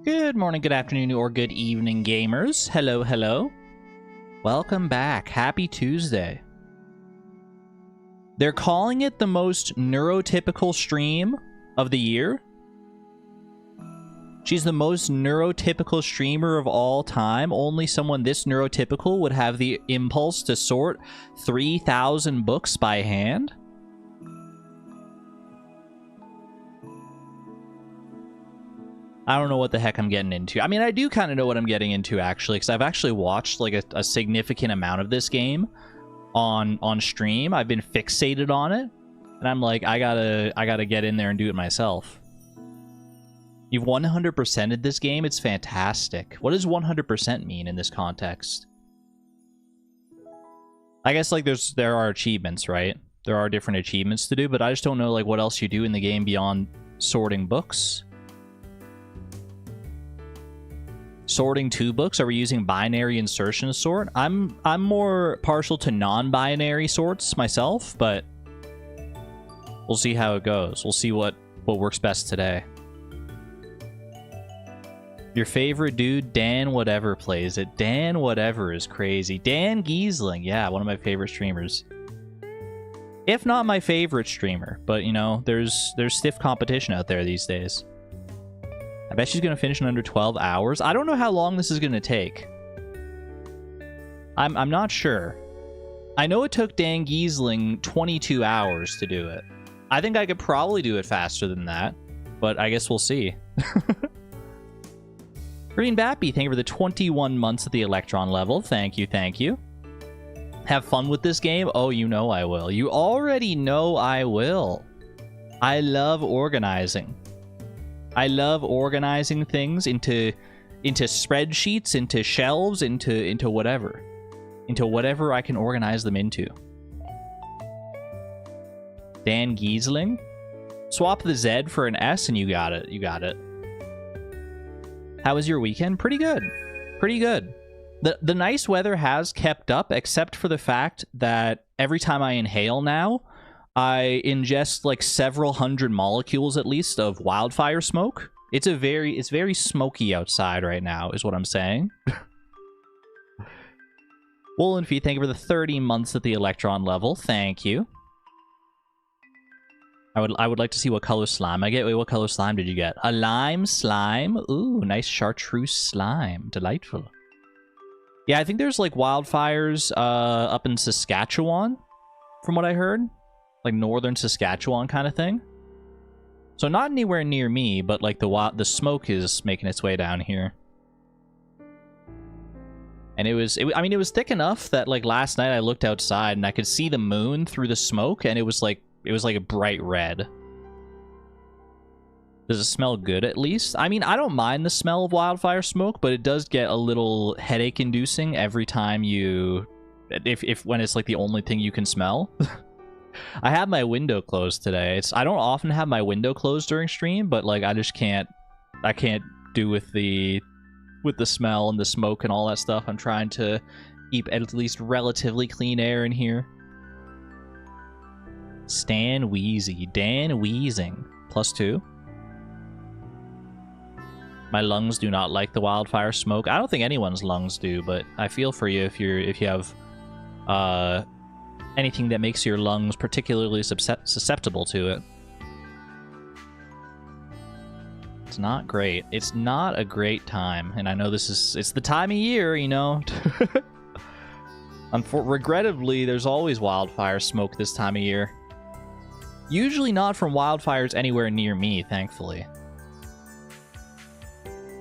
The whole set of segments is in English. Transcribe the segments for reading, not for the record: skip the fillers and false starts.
Good morning, good afternoon, or good evening, gamers. Hello, hello. Welcome back. Happy Tuesday. They're calling it the most neurotypical stream of the year. She's the most neurotypical streamer of all time. Only someone this neurotypical would have the impulse to sort 3,000 books by hand. I don't know what the heck I'm getting into. I mean, I do kind of know what I'm getting into, actually, because I've actually watched like a significant amount of this game on stream. I've been fixated on it, and I'm like, I gotta get in there and do it myself. You've 100%ed this game. It's fantastic. What does 100% mean in this context? I guess like there are achievements, right? There are different achievements to do, but I just don't know like what else you do in the game beyond sorting books. Sorting 2 books? Are we using binary insertion sort? I'm more partial to non-binary sorts myself, but we'll see how it goes. We'll see what works best today. Your favorite dude, Dan Whatever, plays it. Dan Whatever is crazy. Dan Giesling, yeah, one of my favorite streamers. If not my favorite streamer, but you know, there's stiff competition out there these days. I bet she's gonna finish in under 12 hours. I don't know how long this is gonna take. I'm not sure. I know it took Dan Giesling 22 hours to do it. I think I could probably do it faster than that, but I guess we'll see. Green Bappy, thank you for the 21 months at the Electron level. Thank you, thank you. Have fun with this game? Oh, you know I will. You already know I will. I love organizing. I love organizing things into spreadsheets, into shelves, into whatever. Into whatever I can organize them into. Dan Giesling? Swap the Z for an S and you got it. You got it. How was your weekend? Pretty good. Pretty good. The nice weather has kept up, except for the fact that every time I inhale now, I ingest like several hundred molecules at least of wildfire smoke. It's very smoky outside right now, is what I'm saying. Woolen Feet, thank you for the 30 months at the Electron level. Thank you. I would like to see what color slime I get. Wait, what color slime did you get? A lime slime? Ooh, nice chartreuse slime. Delightful. Yeah, I think there's like wildfires up in Saskatchewan, from what I heard. Like northern Saskatchewan kind of thing. So not anywhere near me, but like the smoke is making its way down here. And it was thick enough that like last night I looked outside and I could see the moon through the smoke, and it was like a bright red. Does it smell good at least? I mean, I don't mind the smell of wildfire smoke, but it does get a little headache inducing every time when it's like the only thing you can smell. I have my window closed today. I don't often have my window closed during stream, but like I can't do with the smell and the smoke and all that stuff. I'm trying to keep at least relatively clean air in here. Stan Wheezy, Dan Wheezing, +2. My lungs do not like the wildfire smoke. I don't think anyone's lungs do, but I feel for you if you have anything that makes your lungs particularly susceptible to it. It's not great. It's not a great time, and I know it's the time of year, you know. Regrettably, there's always wildfire smoke this time of year. Usually not from wildfires anywhere near me, thankfully.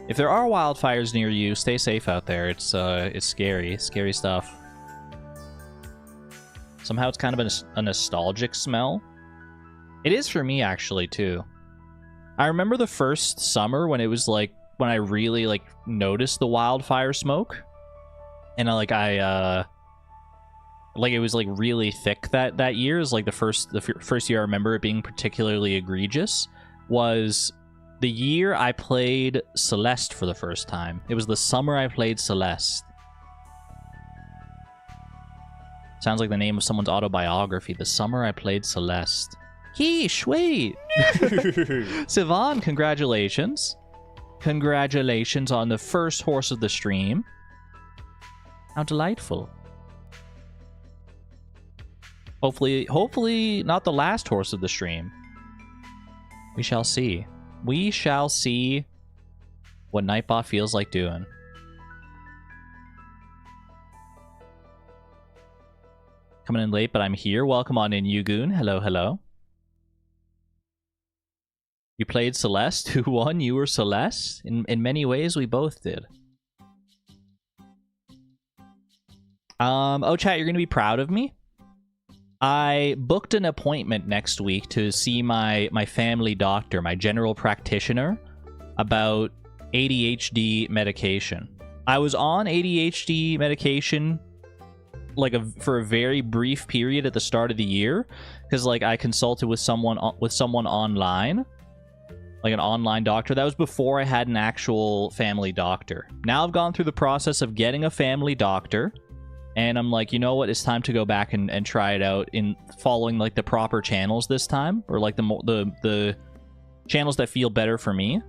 If there are wildfires near you, stay safe out there. It's scary stuff. Somehow it's kind of a nostalgic smell. It is for me, actually, too. I remember the first summer when it was like, when I really like noticed the wildfire smoke. And like it was like really thick that year. It was like the first year I remember it being particularly egregious was the year I played Celeste for the first time. It was the summer I played Celeste. Sounds like the name of someone's autobiography. The summer I played Celeste. Yeesh, wait! Sivan, congratulations. Congratulations on the first horse of the stream. How delightful. Hopefully not the last horse of the stream. We shall see. We shall see what Nightbot feels like doing. Coming in late, but I'm here. Welcome on in, Yugoon. Hello, hello. You played Celeste. Who won? You were Celeste? In many ways, we both did. Oh, chat, you're going to be proud of me. I booked an appointment next week to see my family doctor, my general practitioner, about ADHD medication. I was on ADHD medication like for a very brief period at the start of the year, because like I consulted with someone online, like an online doctor. That was before I had an actual family doctor. Now I've gone through the process of getting a family doctor, and I'm like, you know what? It's time to go back and try it out in following like the proper channels this time, or like the channels that feel better for me.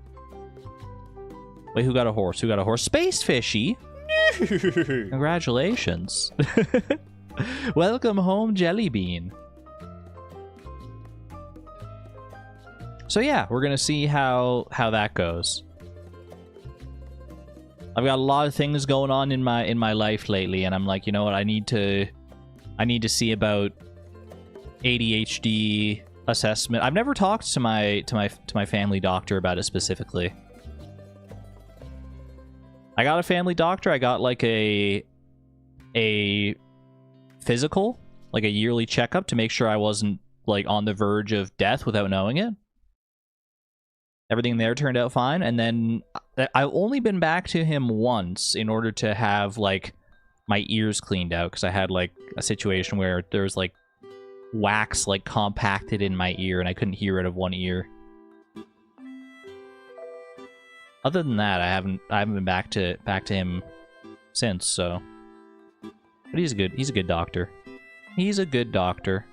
Wait, who got a horse? Who got a horse? Space Fishy. Congratulations. Welcome home, Jellybean. So yeah, we're gonna see how that goes. I've got a lot of things going on in my life lately, and I'm like, you know what? I need to see about ADHD assessment. I've never talked to my family doctor about it specifically. I got a family doctor. I got like a physical, like a yearly checkup to make sure I wasn't like on the verge of death without knowing it. Everything there turned out fine, and then I've only been back to him once in order to have like my ears cleaned out, because I had like a situation where there was like wax like compacted in my ear and I couldn't hear out of one ear. Other than that, I haven't been back to him since. So, but he's a good doctor. He's a good doctor.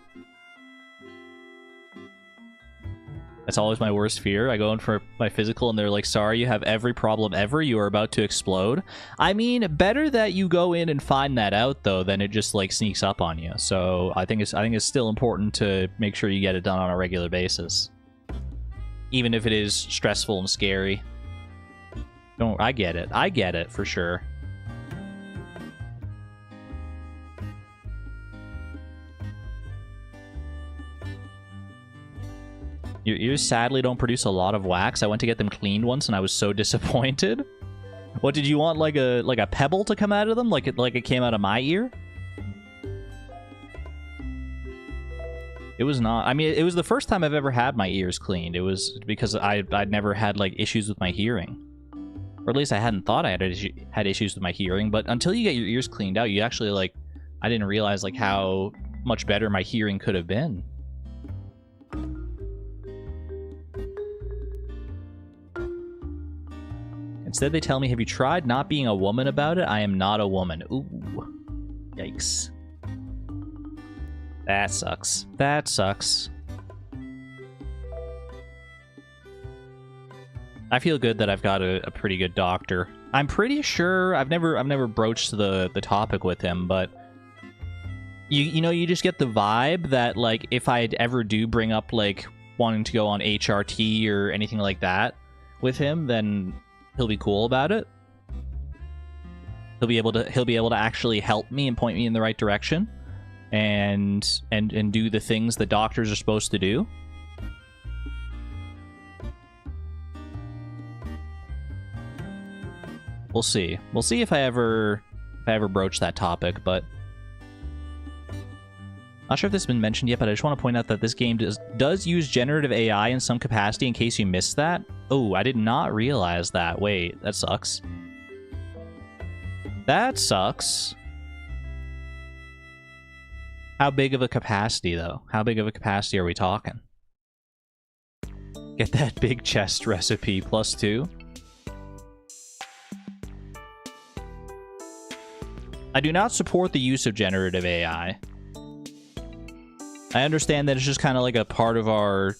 That's always my worst fear. I go in for my physical and they're like, sorry, you have every problem ever. You are about to explode. I mean, better that you go in and find that out, though, than it just, like, sneaks up on you. So I think it's still important to make sure you get it done on a regular basis. Even if it is stressful and scary. I get it. I get it, for sure. Your ears sadly don't produce a lot of wax. I went to get them cleaned once and I was so disappointed. What, did you want like a pebble to come out of them? Like it came out of my ear? It was not. I mean, it was the first time I've ever had my ears cleaned. It was because I'd never had like issues with my hearing. Or at least I hadn't thought I had issues with my hearing, but until you get your ears cleaned out, you actually like, I didn't realize like how much better my hearing could have been. Instead, they tell me, have you tried not being a woman about it? I am not a woman. Ooh. Yikes. That sucks. That sucks. I feel good that I've got a pretty good doctor. I'm pretty sure I've never broached the topic with him, but you know, you just get the vibe that like if I ever do bring up like wanting to go on HRT or anything like that with him, then he'll be cool about it. He'll be able to actually help me and point me in the right direction, and do the things that doctors are supposed to do. We'll see. We'll see if I ever broach that topic, but not sure if this has been mentioned yet, but I just want to point out that this game does use generative AI in some capacity, in case you missed that. Oh, I did not realize that. Wait, that sucks. That sucks. How big of a capacity, though? How big of a capacity are we talking? Get that big chest recipe +2. I do not support the use of generative AI. I understand that it's just kind of like a part of our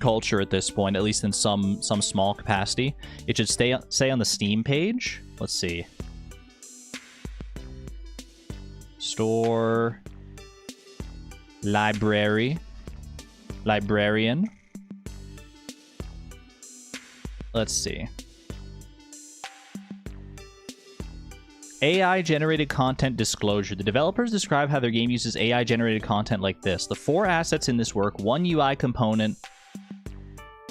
culture at this point, at least in some small capacity. It should stay on the Steam page. Let's see. Store. Library. Librarian. Let's see. AI-generated content disclosure. The developers describe how their game uses AI-generated content like this. The 4 assets in this work, 1 UI component,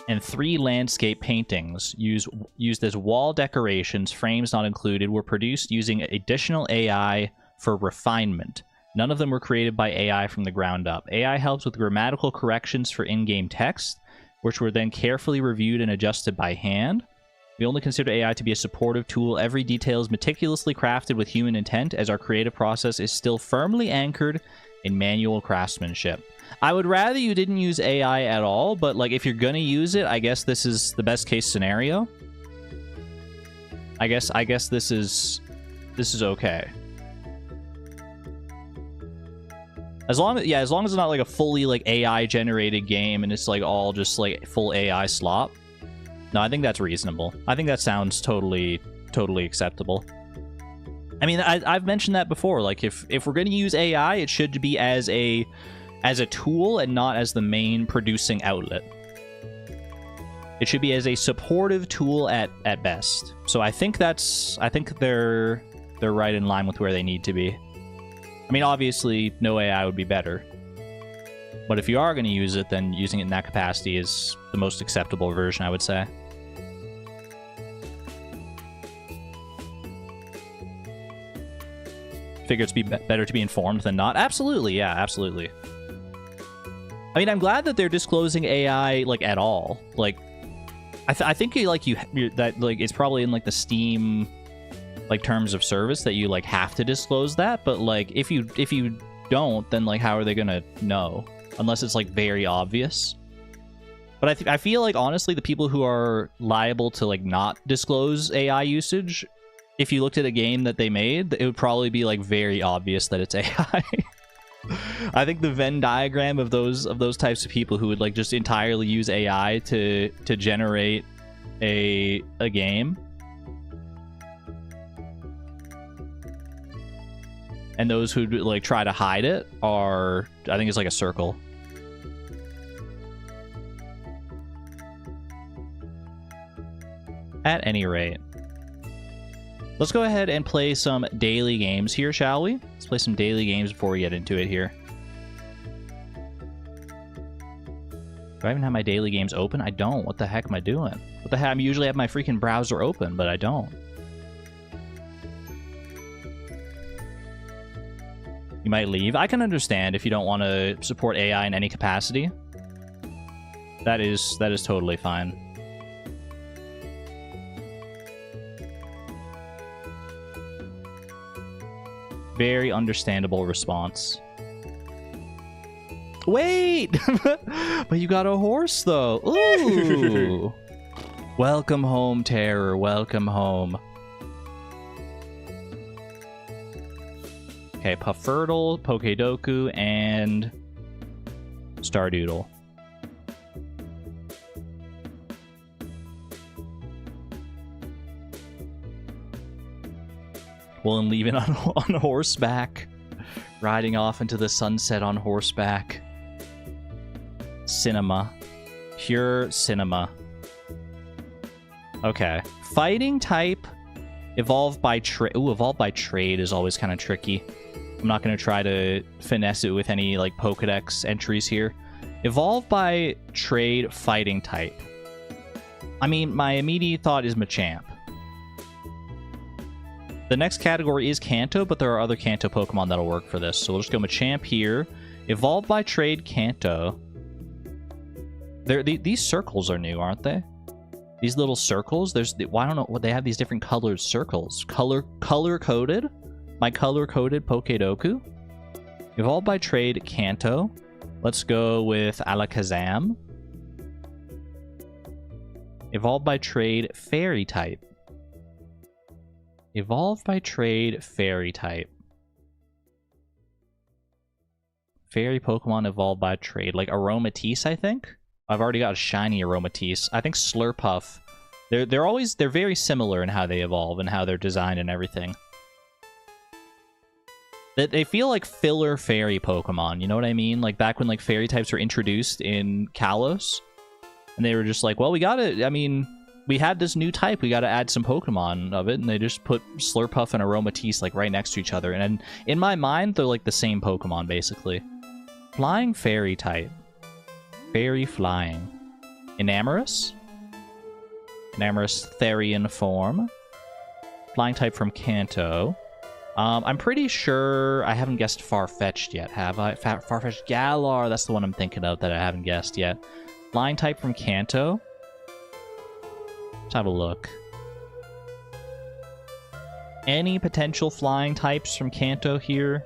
and 3 landscape paintings used as wall decorations, frames not included, were produced using additional AI for refinement. None of them were created by AI from the ground up. AI helps with grammatical corrections for in-game text, which were then carefully reviewed and adjusted by hand. We only consider AI to be a supportive tool. Every detail is meticulously crafted with human intent, as our creative process is still firmly anchored in manual craftsmanship. I would rather you didn't use AI at all, but like if you're gonna use it, I guess this is the best case scenario. I guess this is okay. As long as it's not like a fully like AI generated game and it's like all just like full AI slop. No, I think that's reasonable. I think that sounds totally acceptable. I mean, I've mentioned that before. Like, if we're going to use AI, it should be as a tool and not as the main producing outlet. It should be as a supportive tool at best. So I think they're right in line with where they need to be. I mean, obviously, no AI would be better. But if you are going to use it, then using it in that capacity is the most acceptable version, I would say. Figure it's better to be informed than not. Absolutely, yeah, absolutely. I mean, I'm glad that they're disclosing AI like at all. Like, I think it's probably in like the Steam like terms of service that you like have to disclose that. But like, if you don't, then like, how are they gonna know? Unless it's like very obvious. But I feel like honestly, the people who are liable to like not disclose AI usage, if you looked at a game that they made, it would probably be like very obvious that it's AI. I think the Venn diagram of those types of people who would like just entirely use AI to generate a game, and those who like try to hide it are, I think it's like a circle. At any rate, let's go ahead and play some daily games here, shall we? Let's play some daily games before we get into it here. Do I even have my daily games open? I don't. What the heck am I doing? What the heck? I usually have my freaking browser open, but I don't. You might leave. I can understand if you don't want to support AI in any capacity. That is totally fine. Very understandable response. Wait! But you got a horse, though. Ooh! Welcome home, Terror. Welcome home. Okay, Puffertle, Pokedoku, and Stardoodle. Well, and leaving on horseback. Riding off into the sunset on horseback. Cinema. Pure cinema. Okay. Fighting type. Evolved by trade. Ooh, evolved by trade is always kind of tricky. I'm not going to try to finesse it with any, like, Pokedex entries here. Evolved by trade fighting type. I mean, my immediate thought is Machamp. The next category is Kanto, but there are other Kanto Pokemon that'll work for this. So we'll just go Machamp here. Evolved by trade Kanto. These circles are new, aren't they? These little circles. Well, I don't know what they have. These different colored circles. Color coded. My color coded Pokedoku. Evolved by trade Kanto. Let's go with Alakazam. Evolved by trade Fairy type. Evolved by trade Fairy type. Fairy Pokemon evolved by trade. Like Aromatisse, I think? I've already got a shiny Aromatisse. I think Slurpuff. They're very similar in how they evolve and how they're designed and everything. They feel like filler fairy Pokemon, you know what I mean? Like back when like fairy types were introduced in Kalos, and they were just like, well, we gotta, I mean, we had this new type, we gotta add some Pokemon of it, and they just put Slurpuff and Aromatisse like right next to each other, and in my mind, they're like the same Pokemon, basically. Flying fairy type. Fairy flying. Enamorous? Enamorous Therian form. Flying type from Kanto. I'm pretty sure I haven't guessed Farfetch'd yet, have I? Farfetch'd Galar, that's the one I'm thinking of that I haven't guessed yet. Flying type from Kanto. Let's have a look. Any potential flying types from Kanto here?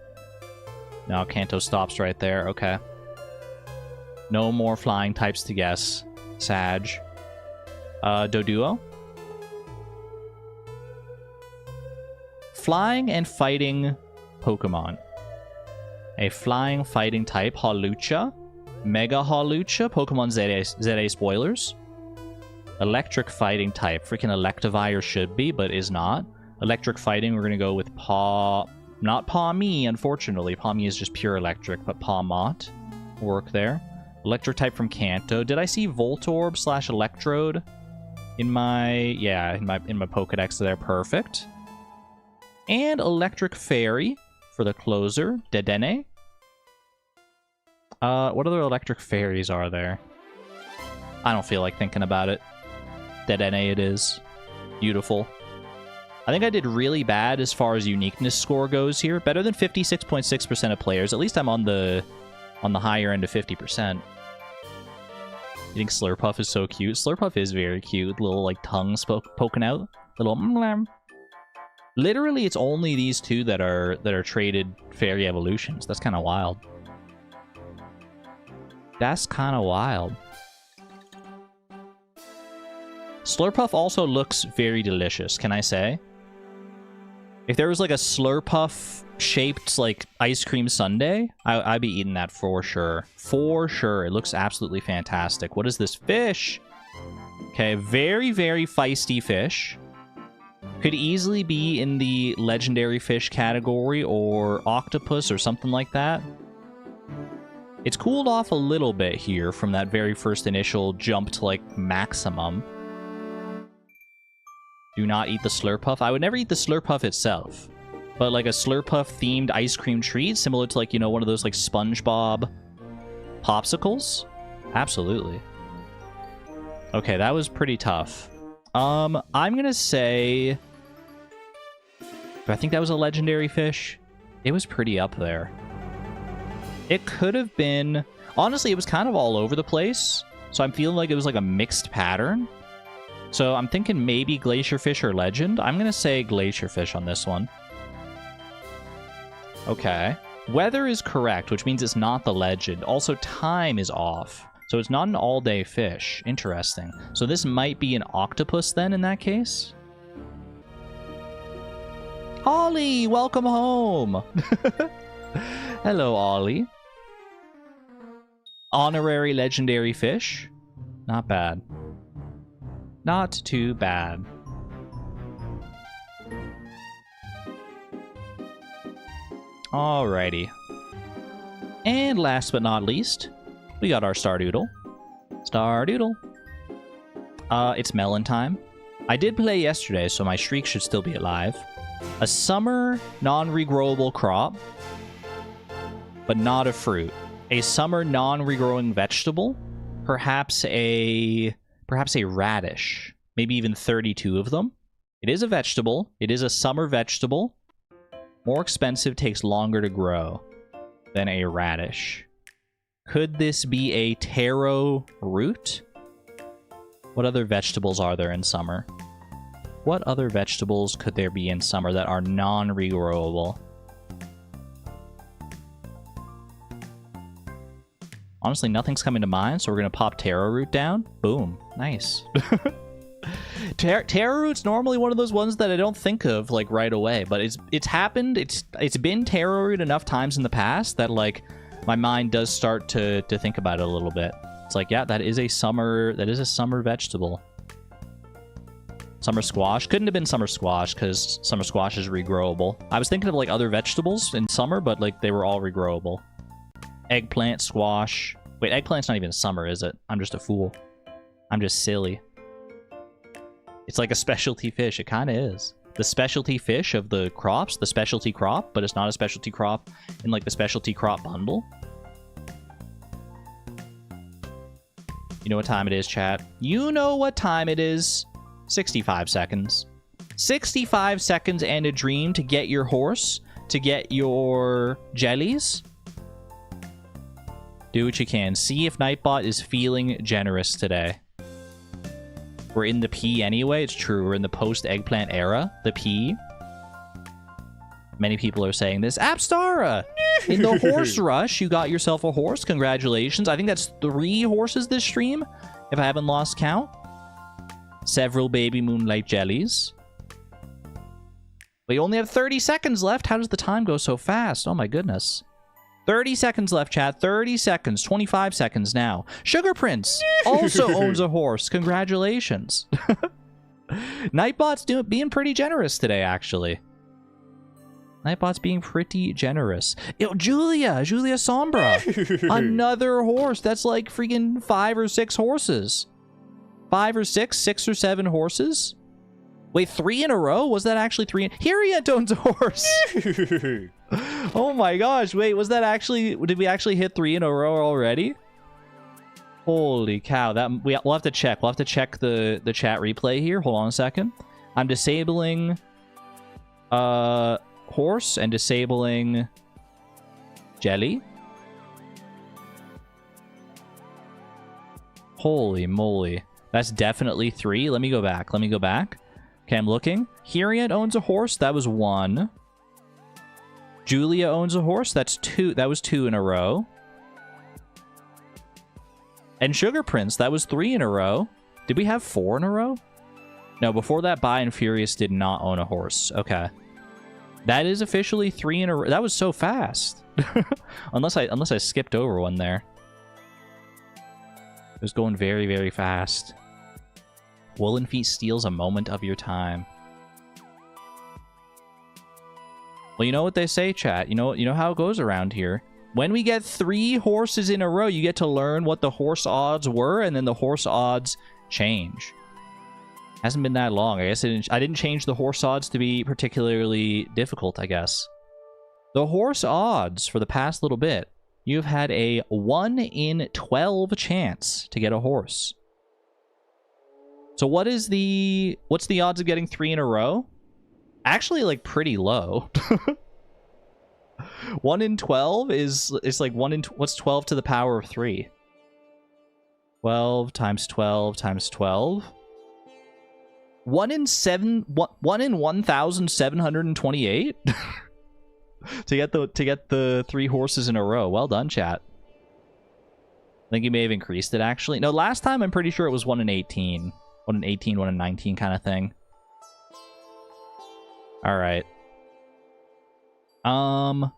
No, Kanto stops right there. Okay. No more flying types to guess. Sag. Doduo. Flying and fighting Pokemon. A flying fighting type. Hawlucha. Mega Hawlucha. Pokemon ZA spoilers. Electric fighting type. Freaking Electivire should be, but is not. Electric fighting, we're going to go with not Pawmi, unfortunately. Pawmi is just pure electric, but Pawmot. Work there. Electric type from Kanto. Did I see Voltorb / Electrode in my... Yeah, in my Pokedex there. Perfect. And Electric Fairy for the closer. Dedenne. What other Electric Fairies are there? I don't feel like thinking about it. Dedenne it is. Beautiful. I think I did really bad as far as uniqueness score goes here. Better than 56.6% of players. At least I'm on the higher end of 50%. You think Slurpuff is so cute? Slurpuff is very cute. Little, like, tongues poking out. Little... Literally, it's only these two that are traded fairy evolutions. That's kind of wild. That's kind of wild. Slurpuff also looks very delicious, can I say? If there was like a Slurpuff-shaped like ice cream sundae, I'd be eating that for sure. For sure. It looks absolutely fantastic. What is this fish? Okay, very, very feisty fish. Could easily be in the legendary fish category or octopus or something like that. It's cooled off a little bit here from that very first initial jump to like maximum. Do not eat the Slurpuff. I would never eat the Slurpuff itself. But like a Slurpuff-themed ice cream treat, similar to like, you know, one of those like SpongeBob popsicles? Absolutely. Okay, that was pretty tough. I'm gonna say... Do I think that was a legendary fish? It was pretty up there. It could have been... Honestly, it was kind of all over the place. So I'm feeling like it was like a mixed pattern. So I'm thinking maybe Glacierfish or Legend. I'm going to say Glacierfish on this one. Okay. Weather is correct, which means it's not the Legend. Also, time is off. So it's not an all-day fish. Interesting. So this might be an octopus then in that case? Ollie, welcome home! Hello, Ollie. Honorary legendary fish. Not bad. Not too bad. Alrighty. And last but not least, we got our Stardoodle. Stardoodle. It's melon time. I did play yesterday, so my streak should still be alive. A summer non-regrowable crop, but not a fruit. A summer non-regrowing vegetable, perhaps a radish, maybe even 32 of them. It is a vegetable. It is a summer vegetable. More expensive, takes longer to grow than a radish. Could this be a taro root? What other vegetables are there in summer? What other vegetables could there be in summer that are non-regrowable? Honestly, nothing's coming to mind, so we're going to pop taro root down. Boom. Nice. Taro root's normally one of those ones that I don't think of like right away, but it's happened. It's been taro root enough times in the past that like my mind does start to think about it a little bit. It's like, yeah, that is a summer vegetable. Summer squash. Couldn't have been summer squash because summer squash is regrowable. I was thinking of like other vegetables in summer, but like they were all regrowable. Eggplant, squash. Wait, eggplant's not even summer, is it? I'm just a fool. I'm just silly. It's like a specialty fish. It kind of is. The specialty fish of the crops, the specialty crop, but it's not a specialty crop in like the specialty crop bundle. You know what time it is, chat? You know what time it is. 65 seconds. 65 seconds and a dream to get your horse, to get your jellies. Do what you can. See if Nightbot is feeling generous today. We're in the P anyway. It's true. We're in the post-eggplant era. The P. Many people are saying this. Apstara! In the horse rush, you got yourself a horse. Congratulations. I think that's 3 horses this stream, if I haven't lost count. Several baby moonlight jellies. We only have 30 seconds left. How does the time go so fast? Oh my goodness. 30 seconds left, chat. 30 seconds. 25 seconds now. Sugar Prince also owns a horse. Congratulations. Nightbot's being pretty generous today, actually. Nightbot's being pretty generous. Yo, Julia Sombra. Another horse. That's like freaking 5 or 6 horses. 5 or 6 or 7 horses? Wait, 3 in a row? Was that actually 3? Harriet owns a horse. Oh my gosh. Wait, was that actually... Did we actually hit 3 in a row already? Holy cow. We'll have to check. We'll have to check the chat replay here. Hold on a second. I'm disabling horse and disabling jelly. Holy moly. That's definitely 3. Let me go back. Okay, I'm looking. Harriet owns a horse. That was 1. Julia owns a horse. That's 2. That was 2 in a row. And Sugar Prince. That was 3 in a row. Did we have 4 in a row? No, before that, Bi and Furious did not own a horse. Okay. That is officially 3 in a row. That was so fast. unless I skipped over one there. It was going very, very fast. Woolen Feet steals a moment of your time. Well, you know what they say, chat. You know how it goes around here. When we get 3 horses in a row, you get to learn what the horse odds were, and then the horse odds change. Hasn't been that long. I guess I didn't change the horse odds to be particularly difficult, I guess. The horse odds for the past little bit. You've had a 1 in 12 chance to get a horse. So what's the odds of getting 3 in a row? Actually, like, pretty low. 1 in 12 is like 1 in... What's 12 to the power of 3? 12 times 12 times 12. 1 in 1,728? to get the 3 horses in a row. Well done, chat. I think you may have increased it, actually. No, last time I'm pretty sure it was 1 in 18. 1 in 18, 1 in 19 kind of thing. Alright. So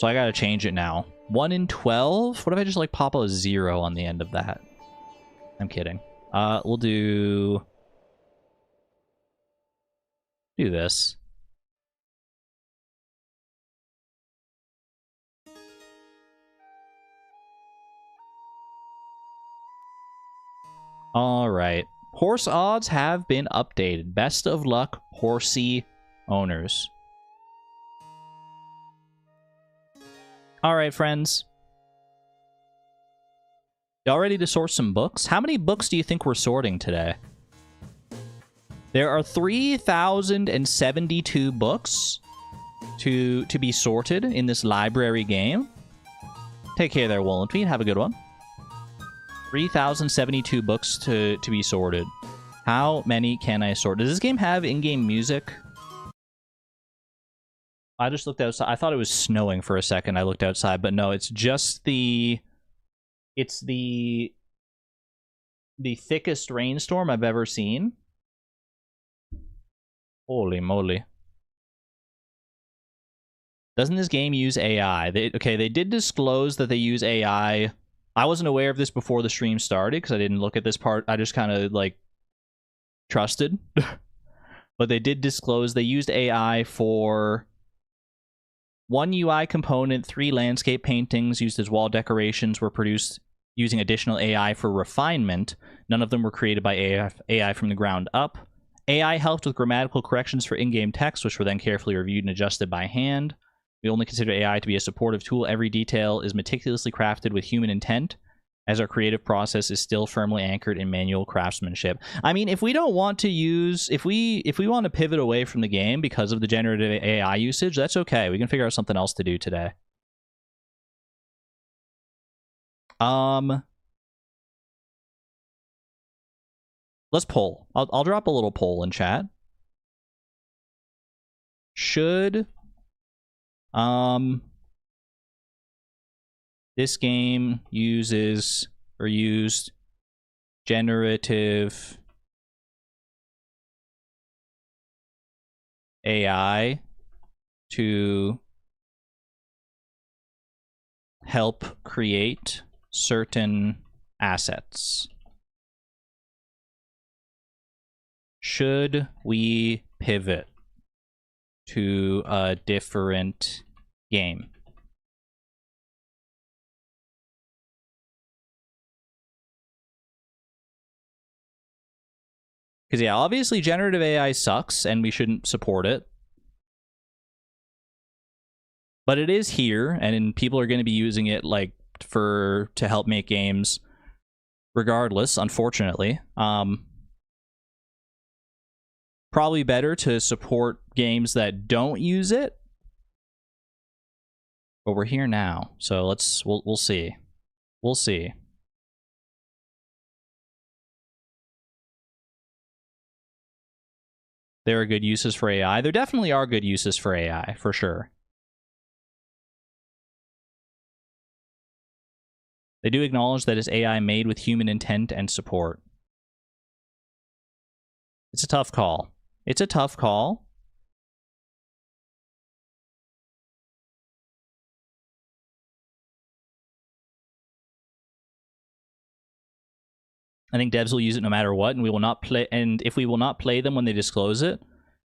I gotta change it now. 1 in 12? What if I just, like, pop a 0 on the end of that? I'm kidding. We'll do this. Alright. Horse odds have been updated. Best of luck, horsey owners. Alright, friends. Y'all ready to sort some books? How many books do you think we're sorting today? There are 3,072 books to be sorted in this library game. Take care there, Woolen Feet. Have a good one. 3,072 books to be sorted. How many can I sort? Does this game have in-game music? I just looked outside. I thought it was snowing for a second. I looked outside, but no, it's just the... It's the thickest rainstorm I've ever seen. Holy moly. Doesn't this game use AI? They did disclose that they use AI I wasn't aware of this before the stream started because I didn't look at this part. I just kind of like trusted. But they did disclose they used AI for one UI component, 3 landscape paintings used as wall decorations were produced using additional AI for refinement. None of them were created by AI from the ground up. AI helped with grammatical corrections for in-game text, which were then carefully reviewed and adjusted by hand. We only consider AI to be a supportive tool. Every detail is meticulously crafted with human intent, as our creative process is still firmly anchored in manual craftsmanship. I mean, if we don't want to use, if we want to pivot away from the game because of the generative AI usage, that's okay. We can figure out something else to do today. Let's poll. I'll drop a little poll in chat. Should this game uses or used generative AI to help create certain assets? Should we pivot to a different game? Because, yeah, obviously generative AI sucks and we shouldn't support it. But it is here, and people are going to be using it like to help make games regardless, unfortunately. Probably better to support games that don't use it. But we're here now, so we'll see. We'll see. There are good uses for AI. There definitely are good uses for AI, for sure. They do acknowledge that it's AI made with human intent and support. It's a tough call. It's a tough call. I think devs will use it no matter what, and we will not play. And if we will not play them when they disclose it,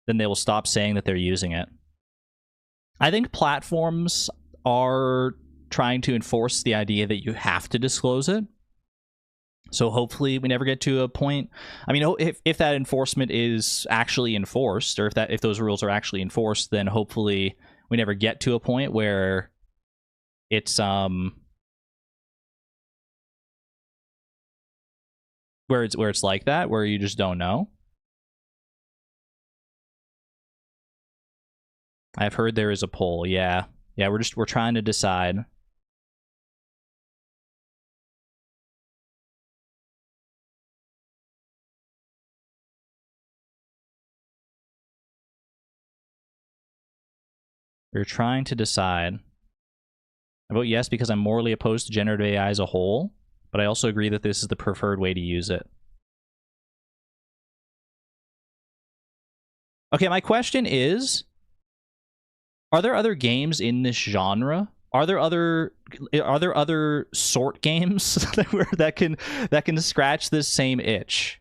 then they will stop saying that they're using it. I think platforms are trying to enforce the idea that you have to disclose it. So hopefully we never get to a point. I mean, if that enforcement is actually enforced, or if those rules are actually enforced, then hopefully we never get to a point where it's where it's like that, where you just don't know. I've heard there is a poll. Yeah, we're trying to decide. We're trying to decide. I vote yes because I'm morally opposed to generative AI as a whole, but I also agree that this is the preferred way to use it. Okay, my question is, are there other games in this genre? Are there other sort games that can scratch this same itch?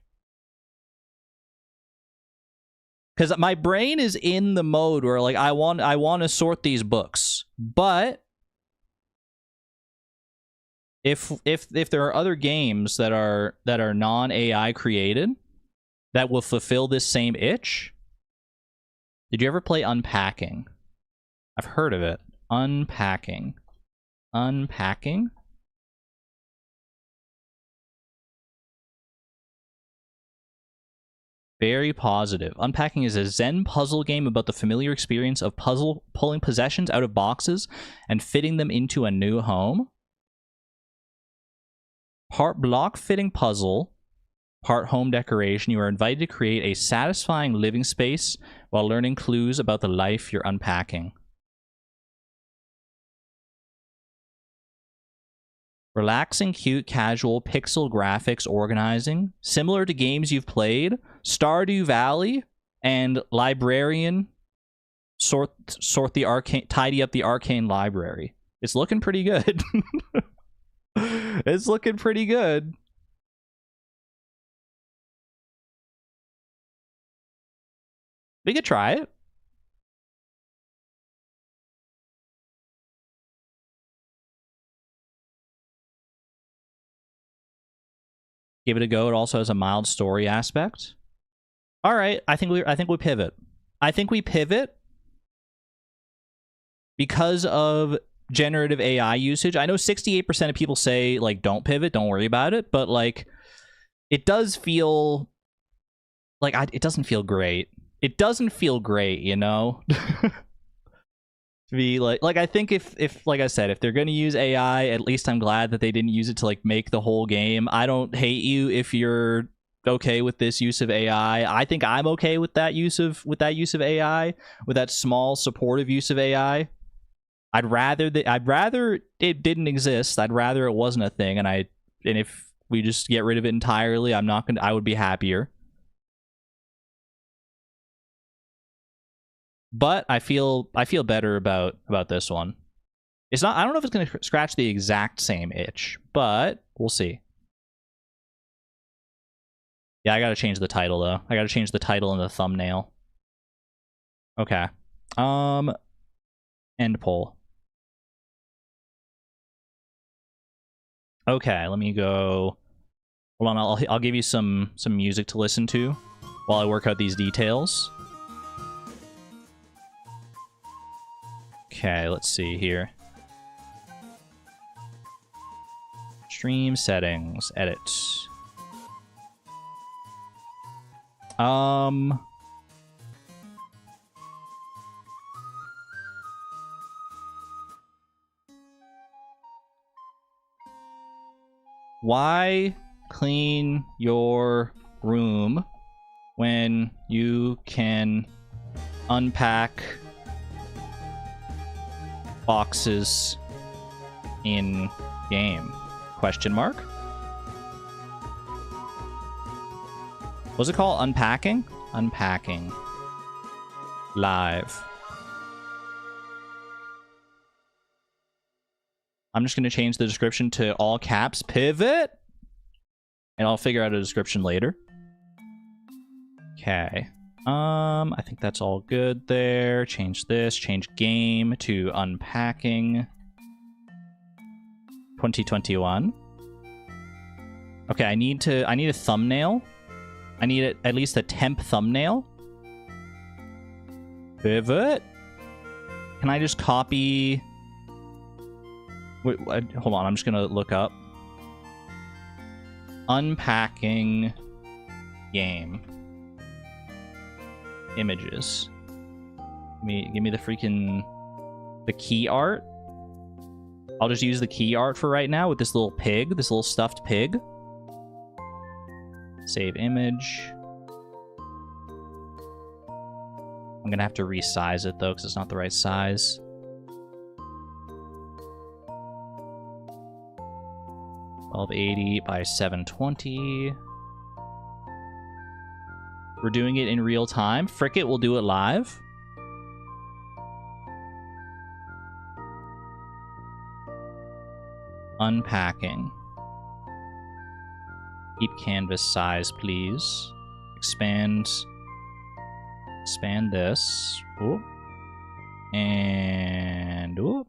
Because my brain is in the mode where like I want to sort these books, but if there are other games that are non-AI created that will fulfill this same itch, did you ever play Unpacking? I've heard of it. Unpacking. Unpacking? Very positive. Unpacking is a Zen puzzle game about the familiar experience of pulling possessions out of boxes and fitting them into a new home. Part block fitting puzzle, part home decoration. You are invited to create a satisfying living space while learning clues about the life you're unpacking. Relaxing, cute, casual, pixel graphics organizing. Similar to games you've played, Stardew Valley and Librarian sort the arcane, tidy up the arcane library. It's looking pretty good. It's looking pretty good. We could try it. Give it a go. It also has a mild story aspect. All right, I think we pivot. I think we pivot because of generative AI usage. I know 68% of people say like don't pivot, don't worry about it, but like it does feel like it doesn't feel great. It doesn't feel great, you know? To be like I think if like I said, if they're going to use AI, at least I'm glad that they didn't use it to like make the whole game. I don't hate you if you're okay with this use of AI. I think I'm okay with that use of AI, with that small supportive use of AI. I'd rather it didn't exist. I'd rather it wasn't a thing, and if we just get rid of it entirely, I would be happier. But I feel better about this one. It's not. I don't know if it's going to scratch the exact same itch, but we'll see. Yeah, I got to change the title though. I got to change the title and the thumbnail. Okay. End poll. Okay, let me go. Hold on, I'll give you some music to listen to while I work out these details. Okay, let's see here. Stream settings, edit. Why clean your room when you can unpack boxes in game? Question mark. What's it called? Unpacking? Unpacking. Live. I'm just going to change the description to all caps, pivot, and I'll figure out a description later. Okay. I think that's all good there. Change this. Change game to unpacking. 2021. Okay, I need a thumbnail. I need at least a temp thumbnail. Pivot. Can I just copy? Wait, hold on, I'm just gonna look up. Unpacking game. Images. Give me the key art. I'll just use the key art for right now with this little pig, this little stuffed pig. Save image. I'm gonna have to resize it though, because it's not the right size. $1280 by 720. We're doing it in real time. Frick it, we'll do it live. Unpacking. Keep canvas size, please. Expand this. Oop. And oop.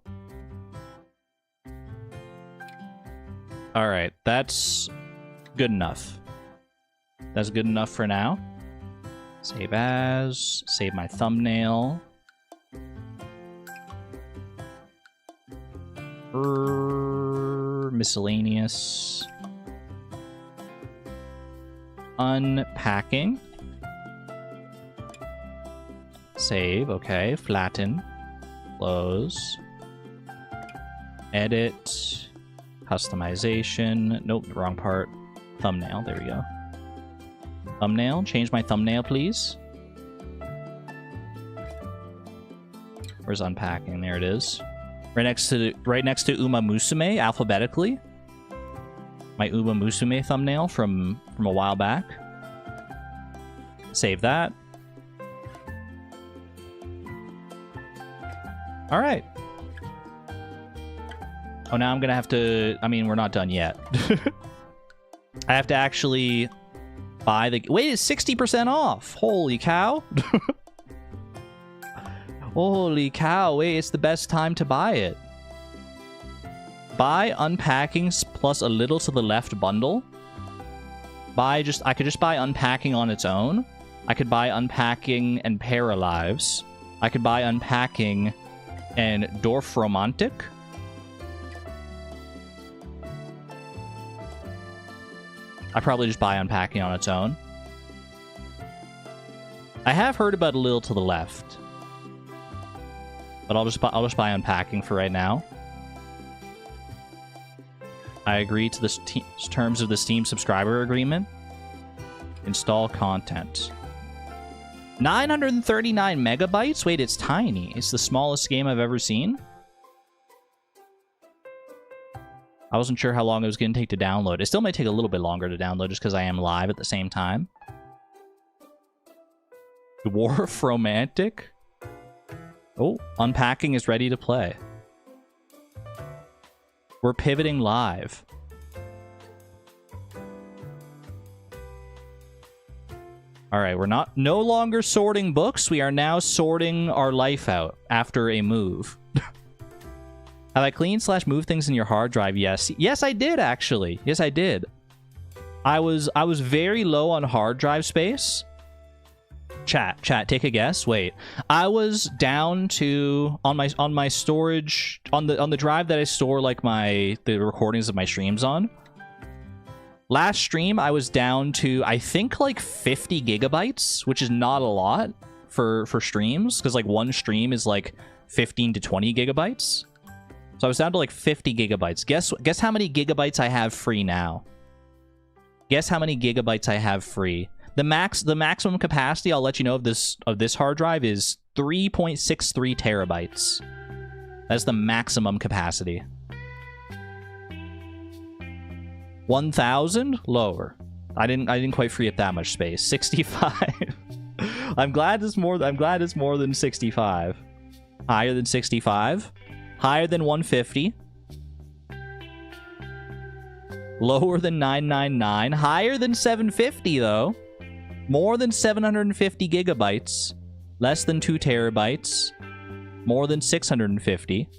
All right, that's good enough. That's good enough for now. Save as. Save my thumbnail. Miscellaneous. Unpacking. Save, okay. Flatten. Close. Edit. Customization. Nope, wrong part. Thumbnail, there we go. Thumbnail, change my thumbnail, please. Where's unpacking? There it is. Right next to Uma Musume, alphabetically. My Uma Musume thumbnail from a while back. Save that. All right. Oh, now I'm gonna have to... I mean, we're not done yet. I have to actually buy the... Wait, it's 60% off! Holy cow! Holy cow, wait, it's the best time to buy it. Buy Unpacking plus a little to the left bundle. I could just buy Unpacking on its own. I could buy Unpacking and Paralives. I could buy Unpacking and Dorfromantik. I probably just buy Unpacking on its own. I have heard about a little to the left, but I'll just buy Unpacking for right now. I agree to the terms of the Steam subscriber agreement. Install content. 939 megabytes? Wait, it's tiny. It's the smallest game I've ever seen. I wasn't sure how long it was going to take to download. It still might take a little bit longer to download just because I am live at the same time. Dwarf Romantic? Oh, Unpacking is ready to play. We're pivoting live. All right, we're no longer sorting books. We are now sorting our life out after a move. Have I cleaned / moved things in your hard drive? Yes. Yes, I did, actually. Yes, I did. I was very low on hard drive space. Chat, take a guess. Wait. I was down to on my storage on the drive that I store like the recordings of my streams on. Last stream I was down to I think like 50 gigabytes, which is not a lot for streams because like one stream is like 15 to 20 gigabytes. So I was down to like 50 gigabytes. Guess how many gigabytes I have free now? Guess how many gigabytes I have free? The maximum capacity, I'll let you know, of this hard drive is 3.63 terabytes. That's the maximum capacity. 1,000? Lower. I didn't quite free up that much space. 65. I'm glad it's more than 65. Higher than 65. Higher than 150. Lower than 999. Higher than 750 though. More than 750 gigabytes. Less than 2 terabytes. More than 650.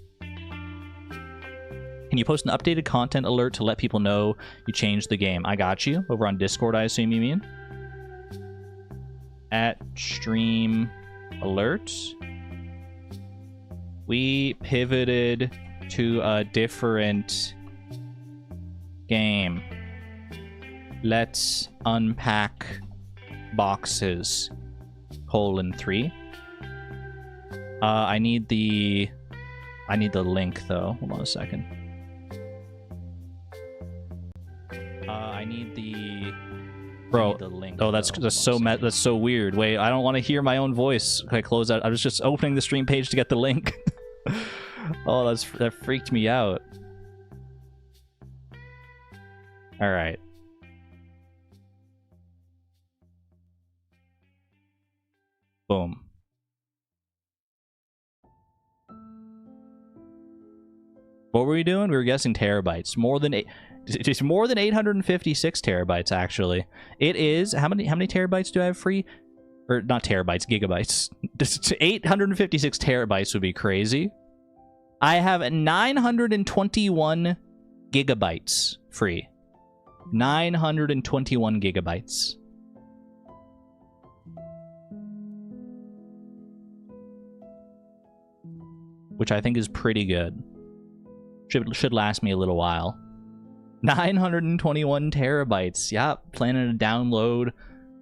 Can you post an updated content alert to let people know you changed the game? I got you. Over on Discord, I assume you mean. At stream alert. We pivoted to a different game. Let's unpack boxes. :3. I need the link though. Hold on a second. I need the link. Oh, that's so weird. Wait, I don't want to hear my own voice. Can I close out? I was just opening the stream page to get the link. Oh, that freaked me out. All right. Boom. What were we doing? We were guessing terabytes. It's more than 856 terabytes, actually. It is... How many terabytes do I have free? Or not terabytes, gigabytes. 856 terabytes would be crazy. I have 921 gigabytes free. 921 gigabytes. Which I think is pretty good. Should last me a little while. 921 terabytes. Yeah, planning to download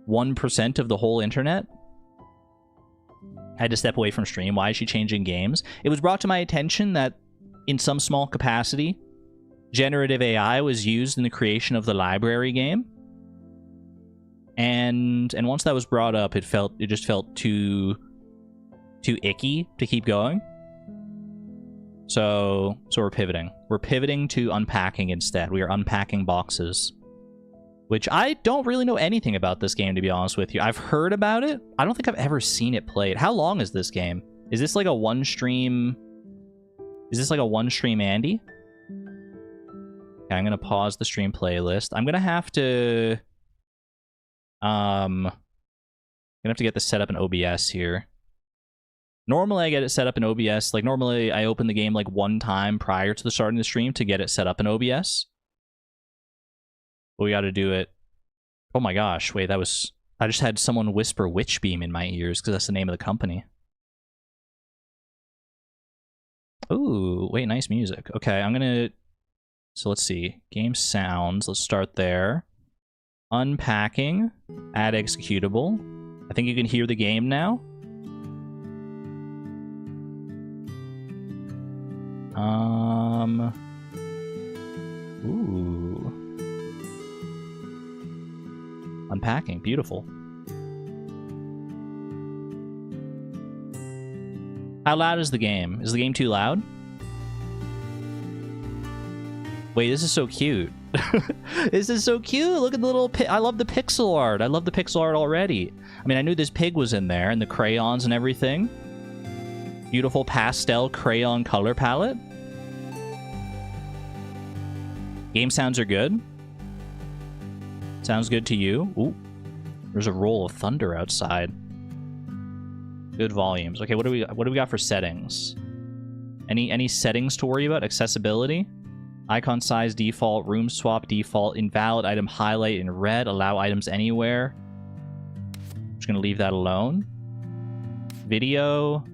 1% of the whole internet. I had to step away from stream. Why is she changing games? It was brought to my attention that in some small capacity, generative AI was used in the creation of the library game. And once that was brought up, it just felt too icky to keep going. So we're pivoting. We're pivoting to Unpacking instead. We are unpacking boxes. Which I don't really know anything about this game, to be honest with you. I've heard about it. I don't think I've ever seen it played. How long is this game? Is this like a one stream... Is this like a one stream Andy? Okay, I'm gonna pause the stream playlist. I'm gonna have to get this set up in OBS here. Normally I get it set up in OBS. Like normally I open the game like one time prior to the starting the stream to get it set up in OBS. But we gotta do it. Oh my gosh, wait, that was... I just had someone whisper Witch Beam in my ears because that's the name of the company. Ooh, wait, nice music. Okay, I'm gonna... So let's see. Game sounds. Let's start there. Unpacking. Add executable. I think you can hear the game now. Ooh. Unpacking. Beautiful. How loud is the game? Is the game too loud? Wait, this is so cute. This is so cute. Look at the little I love the pixel art. I love the pixel art already. I mean, I knew this pig was in there and the crayons and everything. Beautiful pastel crayon color palette. Game sounds are good. Sounds good to you. Ooh. There's a roll of thunder outside. Good volumes. Okay, what do we got for settings? Any settings to worry about? Accessibility? Icon size default, room swap default, invalid item highlight in red, allow items anywhere. Just gonna leave that alone. Video.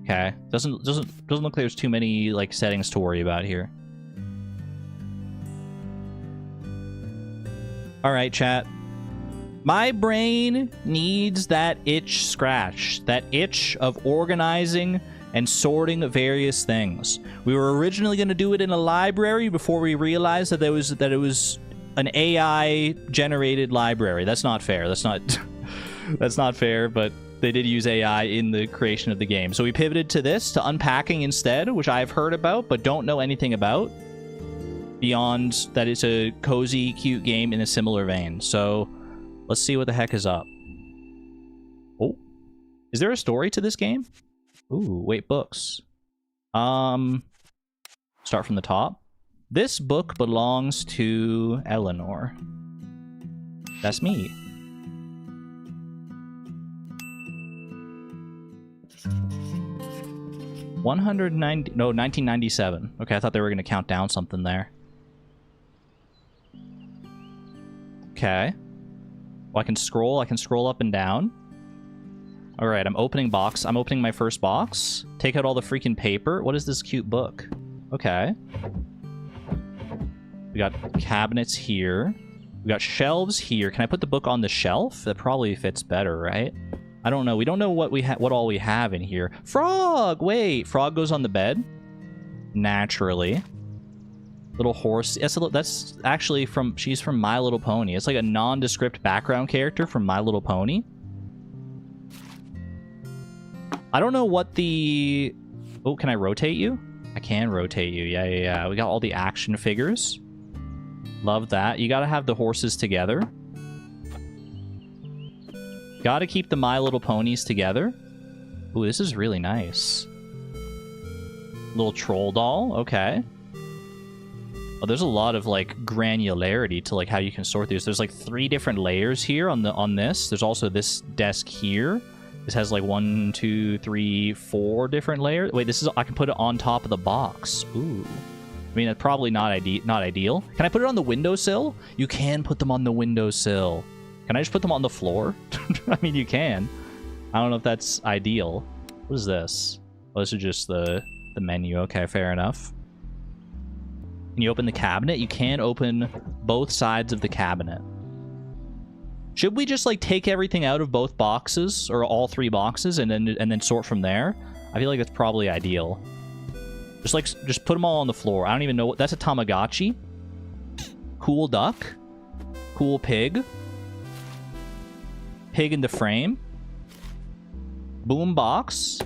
Okay. Doesn't look like there's too many like settings to worry about here. Alright, chat. My brain needs that itch scratch. That itch of organizing and sorting various things. We were originally going to do it in a library before we realized that it was an AI generated library. That's not fair. That's not fair, but they did use AI in the creation of the game. So we pivoted to this, to Unpacking instead, which I've heard about but don't know anything about beyond that it's a cozy, cute game in a similar vein. So let's see what the heck is up. Oh, is there a story to this game? Ooh, wait, books. Start from the top. This book belongs to Eleanor. That's me. $190... No, 1997. Okay, I thought they were going to count down something there. Okay. Well, I can scroll up and down. Alright, I'm opening my first box. Take out all the freaking paper. What is this cute book? Okay. We got cabinets here. We got shelves here. Can I put the book on the shelf? That probably fits better, right? I don't know. We don't know what all we have in here. Frog! Wait, Frog goes on the bed. Naturally. Little horse. That's actually she's from My Little Pony. It's like a nondescript background character from My Little Pony. I don't know what the... Oh, can I rotate you? I can rotate you. Yeah. We got all the action figures. Love that. You gotta have the horses together. Gotta keep the My Little Ponies together. Ooh, this is really nice. Little troll doll. Okay. Oh, there's a lot of, like, granularity to, like, how you can sort these. There's, like, 3 different layers here on this. There's also this desk here. This has like 1, 2, 3, 4 different layers. Wait, I can put it on top of the box. Ooh. I mean, that's probably not ideal. Can I put it on the windowsill? You can put them on the windowsill. Can I just put them on the floor? I mean, you can. I don't know if that's ideal. What is this? Oh, this is just the menu. Okay, fair enough. Can you open the cabinet? You can open both sides of the cabinet. Should we just, like, take everything out of both boxes, or all 3 boxes, and then sort from there? I feel like that's probably ideal. Just put them all on the floor. I don't even know what... That's a Tamagotchi. Cool duck. Cool pig. Pig in the frame. Boom box.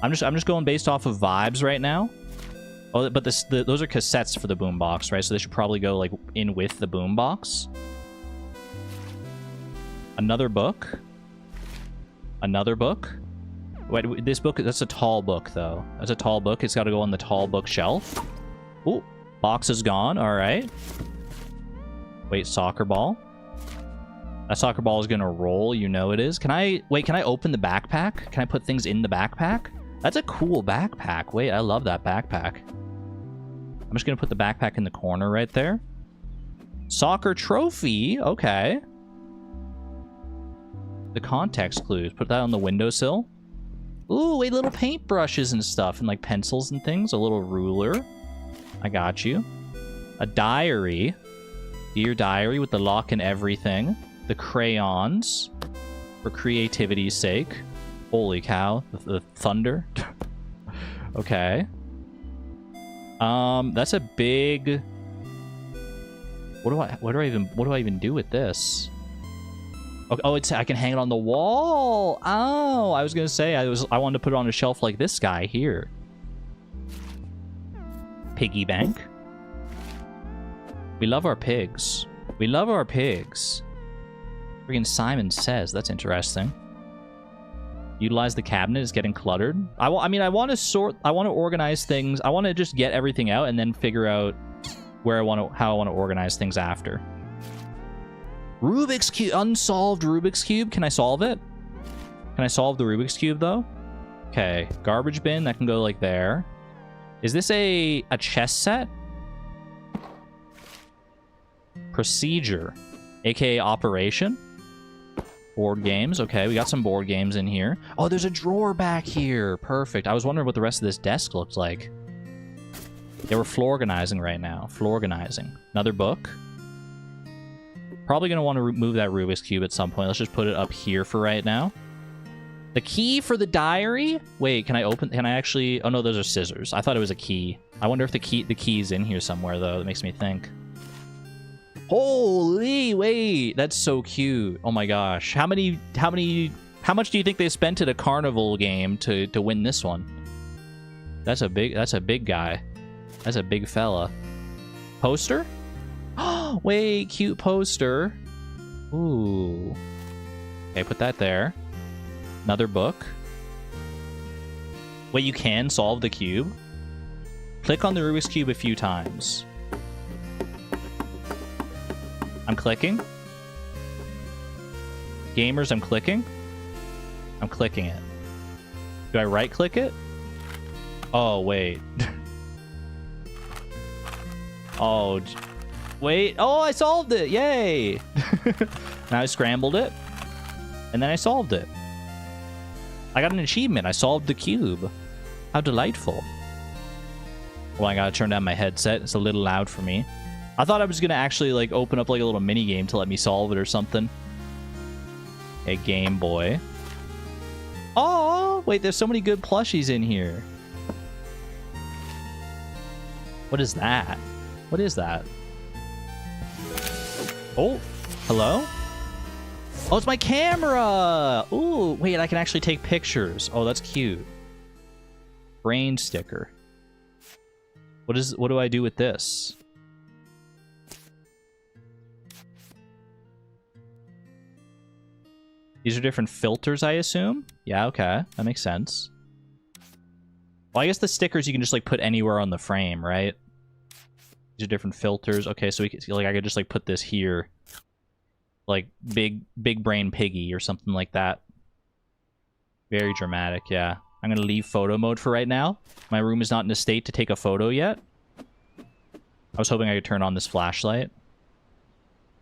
I'm just going based off of vibes right now. Oh, but those are cassettes for the boom box, right? So they should probably go, like, in with the boom box. Another book. Another book. Wait, this book, that's a tall book, though. That's a tall book. It's got to go on the tall bookshelf. Ooh, box is gone. All right. Wait, soccer ball. That soccer ball is going to roll. You know it is. Can I... Wait, can I open the backpack? Can I put things in the backpack? That's a cool backpack. Wait, I love that backpack. I'm just going to put the backpack in the corner right there. Soccer trophy. Okay. The context clues. Put that on the windowsill. Ooh, wait, little paintbrushes and stuff. And like pencils and things. A little ruler. I got you. A diary. Dear diary with the lock and everything. The crayons. For creativity's sake. Holy cow. The thunder. Okay. That's a big... What do I even do with this? Oh, it's I can hang it on the wall. Oh, I was gonna say I wanted to put it on a shelf like this guy here. Piggy bank. We love our pigs. We love our pigs. Freaking Simon Says. That's interesting. Utilize the cabinet is getting cluttered. I mean, I want to sort. I want to organize things. I want to just get everything out and then figure out where how I want to organize things after. Rubik's Cube, unsolved Rubik's Cube. Can I solve it? Can I solve the Rubik's Cube though? Okay, garbage bin, that can go like there. Is this a chess set? Procedure, aka operation. Board games, okay, we got some board games in here. Oh, there's a drawer back here. Perfect. I was wondering what the rest of this desk looked like. Yeah, we're floor-organizing right now. Floor-organizing. Another book. Probably going to want to remove that Rubik's Cube at some point. Let's just put it up here for right now. The key for the diary? Wait, can I actually... Oh, no, those are scissors. I thought it was a key. I wonder if the key's in here somewhere, though. That makes me think. Holy, wait. That's so cute. Oh, my gosh. How much do you think they spent at a carnival game to win this one? That's a big guy. That's a big fella. Poster? Oh, wait, cute poster. Ooh. Okay, put that there. Another book. Wait, you can solve the cube? Click on the Rubik's Cube a few times. I'm clicking. Gamers, I'm clicking. I'm clicking it. Do I right-click it? Oh, wait. Oh, wait. Oh, I solved it. Yay. Now I scrambled it. And then I solved it. I got an achievement. I solved the cube. How delightful. Well, I gotta turn down my headset. It's a little loud for me. I thought I was gonna actually like open up like a little mini game to let me solve it or something. A Game Boy. Oh, wait, there's so many good plushies in here. What is that? What is that? Oh, hello? Oh, it's my camera! Ooh, wait, I can actually take pictures. Oh, that's cute. Brain sticker. What do I do with this? These are different filters, I assume? Yeah, okay. That makes sense. Well, I guess the stickers you can just, like, put anywhere on the frame, right? These are different filters. Okay, so we can, like, I could just, like, put this here. Like, big brain piggy or something like that. Very dramatic, yeah. I'm gonna leave photo mode for right now. My room is not in a state to take a photo yet. I was hoping I could turn on this flashlight.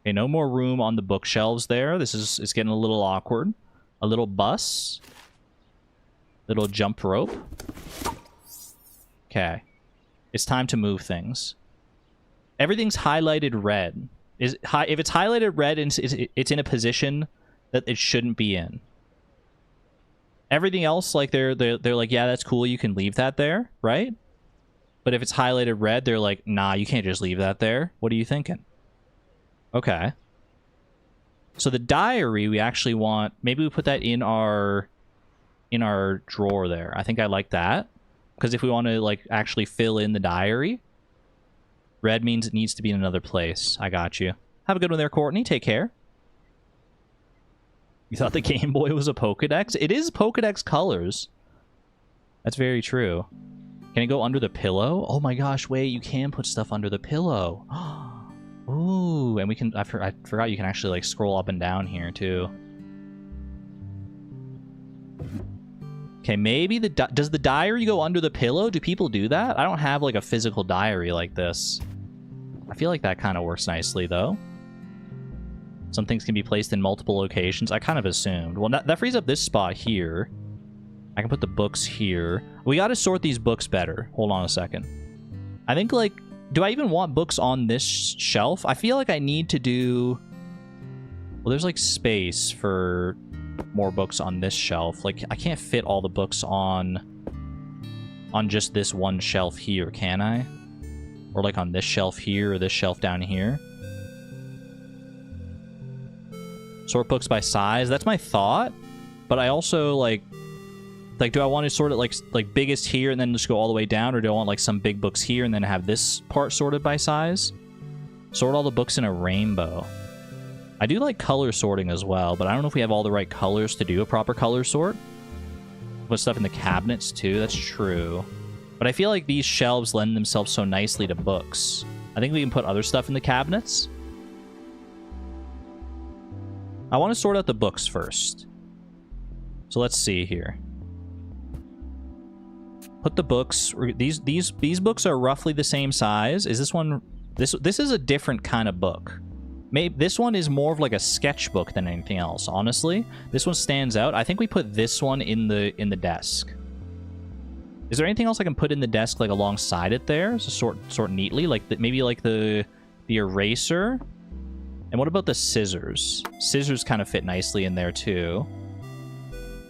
Okay, no more room on the bookshelves there. It's getting a little awkward. A little bus. Little jump rope. Okay. It's time to move things. Everything's highlighted red. If it's highlighted red, it's in a position that it shouldn't be in. Everything else, like they're like, yeah, that's cool. You can leave that there, right? But if it's highlighted red, they're like, nah, you can't just leave that there. What are you thinking? Okay. So the diary, we actually want... Maybe we put that in our drawer there. I think I like that. Because if we want to, like, actually fill in the diary, red means it needs to be in another place. I got you. Have a good one there, Courtney. Take care. You thought the Game Boy was a Pokedex? It is Pokedex colors. That's very true. Can it go under the pillow? Oh my gosh, wait, you can put stuff under the pillow. Ooh, and we can, I forgot you can actually like scroll up and down here too. Okay, maybe does the diary go under the pillow? Do people do that? I don't have like a physical diary like this. I feel like that kind of works nicely though. Some things can be placed in multiple locations. I kind of assumed. Well, that frees up this spot here. I can put the books here. We got to sort these books better. Hold on a second. I think, like, do I even want books on this shelf? I feel like I need to do... Well, there's, like, space for more books on this shelf. Like, I can't fit all the books on just this one shelf here, can I? Or, like, on this shelf here or this shelf down here. Sort books by size. That's my thought. But I also, like, do I want to sort it like biggest here and then just go all the way down, or do I want like some big books here and then have this part sorted by size? Sort all the books in a rainbow. I do like color sorting as well, but I don't know if we have all the right colors to do a proper color sort. Put stuff in the cabinets too, that's true. But I feel like these shelves lend themselves so nicely to books. I think we can put other stuff in the cabinets. I want to sort out the books first. So let's see here. Put the books. These books are roughly the same size. Is this one? This is a different kind of book. Maybe this one is more of like a sketchbook than anything else. Honestly, this one stands out. I think we put this one in the desk. Is there anything else I can put in the desk like alongside it there? So sort neatly, like maybe like the eraser. And what about the scissors? Scissors kind of fit nicely in there too.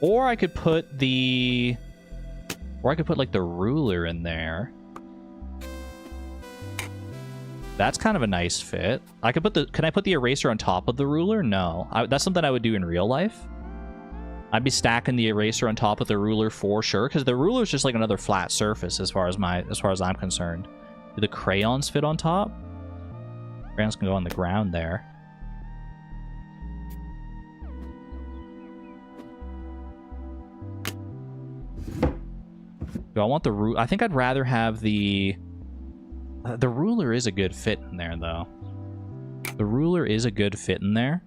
Or I could put like the ruler in there. That's kind of a nice fit. I could put can I put the eraser on top of the ruler? No. That's something I would do in real life. I'd be stacking the eraser on top of the ruler for sure, because the ruler is just like another flat surface as far as I'm concerned. Do the crayons fit on top? Crayons can go on the ground there. Do I want the ruler? I think I'd rather have the ruler is a good fit in there, though. The ruler is a good fit in there.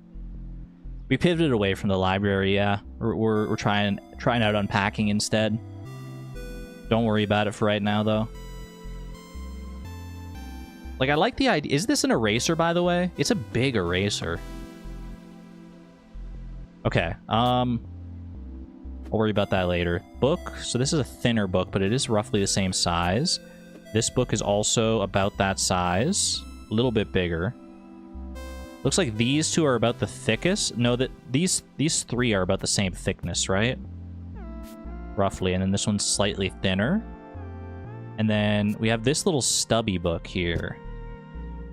We pivoted away from the library, yeah. We're trying out unpacking instead. Don't worry about it for right now, though. Like, I like the idea. Is this an eraser, by the way? It's a big eraser. Okay, I'll worry about that later. Book. So this is a thinner book, but it is roughly the same size. This book is also about that size. A little bit bigger. Looks like these two are about the thickest. No, that these three are about the same thickness, right? Roughly. And then this one's slightly thinner. And then we have this little stubby book here.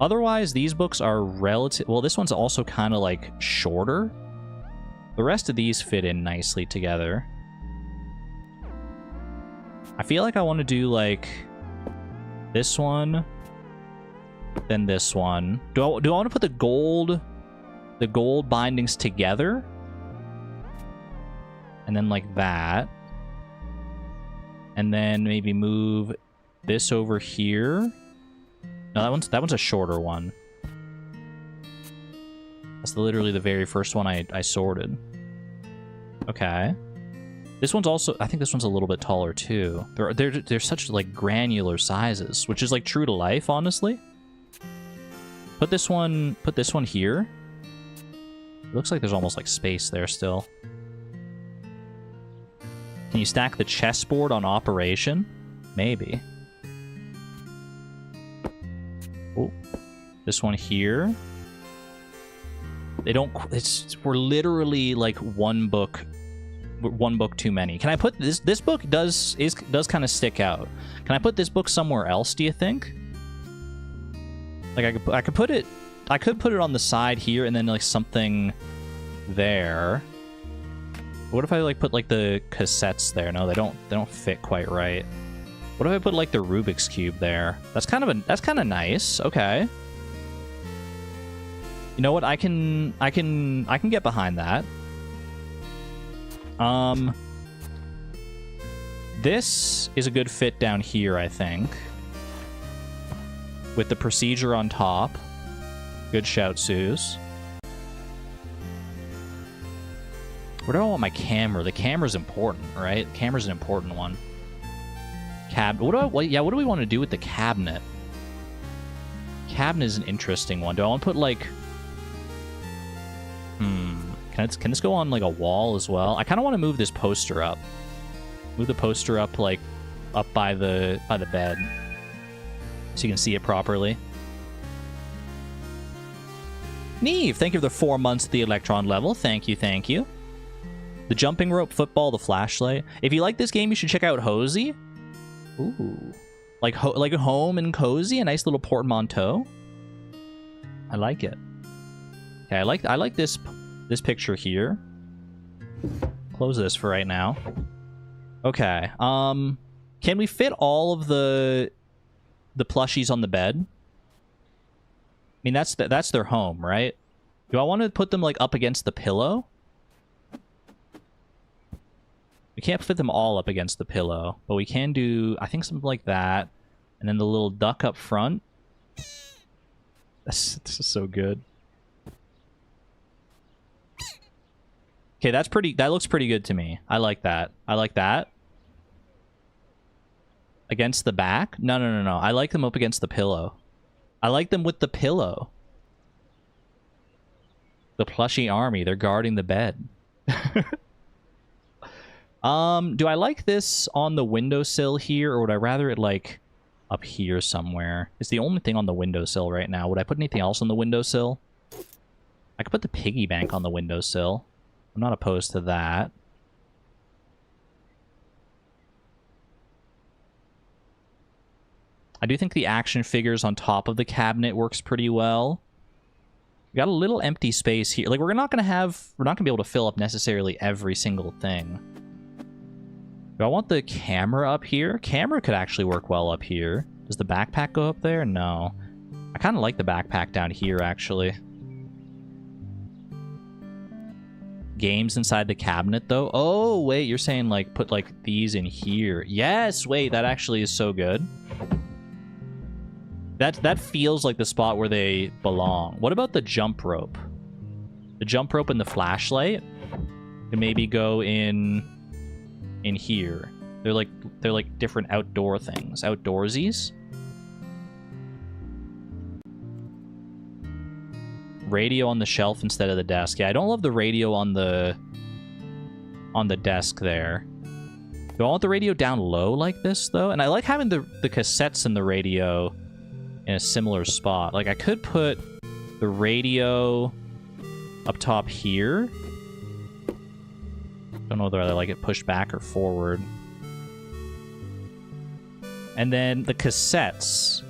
Otherwise, these books are relative. Well, this one's also kind of like shorter. The rest of these fit in nicely together. I feel like I want to do like this one, then this one. Do I want to put the gold bindings together? And then like that. And then maybe move this over here. No, that one's a shorter one. That's literally the very first one I sorted. Okay. This one's also, I think this one's a little bit taller too. They're such like granular sizes, which is like true to life, honestly. Put this one here. It looks like there's almost like space there still. Can you stack the chessboard on operation? Maybe. Oh, this one here. They don't. We're literally like one book too many. Can I put this book does kind of stick out. Can I put this book somewhere else, do you think? Like I could put it on the side here and then like something there. What if I like put like the cassettes there? No, they don't fit quite right. What if I put like the Rubik's Cube there? That's kind of nice. Okay. You know what? I can get behind that. This is a good fit down here, I think. With the procedure on top. Good shout, Suze. Where do I want my camera? The camera's important, right? The camera's an important one. What do we want to do with the cabinet? Cabinet is an interesting one. Do I want to put, like... Can this go on, like, a wall as well? I kind of want to move this poster up. Move the poster up, like, up by the bed. So you can see it properly. Neve, thank you for the 4 months at the Electron level. Thank you, thank you. The jumping rope, football, the flashlight. If you like this game, you should check out Hosey. Ooh. Like a home and cozy, a nice little portmanteau. I like it. Okay, I like this picture here. Close this for right now. Okay. Can we fit all of the plushies on the bed? I mean, that's their home, right? Do I want to put them, like, up against the pillow? We can't fit them all up against the pillow, but we can do, I think, something like that. And then the little duck up front. This is so good. Okay, that looks pretty good to me. I like that. I like that. Against the back? No. I like them up against the pillow. I like them with the pillow. The plushie army. They're guarding the bed. Do I like this on the windowsill here, or would I rather it, like, up here somewhere? It's the only thing on the windowsill right now. Would I put anything else on the windowsill? I could put the piggy bank on the windowsill. I'm not opposed to that. I do think the action figures on top of the cabinet works pretty well. We got a little empty space here. Like, we're not gonna be able to fill up necessarily every single thing. Do I want the camera up here? Camera could actually work well up here. Does the backpack go up there? No. I kind of like the backpack down here, actually. Games inside the cabinet, though? Oh, wait, you're saying, like, put, like, these in here. Yes, wait, that actually is so good. That feels like the spot where they belong. What about the jump rope? The jump rope and the flashlight can maybe go in here. They're like different outdoor things. Outdoorsies. Radio on the shelf instead of the desk. Yeah, I don't love the radio on the desk there. Do I want the radio down low like this, though? And I like having the cassettes and the radio in a similar spot. Like, I could put the radio up top here. Don't know whether I like it pushed back or forward. And then the cassettes.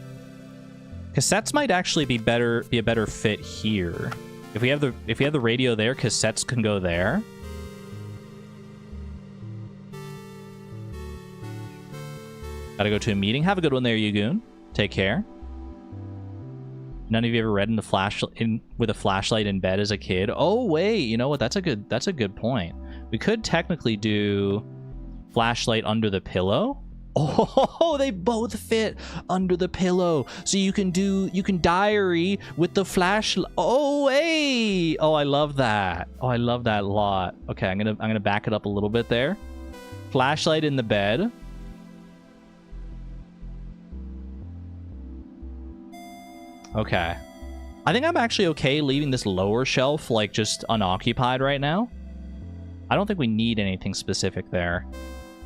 Cassettes might actually be a better fit here. If we have the radio there, cassettes can go there. Gotta go to a meeting. Have a good one there, Yugoon. Take care. None of you ever read with a flashlight in bed as a kid? Oh wait, you know what? That's a good point. We could technically do flashlight under the pillow. Oh, they both fit under the pillow. So you can diary with the flashlight. Oh, hey. Oh, I love that. Oh, I love that a lot. Okay, I'm gonna back it up a little bit there. Flashlight in the bed. Okay. I think I'm actually okay leaving this lower shelf, like, just unoccupied right now. I don't think we need anything specific there.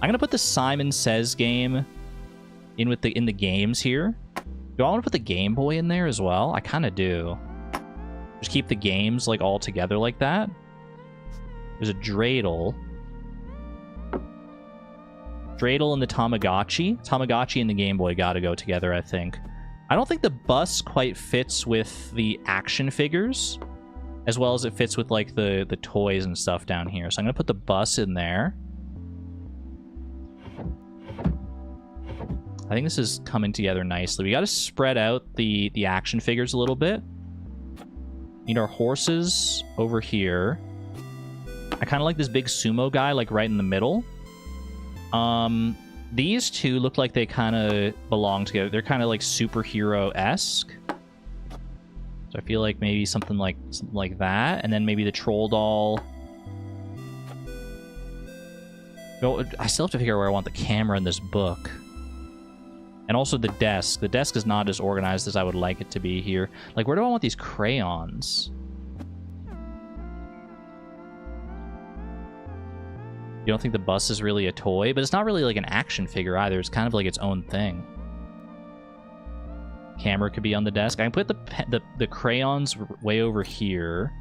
I'm gonna put the Simon Says game in the games here. Do I want to put the Game Boy in there as well? I kind of do. Just keep the games, like, all together like that. There's a dreidel. Dreidel and the Tamagotchi. Tamagotchi and the Game Boy gotta go together, I think. I don't think the bus quite fits with the action figures as well as it fits with, like, the toys and stuff down here. So I'm gonna put the bus in there. I think this is coming together nicely. We got to spread out the action figures a little bit. Need our horses over here. I kind of like this big sumo guy, like, right in the middle. These two look like they kind of belong together. They're kind of like superhero-esque. So I feel like maybe something like that, and then maybe the troll doll. No, I still have to figure out where I want the camera in this book. And also the desk. The desk is not as organized as I would like it to be here. Like, where do I want these crayons? You don't think the bus is really a toy? But it's not really like an action figure either. It's kind of like its own thing. Camera could be on the desk. I can put the crayons way over here.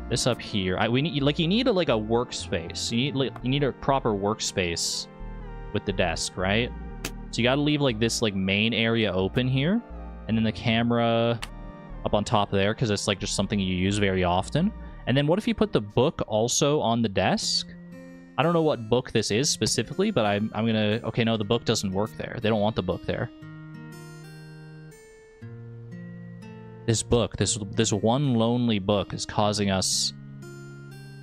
This up here. You need a workspace. You need a proper workspace with the desk, right? So you got to leave like this like main area open here, and then the camera up on top there because it's like just something you use very often. And then what if you put the book also on the desk? I don't know what book this is specifically, but I'm gonna... Okay, no, the book doesn't work there. They don't want the book there. This book, this one lonely book is causing us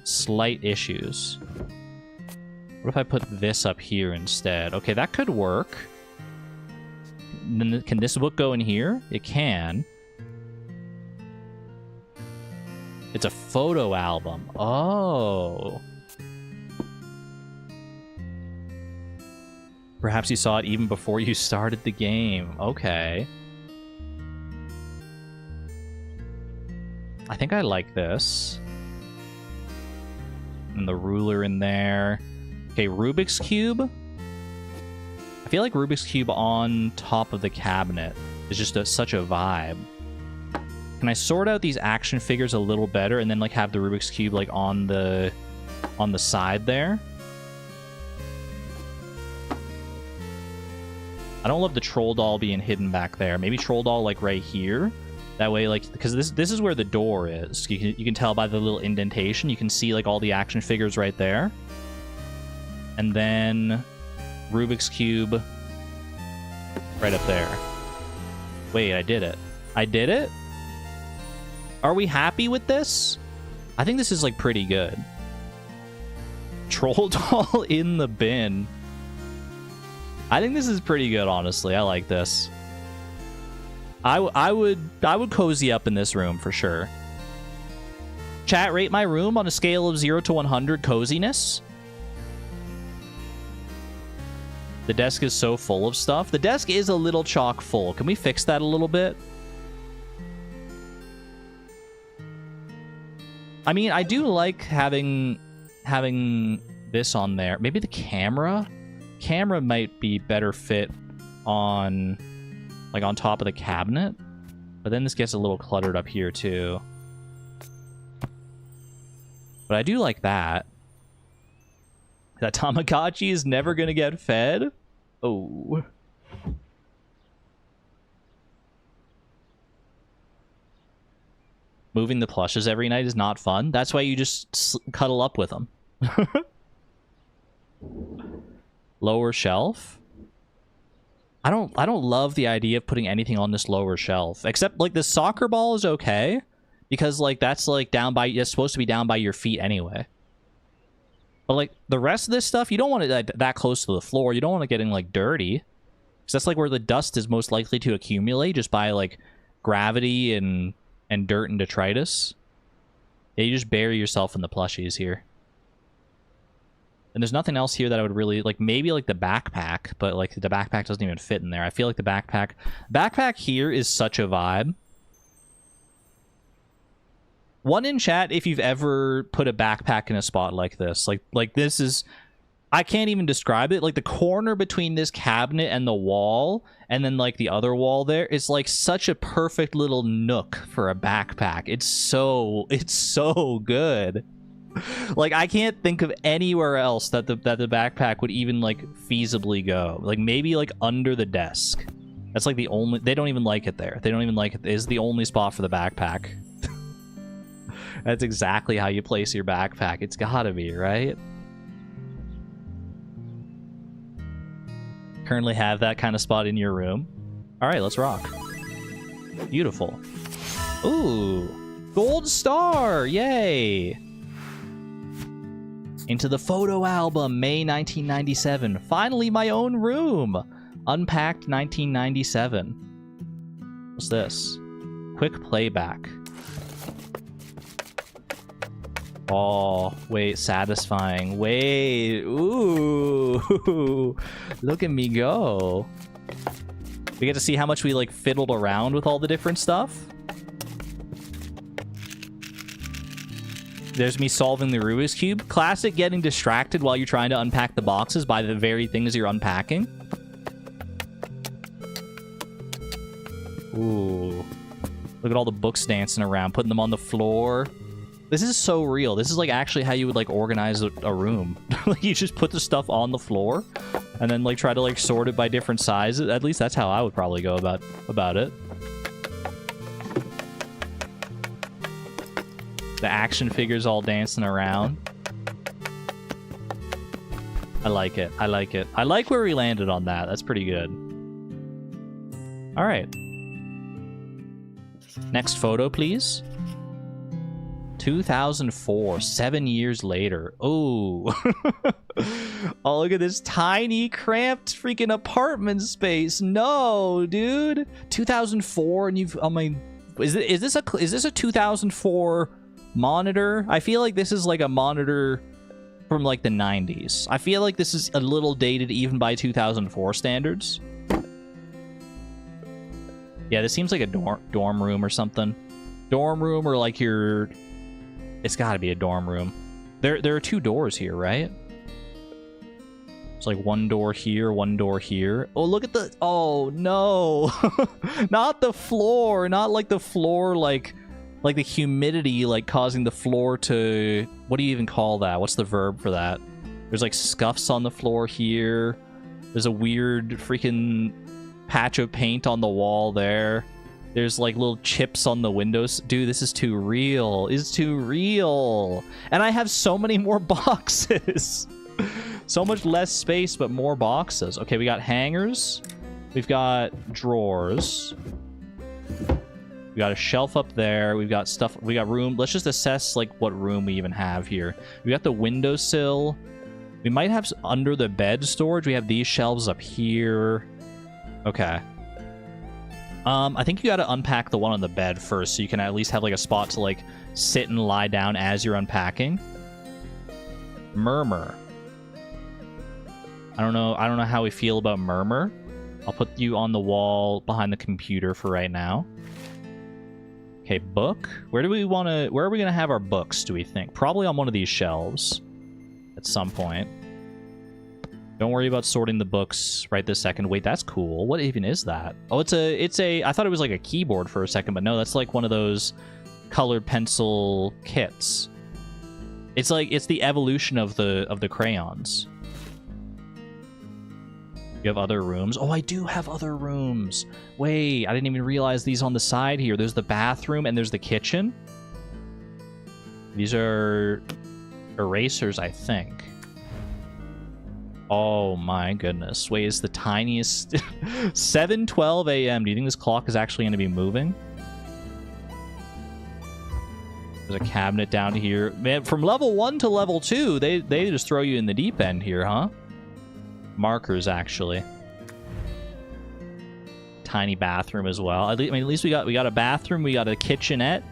slight issues. What if I put this up here instead? Okay, that could work. Then can this book go in here? It can. It's a photo album. Oh. Perhaps you saw it even before you started the game. Okay. I think I like this. And the ruler in there. Okay, Rubik's Cube. I feel like Rubik's Cube on top of the cabinet is just such a vibe. Can I sort out these action figures a little better and then like have the Rubik's Cube like on the side there? I don't love the troll doll being hidden back there. Maybe troll doll like right here. That way, like, because this is where the door is. You can tell by the little indentation. You can see like all the action figures right there. And then Rubik's Cube right up there. Wait, I did it. I did it? Are we happy with this? I think this is like pretty good. Troll doll in the bin. I think this is pretty good, honestly. I like this. I would cozy up in this room for sure. Chat, rate my room on a scale of 0 to 100 coziness. The desk is so full of stuff. The desk is a little chock full. Can we fix that a little bit? I mean, I do like having this on there. Maybe the camera might be better fit on like on top of the cabinet. But then this gets a little cluttered up here too. But I do like that. That Tamagotchi is never gonna get fed? Oh. Moving the plushes every night is not fun. That's why you just cuddle up with them. Lower shelf? I don't love the idea of putting anything on this lower shelf. Except, like, the soccer ball is okay. Because, like, that's, like, it's supposed to be down by your feet anyway. But, like, the rest of this stuff, you don't want it that close to the floor. You don't want it getting, like, dirty. Because that's, like, where the dust is most likely to accumulate. Just by, like, gravity and dirt and detritus. Yeah, you just bury yourself in the plushies here. And there's nothing else here that I would really... Like, maybe, like, the backpack. But, like, the backpack doesn't even fit in there. I feel like the backpack... Backpack here is such a vibe. One in chat if you've ever put a backpack in a spot like this. Like this is... I can't even describe it. Like, the corner between this cabinet and the wall, and then, like, the other wall there, is, like, such a perfect little nook for a backpack. It's so good. Like, I can't think of anywhere else that the backpack would even, like, feasibly go. Like, maybe, like, under the desk. That's, like, the only... They don't even like it there. They don't even like it. It's the only spot for the backpack. That's exactly how you place your backpack. It's gotta be, right? Currently have that kind of spot in your room. All right, let's rock. Beautiful. Ooh, gold star! Yay! Into the photo album, May 1997. Finally, my own room. Unpacked 1997. What's this? Quick playback. Oh, wait, satisfying. Wait, ooh, look at me go. We get to see how much we, like, fiddled around with all the different stuff. There's me solving the Rubik's Cube. Classic getting distracted while you're trying to unpack the boxes by the very things you're unpacking. Ooh. Look at all the books dancing around, putting them on the floor. This is so real. This is like actually how you would like organize a room. Like you just put the stuff on the floor and then like try to like sort it by different sizes. At least that's how I would probably go about it. The action figures all dancing around. I like it. I like it. I like where we landed on that. That's pretty good. All right. Next photo, please. 2004, 7 years later. Oh. Oh, look at this tiny, cramped freaking apartment space. No, dude. 2004, and you've. Oh my. Is this a 2004 monitor? I feel like this is like a monitor from like the 90s. I feel like this is a little dated even by 2004 standards. Yeah, this seems like a dorm room or something. Dorm room or like your. It's got to be a dorm room. There are two doors here, right? It's like one door here, one door here. Oh, look at the... Oh, no. Not the floor. Not like the floor, like the humidity, like causing the floor to... What do you even call that? What's the verb for that? There's like scuffs on the floor here. There's a weird freaking patch of paint on the wall there. There's like little chips on the windows. Dude, this is too real. It's too real. And I have so many more boxes. So much less space, but more boxes. Okay, we got hangers. We've got drawers. We got a shelf up there. We've got stuff. We got room. Let's just assess like what room we even have here. We got the windowsill. We might have under the bed storage. We have these shelves up here. Okay. I think you got to unpack the one on the bed first, so you can at least have like a spot to like sit and lie down as you're unpacking. Murmur. I don't know how we feel about murmur. I'll put you on the wall behind the computer for right now. Okay, book. Where are we gonna have our books, do we think? Probably on one of these shelves at some point. Don't worry about sorting the books right this second. Wait, that's cool. What even is that? Oh, it's a I thought it was like a keyboard for a second, but no, that's like one of those colored pencil kits. It's like it's the evolution of the crayons. You have other rooms. Oh, I do have other rooms. Wait, I didn't even realize these on the side here. There's the bathroom and there's the kitchen. These are erasers, I think. Oh my goodness. Wait, it's the tiniest... 7:12 a.m. Do you think this clock is actually going to be moving? There's a cabinet down here. Man, from level 1 to level 2, they just throw you in the deep end here, huh? Markers, actually. Tiny bathroom as well. I mean, at least we got a bathroom, we got a kitchenette,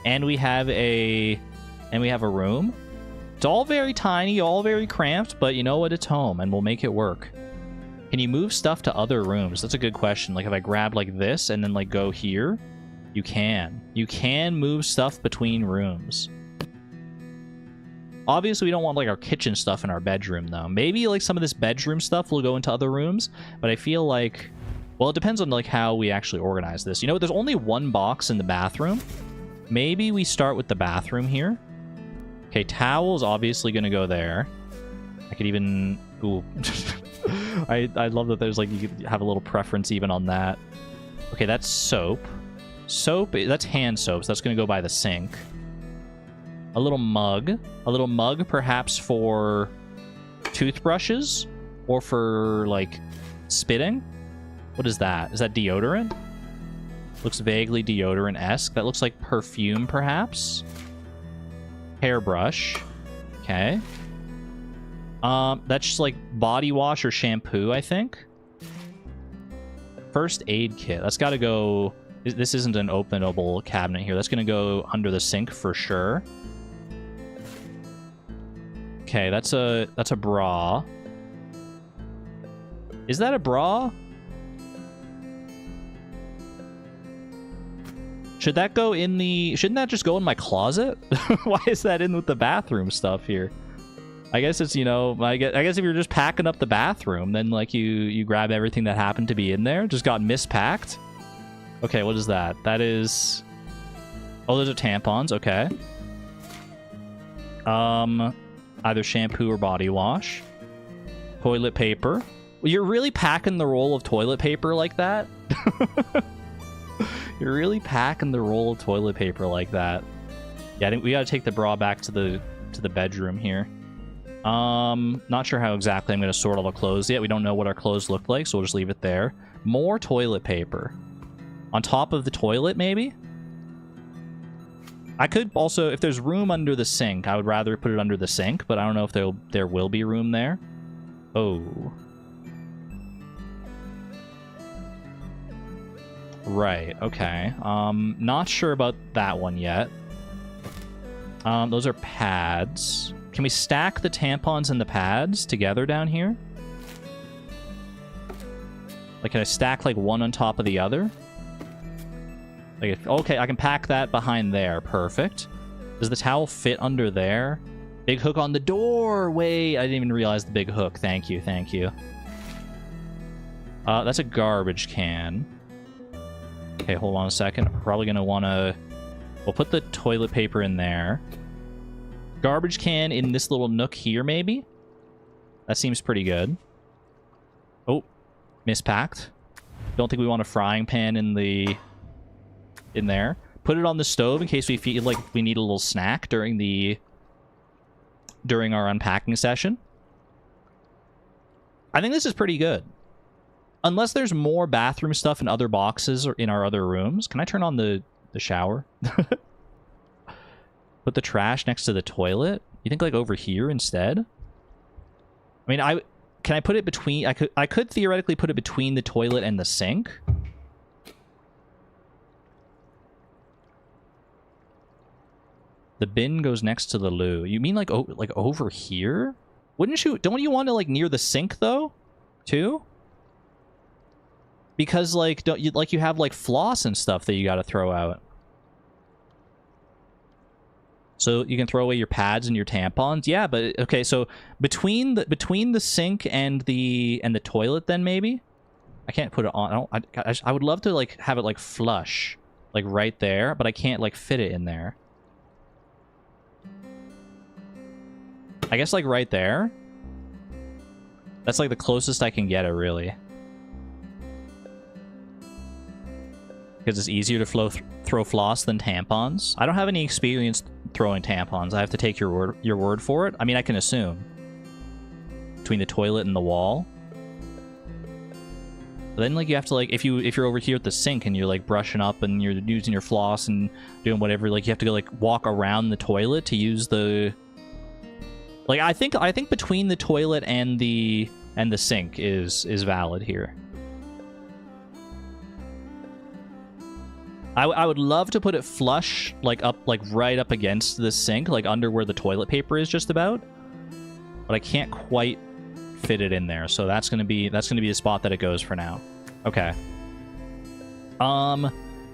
and we have a room. It's all very tiny, all very cramped, but you know what? It's home, and we'll make it work. Can you move stuff to other rooms? That's a good question. Like, if I grab, like, this and then, like, go here, you can. You can move stuff between rooms. Obviously, we don't want, like, our kitchen stuff in our bedroom, though. Maybe, like, some of this bedroom stuff will go into other rooms, but I feel like... Well, it depends on, like, how we actually organize this. You know what? There's only one box in the bathroom. Maybe we start with the bathroom here. Okay, towel's obviously going to go there. I could even... Ooh. I love that there's, like, you could have a little preference even on that. Okay, that's soap. Soap, that's hand soap, so that's going to go by the sink. A little mug. A little mug, perhaps, for toothbrushes? Or for, like, spitting? What is that? Is that deodorant? Looks vaguely deodorant-esque. That looks like perfume, perhaps? Hairbrush. Okay. That's just like body wash or shampoo, I think. First aid kit. That's got to go... This isn't an openable cabinet here. That's going to go under the sink for sure. Okay, that's a bra. Is that a bra? Should that go in the... Shouldn't that just go in my closet? Why is that in with the bathroom stuff here? I guess it's, you know, I guess if you're just packing up the bathroom, then, like, you grab everything that happened to be in there. Just got mispacked. Okay, what is that? That is... Oh, those are tampons. Okay. Either shampoo or body wash. Toilet paper. Well, you're really packing the roll of toilet paper like that? You're really packing the roll of toilet paper like that. Yeah, I think we gotta take the bra back to the bedroom here. Not sure how exactly I'm gonna sort all the clothes yet. We don't know what our clothes look like, so we'll just leave it there. More toilet paper. On top of the toilet, maybe? I could also, if there's room under the sink, I would rather put it under the sink, but I don't know if there will be room there. Oh. Right, okay. Not sure about that one yet. Those are pads. Can we stack the tampons and the pads together down here? Like, can I stack, like, one on top of the other? Like, okay, I can pack that behind there. Perfect. Does the towel fit under there? Big hook on the door! Wait, I didn't even realize the big hook. Thank you, thank you. That's a garbage can. Okay, hold on a second. I'm probably gonna wanna... We'll put the toilet paper in there. Garbage can in this little nook here, maybe? That seems pretty good. Oh, mispacked. Don't think we want a frying pan in there. Put it on the stove in case we feel like we need a little snack during our unpacking session. I think this is pretty good. Unless there's more bathroom stuff in other boxes or in our other rooms. Can I turn on the shower? Put the trash next to the toilet? You think, like, over here instead? I mean, can I put it between... I could theoretically put it between the toilet and the sink. The bin goes next to the loo. You mean, like over here? Wouldn't you... Don't you want to, like, near the sink, though? Too? Because, like, you have, like, floss and stuff that you gotta throw out. So you can throw away your pads and your tampons. Yeah, but okay, so between the sink and the toilet, then maybe I can't put it on. I would love to, like, have it, like, flush, like, right there, but I can't, like, fit it in there. I guess, like, right there. That's, like, the closest I can get it, really. Because it's easier to throw floss than tampons. I don't have any experience throwing tampons. I have to take your word for it. I mean, I can assume. Between the toilet and the wall. But then, like, you have to, like, if you're over here at the sink and you're, like, brushing up and you're using your floss and doing whatever, like, you have to go, like, walk around the toilet to use the... Like, I think between the toilet and the sink is valid here. I would love to put it flush, like, right up against the sink, like, under where the toilet paper is just about. But I can't quite fit it in there, so that's gonna be the spot that it goes for now. Okay.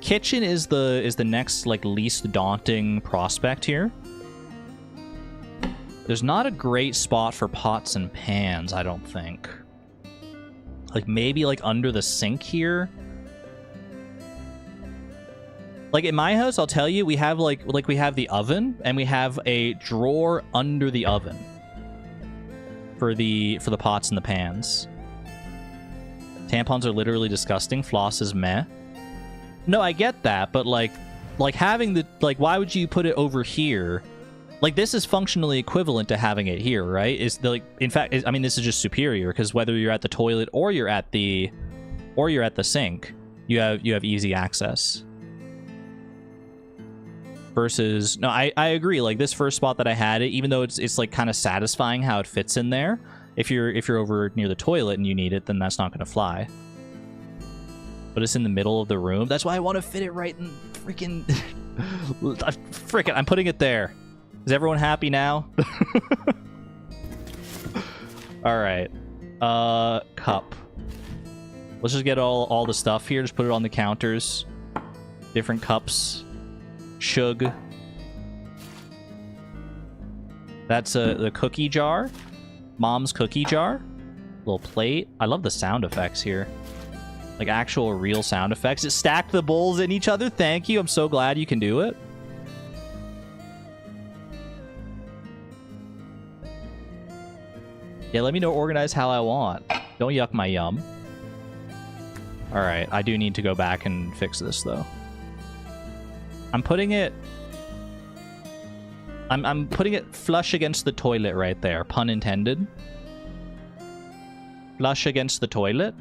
Kitchen is the next, like, least daunting prospect here. There's not a great spot for pots and pans, I don't think. Like, maybe, like, under the sink here. Like, in my house, I'll tell you, we have, like we have the oven, and we have a drawer under the oven for the pots and the pans. Tampons are literally disgusting. Floss is meh. No, I get that, but, like having the... Like, why would you put it over here? Like, this is functionally equivalent to having it here, right? In fact, I mean, this is just superior, because whether you're at the toilet or you're at the sink, you have easy access. versus... No, I agree. Like, this first spot that I had it, even though it's like kind of satisfying how it fits in there, if you're over near the toilet and you need it, then that's not going to fly. But it's in the middle of the room. That's why I want to fit it right in freaking... Frickin', I'm putting it there. Is everyone happy now? Alright. Cup. Let's just get all the stuff here. Just put it on the counters. Different cups. Shug. That's the cookie jar. Mom's cookie jar. Little plate. I love the sound effects here. Like actual real sound effects. It stacked the bowls in each other. Thank you. I'm so glad you can do it. Yeah, let me know organize how I want. Don't yuck my yum. Alright, I do need to go back and fix this though. I'm putting it... I'm putting it flush against the toilet right there. Pun intended. Flush against the toilet.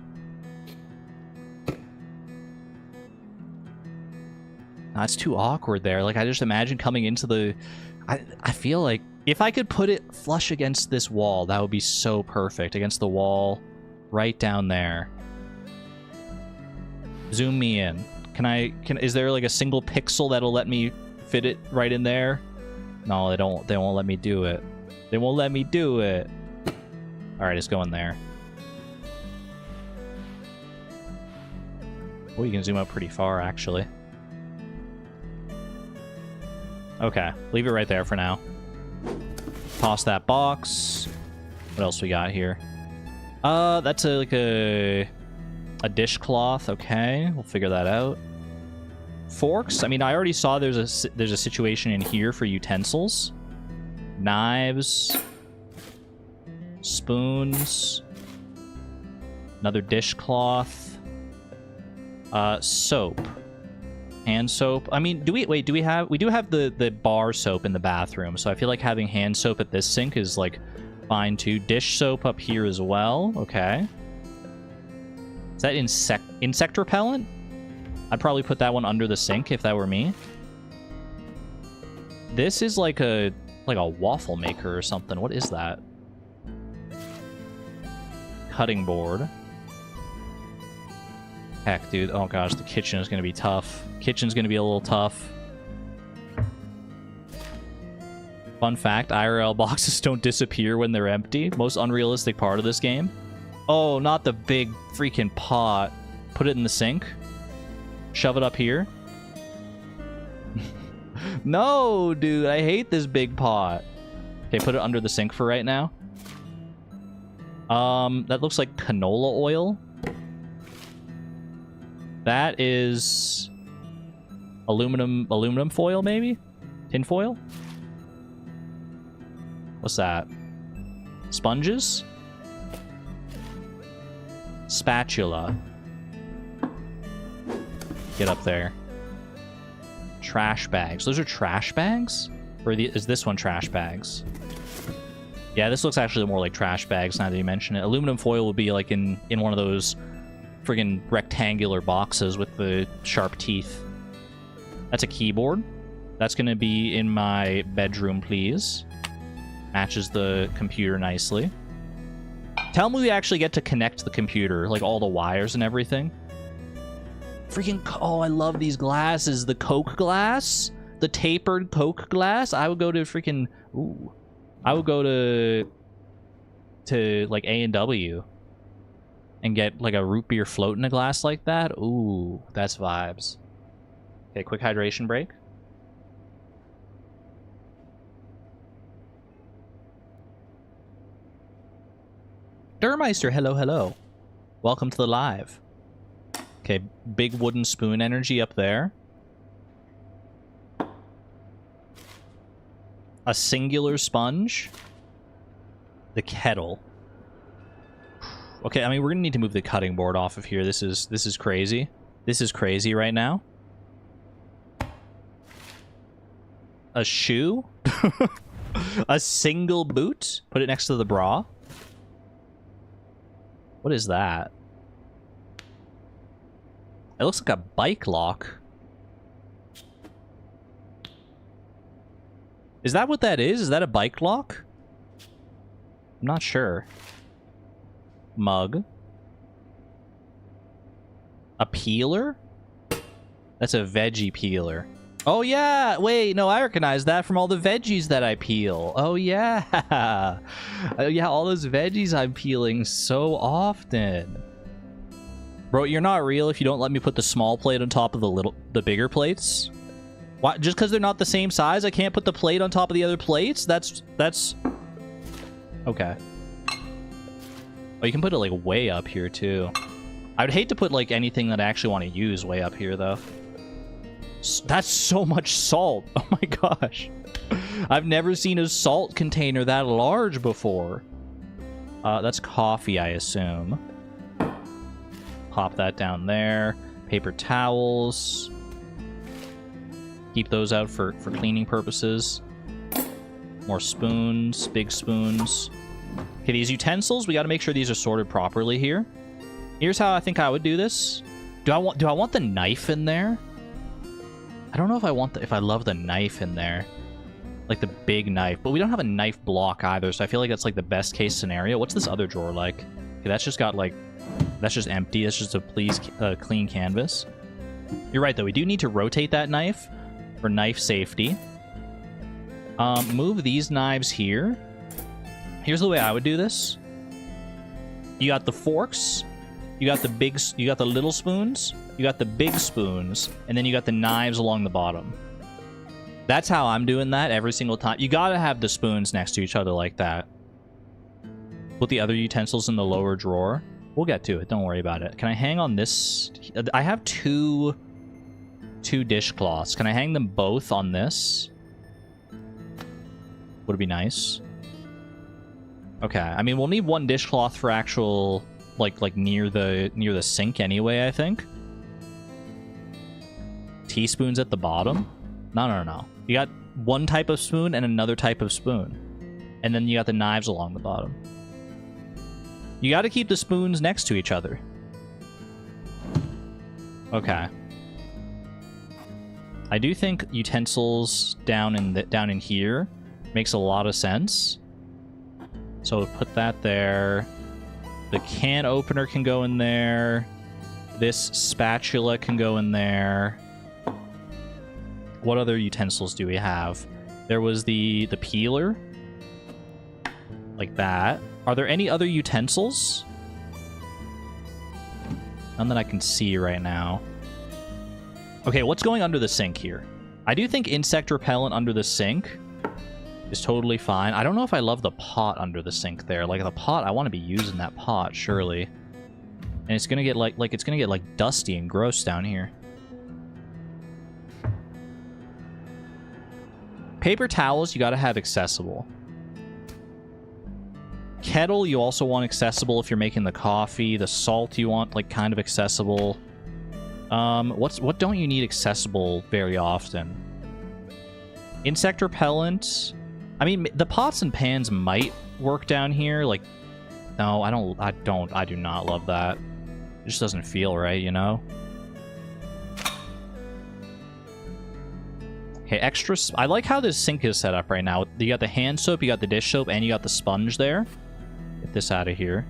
That's too awkward there. Like, I just imagine coming into the... I feel like if I could put it flush against this wall, that would be so perfect. Against the wall, right down there. Zoom me in. Is there like a single pixel that'll let me fit it right in there? No, they won't let me do it. They won't let me do it. Alright, it's going there. Oh, you can zoom out pretty far, actually. Okay, leave it right there for now. Toss that box. What else we got here? That's like a dishcloth. Okay, we'll figure that out. Forks. I mean, I already saw there's a situation in here for utensils. Knives. Spoons. Another dishcloth. Soap. Hand soap. I mean, do we have the bar soap in the bathroom, so I feel like having hand soap at this sink is like fine too. Dish soap up here as well. Okay. Is that insect repellent? I'd probably put that one under the sink if that were me. This is like a waffle maker or something. What is that? Cutting board. Heck, dude. Oh gosh, the kitchen is gonna be tough. Kitchen's gonna be a little tough. Fun fact, IRL boxes don't disappear when they're empty. Most unrealistic part of this game. Oh, not the big freaking pot. Put it in the sink. Shove it up here. No, dude, I hate this big pot. Okay, put it under the sink for right now. That looks like canola oil. That is aluminum foil, maybe? Tin foil? What's that? Sponges? Spatula. Get up there. Trash bags. Those are trash bags? Or is this one trash bags? Yeah, this looks actually more like trash bags now that you mention it. Aluminum foil would be like in one of those friggin' rectangular boxes with the sharp teeth. That's a keyboard. That's gonna be in my bedroom, please. Matches the computer nicely. Tell me we actually get to connect the computer, like all the wires and everything. Freaking, oh, I love these glasses. The Coke glass, the tapered Coke glass. I would go to freaking, ooh, I would go to like A&W and get like a root beer float in a glass like that. Ooh, that's vibes. Okay, quick hydration break. Durmeister, hello, hello. Welcome to the live. Okay, big wooden spoon energy up there. A singular sponge. The kettle. Okay, I mean, we're gonna need to move the cutting board off of here. This is crazy. This is crazy right now. A shoe? A single boot? Put it next to the bra. What is that? It looks like a bike lock. Is that what that is? Is that a bike lock? I'm not sure. Mug. A peeler? That's a veggie peeler. Oh, yeah! Wait, no, I recognize that from all the veggies that I peel. Oh, yeah! Yeah, all those veggies I'm peeling so often. Bro, you're not real if you don't let me put the small plate on top of the bigger plates. Why? Just because they're not the same size, I can't put the plate on top of the other plates? That's... Okay. Oh, you can put it, like, way up here, too. I would hate to put, like, anything that I actually want to use way up here, though. That's so much salt. Oh, my gosh. I've never seen a salt container that large before. That's coffee, I assume. Pop that down there. Paper towels. Keep those out for cleaning purposes. More spoons. Big spoons. Okay, these utensils, we got to make sure these are sorted properly here. Here's how I think I would do this. Do I want the knife in there? I don't know if I want if I love the knife in there. Like the big knife. But we don't have a knife block either, so I feel like that's like the best case scenario. What's this other drawer like? Okay, that's just got like... That's just empty. That's just a clean canvas. You're right, though. We do need to rotate that knife for knife safety. Move these knives here. Here's the way I would do this. You got the forks. You got the little spoons. You got the big spoons. And then you got the knives along the bottom. That's how I'm doing that every single time. You gotta have the spoons next to each other like that. Put the other utensils in the lower drawer. We'll get to it. Don't worry about it. Can I hang on this? I have two dishcloths. Can I hang them both on this? Would it be nice? Okay. I mean, we'll need one dishcloth for actual, like near the sink anyway, I think. Teaspoons at the bottom? No. You got one type of spoon and another type of spoon. And then you got the knives along the bottom. You got to keep the spoons next to each other. Okay. I do think utensils down in here makes a lot of sense. So put that there. The can opener can go in there. This spatula can go in there. What other utensils do we have? There was the peeler. Like that. Are there any other utensils? None that I can see right now. Okay, what's going under the sink here? I do think insect repellent under the sink is totally fine. I don't know if I love the pot under the sink there. Like, the pot, I want to be using that pot, surely. And it's gonna get, it's gonna get, like, dusty and gross down here. Paper towels, you gotta have accessible. Kettle, you also want accessible if you're making the coffee. The salt, you want, like, kind of accessible. What don't you need accessible very often? Insect repellent. I mean, the pots and pans might work down here. Like, no, I do not love that. It just doesn't feel right, you know? Okay, extra... I like how this sink is set up right now. You got the hand soap, you got the dish soap, and you got the sponge there. Get this out of here.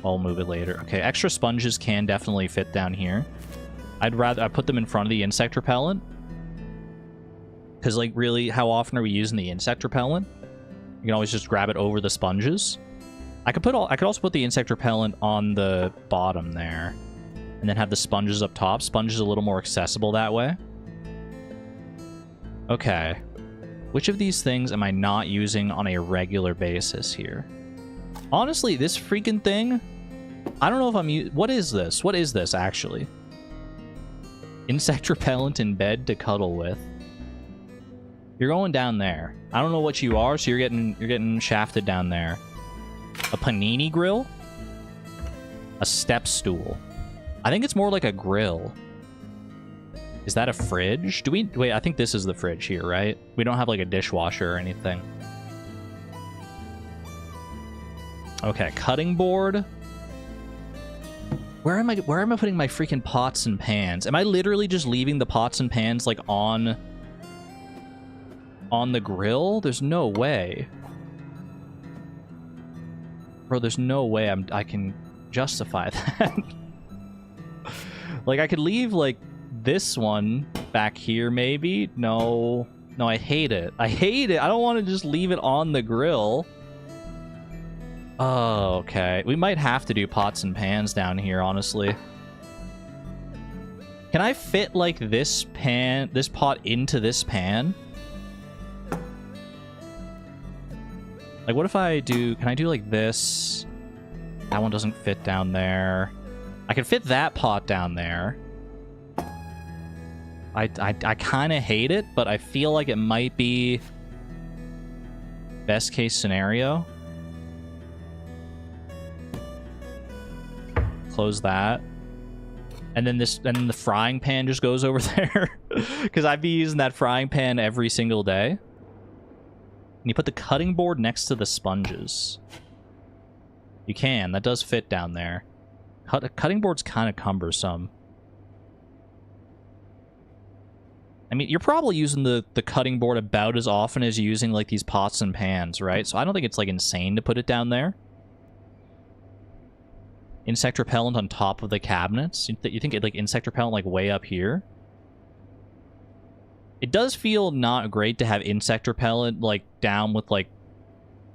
I'll move it later. Okay, extra sponges can definitely fit down here. I put them in front of the insect repellent. Because, like, really, how often are we using the insect repellent? You can always just grab it over the sponges. I could also put the insect repellent on the bottom there. And then have the sponges up top. Sponge is a little more accessible that way. Okay. Which of these things am I not using on a regular basis here? Honestly, this freaking thing... I don't know if I'm... What is this? What is this, actually? Insect repellent in bed to cuddle with. You're going down there. I don't know what you are, so you're getting shafted down there. A panini grill? A step stool. I think it's more like a grill. Is that a fridge? Do we... Wait, I think this is the fridge here, right? We don't have, like, a dishwasher or anything. Okay, cutting board. Where am I putting my freaking pots and pans? Am I literally just leaving the pots and pans, like, on On the grill? There's no way. Bro, there's no way I can justify that. Like, I could leave, like, this one back here, maybe? No. No, I hate it. I hate it. I don't want to just leave it on the grill. Oh, okay. We might have to do pots and pans down here, honestly. Can I fit, like, this pot into this pan? Like, what if I do... Can I do, like, this? That one doesn't fit down there. I can fit that pot down there. I kind of hate it, but I feel like it might be best case scenario. Close that. And then the frying pan just goes over there. Because I'd be using that frying pan every single day. And you put the cutting board next to the sponges. You can. That does fit down there. Cutting board's kind of cumbersome. I mean, you're probably using the cutting board about as often as using, like, these pots and pans, right? So I don't think it's, like, insane to put it down there. Insect repellent on top of the cabinets? You think it, like, insect repellent, like, way up here? It does feel not great to have insect repellent, like, down with, like,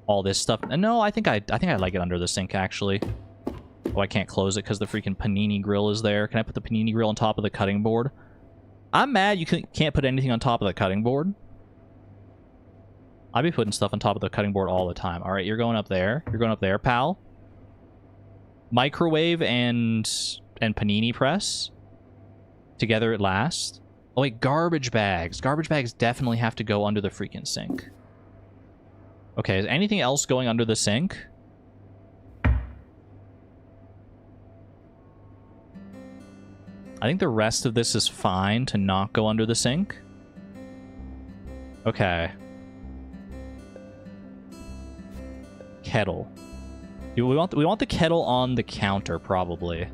all this stuff. And no, I think I like it under the sink, actually. Oh, I can't close it because the freaking panini grill is there. Can I put the panini grill on top of the cutting board? I'm mad you can't put anything on top of the cutting board. I'd be putting stuff on top of the cutting board all the time. All right, you're going up there. You're going up there, pal. Microwave and panini press. Together at last. Oh, wait, garbage bags. Garbage bags definitely have to go under the freaking sink. Okay, is anything else going under the sink? I think the rest of this is fine to not go under the sink. Okay. Kettle. We want the kettle on the counter, probably,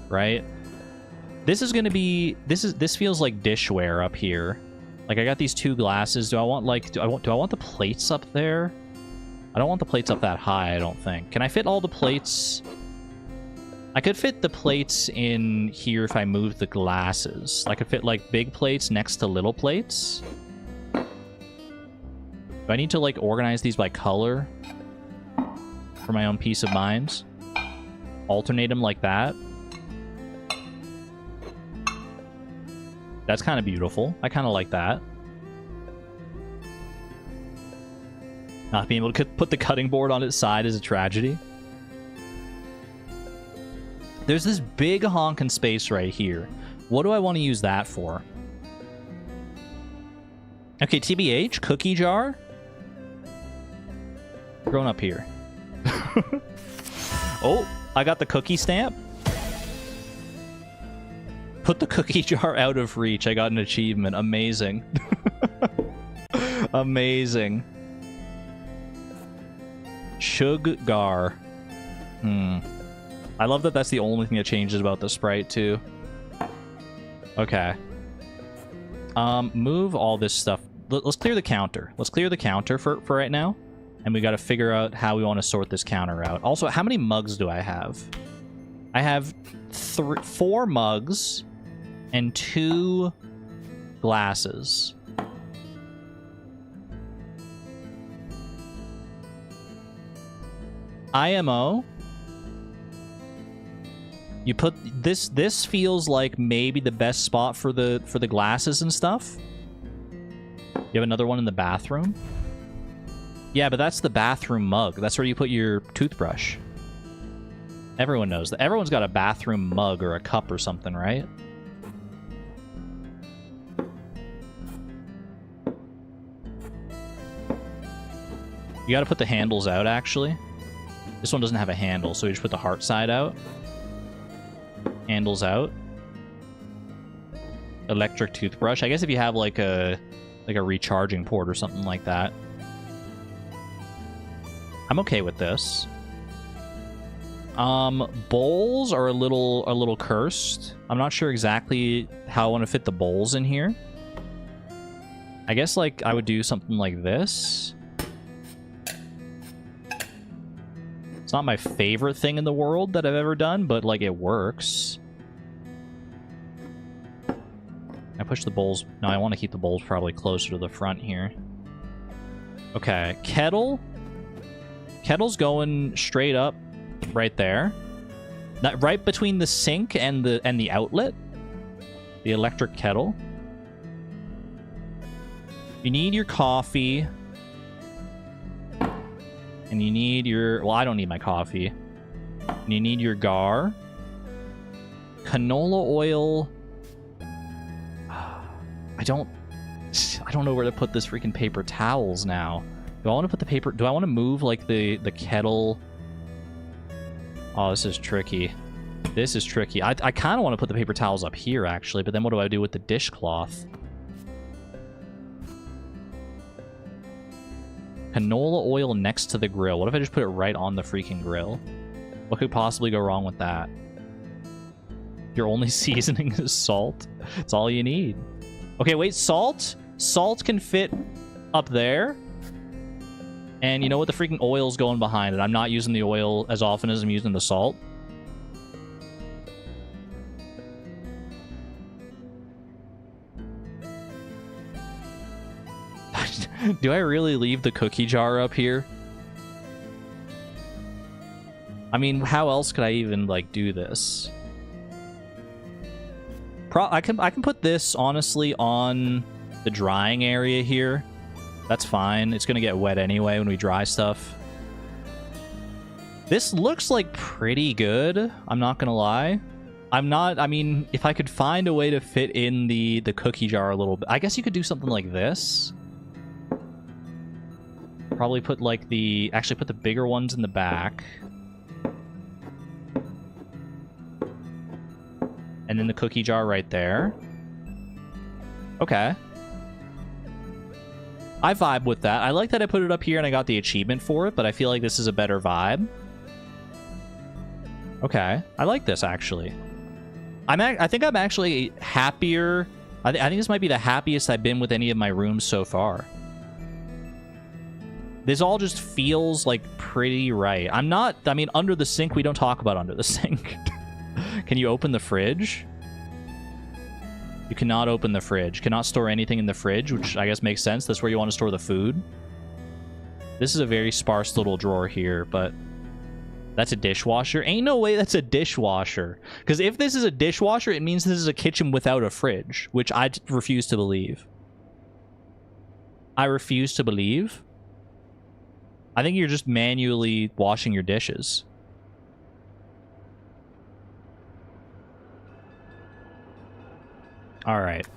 right? This is gonna be this feels like dishware up here. Like, I got these two glasses. Do I want the plates up there? I don't want the plates up that high, I don't think. Can I fit all the plates? I could fit the plates in here if I move the glasses. I could fit, like, big plates next to little plates. Do I need to, like, organize these by color? For my own peace of mind? Alternate them like that? That's kind of beautiful. I kind of like that. Not being able to put the cutting board on its side is a tragedy. There's this big honking space right here. What do I want to use that for? Okay, TBH, cookie jar. We're going up here. Oh, I got the cookie stamp. Put the cookie jar out of reach. I got an achievement. Amazing. Amazing. Sugar. I love that that's the only thing that changes about the sprite, too. Okay. Move all this stuff. Let's clear the counter. Let's clear the counter for right now. And we got to figure out how we want to sort this counter out. Also, how many mugs do I have? I have 4 mugs and 2 glasses. IMO. You put this feels like maybe the best spot for the glasses and stuff. You have another one in the bathroom? Yeah, but that's the bathroom mug. That's where you put your toothbrush. Everyone knows that. Everyone's got a bathroom mug or a cup or something, right? You gotta put the handles out, actually. This one doesn't have a handle, so we just put the heart side out. Handles out. Electric toothbrush. I guess if you have like a recharging port or something like that. I'm okay with this. Bowls are a little cursed. I'm not sure exactly how I want to fit the bowls in here. I guess, like, I would do something like this. It's not my favorite thing in the world that I've ever done, but, like, it works. I push the bowls. No, I want to keep the bowls probably closer to the front here. Okay, kettle. Kettle's going straight up right there. Right between the sink and the outlet. The electric kettle. You need your coffee. And you need your... Well, I don't need my coffee. And you need your gar. Canola oil. I don't know where to put this freaking paper towels now. Do I want to put the paper... Do I want to move, like, the kettle? Oh, this is tricky. This is tricky. I kind of want to put the paper towels up here, actually, but then what do I do with the dishcloth? Canola oil next to the grill. What if I just put it right on the freaking grill? What could possibly go wrong with that? Your only seasoning is salt? It's all you need. Okay, wait, salt? Salt can fit up there. And you know what? The freaking oil's going behind it. I'm not using the oil as often as I'm using the salt. Do I really leave the cookie jar up here? I mean, how else could I even, like, do this? I can put this, honestly, on the drying area here. That's fine. It's gonna get wet anyway when we dry stuff. This looks, like, pretty good. I'm not gonna lie. I mean, if I could find a way to fit in the cookie jar a little bit. I guess you could do something like this. Probably put, like, actually put the bigger ones in the back. And then the cookie jar right there. Okay. I vibe with that. I like that I put it up here and I got the achievement for it, but I feel like this is a better vibe. Okay. I like this, actually. I think I'm actually happier. I think this might be the happiest I've been with any of my rooms so far. This all just feels, like, pretty right. I mean, under the sink, we don't talk about under the sink. Can you open the fridge? You cannot open the fridge. Cannot store anything in the fridge, which I guess makes sense. That's where you want to store the food. This is a very sparse little drawer here, but that's a dishwasher. Ain't no way that's a dishwasher. Because if this is a dishwasher, it means this is a kitchen without a fridge, which I refuse to believe. I refuse to believe. I think you're just manually washing your dishes. All right.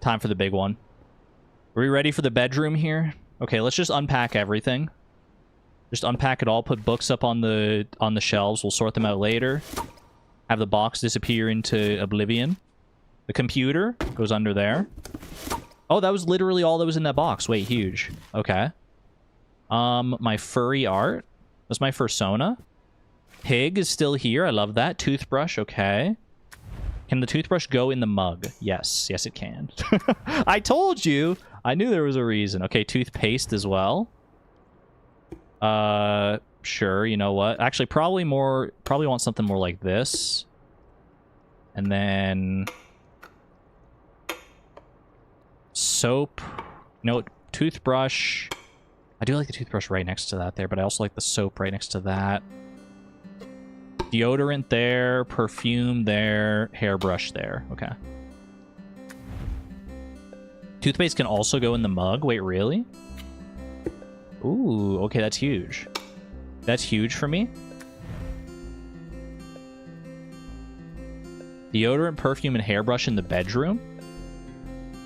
Time for the big one. Are we ready for the bedroom here? Okay, let's just unpack everything. Just unpack it all, put books up on the shelves. We'll sort them out later. Have the box disappear into oblivion. The computer goes under there. Oh, that was literally all that was in that box. Wait, huge. Okay. My furry art. That's my fursona. Pig is still here. I love that. Toothbrush, okay. Can the toothbrush go in the mug? Yes. Yes, it can. I told you! I knew there was a reason. Okay, toothpaste as well. Sure, you know what? Actually, probably want something more like this. And then... soap. No, toothbrush. I do like the toothbrush right next to that there, but I also like the soap right next to that. Deodorant there, perfume there, hairbrush there. Okay. Toothpaste can also go in the mug. Wait, really? Ooh, okay, that's huge. That's huge for me. Deodorant, perfume, and hairbrush in the bedroom?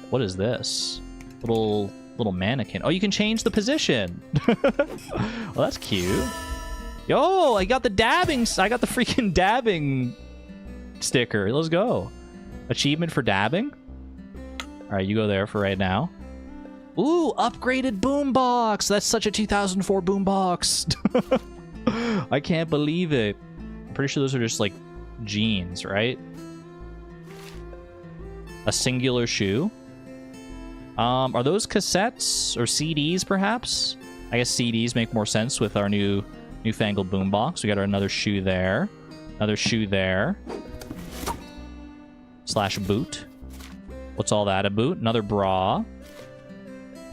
What is this? Little mannequin. Oh, you can change the position. Well, that's cute. Yo, I got the dabbing. I got the freaking dabbing sticker. Let's go. Achievement for dabbing. All right, you go there for right now. Ooh, upgraded boombox. That's such a 2004 boombox. I can't believe it. I'm pretty sure those are just like jeans, right? A singular shoe. Are those cassettes or CDs, perhaps? I guess CDs make more sense with our newfangled boombox. We got another shoe there. Another shoe there. Slash boot. What's all that? A boot? Another bra.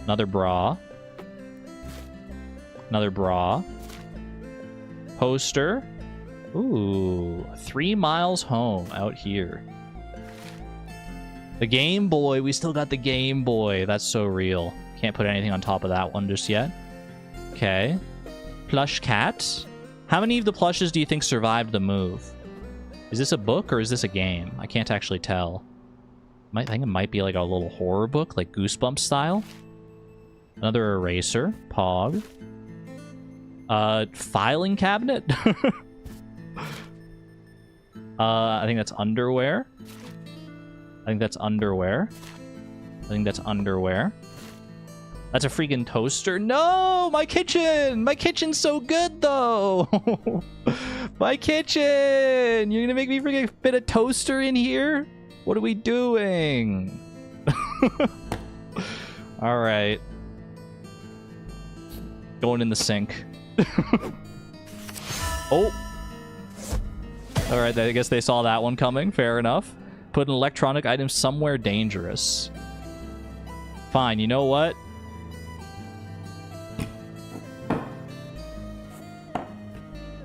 Another bra. Another bra. Poster. Ooh. 3 miles home out here. The Game Boy. We still got the Game Boy. That's so real. Can't put anything on top of that one just yet. Okay. Plush cat. How many of the plushes do you think survived the move? Is this a book or is this a game? I can't actually tell. I think it might be like a little horror book, like Goosebumps style. Another eraser. Pog. Filing cabinet? I think that's underwear. I think that's underwear. I think that's underwear. That's a freaking toaster. No! My kitchen! My kitchen's so good, though! My kitchen! You're gonna make me freaking fit a toaster in here? What are we doing? Alright. Going in the sink. Oh! Alright, I guess they saw that one coming. Fair enough. Put an electronic item somewhere dangerous. Fine, you know what?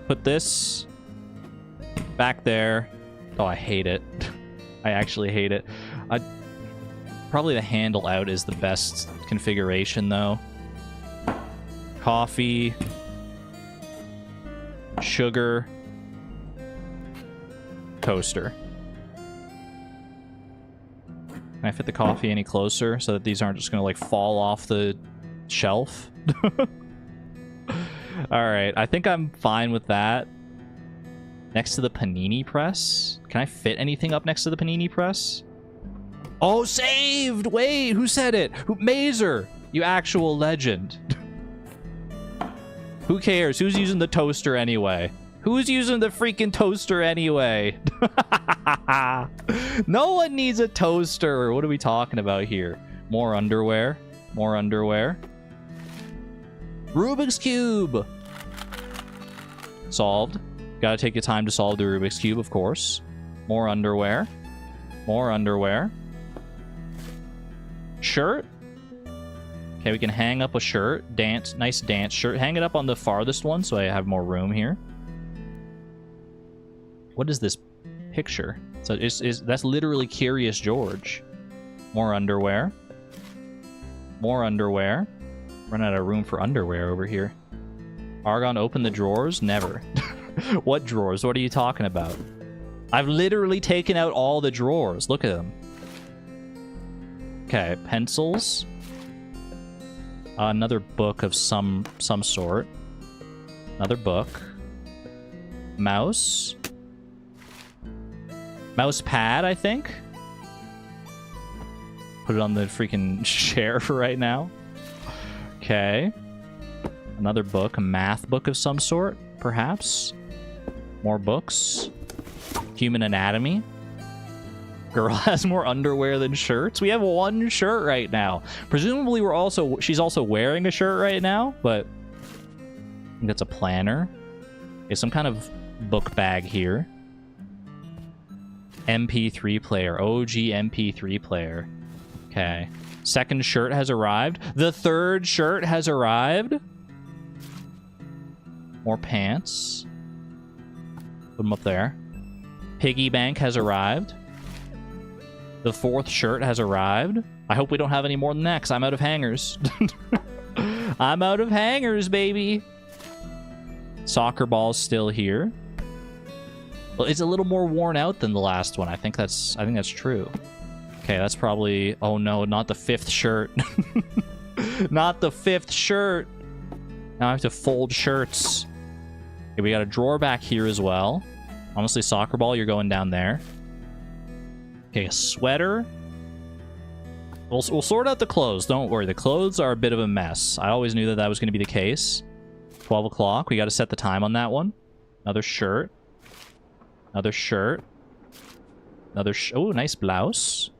Put this back there. Oh, I hate it. I actually hate it. Probably the handle out is the best configuration, though. Coffee. Sugar. Toaster. Can I fit the coffee any closer so that these aren't just going to, like, fall off the shelf? Alright, I think I'm fine with that. Next to the panini press? Can I fit anything up next to the panini press? Oh, saved! Wait, who said it? Mazer! You actual legend. Who cares? Who's using the toaster anyway? Who's using the freaking toaster anyway? No one needs a toaster. What are we talking about here? More underwear. More underwear. Rubik's Cube! Solved. Gotta take your time to solve the Rubik's Cube, of course. More underwear. More underwear. Shirt. Okay, we can hang up a shirt. Dance. Nice dance shirt. Hang it up on the farthest one so I have more room here. What is this picture? So that's literally Curious George. More underwear. More underwear. Run out of room for underwear over here. Argon, open the drawers? Never. What drawers? What are you talking about? I've literally taken out all the drawers. Look at them. Okay, pencils. Another book of some sort. Another book. Mouse. Mouse pad, I think. Put it on the freaking chair for right now. Okay. Another book, a math book of some sort, perhaps. More books. Human anatomy. Girl has more underwear than shirts. We have one shirt right now. Presumably she's also wearing a shirt right now, but I think that's a planner. Okay, some kind of book bag here. MP3 player. OG MP3 player. Okay. Second shirt has arrived. The third shirt has arrived. More pants. Put them up there. Piggy bank has arrived. The fourth shirt has arrived. I hope we don't have any more than that, 'cause I'm out of hangers. I'm out of hangers, baby. Soccer ball's still here. Well, it's a little more worn out than the last one. I think that's true. Okay, that's probably... Oh no, not the fifth shirt. Not the fifth shirt. Now I have to fold shirts. Okay, we got a drawer back here as well. Honestly, soccer ball, you're going down there. Okay, a sweater. We'll sort out the clothes. Don't worry. The clothes are a bit of a mess. I always knew that was going to be the case. 12 o'clock. We got to set the time on that one. Another shirt. Another shirt. Another oh, nice blouse.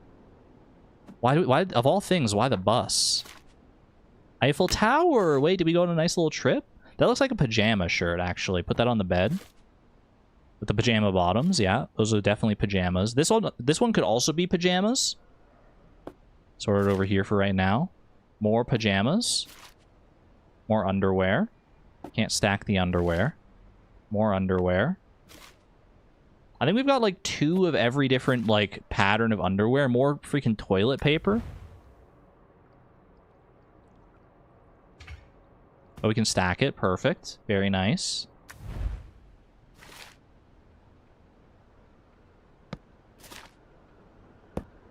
Why of all things, why the bus? Eiffel Tower! Wait, did we go on a nice little trip? That looks like a pajama shirt, actually. Put that on the bed. With the pajama bottoms, yeah. Those are definitely pajamas. This one could also be pajamas. Sort it over here for right now. More pajamas. More underwear. Can't stack the underwear. More underwear. I think we've got like 2 of every different like pattern of underwear. More freaking toilet paper. Oh, we can stack it. Perfect. Very nice.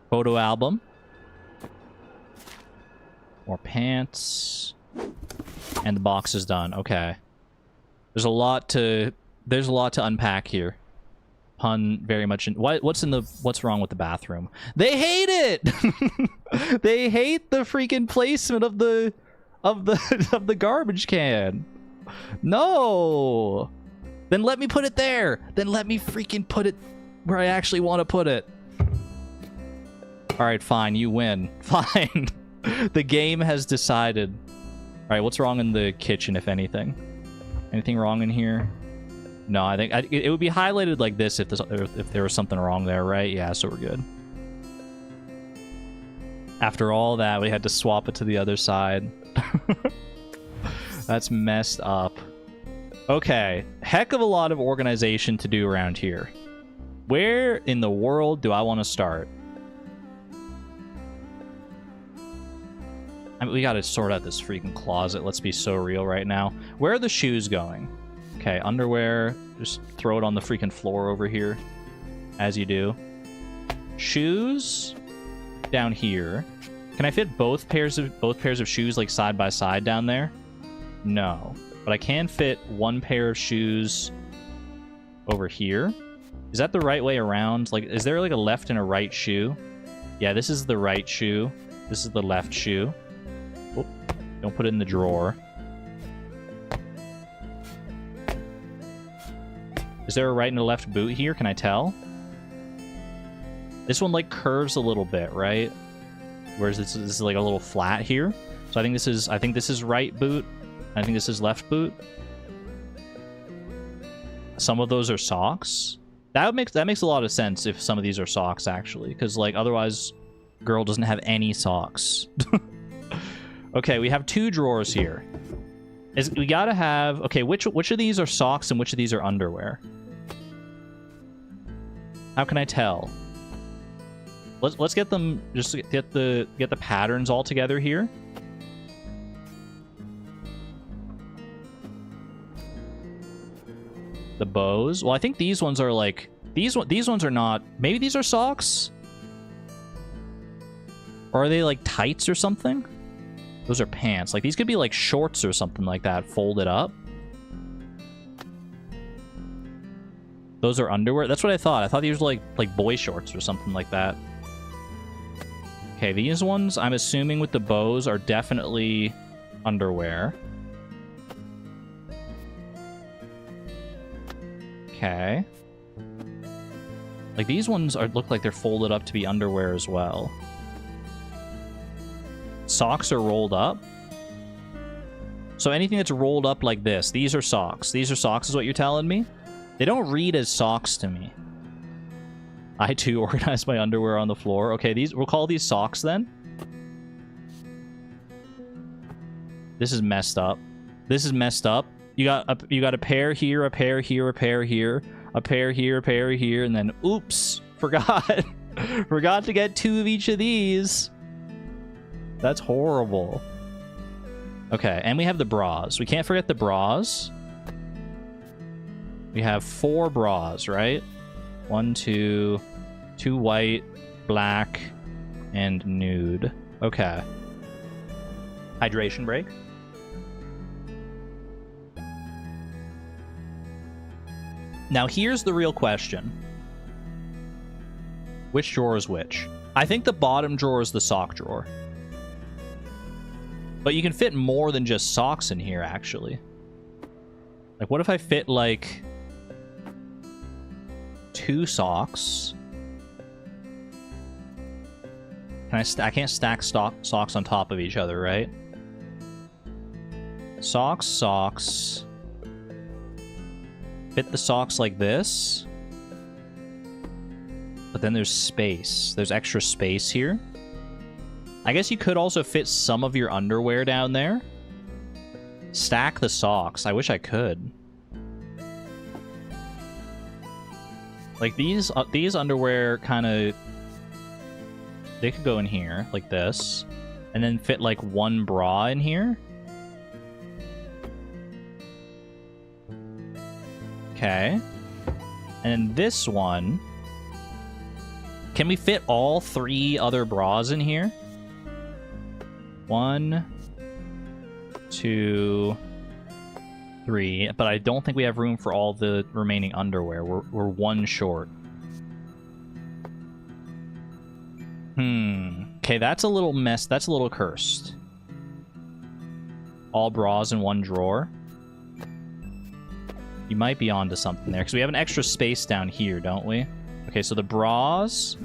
Photo album. More pants. And the box is done. Okay. There's a lot to unpack here. Pun very much in what's wrong with the bathroom? They hate it. They hate the freaking placement of the garbage can. No. Then let me put it there. Then let me freaking put it where I actually want to put it. All right, fine. You win. Fine. The game has decided. All right, what's wrong in the kitchen, if anything? Anything wrong in here? No, I think it would be highlighted like this if there was something wrong there, right? Yeah, so we're good. After all that, we had to swap it to the other side. That's messed up. Okay, heck of a lot of organization to do around here. Where in the world do I want to start? I mean, we gotta sort out this freaking closet. Let's be so real right now. Where are the shoes going? Okay, underwear. Just throw it on the freaking floor over here. As you do. Shoes down here. Can I fit both pairs of shoes like side by side down there? No. But I can fit one pair of shoes over here. Is that the right way around? Like, is there like a left and a right shoe? Yeah, this is the right shoe. This is the left shoe. Oh, don't put it in the drawer. Is there a right and a left boot here? Can I tell? This one like curves a little bit, right? Whereas this is like a little flat here. So I think this is right boot. I think this is left boot. Some of those are socks. That makes a lot of sense if some of these are socks actually, because like otherwise, girl doesn't have any socks. Okay, we have 2 drawers here. We gotta have... Okay, which of these are socks and which of these are underwear? How can I tell? Let's get them... Just get the patterns all together here. The bows. Well, I think these ones are like... These ones are not... Maybe these are socks? Or are they like tights or something? Those are pants. Like, these could be like shorts or something like that, folded up. Those are underwear? That's what I thought. I thought these were like boy shorts or something like that. Okay, these ones, I'm assuming with the bows, are definitely underwear. Okay. Like, these ones look like they're folded up to be underwear as well. Socks are rolled up. So anything that's rolled up like this, these are socks. These are socks is what you're telling me? They don't read as socks to me. I too organize my underwear on the floor. Okay, we'll call these socks then. This is messed up. This is messed up. You got a pair here, a pair here, a pair here, a pair here, a pair here, and then oops, forgot. Forgot to get 2 of each of these. That's horrible. Okay, and we have the bras. We can't forget the bras. We have 4 bras, right? 1, 2, 2 white, black, and nude. Okay. Hydration break. Now here's the real question. Which drawer is which? I think the bottom drawer is the sock drawer. But you can fit more than just socks in here, actually. Like, what if I fit, like, 2 socks? Can I can't stack socks on top of each other, right? Socks, socks. Fit the socks like this. But then there's space. There's extra space here. I guess you could also fit some of your underwear down there. Stack the socks. I wish I could. Like these underwear kind of, they could go in here like this, and then fit like one bra in here. Okay. And then this one, can we fit all 3 other bras in here? 1, 2, 3. But I don't think we have room for all the remaining underwear. We're 1 short. Okay, that's a little mess. That's a little cursed. All bras in 1 drawer. You might be onto something there, because we have an extra space down here, don't we? Okay, so the bras...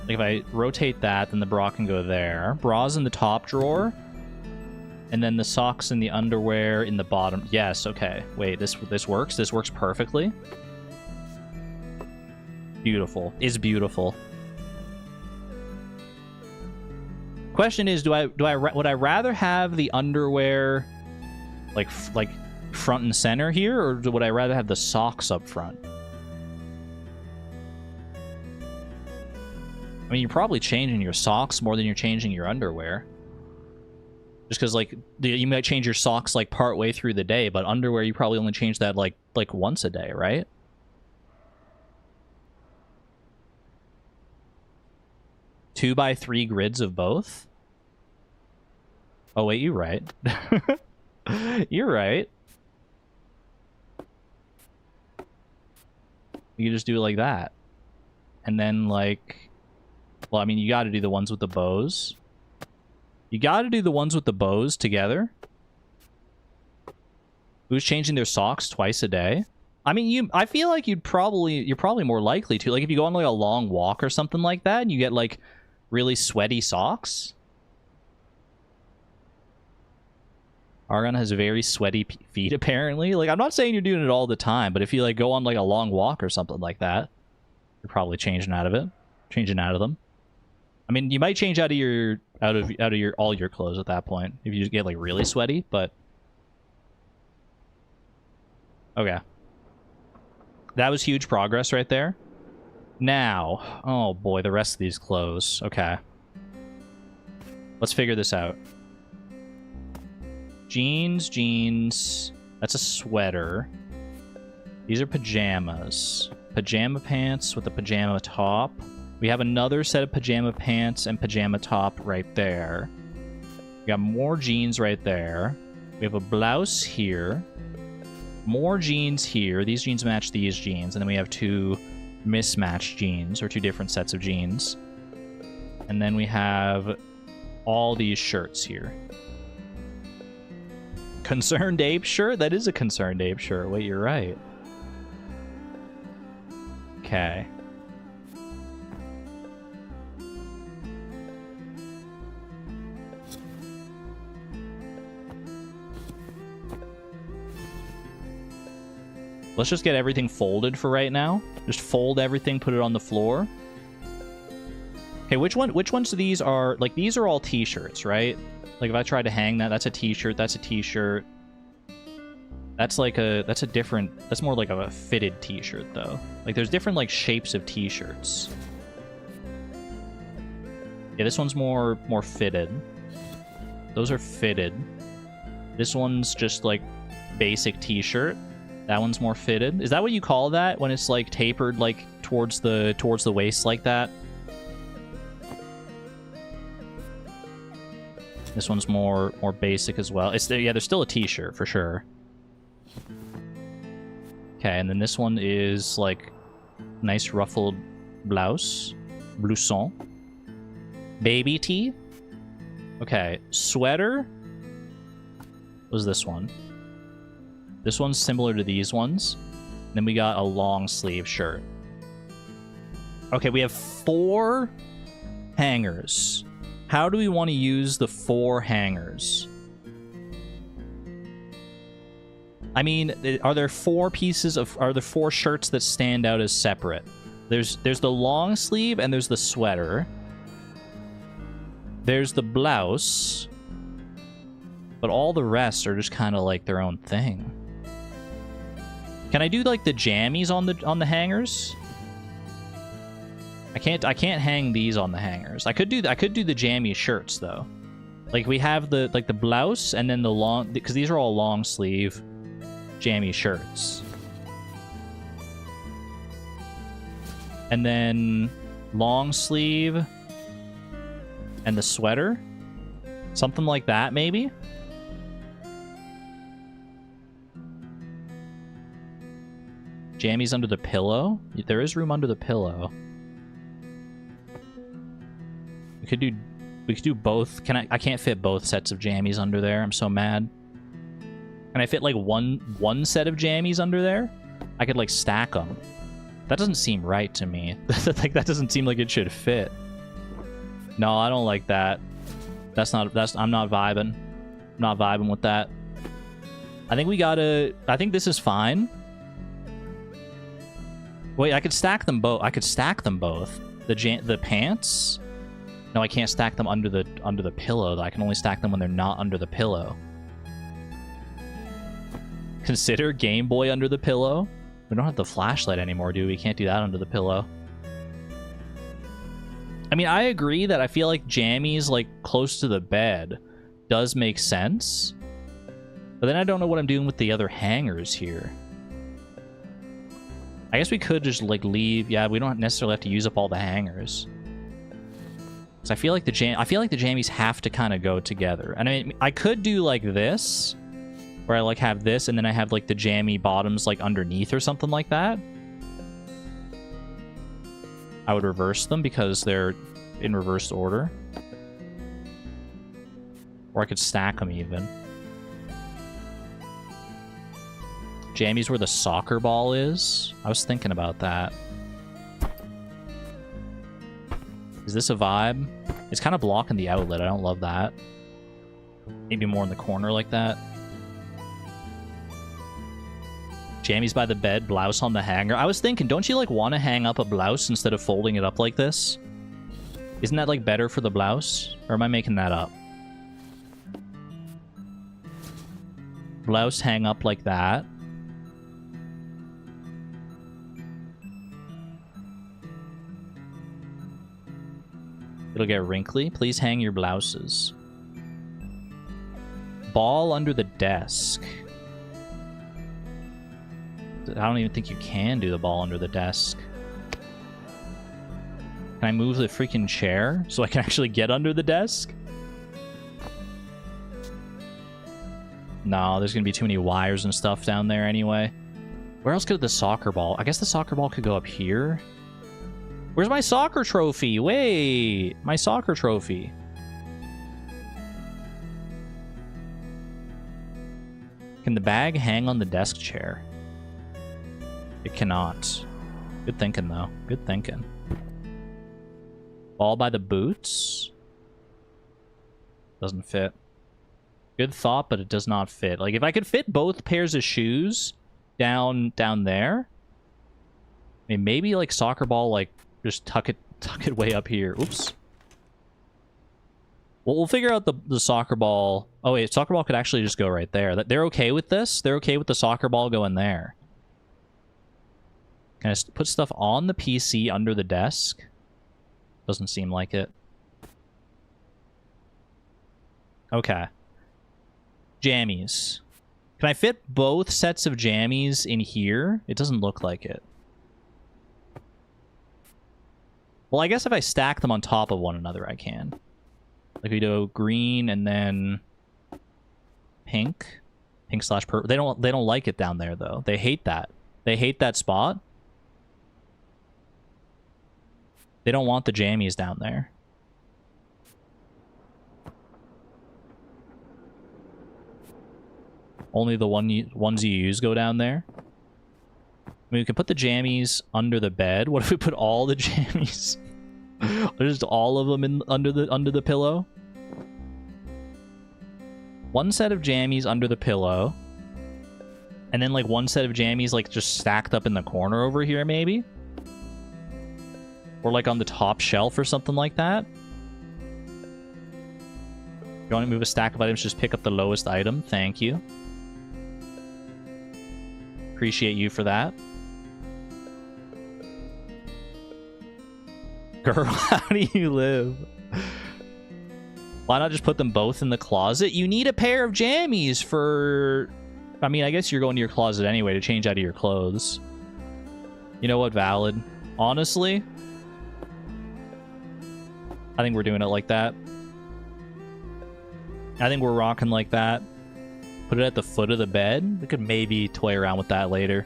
Like, if I rotate that, then the bra can go there. Bras in the top drawer. And then the socks and the underwear in the bottom. Yes, okay. Wait, this works? This works perfectly? Beautiful. Is beautiful. Question is, would I rather have the underwear like front and center here, or would I rather have the socks up front? I mean, you're probably changing your socks more than you're changing your underwear. Just because, like, you might change your socks, like, partway through the day, but underwear, you probably only change that, like once a day, right? Two by 3 grids of both? Oh, wait, you're right. You're right. You just do it like that. And then, like... Well, I mean, you gotta do the ones with the bows. You gotta do the ones with the bows together. Who's changing their socks twice a day? I mean, I feel like you're probably more likely to. Like, if you go on, like, a long walk or something like that, and you get, like, really sweaty socks. Argon has very sweaty feet, apparently. Like, I'm not saying you're doing it all the time, but if you, like, go on, like, a long walk or something like that, you're probably changing out of it. Changing out of them. I mean, you might change out of all your clothes at that point if you just get, like, really sweaty, but... Okay. That was huge progress right there. Now, oh boy, the rest of these clothes. Okay. Let's figure this out. Jeans. That's a sweater. These are pajamas. Pajama pants with a pajama top. We have another set of pajama pants and pajama top right there. We got more jeans right there. We have a blouse here. More jeans here. These jeans match these jeans. And then we have 2 mismatched jeans, or 2 different sets of jeans. And then we have all these shirts here. Concerned Ape shirt? That is a Concerned Ape shirt. Wait, you're right. Okay. Let's just get everything folded for right now. Just fold everything, put it on the floor. Okay, which ones of these are... Like, these are all t-shirts, right? Like, if I try to hang that, that's a t-shirt, that's a t-shirt. That's like a... That's a different... That's more like a fitted t-shirt, though. Like, there's different, like, shapes of t-shirts. Yeah, this one's more fitted. Those are fitted. This one's just, like, basic t-shirt. That one's more fitted. Is that what you call that when it's like tapered like towards the waist like that? This one's more basic as well. Yeah, there's still a t-shirt for sure. Okay, and then this one is like nice ruffled blouse, blouson, baby tee. Okay, sweater. What was this one? This one's similar to these ones. Then we got a long sleeve shirt. Okay, we have 4 Hangers. How do we want to use the 4 hangers? I mean, are there 4 pieces of... Are there 4 shirts that stand out as separate? There's the long sleeve and there's the sweater. There's the blouse. But all the rest are just kind of like their own thing. Can I do like the jammies on the hangers? I can't hang these on the hangers. I could do the jammy shirts though. Like we have the blouse and then the long, because these are all long sleeve jammy shirts. And then long sleeve and the sweater. Something like that maybe. Jammies under the pillow. There is room under the pillow. We could do both. I can't fit both sets of jammies under there. I'm so mad. Can I fit like one set of jammies under there? I could like stack them. That doesn't seem right to me. Like that doesn't seem like it should fit. No, I don't like that. I'm not vibing. I'm not vibing with that. I think this is fine. Wait, I could stack them both. The pants? No, I can't stack them under the pillow, though. I can only stack them when they're not under the pillow. Consider Game Boy under the pillow. We don't have the flashlight anymore, do we? Can't do that under the pillow. I mean, I agree that I feel like jammies, like, close to the bed does make sense. But then I don't know what I'm doing with the other hangers here. I guess we could just, like, leave... Yeah, we don't necessarily have to use up all the hangers. Because I feel like the jammies have to kind of go together. And I mean, I could do, like, this. Where I, like, have this, and then I have, like, the jammy bottoms, like, underneath or something like that. I would reverse them because they're in reversed order. Or I could stack them even. Jammies where the soccer ball is. I was thinking about that. Is this a vibe? It's kind of blocking the outlet. I don't love that. Maybe more in the corner like that. Jammies by the bed, blouse on the hanger. I was thinking, don't you, like, want to hang up a blouse instead of folding it up like this? Isn't that, like, better for the blouse? Or am I making that up? Blouse hang up like that. It'll get wrinkly. Please hang your blouses. Ball under the desk. I don't even think you can do the ball under the desk. Can I move the freaking chair so I can actually get under the desk? No, there's gonna be too many wires and stuff down there anyway. Where else could the soccer ball? I guess the soccer ball could go up here. Where's my soccer trophy? Wait, my soccer trophy. Can the bag hang on the desk chair? It cannot. Good thinking, though. Good thinking. Ball by the boots? Doesn't fit. Good thought, but it does not fit. Like, if I could fit both pairs of shoes down there, I mean, maybe, like, soccer ball, like, just tuck it way up here. Oops. Well, we'll figure out the soccer ball. Oh, wait, soccer ball could actually just go right there. They're okay with this? They're okay with the soccer ball going there. Can I put stuff on the PC under the desk? Doesn't seem like it. Okay. Jammies. Can I fit both sets of jammies in here? It doesn't look like it. Well, I guess if I stack them on top of one another, I can. Like we do green and then pink. Pink/purple. They don't like it down there though. They hate that. They hate that spot. They don't want the jammies down there. Only the ones you use go down there. I mean, we could put the jammies under the bed. What if we put all the jammies Just all of them under the pillow. One set of jammies under the pillow. And then like one set of jammies like just stacked up in the corner over here maybe. Or like on the top shelf or something like that. If you want to move a stack of items, just pick up the lowest item. Thank you. Appreciate you for that. Girl, how do you live? Why not just put them both in the closet? You need a pair of jammies for... I mean, I guess you're going to your closet anyway to change out of your clothes. You know what? Valid. Honestly, I think we're doing it like that. I think we're rocking like that. Put it at the foot of the bed. We could maybe toy around with that later.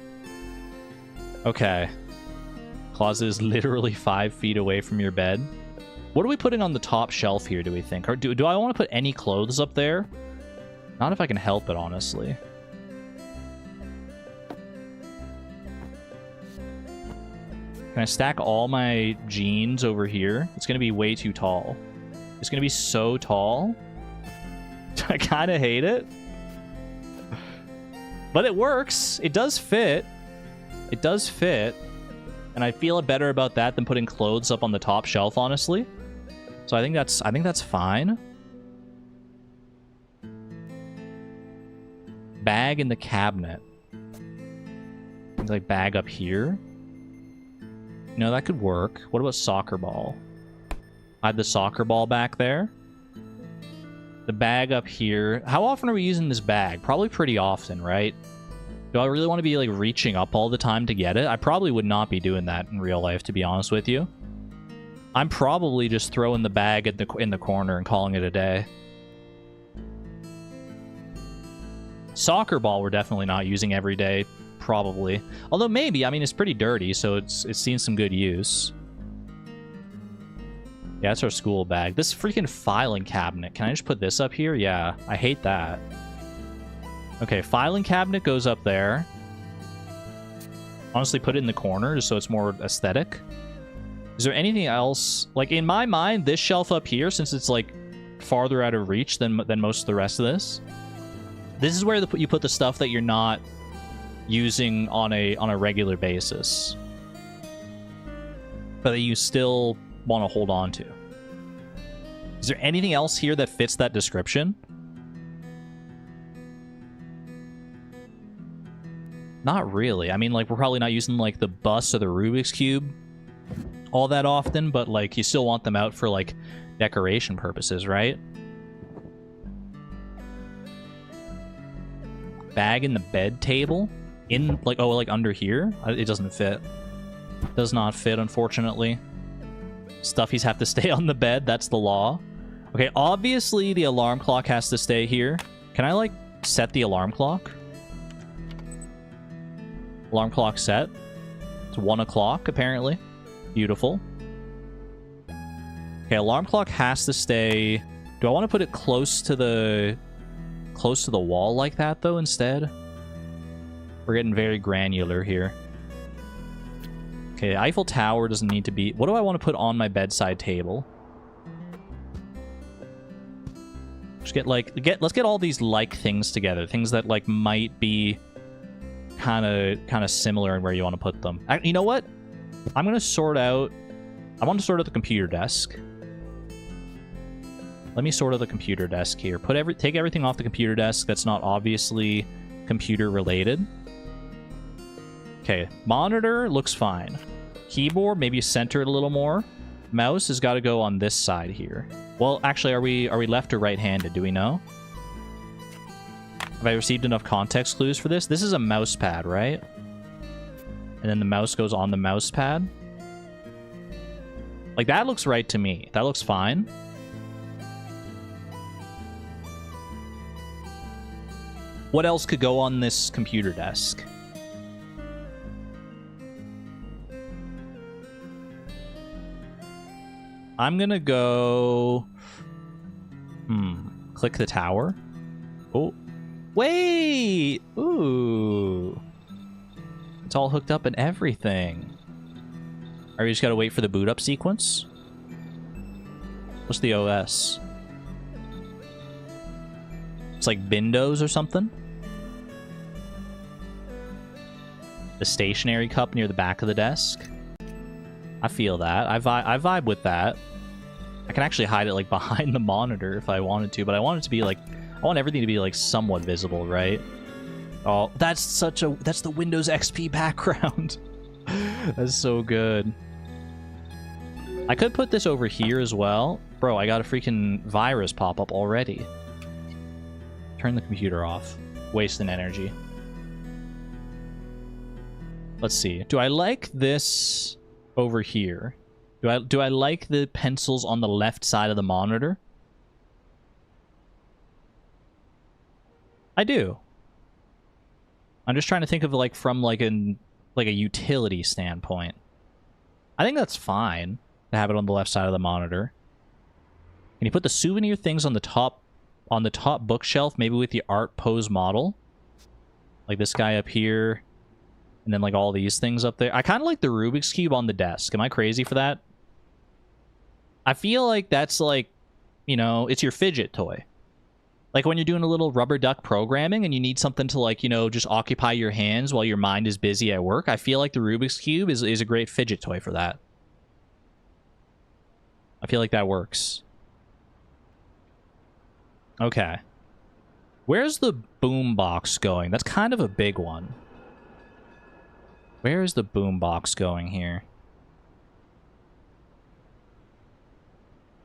Okay. Closet is literally 5 feet away from your bed. What are we putting on the top shelf here, do we think? Or do I want to put any clothes up there? Not if I can help it, honestly. Can I stack all my jeans over here? It's going to be way too tall. It's going to be so tall. I kind of hate it. But it works. It does fit. It does fit. And I feel better about that than putting clothes up on the top shelf, honestly. So I think that's fine. Bag in the cabinet. Like bag up here. You know, that could work. What about soccer ball? I have the soccer ball back there. The bag up here. How often are we using this bag? Probably pretty often, right? Do I really want to be like reaching up all the time to get it? I probably would not be doing that in real life, to be honest with you. I'm probably just throwing the bag in the corner and calling it a day. Soccer ball we're definitely not using every day, probably. Although maybe, I mean, it's pretty dirty, so it's seen some good use. Yeah, that's our school bag. This freaking filing cabinet. Can I just put this up here? Yeah, I hate that. Okay, filing cabinet goes up there. Honestly, put it in the corner just so it's more aesthetic. Is there anything else? Like, in my mind, this shelf up here, since it's, like, farther out of reach than most of the rest of this, this is where you put the stuff that you're not using on a regular basis. But that you still want to hold on to. Is there anything else here that fits that description? Not really. I mean, like, we're probably not using, like, the bus or the Rubik's Cube all that often, but, like, you still want them out for, like, decoration purposes, right? Bag in the bed table? In, like, oh, like, under here? It doesn't fit. Does not fit, unfortunately. Stuffies have to stay on the bed. That's the law. Okay, obviously, the alarm clock has to stay here. Can I, like, set the alarm clock? Alarm clock set. It's 1 o'clock, apparently. Beautiful. Okay, alarm clock has to stay... Do I want to put it close to the wall like that, though, instead? We're getting very granular here. Okay, Eiffel Tower doesn't need to be... What do I want to put on my bedside table? Just get, like... Let's get all these like things together. Things that, like, might be... kind of similar in where you want to put them. You know what? I'm going to sort out... I want to sort out the computer desk. Let me sort out the computer desk here. Take everything off the computer desk that's not obviously computer related. Okay, monitor looks fine. Keyboard, maybe center it a little more. Mouse has got to go on this side here. Well, actually, are we left or right-handed? Do we know? Have I received enough context clues for this? This is a mouse pad, right? And then the mouse goes on the mouse pad. Like, that looks right to me. That looks fine. What else could go on this computer desk? I'm gonna go... Click the tower. Oh. Wait! Ooh. It's all hooked up and everything. Alright, we just gotta wait for the boot up sequence. What's the OS? It's like Windows or something? The stationary cup near the back of the desk. I feel that. I vibe with that. I can actually hide it like behind the monitor if I wanted to, but I want it to be like, I want everything to be like somewhat visible, right? Oh, that's the Windows XP background. That's so good. I could put this over here as well. Bro, I got a freaking virus pop up already. Turn the computer off. Wasting energy. Let's see. Do I like this over here? Do I like the pencils on the left side of the monitor? I do. I'm just trying to think of like from like a utility standpoint. I think that's fine to have it on the left side of the monitor. Can you put the souvenir things on the top bookshelf, maybe with the art pose model? Like this guy up here, and then like all these things up there. I kind of like the Rubik's Cube on the desk. Am I crazy for that? I feel like that's like, you know, it's your fidget toy. Like when you're doing a little rubber duck programming and you need something to like, you know, just occupy your hands while your mind is busy at work. I feel like the Rubik's Cube is a great fidget toy for that. I feel like that works. Okay. Where's the boombox going? That's kind of a big one. Where is the boombox going here?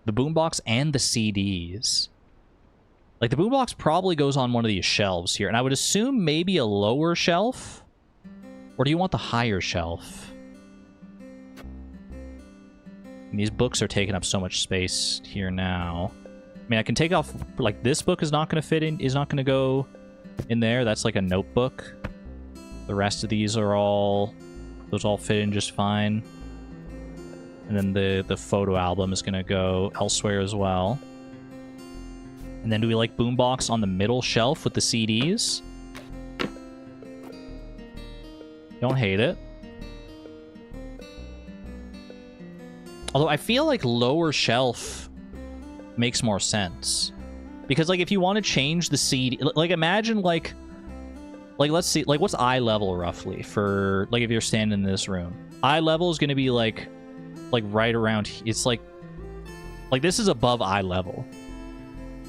The boombox and the CDs. Like, the boombox probably goes on one of these shelves here. And I would assume maybe a lower shelf? Or do you want the higher shelf? And these books are taking up so much space here now. I mean, I can take off... Like, this book is not going to fit in... Is not going to go in there. That's like a notebook. The rest of these are all... Those all fit in just fine. And then the photo album is going to go elsewhere as well. And then do we like boombox on the middle shelf with the CDs? Don't hate it. Although I feel like lower shelf makes more sense. Because like if you want to change the CD... Like imagine like let's see, like what's eye level roughly for like if you're standing in this room? Eye level is going to be like right around... It's like this is above eye level.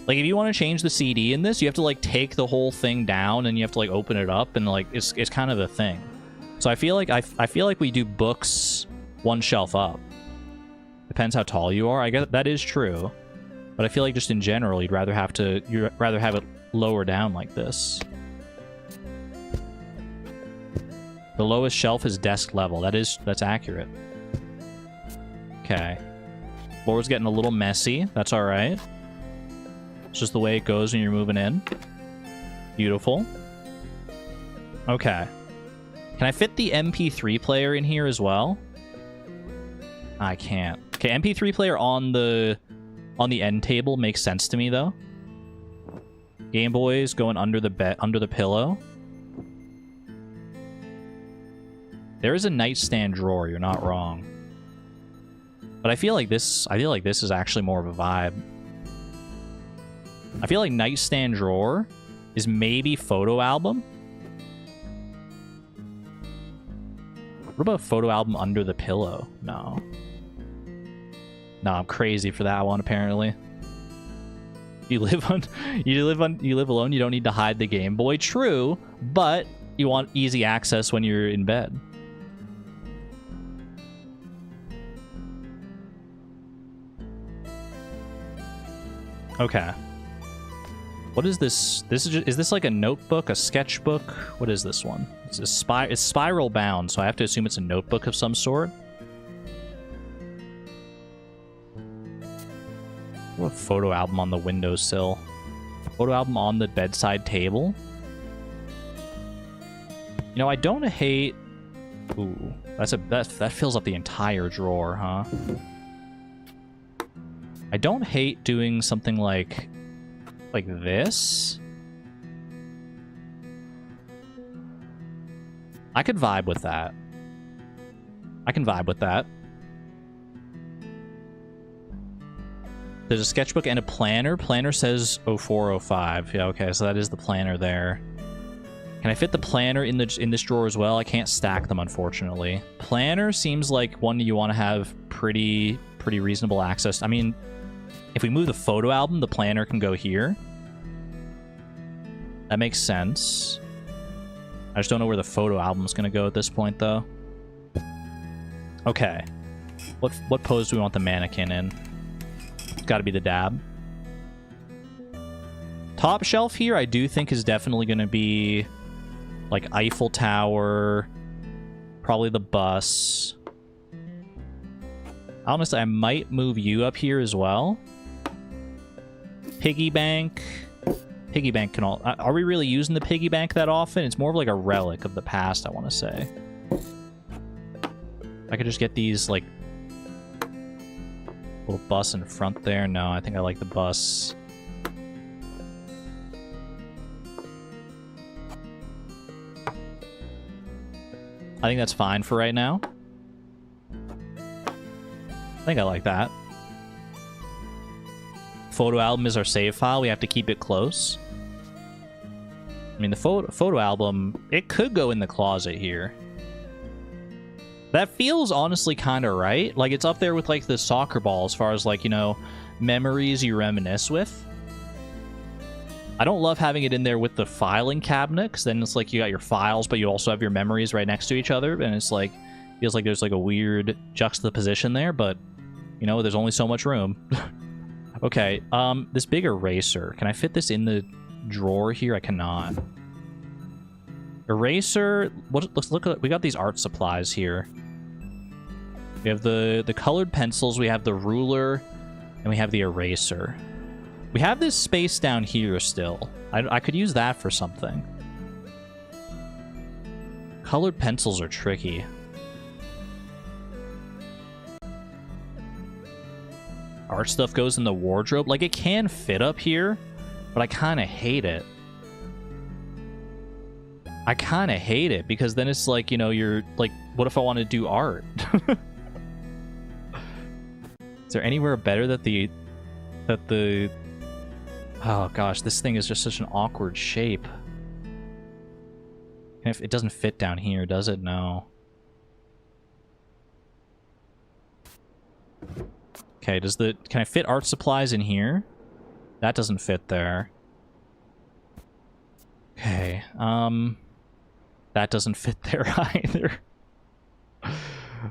Like, if you want to change the CD in this, you have to, like, take the whole thing down, and you have to, like, open it up, and, like, it's kind of a thing. So I feel like we do books one shelf up. Depends how tall you are. I guess that is true. But I feel like just in general, you'd rather have it lower down like this. The lowest shelf is desk level. That's accurate. Okay. Floor's getting a little messy. That's all right. It's just the way it goes when you're moving in. Beautiful. Okay. Can I fit the MP3 player in here as well? I can't. Okay, MP3 player on the end table makes sense to me though. Game Boy's going under the pillow. There is a nightstand drawer, you're not wrong. But I feel like this is actually more of a vibe. I feel like nightstand drawer is maybe photo album. What about photo album under the pillow? No. No, I'm crazy for that one apparently. You live alone, you don't need to hide the Game Boy. True, but you want easy access when you're in bed. Okay. What is this? Is this like a notebook, a sketchbook? What is this one? It's spiral bound, so I have to assume it's a notebook of some sort. What photo album on the windowsill? Photo album on the bedside table? You know, I don't hate... Ooh, that fills up the entire drawer, huh? I don't hate doing something like this. I could vibe with that. I can vibe with that. There's a sketchbook and a planner. Planner says 0405. Yeah, okay, so that is the planner there. Can I fit the planner in this drawer as well? I can't stack them, unfortunately. Planner seems like one you want to have pretty reasonable access. I mean, if we move the photo album, the planner can go here. That makes sense. I just don't know where the photo album's going to go at this point, though. Okay. What pose do we want the mannequin in? It's got to be the dab. Top shelf here, I do think is definitely going to be like Eiffel Tower, probably the bus. Honestly, I might move you up here as well. Piggy bank. Piggy bank can all... Are we really using the piggy bank that often? It's more of like a relic of the past, I want to say. I could just get these, like... little bus in front there. No, I think I like the bus. I think that's fine for right now. I think I like that. Photo album is our save file. We have to keep it close. I mean, the photo album, it could go in the closet here. That feels honestly kind of right. Like, it's up there with, like, the soccer ball as far as, like, you know, memories you reminisce with. I don't love having it in there with the filing cabinet, because then it's like you got your files, but you also have your memories right next to each other, and it's like, feels like there's, like, a weird juxtaposition there, but, you know, there's only so much room. Okay, this big eraser. Can I fit this in the drawer here? I cannot. Eraser. Let's look at. We got these art supplies here. We have the colored pencils. We have the ruler, and we have the eraser. We have this space down here still. I could use that for something. Colored pencils are tricky. Art stuff goes in the wardrobe. Like, it can fit up here, but I kind of hate it. I kind of hate it, because then it's like, you know, you're like, what if I want to do art? Is there anywhere better that the... Oh gosh, this thing is just such an awkward shape. And if it doesn't fit down here, does it? No. Okay, can I fit art supplies in here? That doesn't fit there. Okay, that doesn't fit there either.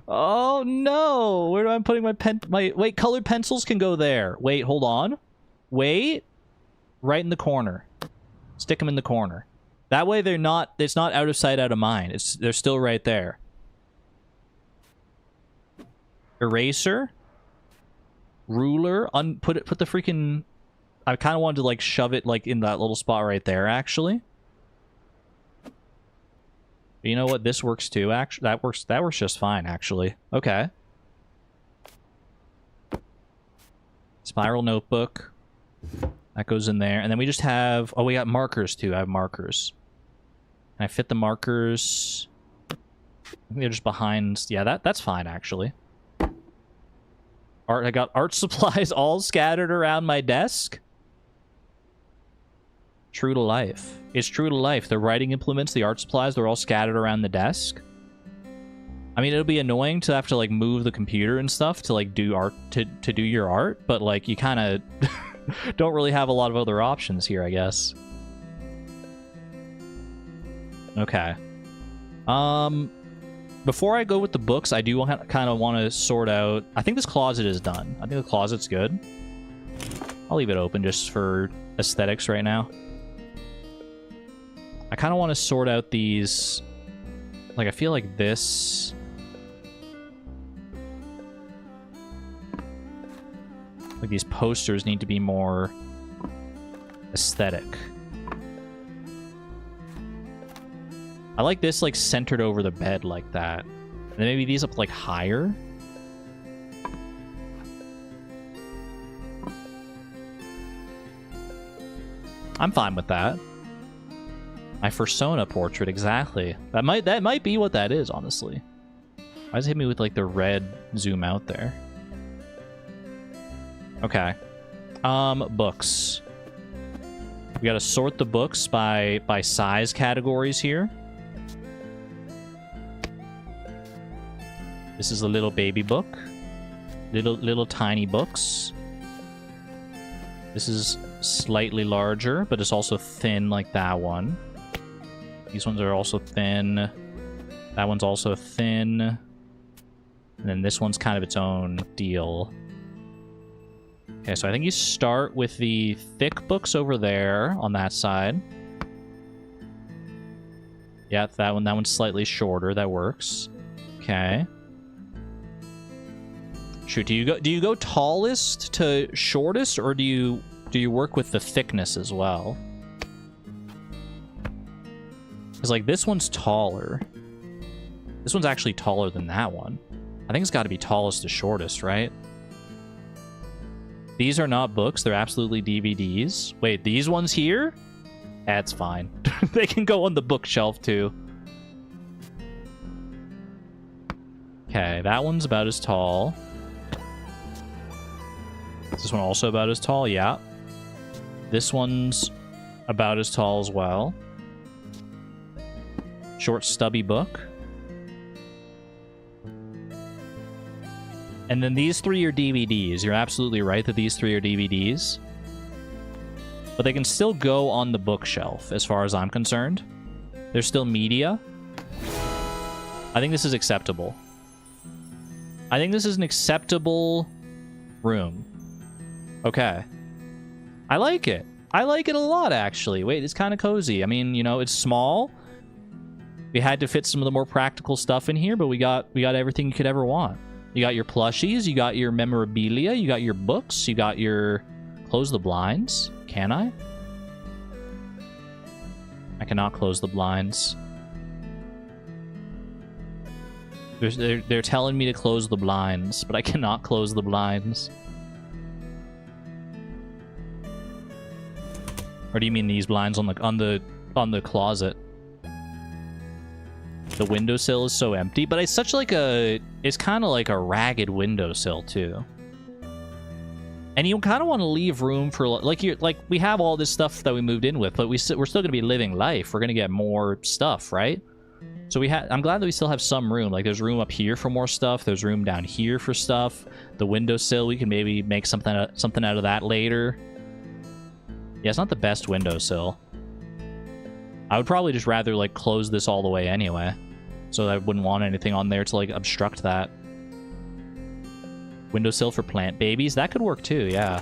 Oh no! Where am I putting my wait, colored pencils can go there. Wait, hold on. Wait. Right in the corner. Stick them in the corner. That way it's not out of sight, out of mind. They're still right there. Eraser. Ruler. Put the freaking... I kind of wanted to, like, shove it, like, in that little spot right there, actually. But you know what? This works too, actually. That works just fine, actually. Okay. Spiral notebook. That goes in there. And then we just have... Oh, we got markers, too. I have markers. Can I fit the markers? I think they're just behind... Yeah, that's fine, actually. I got art supplies all scattered around my desk. True to life. It's true to life. The writing implements, the art supplies, they're all scattered around the desk. I mean, it'll be annoying to have to, like, move the computer and stuff to, like, do art, to do your art, but, like, you kind of don't really have a lot of other options here, I guess. Okay. Before I go with the books, I do kind of want to sort out... I think this closet is done. I think the closet's good. I'll leave it open just for aesthetics right now. I kind of want to sort out these... Like, I feel like this... Like, these posters need to be more aesthetic. I like this, like, centered over the bed like that. And then maybe these up, like, higher. I'm fine with that. My Fursona portrait, exactly. That might be what that is, honestly. Why does it hit me with, like, the red zoom out there? Okay. Books. We gotta sort the books by size categories here. This is a little baby book. Little tiny books. This is slightly larger, but it's also thin like that one. These ones are also thin. That one's also thin. And then this one's kind of its own deal. Okay, so I think you start with the thick books over there on that side. Yeah, that one's slightly shorter. That works. Okay. Shoot, do you go tallest to shortest, or do you work with the thickness as well? Because like this one's taller. This one's actually taller than that one. I think it's got to be tallest to shortest, right? These are not books. They're absolutely DVDs. Wait, these ones here? That's fine. They can go on the bookshelf too. Okay, that one's about as tall. Is this one also about as tall? Yeah. This one's about as tall as well. Short, stubby book. And then these three are DVDs. You're absolutely right that these three are DVDs. But they can still go on the bookshelf, as far as I'm concerned. They're still media. I think this is acceptable. I think this is an acceptable room. Okay. I like it. I like it a lot, actually. Wait, it's kind of cozy. I mean, you know, it's small. We had to fit some of the more practical stuff in here, but we got everything you could ever want. You got your plushies, you got your memorabilia, you got your books, you got your... Close the blinds. Can I? I cannot close the blinds. They're telling me to close the blinds, but I cannot close the blinds. Or do you mean these blinds on the closet? The windowsill is so empty, but it's such like a... It's kind of like a ragged windowsill too. And you kind of want to leave room for like we have all this stuff that we moved in with, but we're still going to be living life. We're going to get more stuff, right? So I'm glad that we still have some room. Like there's room up here for more stuff. There's room down here for stuff. The windowsill, we can maybe make something out of that later. Yeah, it's not the best windowsill. I would probably just rather like close this all the way anyway, so that I wouldn't want anything on there to like obstruct that. Windowsill for plant babies, that could work too, yeah.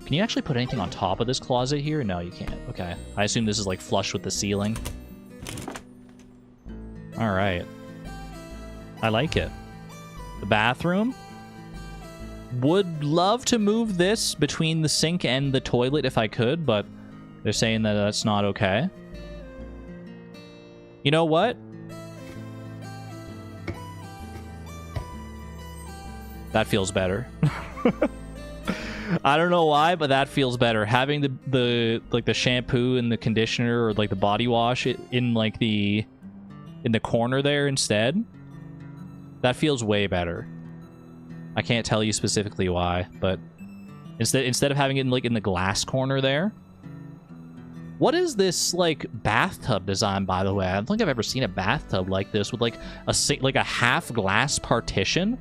Can you actually put anything on top of this closet here? No, you can't. Okay. I assume this is like flush with the ceiling. All right. I like it. The bathroom. Would love to move this between the sink and the toilet if I could, but they're saying that that's not okay. You know what? That feels better. I don't know why, but that feels better. Having the shampoo and the conditioner or like the body wash in like in the corner there instead. That feels way better. I can't tell you specifically why, but instead of having it in the glass corner there. What is this like bathtub design, by the way? I don't think I've ever seen a bathtub like this with like a half glass partition.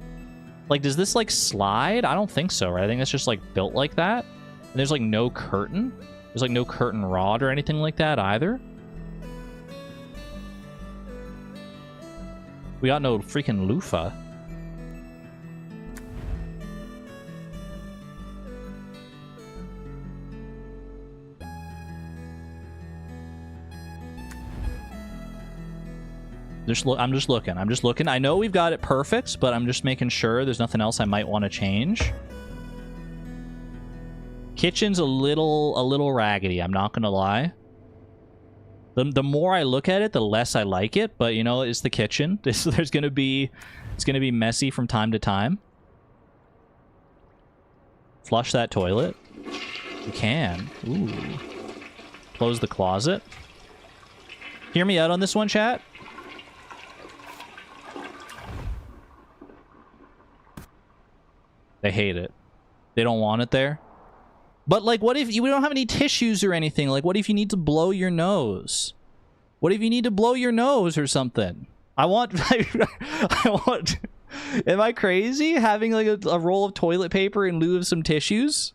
Like, does this like slide? I don't think so, right? I think it's just like built like that. And there's like no curtain. There's like no curtain rod or anything like that either. We got no freaking loofah. I'm just looking. I know we've got it perfect, but I'm just making sure there's nothing else I might want to change. Kitchen's a little raggedy, I'm not gonna lie. The more I look at it, the less I like it, but you know, it's the kitchen. It's gonna be messy from time to time. Flush that toilet. You can. Ooh. Close the closet. Hear me out on this one, chat. They hate it. They don't want it there. But, like, what if you don't have any tissues or anything? Like, what if you need to blow your nose? What if you need to blow your nose or something? I want... I want... Am I crazy? Having, like, a roll of toilet paper in lieu of some tissues?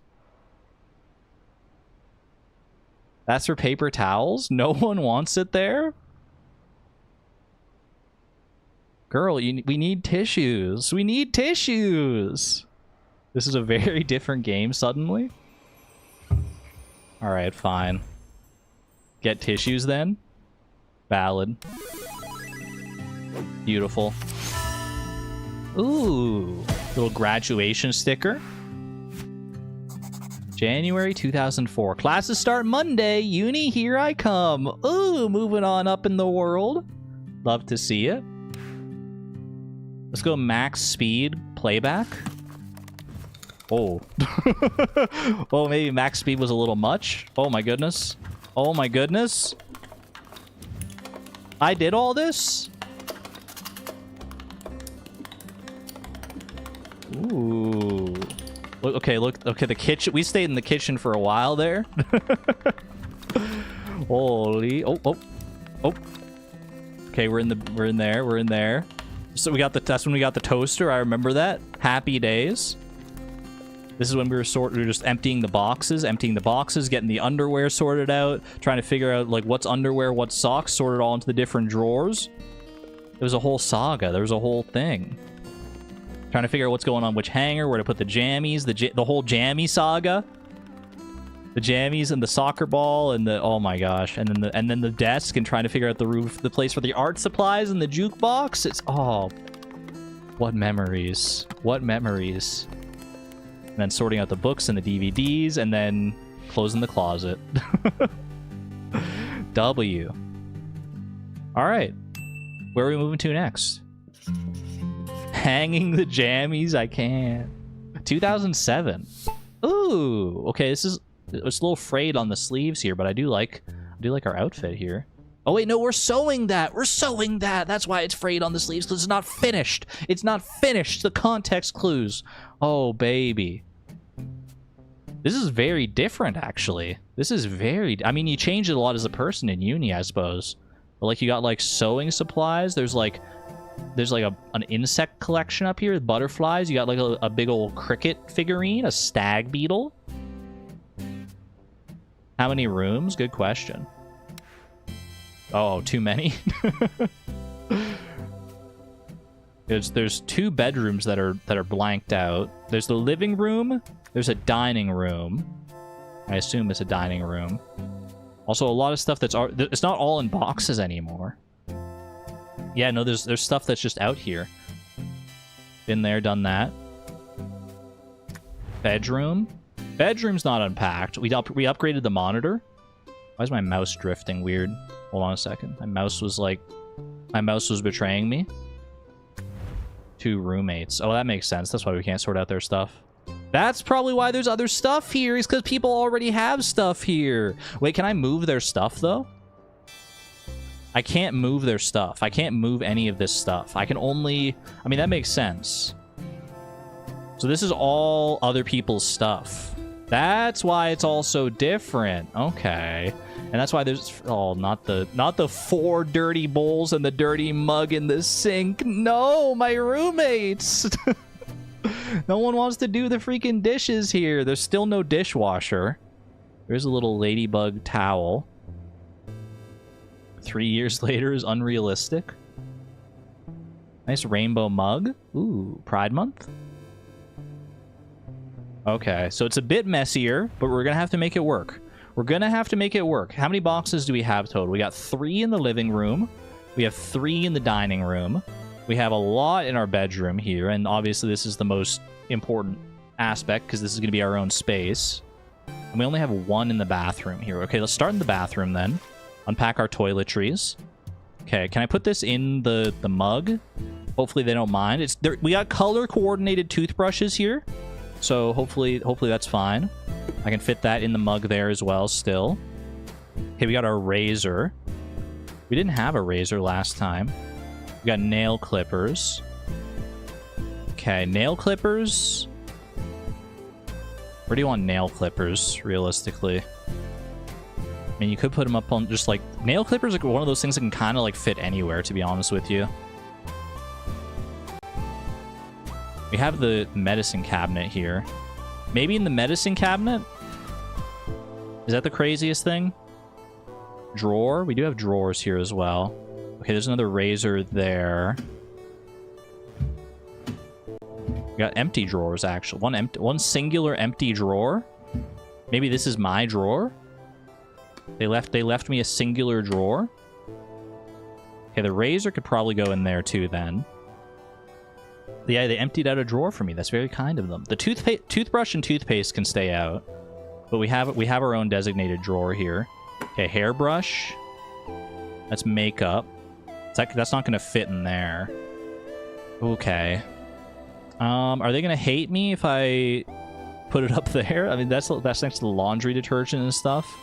That's for paper towels? No one wants it there? Girl, we need tissues. We need tissues. This is a very different game suddenly. Alright, fine. Get tissues then? Valid. Beautiful. Ooh. Little graduation sticker. January 2004. Classes start Monday. Uni, here I come. Ooh, moving on up in the world. Love to see it. Let's go max speed playback. Oh. Oh, maybe max speed was a little much. Oh my goodness. Oh my goodness. I did all this? Ooh. Okay, look. Okay, the kitchen. We stayed in the kitchen for a while there. Holy. Oh, oh. Oh. Okay, we're in there. We're in there. So we got the... That's when we got the toaster. I remember that. Happy days. This is when we were just emptying the boxes, getting the underwear sorted out, trying to figure out, like, what's underwear, what's socks, sorted all into the different drawers. There was a whole saga. There was a whole thing. Trying to figure out what's going on, which hanger, where to put the jammies, the whole jammy saga. The jammies and the soccer ball and the... Oh my gosh. And then the desk, and trying to figure out the place for the art supplies and the jukebox. It's... Oh. What memories. What memories. And then sorting out the books and the DVDs, and then closing the closet. W. Alright. Where are we moving to next? Hanging the jammies? I can't. 2007. Ooh. Okay, this is... It's a little frayed on the sleeves here, but I do like our outfit here. Oh wait, no, we're sewing that. We're sewing that. That's why it's frayed on the sleeves, because it's not finished. It's not finished. The context clues. Oh, baby. This is very different, actually. This is very... I mean, you changed it a lot as a person in uni, I suppose. But, like, you got, like, sewing supplies. There's an insect collection up here with butterflies. You got, like, a big old cricket figurine, a stag beetle. How many rooms? Good question. Oh, too many? There's 2 bedrooms that are blanked out. There's the living room. There's a dining room. I assume it's a dining room. Also, a lot of stuff it's not all in boxes anymore. Yeah, no, there's stuff that's just out here. Been there, done that. Bedroom. Bedroom's not unpacked. We upgraded the monitor. Why is my mouse drifting weird? Hold on a second. My mouse was betraying me. 2 roommates. Oh, that makes sense. That's why we can't sort out their stuff. That's probably why there's other stuff here, is because people already have stuff here. Wait, can I move their stuff, though? I can't move their stuff. I can't move any of this stuff. I can only... I mean, that makes sense. So this is all other people's stuff. That's why it's all so different. Okay. And that's why there's... Oh, not the 4 dirty bowls and the dirty mug in the sink. No, my roommates! No one wants to do the freaking dishes here. There's still no dishwasher. There's a little ladybug towel. 3 years later is unrealistic. Nice rainbow mug. Ooh, Pride Month. Okay, so it's a bit messier, but we're gonna have to make it work. We're gonna have to make it work. How many boxes do we have total? We got 3 in the living room. We have 3 in the dining room. We have a lot in our bedroom here, and obviously this is the most important aspect because this is gonna be our own space. And we only have 1 in the bathroom here. Okay, let's start in the bathroom then. Unpack our toiletries. Okay, can I put this in the mug? Hopefully they don't mind. We got color-coordinated toothbrushes here. So hopefully that's fine. I can fit that in the mug there as well still. Okay, we got our razor. We didn't have a razor last time. We got nail clippers. Okay, nail clippers. Where do you want nail clippers, realistically? I mean, you could put them up on just like... Nail clippers are like one of those things that can kind of like fit anywhere, to be honest with you. We have the medicine cabinet here. Maybe in the medicine cabinet? Is that the craziest thing? Drawer? We do have drawers here as well. Okay, there's another razor there. We got empty drawers, actually. One singular empty drawer. Maybe this is my drawer. They left me a singular drawer. Okay, the razor could probably go in there too then. Yeah, they emptied out a drawer for me. That's very kind of them. The toothbrush and toothpaste can stay out, but we have our own designated drawer here. Okay, hairbrush. That's makeup. That's not going to fit in there. Okay. Are they going to hate me if I put it up there? I mean, that's next to the laundry detergent and stuff.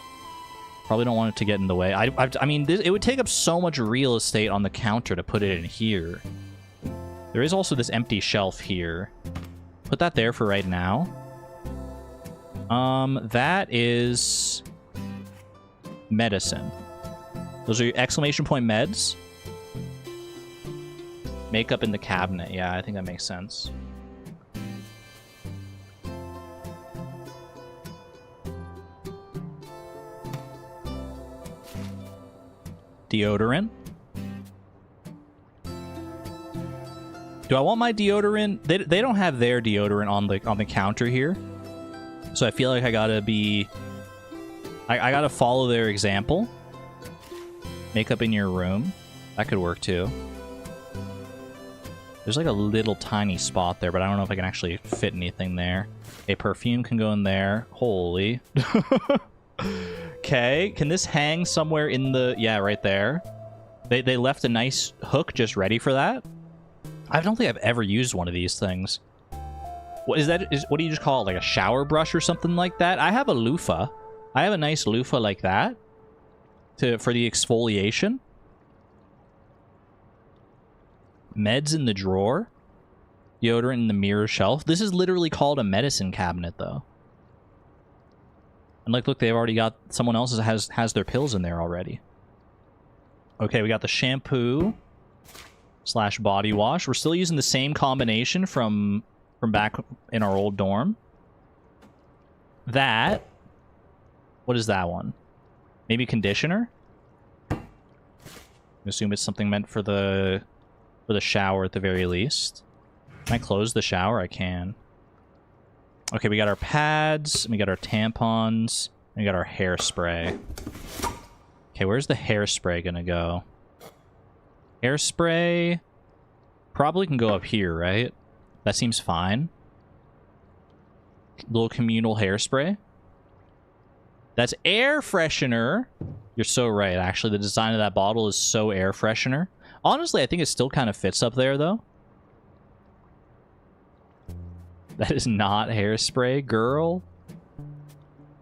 Probably don't want it to get in the way. I mean, it would take up so much real estate on the counter to put it in here. There is also this empty shelf here. Put that there for right now. That is medicine. Those are your exclamation point meds. Makeup in the cabinet. Yeah, I think that makes sense. Deodorant. Do I want my deodorant? They don't have their deodorant on the counter here, so I feel like I gotta be. I gotta follow their example. Makeup in your room. That could work too. There's like a little tiny spot there, but I don't know if I can actually fit anything there. A perfume can go in there. Holy. Okay, can this hang somewhere in the... Yeah, right there. They left a nice hook just ready for that. I don't think I've ever used one of these things. What is that? What do you just call it? Like a shower brush or something like that? I have a loofah. I have a nice loofah like that for the exfoliation. Meds in the drawer. Deodorant in the mirror shelf. This is literally called a medicine cabinet, though. And like, look, they've already got... Someone else has their pills in there already. Okay, we got the shampoo / body wash. We're still using the same combination from back in our old dorm. That... What is that one? Maybe conditioner? I assume it's something meant for the shower at the very least. Can I close the shower? I can. Okay, we got our pads, and we got our tampons, and we got our hairspray. Okay, where's the hairspray gonna go? Hairspray probably can go up here, right? That seems fine. Little communal hairspray. That's air freshener. You're so right, actually. The design of that bottle is so air freshener. Honestly, I think it still kind of fits up there, though. That is not hairspray, girl.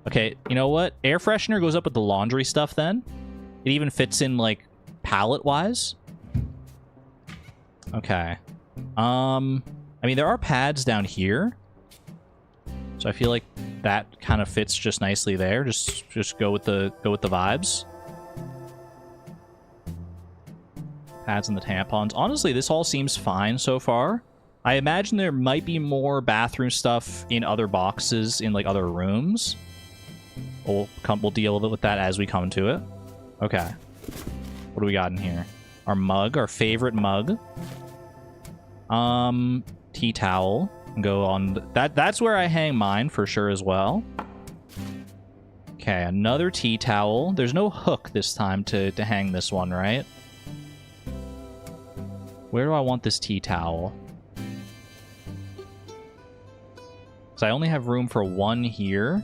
Okay, you know what? Air freshener goes up with the laundry stuff, then. It even fits in, like, palette-wise. Okay. I mean, there are pads down here. So I feel like that kind of fits just nicely there. Just go with the vibes. Pads and the tampons. Honestly, this all seems fine so far. I imagine there might be more bathroom stuff in other boxes in like other rooms. We'll deal with that as we come to it. Okay. What do we got in here? Our mug, our favorite mug. Tea towel. Go on that's where I hang mine for sure as well. Okay, another tea towel. There's no hook this time to hang this one, right? Where do I want this tea towel? Because I only have room for one here.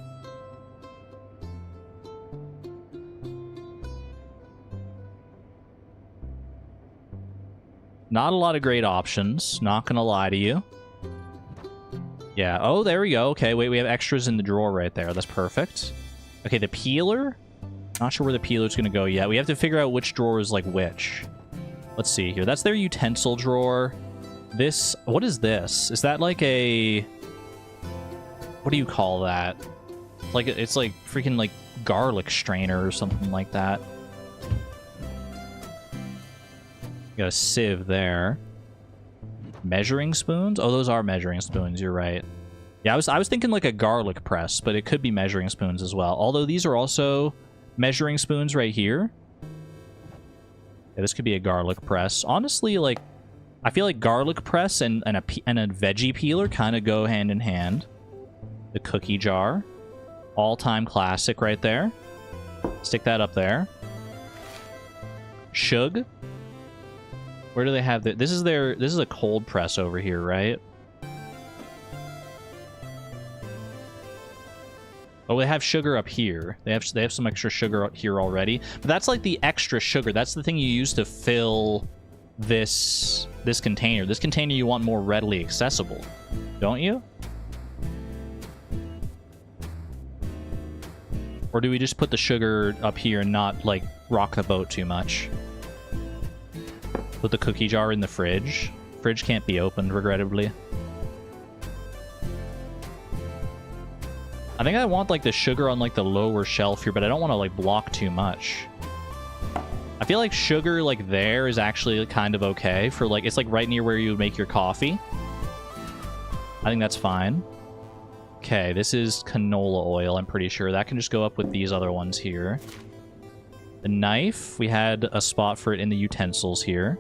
Not a lot of great options, not gonna lie to you. Yeah, oh, there we go. Okay, wait, we have extras in the drawer right there. That's perfect. Okay, the peeler. Not sure where the peeler's gonna go yet. We have to figure out which drawer is like which. Let's see here. That's their utensil drawer. This, what is this? Is that like a... What do you call that? Like, it's like freaking like garlic strainer or something like that. Got a sieve there. Measuring spoons? Oh, those are measuring spoons, you're right. Yeah, I was thinking like a garlic press, but it could be measuring spoons as well. Although these are also measuring spoons right here. Yeah, this could be a garlic press. Honestly, like, I feel like garlic press and a veggie peeler kind of go hand in hand. The cookie jar. All-time classic right there. Stick that up there. Shug. Where do they have this is a cold press over here, right? Oh, they have sugar up here. They have some extra sugar up here already. But that's like the extra sugar. That's the thing you use to fill this container. This container you want more readily accessible, don't you? Or do we just put the sugar up here and not, like, rock the boat too much? Put the cookie jar in the fridge. Fridge can't be opened, regrettably. I think I want, like, the sugar on, like, the lower shelf here, but I don't want to, like, block too much. I feel like sugar, like, there is actually kind of okay for, like, it's, like, right near where you would make your coffee. I think that's fine. Okay, this is canola oil, I'm pretty sure. That can just go up with these other ones here. The knife, we had a spot for it in the utensils here.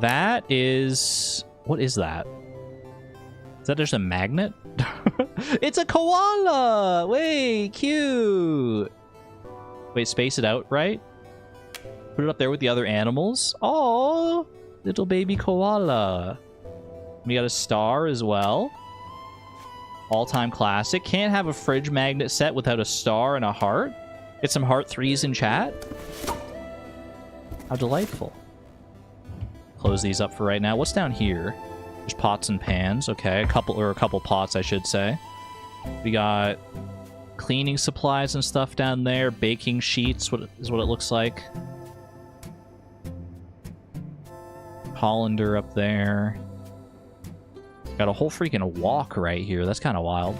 That is... What is that? Is that just a magnet? It's a koala! Wait, cute! Wait, space it out, right? Put it up there with the other animals. Oh, little baby koala. We got a star as well. All-time classic. Can't have a fridge magnet set without a star and a heart. Get some heart threes in chat. How delightful. Close these up for right now. What's down here? There's pots and pans. Okay, a couple pots, I should say. We got cleaning supplies and stuff down there. Baking sheets, what it looks like. Colander up there. Got a whole freaking wok right here. That's kind of wild.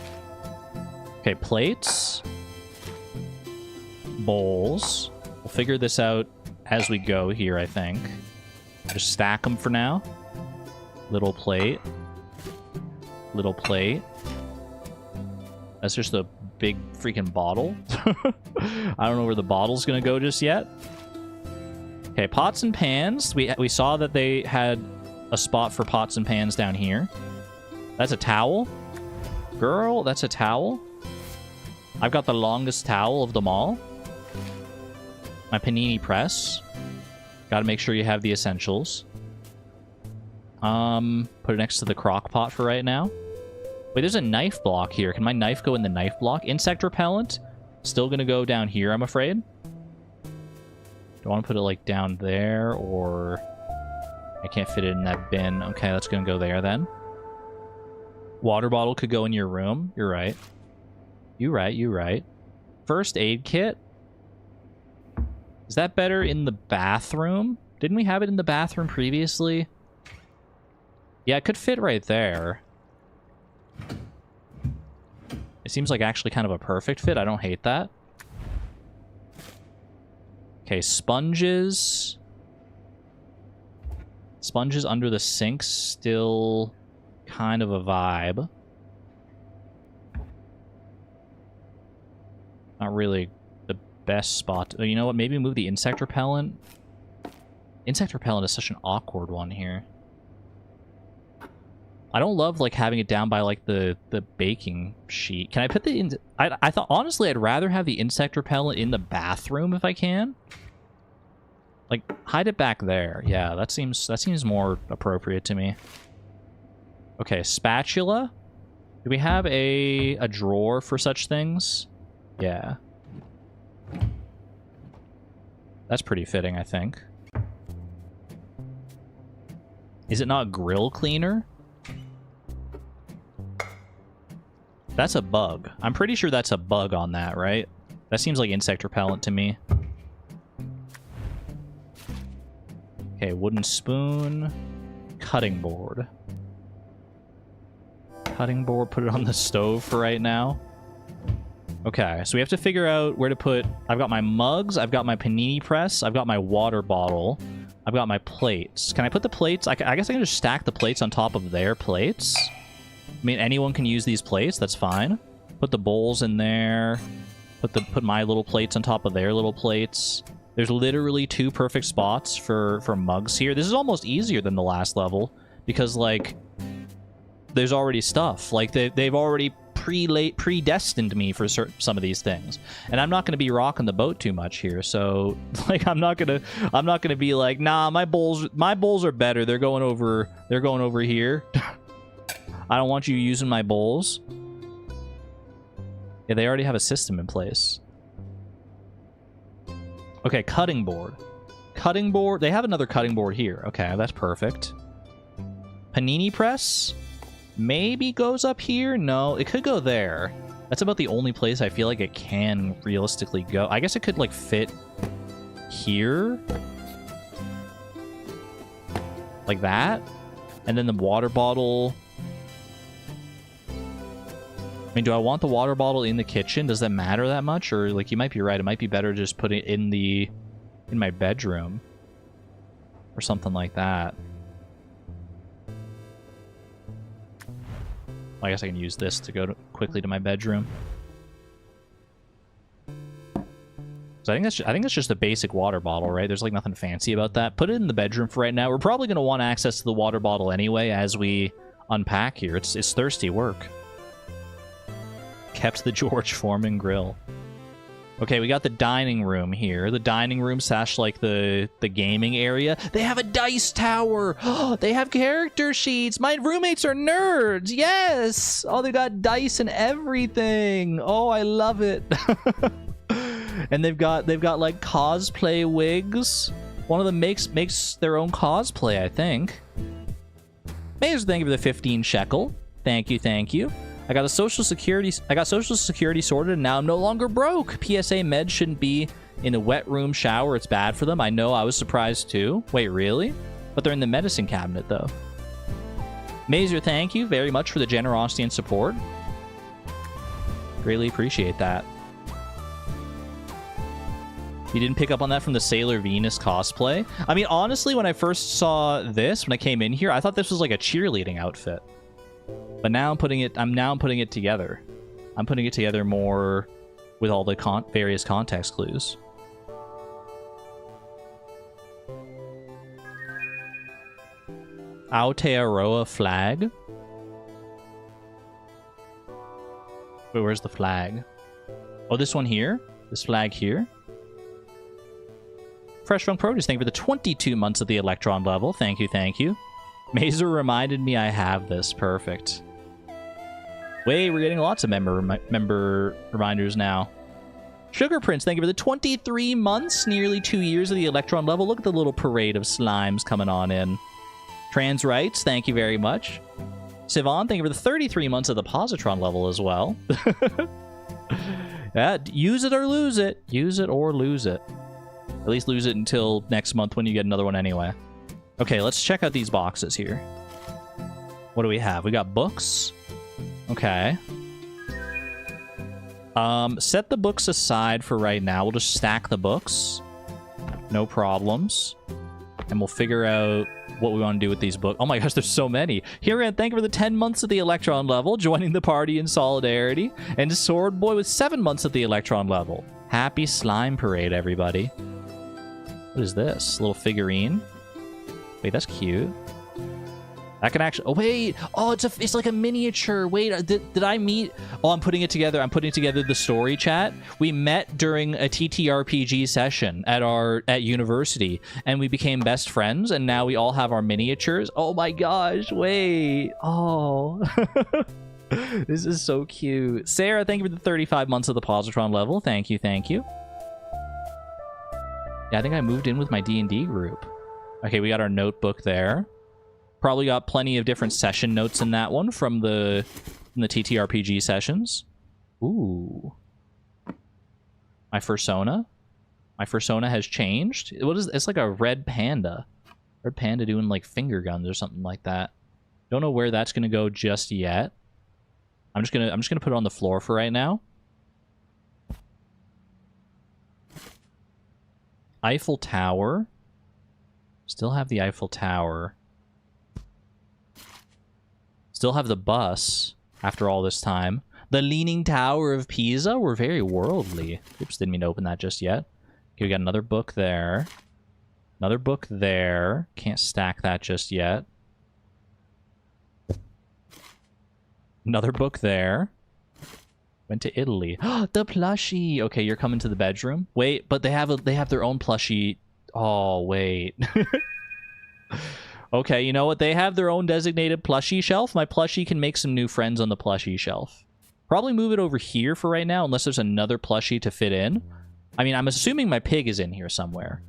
Okay, plates. Bowls. We'll figure this out as we go here, I think. Just stack them for now. Little plate. Little plate. That's just a big freaking bottle. I don't know where the bottle's gonna go just yet. Okay, pots and pans. We saw that they had a spot for pots and pans down here. That's a towel. Girl, that's a towel. I've got the longest towel of them all. My panini press. Gotta make sure you have the essentials. Put it next to the crock pot for right now. Wait, there's a knife block here. Can my knife go in the knife block? Insect repellent. Still gonna go down here, I'm afraid. Do I want to put it, like, down there, or... I can't fit it in that bin. Okay, that's gonna go there, then. Water bottle could go in your room. You're right. You right. First aid kit. Is that better in the bathroom? Didn't we have it in the bathroom previously? Yeah, it could fit right there. It seems like actually kind of a perfect fit. I don't hate that. Okay, sponges. Sponges under the sink, still kind of a vibe. Not really the best spot. You know what? Maybe move the insect repellent. Insect repellent is such an awkward one here. I don't love, like, having it down by, like, the baking sheet. Can I put the... I thought, honestly, I'd rather have the insect repellent in the bathroom if I can. Like, hide it back there. Yeah, that seems more appropriate to me. Okay, spatula. Do we have a drawer for such things? Yeah. That's pretty fitting, I think. Is it not grill cleaner? That's a bug. I'm pretty sure that's a bug on that, right? That seems like insect repellent to me. Okay, wooden spoon. Cutting board. Cutting board, put it on the stove for right now. Okay, so we have to figure out where to put... I've got my mugs, I've got my panini press, I've got my water bottle, I've got my plates. Can I put the plates... I guess I can just stack the plates on top of their plates. I mean, anyone can use these plates, that's fine. Put the bowls in there. Put my little plates on top of their little plates. There's literally 2 perfect spots for mugs here. This is almost easier than the last level, because, like... there's already stuff. Like, they've already predestined me for some of these things, and I'm not going to be rocking the boat too much here. So, like, I'm not gonna be like, nah, my bowls are better. They're going over here. I don't want you using my bowls. Yeah, they already have a system in place. Okay, cutting board. Cutting board. They have another cutting board here. Okay, that's perfect. Panini press. Maybe goes up here? No, it could go there. That's about the only place I feel like it can realistically go. I guess it could, like, fit here. Like that. And then the water bottle. I mean, do I want the water bottle in the kitchen? Does that matter that much? Or, like, you might be right. It might be better to just put it in my bedroom. Or something like that. I guess I can use this to go quickly to my bedroom. So I think that's just a basic water bottle, right? There's like nothing fancy about that. Put it in the bedroom for right now. We're probably going to want access to the water bottle anyway as we unpack here. It's thirsty work. Kept the George Foreman grill. Okay, we got the dining room here. The dining room / like the gaming area. They have a dice tower. Oh, they have character sheets. My roommates are nerds. Yes. Oh, they got dice and everything. Oh, I love it. And they've got like cosplay wigs. One of them makes their own cosplay, I think. Mayor's, thank you for the 15 shekel. Thank you, thank you. I got social security sorted, and now I'm no longer broke. PSA meds shouldn't be in a wet room shower. It's bad for them. I know, I was surprised too. Wait, really? But they're in the medicine cabinet, though. Mazer, thank you very much for the generosity and support. Greatly appreciate that. You didn't pick up on that from the Sailor Venus cosplay? I mean, honestly, when I first saw this, when I came in here, I thought this was like a cheerleading outfit. But now I'm putting it together. I'm putting it together more with all the various context clues. Aotearoa flag. Wait, where's the flag? Oh, this one here? This flag here? Fresh from Produce, thank you for the 22 months of the Electron level. Thank you, thank you. Mazer reminded me I have this. Perfect. Wait, we're getting lots of member reminders now. Sugar Prince, thank you for the 23 months, nearly 2 years of the Electron level. Look at the little parade of slimes coming on in. Trans Rights, thank you very much. Sivan, thank you for the 33 months of the Positron level as well. Yeah, use it or lose it. Use it or lose it. At least lose it until next month when you get another one anyway. Okay, let's check out these boxes here. What do we have? We got books. Okay. Set the books aside for right now. We'll just stack the books. No problems. And we'll figure out what we want to do with these books. Oh my gosh, there's so many. Hiran, thank you for the 10 months of the Electron level, joining the party in solidarity. And Sword Boy with 7 months of the Electron level. Happy Slime Parade, everybody. What is this? A little figurine? Wait, that's cute. I can actually... Oh, wait! Oh, it's like a miniature. Wait, did I meet... Oh, I'm putting it together. I'm putting together the story chat. We met during a TTRPG session at university, and we became best friends, and now we all have our miniatures. Oh my gosh, wait. Oh. This is so cute. Sarah, thank you for the 35 months of the Positron level. Thank you, thank you. Yeah, I think I moved in with my D&D group. Okay, we got our notebook there. Probably got plenty of different session notes in that one from the TTRPG sessions. Ooh. My fursona. My fursona has changed. What is it's like a red panda. Red panda doing like finger guns or something like that. Don't know where that's going to go just yet. I'm just gonna put it on the floor for right now. Eiffel Tower. Still have the Eiffel Tower. Still have the bus after all this time. The Leaning Tower of Pisa. We're very worldly. Oops, didn't mean to open that just yet. Okay, we got another book there. Another book there. Can't stack that just yet. Another book there. Went to Italy. The plushie. Okay, you're coming to the bedroom. Wait, but they have their own plushie. Oh, wait. Okay, you know what? They have their own designated plushie shelf. My plushie can make some new friends on the plushie shelf. Probably move it over here for right now, unless there's another plushie to fit in. I mean, I'm assuming my pig is in here somewhere.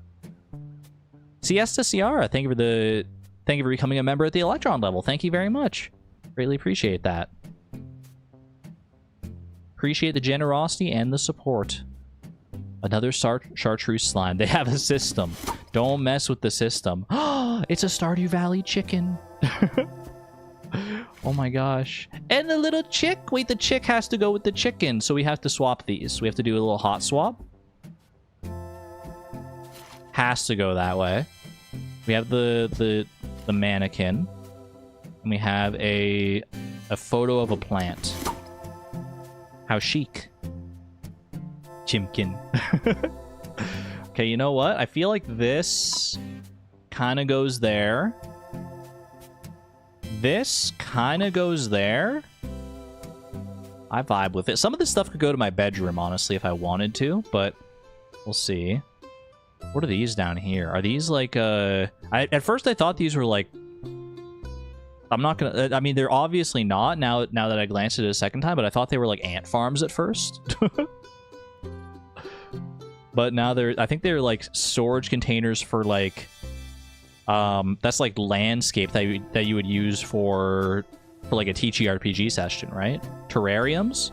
Siesta Ciara, thank you for becoming a member at the Electron level. Thank you very much. Greatly appreciate that. Appreciate the generosity and the support. Another chartreuse slime. They have a system. Don't mess with the system. It's a Stardew Valley chicken. Oh my gosh. And the little chick. Wait, the chick has to go with the chicken. So we have to swap these. We have to do a little hot swap. Has to go that way. We have the mannequin. And we have a photo of a plant. How chic. Chimkin. Okay, you know what? I feel like this kind of goes there. This kind of goes there. I vibe with it. Some of this stuff could go to my bedroom, honestly, if I wanted to, but we'll see. What are these down here? Are these like, at first I thought these were like, I'm not gonna, I mean, they're obviously not now that I glanced at it a second time, but I thought they were like ant farms at first. But now I think they're like storage containers for like, that's like landscape that you would use for like a TTRPG session, right? Terrariums?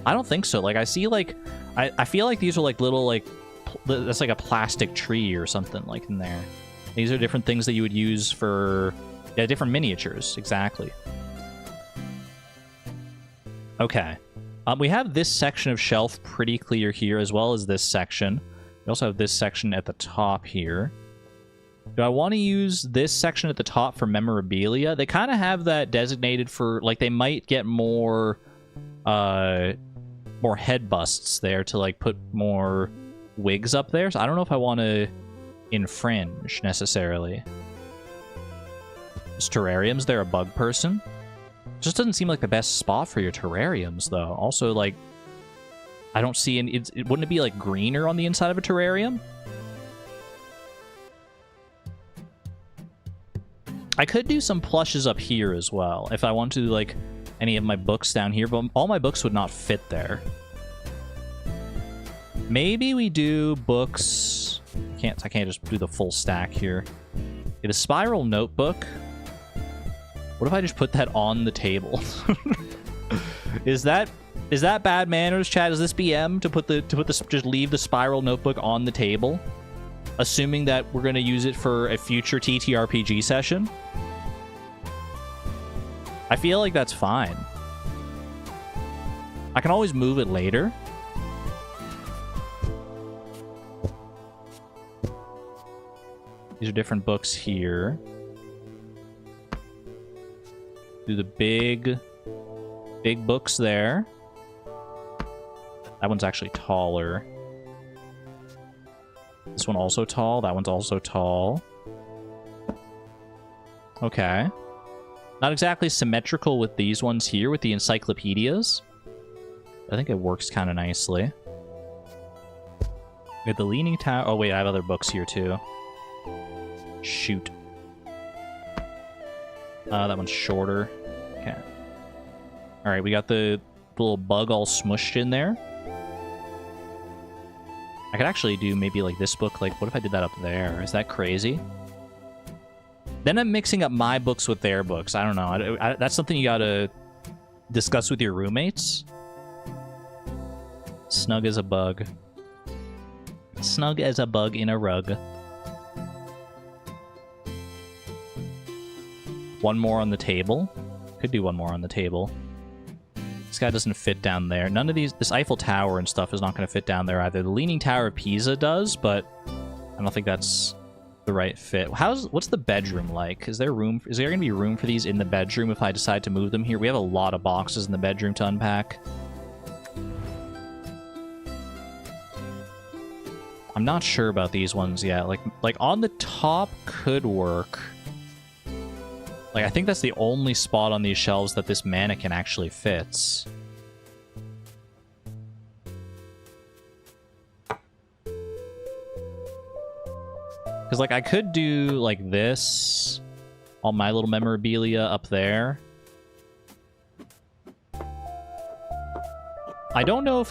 I don't think so. Like I see like, I feel like these are like little like, that's like a plastic tree or something like in there. These are different things that you would use for, yeah, different miniatures. Exactly. Okay. We have this section of shelf pretty clear here, as well as this section. We also have this section at the top here. Do I want to use this section at the top for memorabilia? They kind of have that designated for, like, they might get more head busts there to, like, put more wigs up there. So I don't know if I want to infringe, necessarily. Is terrariums there a bug person? Just doesn't seem like the best spot for your terrariums, though. Also, like, I don't see any... wouldn't it be, like, greener on the inside of a terrarium? I could do some plushes up here as well, if I want to do, like, any of my books down here, but all my books would not fit there. Maybe we do books... I can't just do the full stack here. Okay, the spiral notebook... What if I just put that on the table? Is that bad manners, chat? Is this BM to just leave the spiral notebook on the table, assuming that we're going to use it for a future TTRPG session? I feel like that's fine. I can always move it later. These are different books here. Do the big books there. That one's actually taller. This one also tall. That one's also tall. Okay. Not exactly symmetrical with these ones here, with the encyclopedias. I think it works kind of nicely. We have the Leaning Tower. Oh, wait, I have other books here, too. Shoot. That one's shorter. Okay. Alright, we got the little bug all smushed in there. I could actually do maybe like this book. Like, what if I did that up there? Is that crazy? Then I'm mixing up my books with their books. I don't know. That's something you gotta discuss with your roommates. Snug as a bug. Snug as a bug in a rug. One more on the table. Could do one more on the table. guy doesn't fit down there. None of these... This Eiffel Tower and stuff is not going to fit down there either. The Leaning Tower of Pisa does, but I don't think that's the right fit. What's the bedroom like? Is there room... Is there going to be room for these in the bedroom if I decide to move them here? We have a lot of boxes in the bedroom to unpack. I'm not sure about these ones yet. Like on the top could work. Like, I think that's the only spot on these shelves that this mannequin actually fits. Because, like, I could do, like, this. All my little memorabilia up there. I don't know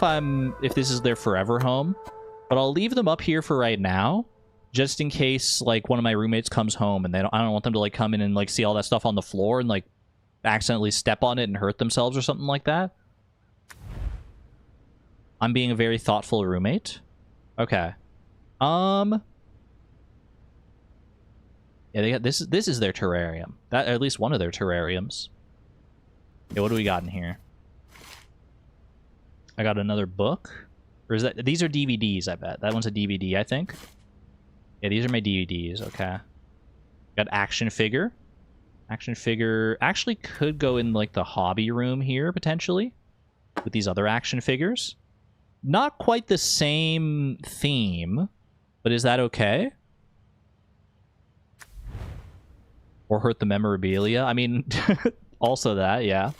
if this is their forever home, but I'll leave them up here for right now. Just in case, like, one of my roommates comes home and I don't want them to, like, come in and, like, see all that stuff on the floor and, like, accidentally step on it and hurt themselves or something like that. I'm being a very thoughtful roommate. Okay. Yeah, they got this is their terrarium. Or at least one of their terrariums. Okay, what do we got in here? I got another book. Or is that... These are DVDs, I bet. That one's a DVD, I think. Yeah, these are my DVDs, okay. Got action figure. Action figure actually could go in, like, the hobby room here, potentially. With these other action figures. Not quite the same theme, but is that okay? Or hurt the memorabilia? I mean, also that, yeah.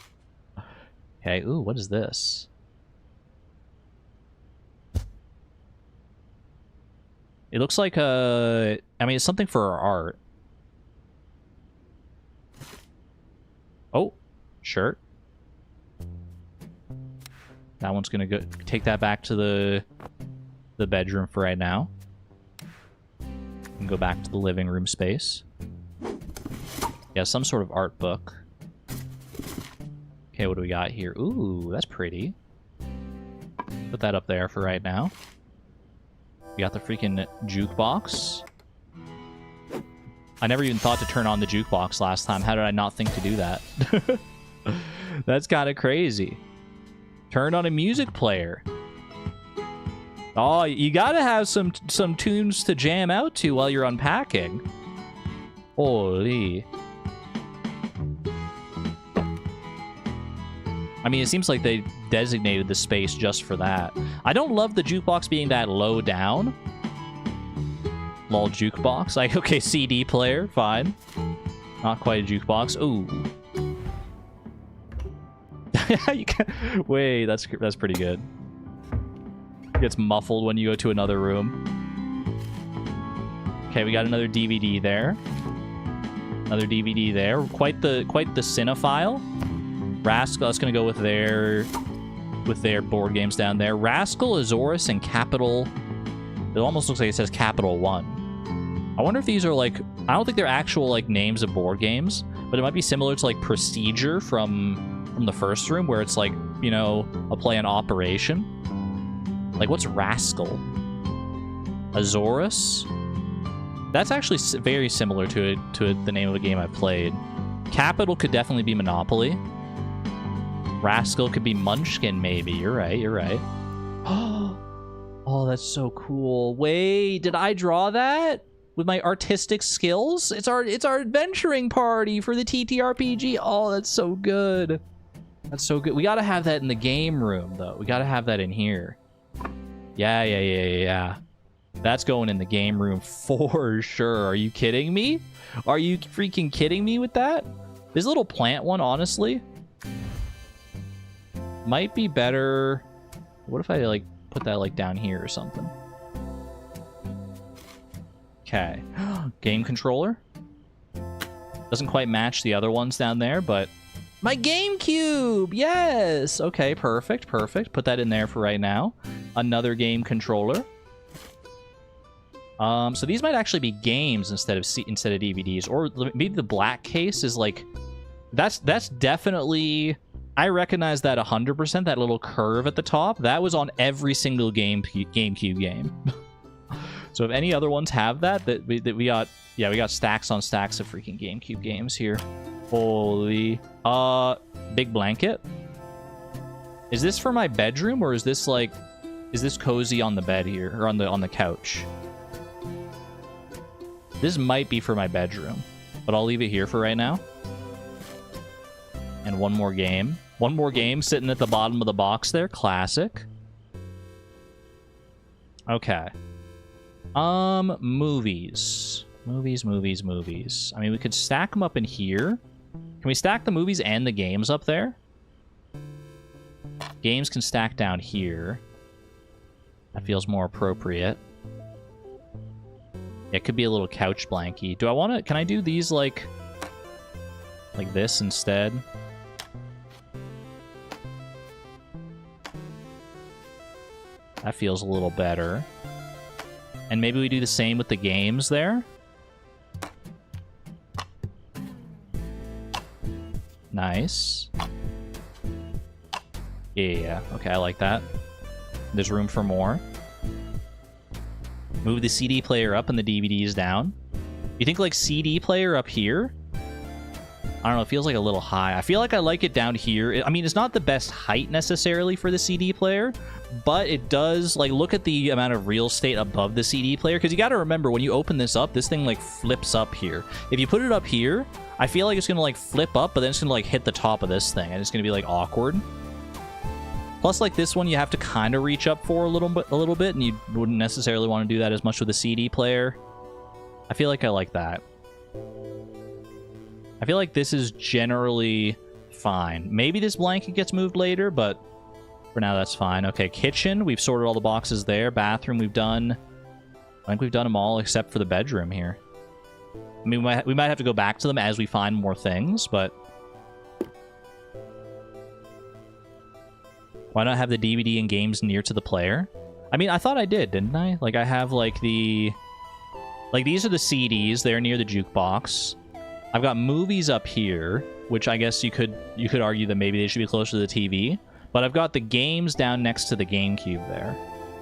Okay, ooh, what is this? It looks like I mean, it's something for our art. Oh, shirt. That one's gonna go take that back to the bedroom for right now. And go back to the living room space. Yeah, some sort of art book. Okay, what do we got here? Ooh, that's pretty. Put that up there for right now. We got the freaking jukebox. I never even thought to turn on the jukebox last time. How did I not think to do that? That's kind of crazy. Turn on a music player. Oh, you gotta have some tunes to jam out to while you're unpacking. Holy. I mean, it seems like they designated the space just for that. I don't love the jukebox being that low down. Lol, jukebox. Like, okay, CD player, fine. Not quite a jukebox. Ooh. You can... Wait, that's pretty good. It gets muffled when you go to another room. Okay, we got another DVD there. Another DVD there. Quite the cinephile. Rascal, that's gonna go with their board games down there. Rascal, Azorus, and Capital. It almost looks like it says Capital One. I wonder if these are like... I don't think they're actual like names of board games, but it might be similar to like Procedure from the first room, where it's like, you know, a play on Operation. Like, what's Rascal? Azorus? That's actually very similar to the name of a game I've played. Capital could definitely be Monopoly. Rascal could be Munchkin, maybe. You're right, you're right. Oh, that's so cool. Wait, did I draw that? With my artistic skills? It's our adventuring party for the TTRPG. Oh, that's so good. That's so good. We gotta have that in the game room, though. We gotta have that in here. Yeah. That's going in the game room for sure. Are you kidding me? Are you freaking kidding me with that? This little plant one, honestly, might be better. What if I, like, put that, like, down here or something? Okay. Game controller. Doesn't quite match the other ones down there, but... My GameCube! Yes! Okay, perfect. Put that in there for right now. Another game controller. So these might actually be games instead of DVDs. Or maybe the black case is, like... That's definitely... I recognize that 100%, that little curve at the top. That was on every single GameCube game. So if any other ones have that we got... Yeah, we got stacks on stacks of freaking GameCube games here. Holy... Big blanket. Is this for my bedroom, or is this like, is this cozy on the bed here, or on the couch? This might be for my bedroom, but I'll leave it here for right now. And one more game. One more game sitting at the bottom of the box there. Classic. Okay. Movies. Movies. I mean, we could stack them up in here. Can we stack the movies and the games up there? Games can stack down here. That feels more appropriate. It could be a little couch blankie. Do I want to... Can I do these like this instead? That feels a little better. And maybe we do the same with the games there. Nice. Yeah, okay, I like that. There's room for more. Move the CD player up and the DVDs down. You think like CD player up here? I don't know, it feels like a little high. I feel like I like it down here. I mean, it's not the best height necessarily for the CD player, but it does, like, look at the amount of real estate above the CD player, because you got to remember, when you open this up, this thing, like, flips up here. If you put it up here, I feel like it's going to, like, flip up, but then it's going to, like, hit the top of this thing, and it's going to be, like, awkward. Plus, like, this one you have to kind of reach up for a little bit, and you wouldn't necessarily want to do that as much with a CD player. I feel like I like that. I feel like this is generally fine. Maybe this blanket gets moved later, but for now that's fine. Okay, kitchen, we've sorted all the boxes there. Bathroom, we've done... I think we've done them all except for the bedroom here. I mean, we might have to go back to them as we find more things, but... Why not have the DVD and games near to the player? I mean, I thought I did, didn't I? Like, I have, like, the... Like, these are the CDs. They're near the jukebox. I've got movies up here, which I guess you could argue that maybe they should be closer to the TV. But I've got the games down next to the GameCube there.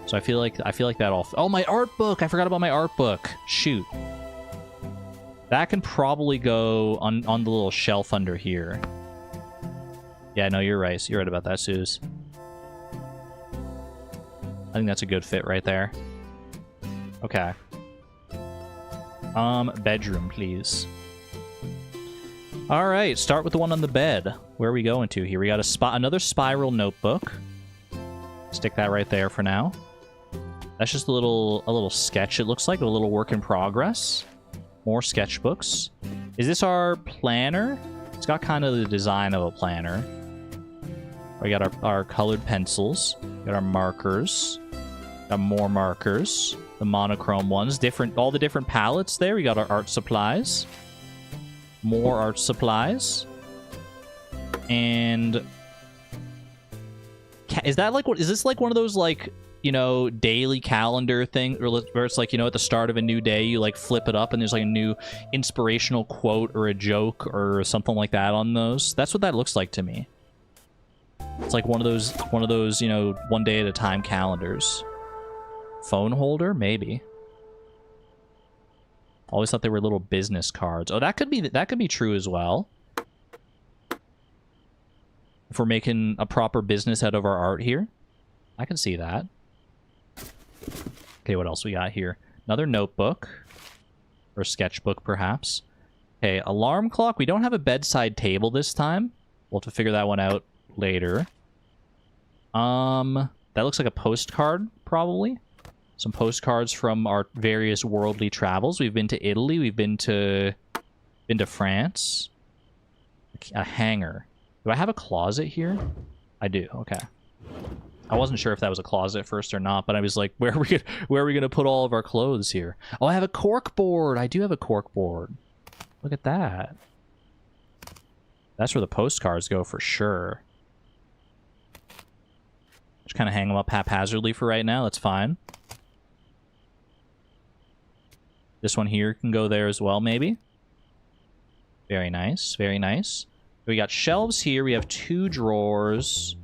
So I feel like that all... Oh, my art book! I forgot about my art book. Shoot. That can probably go on the little shelf under here. Yeah, no, you're right. You're right about that, Suze. I think that's a good fit right there. Okay. Bedroom, please. All right, start with the one on the bed. Where are we going to here? We got another spiral notebook. Stick that right there for now. That's just a little sketch, it looks like, a little work in progress. More sketchbooks. Is this our planner? It's got kind of the design of a planner. We got our colored pencils. We got our markers. Got more markers. The monochrome ones. All the different palettes there. We got our art supplies. More art supplies. And... Is this like one of those, like, you know, daily calendar thing where it's like, you know, at the start of a new day, you like flip it up and there's like a new inspirational quote or a joke or something like that on those? That's what that looks like to me. It's like one of those, you know, one day at a time calendars. Phone holder? Maybe. Always thought they were little business cards. Oh, that could be true as well. If we're making a proper business out of our art here. I can see that. Okay, what else we got here? Another notebook. Or sketchbook, perhaps. Okay, alarm clock. We don't have a bedside table this time. We'll have to figure that one out later. That looks like a postcard, probably. Some postcards from our various worldly travels. We've been to Italy. We've been to France. A hanger. Do I have a closet here? I do. Okay. I wasn't sure if that was a closet first or not, but I was like, where are we gonna put all of our clothes here? Oh, I have a cork board. I do have a cork board. Look at that. That's where the postcards go for sure. Just kind of hang them up haphazardly for right now. That's fine. This one here can go there as well, maybe. Very nice. Very nice. We got shelves here. We have 2 drawers.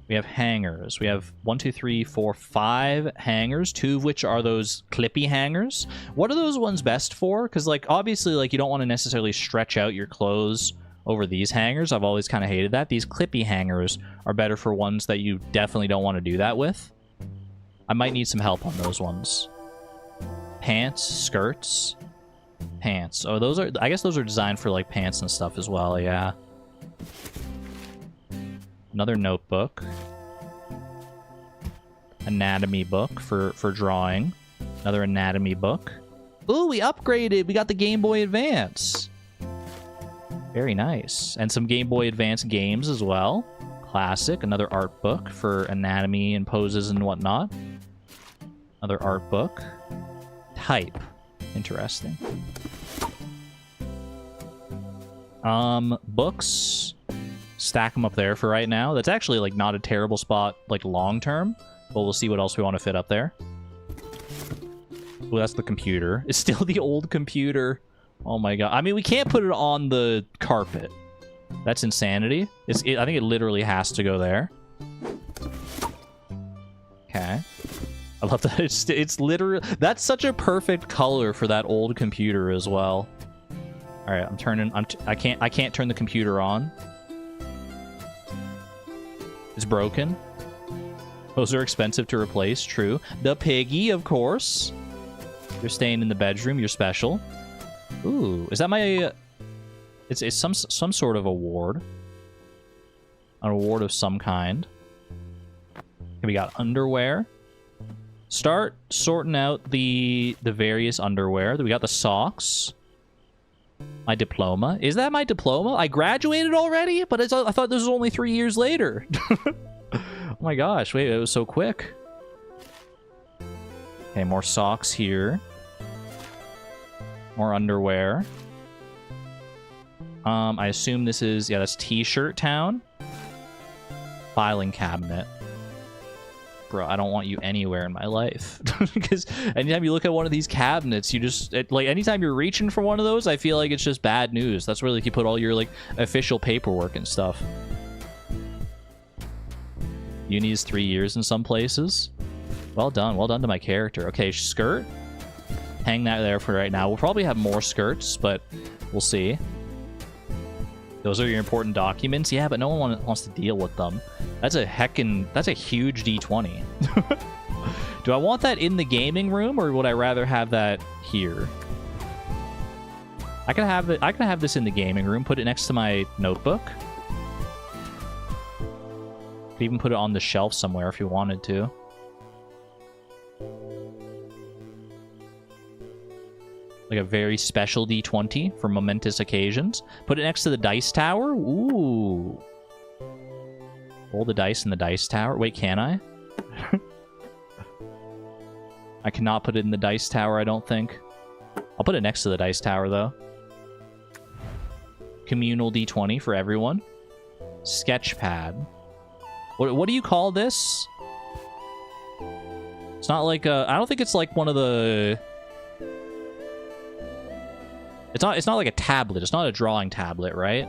We have hangers. We have 1, 2, 3, 4, 5 hangers, 2 of which are those clippy hangers. What are those ones best for? Because, like, obviously, like, you don't want to necessarily stretch out your clothes over these hangers. I've always kind of hated that. These clippy hangers are better for ones that you definitely don't want to do that with. I might need some help on those ones. Pants, skirts, pants. Oh, those are, I guess those are designed for like pants and stuff as well, yeah. Another notebook. Anatomy book for drawing. Another anatomy book. Ooh, we upgraded. We got the Game Boy Advance. Very nice. And some Game Boy Advance games as well. Classic. Another art book for anatomy and poses and whatnot. Another art book. Type. Interesting. Books. Stack them up there for right now. That's actually like not a terrible spot like long term. But we'll see what else we want to fit up there. Oh, that's the computer. It's still the old computer. Oh my god. I mean, we can't put it on the carpet. That's insanity. I think it literally has to go there. Okay. I love that. It's literally... That's such a perfect color for that old computer as well. All right, I'm turning... I can't turn the computer on. It's broken. Those are expensive to replace, true. The piggy, of course. You're staying in the bedroom, you're special. Ooh, is that my... It's some sort of award. An award of some kind. Okay, we got underwear. Start sorting out the various underwear. We got the socks. My diploma. Is that my diploma? I graduated already? But I thought this was only 3 years later. Oh my gosh, wait, it was so quick. Okay, more socks here. More underwear. I assume this is... Yeah, that's T-shirt town. Filing cabinet. Bro, I don't want you anywhere in my life. Because anytime you look at one of these cabinets, you just... like, anytime you're reaching for one of those, I feel like it's just bad news. That's where, like, you put all your, like, official paperwork and stuff. Uni is 3 years in some places. Well done to my character. Okay, skirt. Hang that there for right now. We'll probably have more skirts, but we'll see. Those are your important documents. Yeah, but no one wants to deal with them. That's a huge D20. Do I want that in the gaming room, or would I rather have that here? I can have this in the gaming room. Put it next to my notebook. Could even put it on the shelf somewhere if you wanted to. Like a very special D20 for momentous occasions. Put it next to the dice tower. Ooh. Roll the dice in the dice tower. Wait, can I? I cannot put it in the dice tower, I don't think. I'll put it next to the dice tower, though. Communal D20 for everyone. Sketchpad. What do you call this? It's not like a... I don't think it's like one of the... It's not like a tablet. It's not a drawing tablet, right?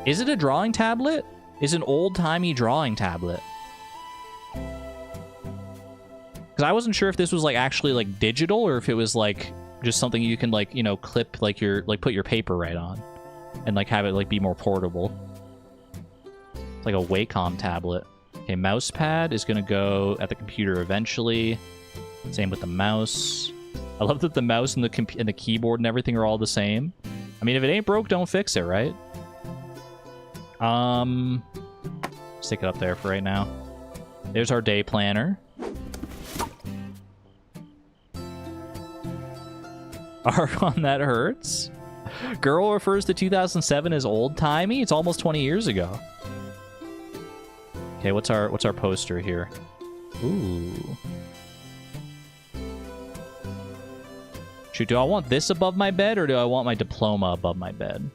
Is it a drawing tablet? It's an old-timey drawing tablet. Because I wasn't sure if this was like actually like digital, or if it was like just something you can like, you know, clip like your, like put your paper right on and like have it like be more portable. It's like a Wacom tablet. Okay, mouse pad is gonna go at the computer eventually. Same with the mouse. I love that the mouse and the keyboard and everything are all the same. I mean, if it ain't broke, don't fix it, right? Stick it up there for right now. There's our day planner. Argon, that hurts. Girl refers to 2007 as old-timey. It's almost 20 years ago. Okay, what's our poster here? Ooh. Shoot, do I want this above my bed, or do I want my diploma above my bed?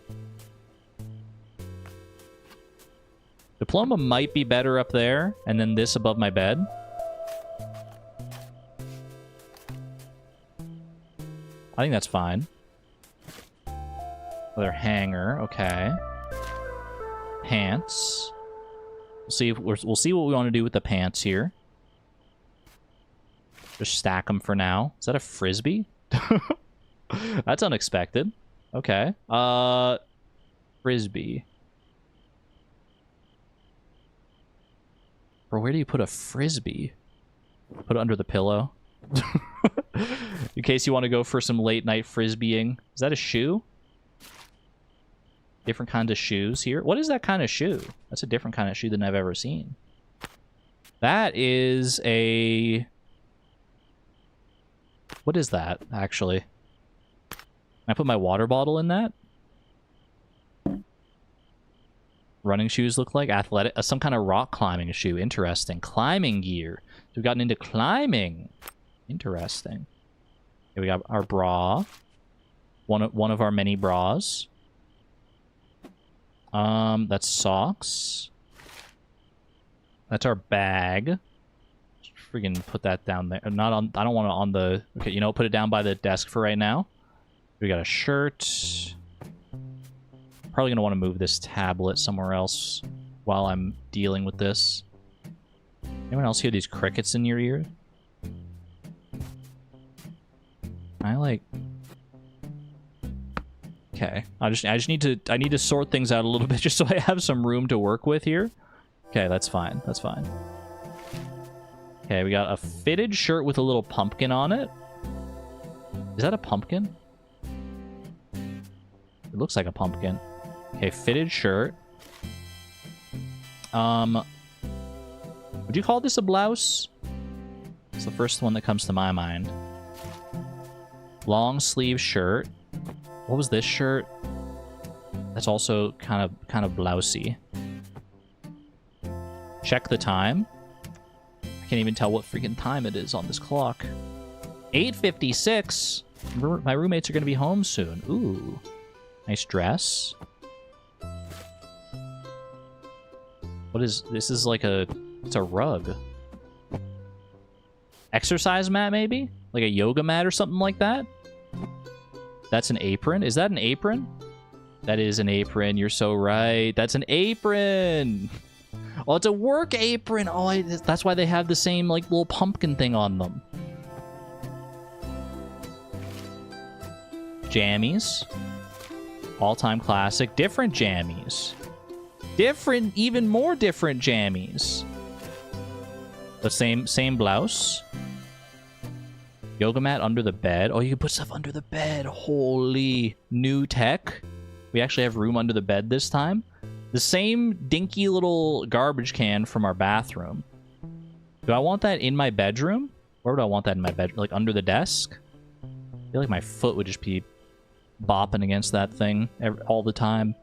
Diploma might be better up there, and then this above my bed. I think that's fine. Another hanger, okay. Pants. We'll see what we want to do with the pants here. Just stack them for now. Is that a frisbee? That's unexpected. Okay. Frisbee. Bro, where do you put a frisbee? Put it under the pillow. In case you want to go for some late night frisbeeing. Is that a shoe? Different kinds of shoes here. What is that kind of shoe? That's a different kind of shoe than I've ever seen. That is a... What is that, actually? Can I put my water bottle in that? Running shoes look like? Athletic... some kind of rock climbing shoe. Interesting. Climbing gear. So we've gotten into climbing. Interesting. Here we got our bra. One of our many bras. That's socks. That's our bag. Just freaking put that down there. Not on... I don't want it on the... Okay, you know, put it down by the desk for right now. We got a shirt. Probably going to want to move this tablet somewhere else while I'm dealing with this. Anyone else hear these crickets in your ear? Okay. I just need to sort things out a little bit just so I have some room to work with here. Okay, that's fine. That's fine. Okay, we got a fitted shirt with a little pumpkin on it. Is that a pumpkin? It looks like a pumpkin. Okay, fitted shirt. Would you call this a blouse? It's the first one that comes to my mind. Long sleeve shirt. What was this shirt? That's also kind of blousy. Check the time. I can't even tell what freaking time it is on this clock. 8:56. My roommates are gonna be home soon. Ooh, nice dress. What is this? Is like it's a rug. Exercise mat, maybe? Like a yoga mat or something like that? That's an apron. Is that an apron? That is an apron. You're so right. That's an apron. Oh, it's a work apron. Oh, that's why they have the same like little pumpkin thing on them. Jammies. All-time classic. Different jammies. Different, even more different jammies. The same blouse. Yoga mat under the bed. Oh, you can put stuff under the bed. Holy new tech. We actually have room under the bed this time. The same dinky little garbage can from our bathroom. Do I want that in my bedroom? Where would I want that in my bedroom? Like under the desk? I feel like my foot would just be bopping against that thing all the time.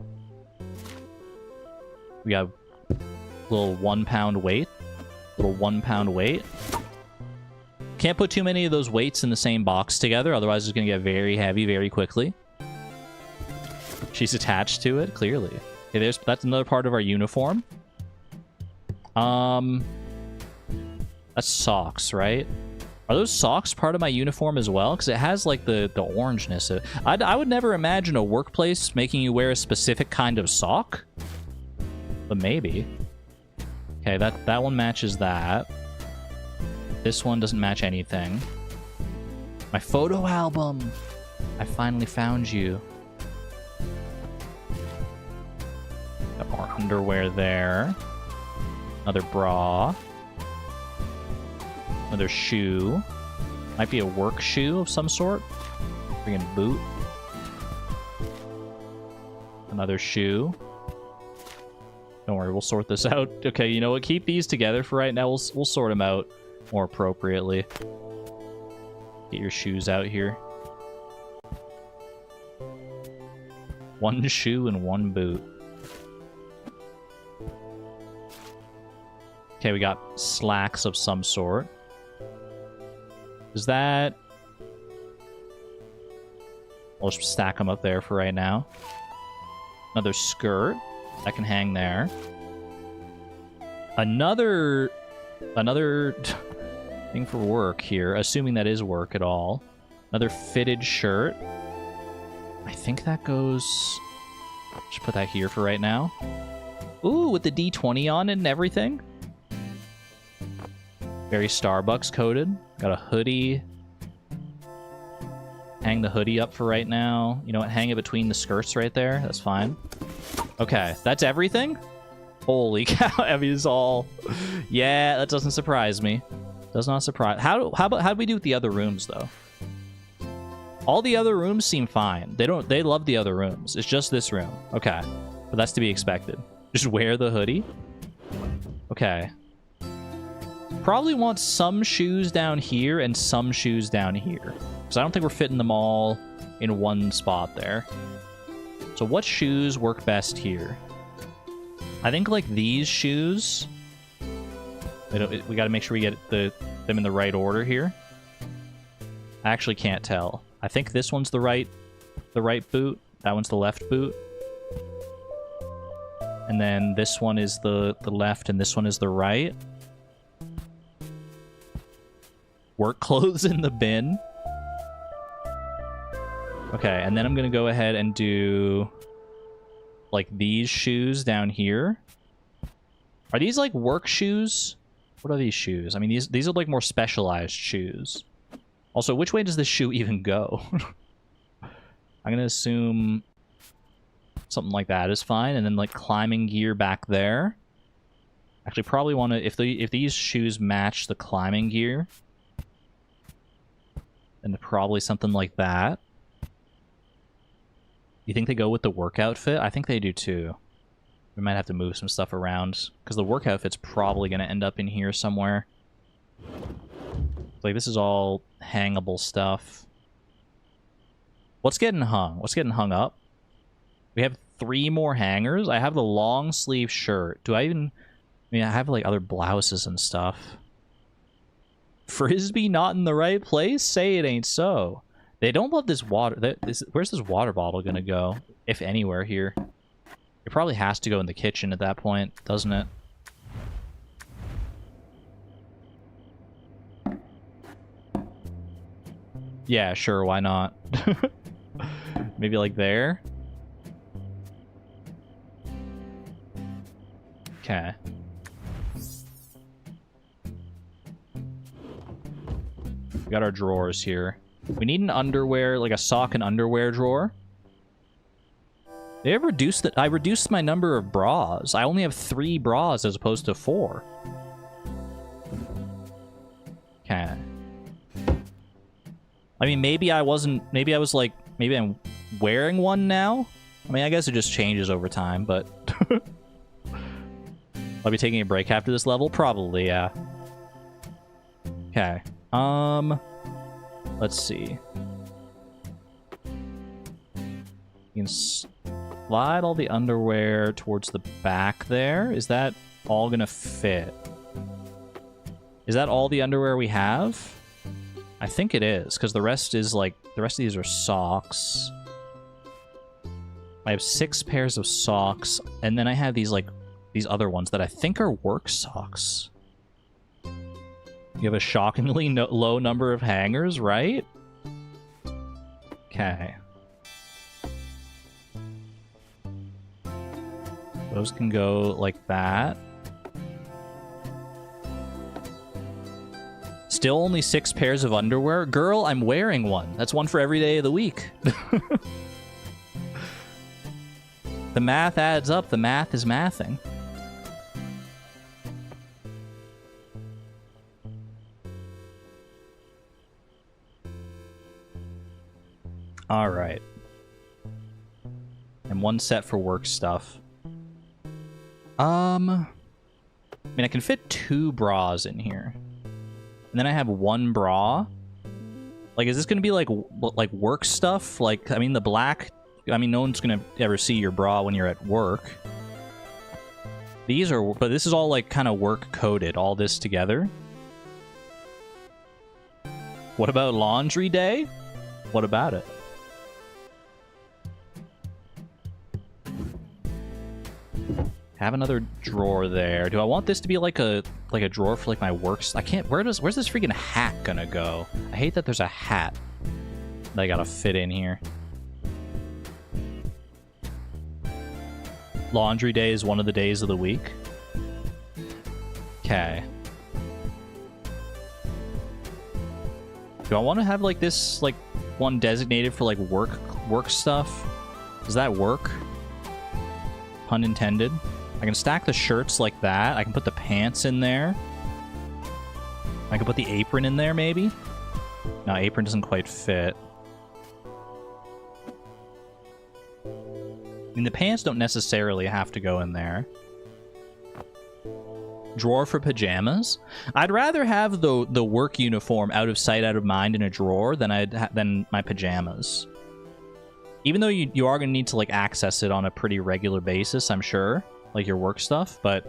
We got a little 1 pound weight. Little 1 pound weight. Can't put too many of those weights in the same box together, otherwise it's going to get very heavy very quickly. She's attached to it, clearly. Okay, that's another part of our uniform. That's socks, right? Are those socks part of my uniform as well? Because it has, like, the orangeness. I would never imagine a workplace making you wear a specific kind of sock. But maybe. Okay, that one matches that. This one doesn't match anything. My photo album! I finally found you. Got more underwear there. Another bra. Another shoe. Might be a work shoe of some sort. Friggin' boot. Another shoe. Don't worry, we'll sort this out. Okay, you know what? Keep these together for right now. We'll sort them out more appropriately. Get your shoes out here. One shoe and one boot. Okay, we got slacks of some sort. Is that... I'll just stack them up there for right now. Another skirt. That can hang there. Another thing for work here, assuming that is work at all. Another fitted shirt. I think that goes... Just put that here for right now. Ooh, with the D20 on it and everything. Very Starbucks coded. Got a hoodie. Hang the hoodie up for right now. You know what? Hang it between the skirts right there. That's fine. Okay, that's everything? Holy cow, I mean, it's all... Yeah, that doesn't surprise me. Does not surprise... How do we do with the other rooms, though? All the other rooms seem fine. They love the other rooms. It's just this room. Okay. But that's to be expected. Just wear the hoodie. Okay. Probably want some shoes down here and some shoes down here. Because I don't think we're fitting them all in one spot there. So what shoes work best here? I think like these shoes. We got to make sure we get them in the right order here. I actually can't tell. I think this one's the right boot. That one's the left boot. And then this one is the left and this one is the right. Work clothes in the bin. Okay, and then I'm going to go ahead and do like these shoes down here. Are these like work shoes? What are these shoes? I mean, these are like more specialized shoes. Also, which way does this shoe even go? I'm going to assume something like that is fine. And then like climbing gear back there. Actually, probably want to, if these shoes match the climbing gear, then probably something like that. You think they go with the work outfit? I think they do too. We might have to move some stuff around because the work outfit's probably going to end up in here somewhere. Like, this is all hangable stuff. What's getting hung? What's getting hung up? We have 3 more hangers. I have the long sleeve shirt. Do I even... I mean, I have, like, other blouses and stuff. Frisbee not in the right place? Say it ain't so. They don't love this water. Where's this water bottle gonna go? If anywhere here. It probably has to go in the kitchen at that point, doesn't it? Yeah, sure, why not? Maybe like there? Okay. We got our drawers here. We need an underwear, like a sock and underwear drawer. They have reduced I reduced my number of bras. I only have 3 bras as opposed to 4. Okay. I mean, maybe I wasn't... Maybe I was like... Maybe I'm wearing one now? I mean, I guess it just changes over time, but... I'll be taking a break after this level? Probably, yeah. Okay. Let's see. You can slide all the underwear towards the back there. Is that all gonna fit? Is that all the underwear we have? I think it is, because the rest is like... The rest of these are socks. I have 6 pairs of socks, and then I have these, like, these other ones that I think are work socks. You have a shockingly low number of hangers, right? Okay. Those can go like that. Still only 6 pairs of underwear? Girl, I'm wearing one. That's one for every day of the week. The math adds up. The math is mathing. All right. And 1 set for work stuff. I mean, I can fit 2 bras in here. And then I have 1 bra. Like, is this going to be, like work stuff? Like, I mean, the black... I mean, no one's going to ever see your bra when you're at work. These are... But this is all, like, kind of work-coded, all this together. What about laundry day? What about it? Have another drawer there. Do I want this to be like a drawer for like my works? I can't. Where's this freaking hat gonna go? I hate that there's a hat that I gotta fit in here. Laundry day is one of the days of the week. Okay. Do I want to have like this like one designated for like work stuff? Does that work? Pun intended. I can stack the shirts like that. I can put the pants in there. I can put the apron in there, maybe? No, apron doesn't quite fit. I mean, the pants don't necessarily have to go in there. Drawer for pajamas? I'd rather have the work uniform out of sight, out of mind in a drawer than my pajamas. Even though you are going to need to, like, access it on a pretty regular basis, I'm sure. Like, your work stuff, but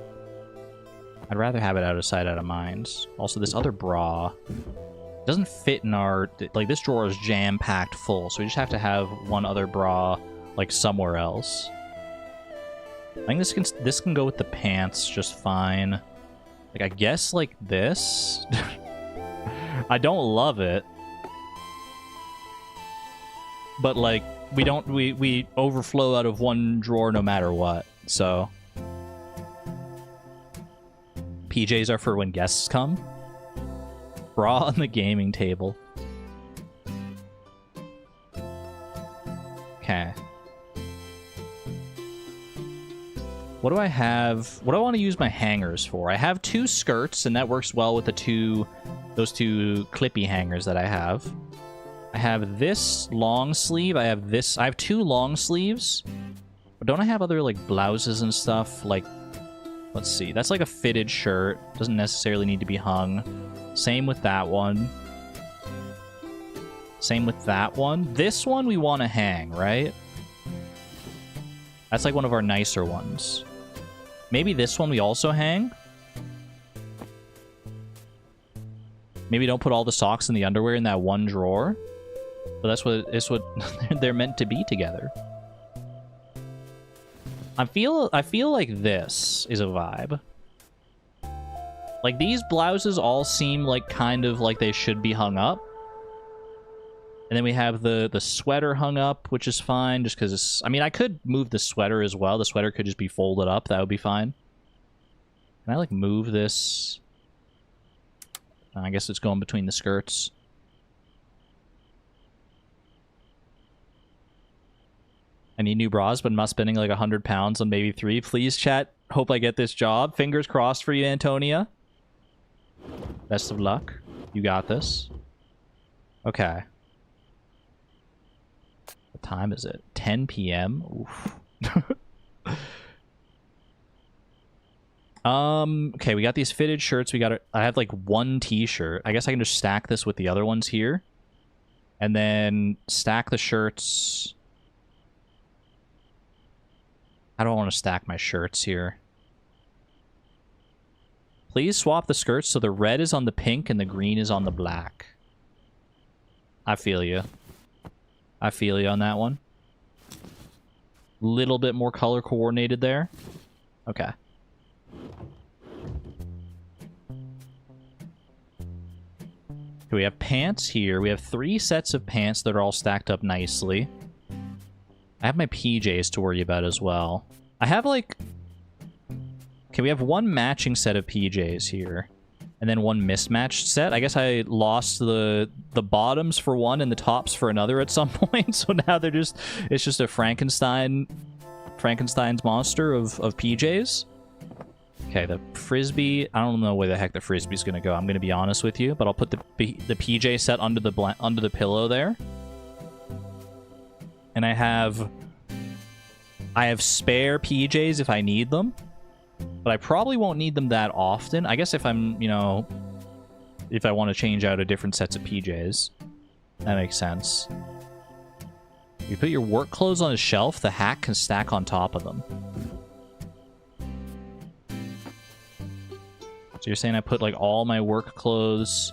I'd rather have it out of sight, out of mind. Also, this other bra doesn't fit in our... Like, this drawer is jam-packed full, so we just have to have one other bra, like, somewhere else. I think this can go with the pants just fine. Like, I guess, like, this? I don't love it. But, like, we overflow out of one drawer no matter what, so... PJs are for when guests come. Bra on the gaming table. Okay. What do I have? What do I want to use my hangers for? I have 2 skirts, and that works well with those two clippy hangers that I have. I have this long sleeve. I have 2 long sleeves. But don't I have other, like, blouses and stuff? Like, let's see. That's like a fitted shirt. Doesn't necessarily need to be hung. Same with that one. Same with that one. This one we want to hang, right? That's like one of our nicer ones. Maybe this one we also hang? Maybe don't put all the socks and the underwear in that one drawer? But that's what they're meant to be together. I feel like this is a vibe. Like, these blouses all seem like kind of like they should be hung up. And then we have the sweater hung up, which is fine, just because it's... I mean, I could move the sweater as well. The sweater could just be folded up. That would be fine. Can I, like, move this? I guess it's going between the skirts. I need new bras, but I'm not spending like 100 pounds on maybe 3. Please, chat. Hope I get this job. Fingers crossed for you, Antonia. Best of luck. You got this. Okay. What time is it? 10 p.m.? Oof. Okay, we got these fitted shirts. I have like 1 t-shirt. I guess I can just stack this with the other ones here. And then stack the shirts... I don't want to stack my shirts here. Please swap the skirts so the red is on the pink and the green is on the black. I feel you. I feel you on that one. Little bit more color coordinated there. Okay. We have pants here. We have 3 sets of pants that are all stacked up nicely. I have my PJs to worry about as well. I have, like... Okay, we have 1 matching set of PJs here. And then 1 mismatched set. I guess I lost the bottoms for one and the tops for another at some point. So now they're just... It's just a Frankenstein's monster of PJs. Okay, the Frisbee... I don't know where the heck the Frisbee's gonna go. I'm gonna be honest with you. But I'll put the PJ set under the pillow there. And I have spare PJs if I need them. But I probably won't need them that often. I guess if I'm, you know, if I want to change out a different sets of PJs. That makes sense. You put your work clothes on a shelf, the hack can stack on top of them. So you're saying I put, like, all my work clothes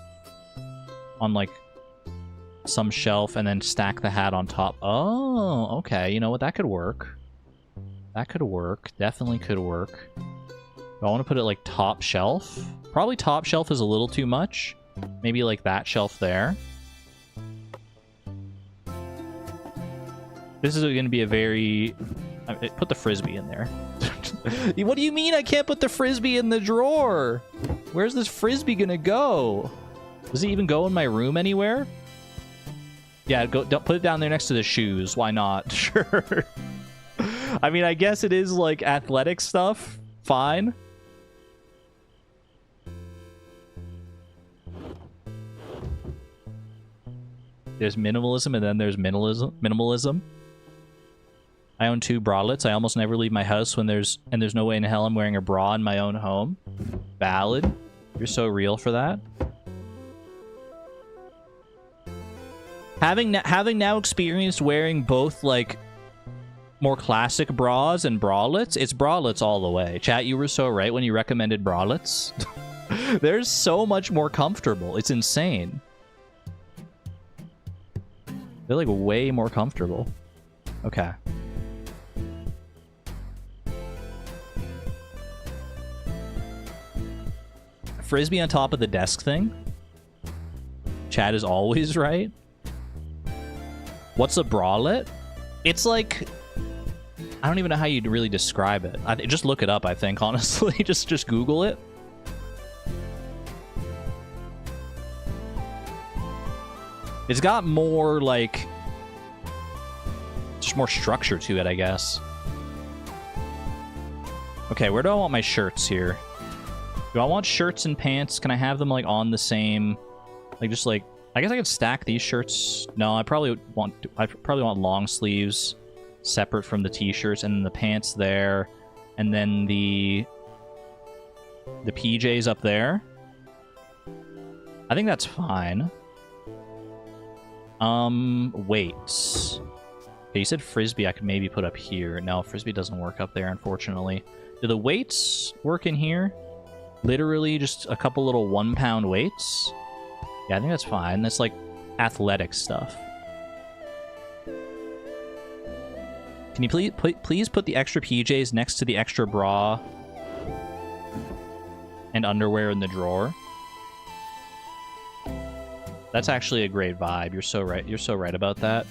on, like, some shelf and then stack the hat on top. Oh, okay. You know what? That could work. That could work. Definitely could work. I want to put it like top shelf. Probably top shelf is a little too much. Maybe like that shelf there. This is going to be a very... Put the Frisbee in there. What do you mean I can't put the Frisbee in the drawer? Where's this Frisbee going to go? Does it even go in my room anywhere? Yeah, don't put it down there next to the shoes. Why not? Sure. I mean, I guess it is like athletic stuff. Fine. There's minimalism and then there's minimalism. I own 2 bralettes. I almost never leave my house when there's no way in hell I'm wearing a bra in my own home. Valid. You're so real for that. Having now experienced wearing both like more classic bras and bralettes, it's bralettes all the way. Chat, you were so right when you recommended bralettes. They're so much more comfortable. It's insane. They're like way more comfortable. Okay. Frisbee on top of the desk thing. Chat is always right. What's a bralette? It's like, I don't even know how you'd really describe it. Just look it up, I think, honestly. just Google it. It's got more, like, just more structure to it, I guess. Okay, where do I want my shirts here? Do I want shirts and pants? Can I have them, like, on the same... Like, just, like... I guess I could stack these shirts. No, I probably want long sleeves separate from the t-shirts, and then the pants there, and then the PJs up there. I think that's fine. Weights. Okay, you said frisbee I could maybe put up here. No, frisbee doesn't work up there, unfortunately. Do the weights work in here? Literally just a couple little 1-pound weights? Yeah, I think that's fine. That's like athletic stuff. Can you please put the extra PJs next to the extra bra and underwear in the drawer? That's actually a great vibe. You're so right. You're so right about that.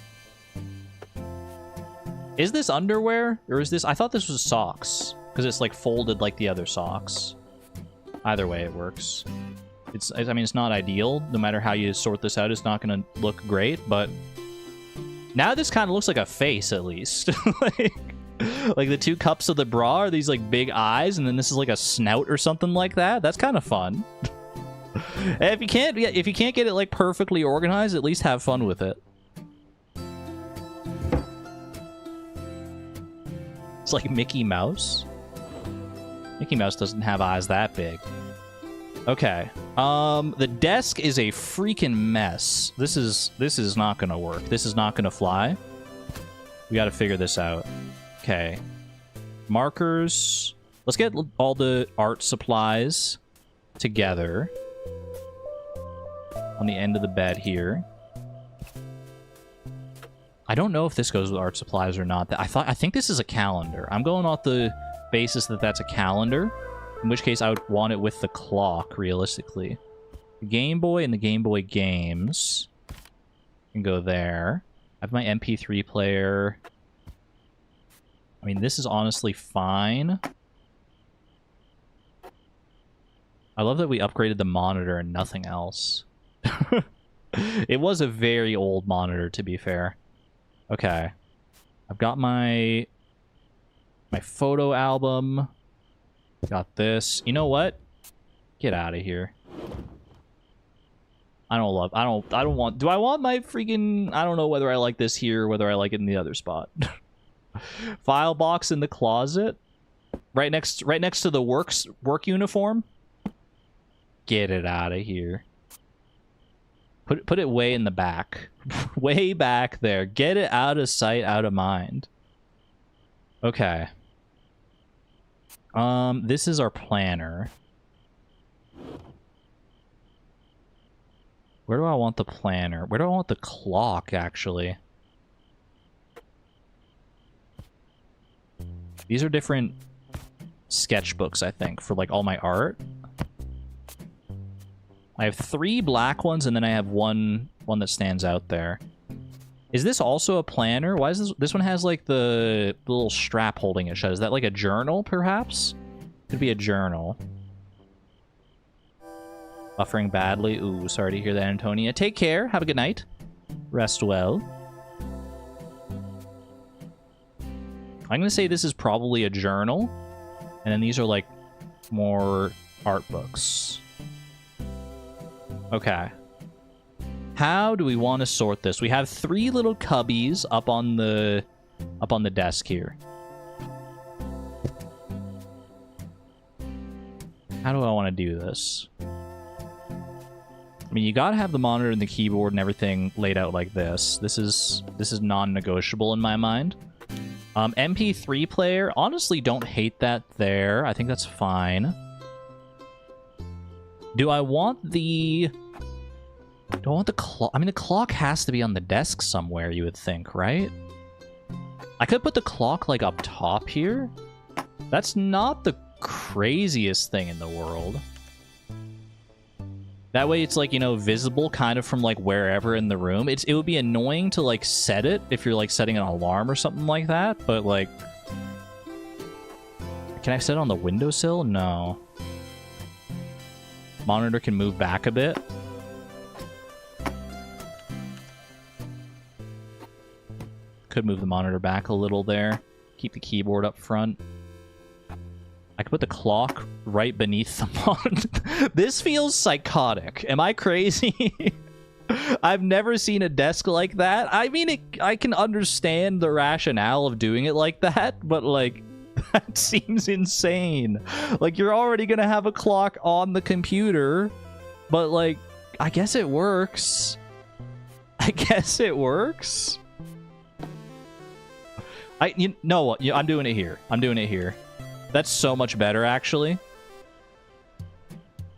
Is this underwear? Or is this... I thought this was socks. Because it's like folded like the other socks. Either way, it works. I mean, it's not ideal. No matter how you sort this out, it's not going to look great, but... Now this kind of looks like a face, at least. like the 2 cups of the bra are these, like, big eyes, and then this is like a snout or something like that. That's kind of fun. If you can't get it, like, perfectly organized, at least have fun with it. It's like Mickey Mouse. Mickey Mouse doesn't have eyes that big. Okay. The desk is a freaking mess. This is not gonna work. This is not gonna fly. We gotta figure this out. Okay. Markers. Let's get all the art supplies together on the end of the bed here. I don't know if this goes with art supplies or not. I think this is a calendar. I'm going off the basis that that's a calendar. In which case, I would want it with the clock, realistically. The Game Boy and the Game Boy games can go there. I have my MP3 player. I mean, this is honestly fine. I love that we upgraded the monitor and nothing else. It was a very old monitor, to be fair. Okay. I've got my photo album. Got this. You know what? Get out of here. I don't want... Do I want my freaking... I don't know whether I like this here or whether I like it in the other spot. File box in the closet. Right next to the work uniform. Get it out of here. Put it way in the back. Way back there. Get it out of sight, out of mind. Okay. This is our planner. Where do I want the planner? Where do I want the clock, actually? These are different sketchbooks, I think, for, like, all my art. I have 3 black ones, and then I have one that stands out there. Is this also a planner? Why is this one has, like, the little strap holding it shut? Is that, like, a journal, perhaps? Could be a journal. Buffering badly. Ooh, sorry to hear that, Antonia. Take care. Have a good night. Rest well. I'm gonna say this is probably a journal, and then these are like more art books. Okay. How do we want to sort this? We have 3 little cubbies up on the desk here. How do I want to do this? I mean, you gotta have the monitor and the keyboard and everything laid out like this. This is non-negotiable in my mind. MP3 player, honestly don't hate that there. I think that's fine. Do I want the clock? I mean, the clock has to be on the desk somewhere, you would think, right? I could put the clock, like, up top here. That's not the craziest thing in the world. That way it's, like, you know, visible kind of from, like, wherever in the room. It would be annoying to, like, set it if you're, like, setting an alarm or something like that, but, like... Can I set it on the windowsill? No. Monitor can move back a bit. Could move the monitor back a little there. Keep the keyboard up front. I could put the clock right beneath the monitor. This feels psychotic. Am I crazy? I've never seen a desk like that. I mean, I can understand the rationale of doing it like that, but, like, that seems insane. Like, you're already gonna have a clock on the computer, but, like, I guess it works. I guess it works. You know what? I'm doing it here. I'm doing it here. That's so much better, actually.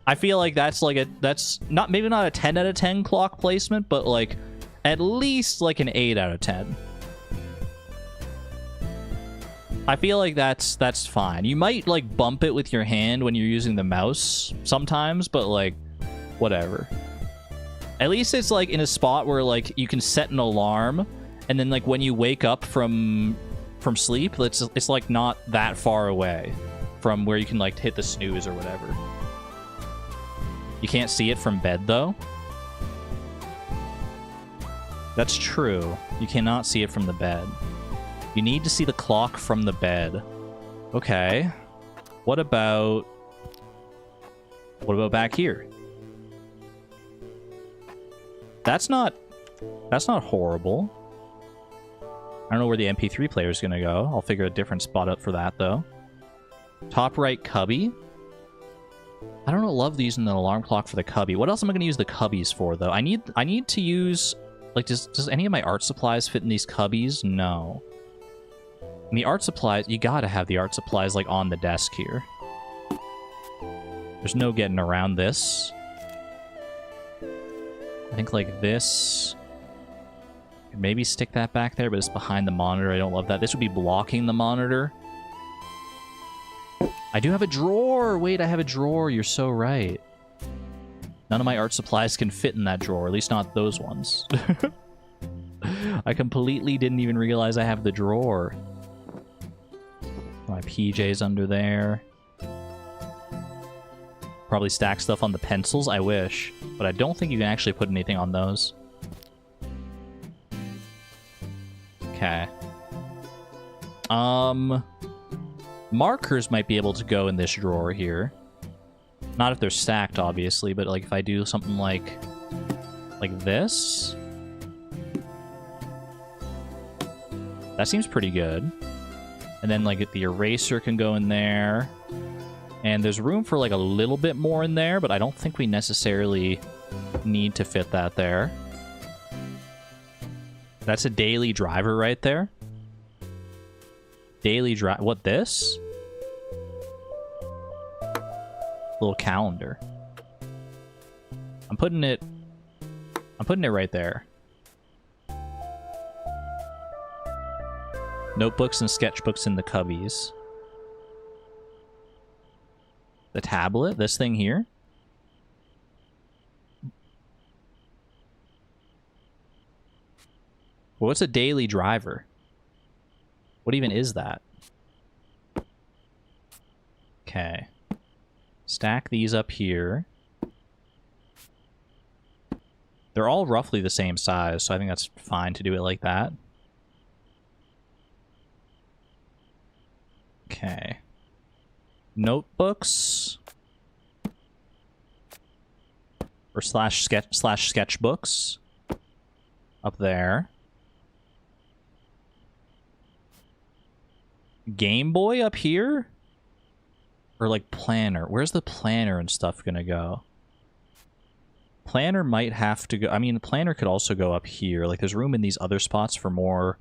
I feel like that's like that's not, maybe not a 10 out of 10 clock placement, but like at least like an 8 out of 10. I feel like that's fine. You might like bump it with your hand when you're using the mouse sometimes, but like whatever. At least it's like in a spot where like you can set an alarm, and then like when you wake up from sleep, it's like not that far away from where you can like hit the snooze or whatever. You can't see it from bed though. That's true. You cannot see it from the bed. You need to see the clock from the bed. Okay. What about back here? That's not horrible. I don't know where the MP3 player is going to go. I'll figure a different spot out for that, though. Top right cubby. I don't love using the alarm clock for the cubby. What else am I going to use the cubbies for, though? I need to use... Like, does any of my art supplies fit in these cubbies? No. And the art supplies... You gotta have the art supplies, like, on the desk here. There's no getting around this. I think, like, this... Maybe stick that back there, but it's behind the monitor. I don't love that. This would be blocking the monitor. I do have a drawer! Wait, I have a drawer. You're so right. None of my art supplies can fit in that drawer, at least not those ones. I completely didn't even realize I have the drawer. My PJs under there. Probably stack stuff on the pencils. I wish. But I don't think you can actually put anything on those. Okay. Markers might be able to go in this drawer here. Not if they're stacked, obviously, but like if I do something like this. That seems pretty good. And then like the eraser can go in there. And there's room for like a little bit more in there, but I don't think we necessarily need to fit that there. That's a daily driver right there. Daily drive. What, this? Little calendar. I'm putting it right there. Notebooks and sketchbooks in the cubbies. The tablet, this thing here. Well, what's a daily driver? What even is that? Okay. Stack these up here. They're all roughly the same size, so I think that's fine to do it like that. Okay. Notebooks. Or slash sketchbooks. Up there. Game Boy up here? Or like planner. Where's the planner and stuff gonna go? Planner might have to go. I mean, the planner could also go up here. Like, there's room in these other spots for more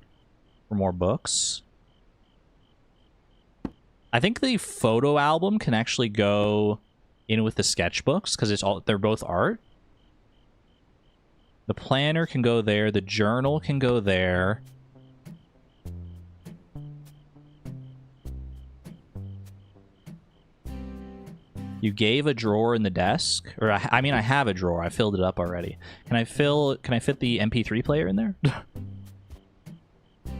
books. I think the photo album can actually go in with the sketchbooks because they're both art. The planner can go there. The journal can go there. You gave a drawer in the desk, or I mean, I have a drawer. I filled it up already. Can I fit the MP3 player in there?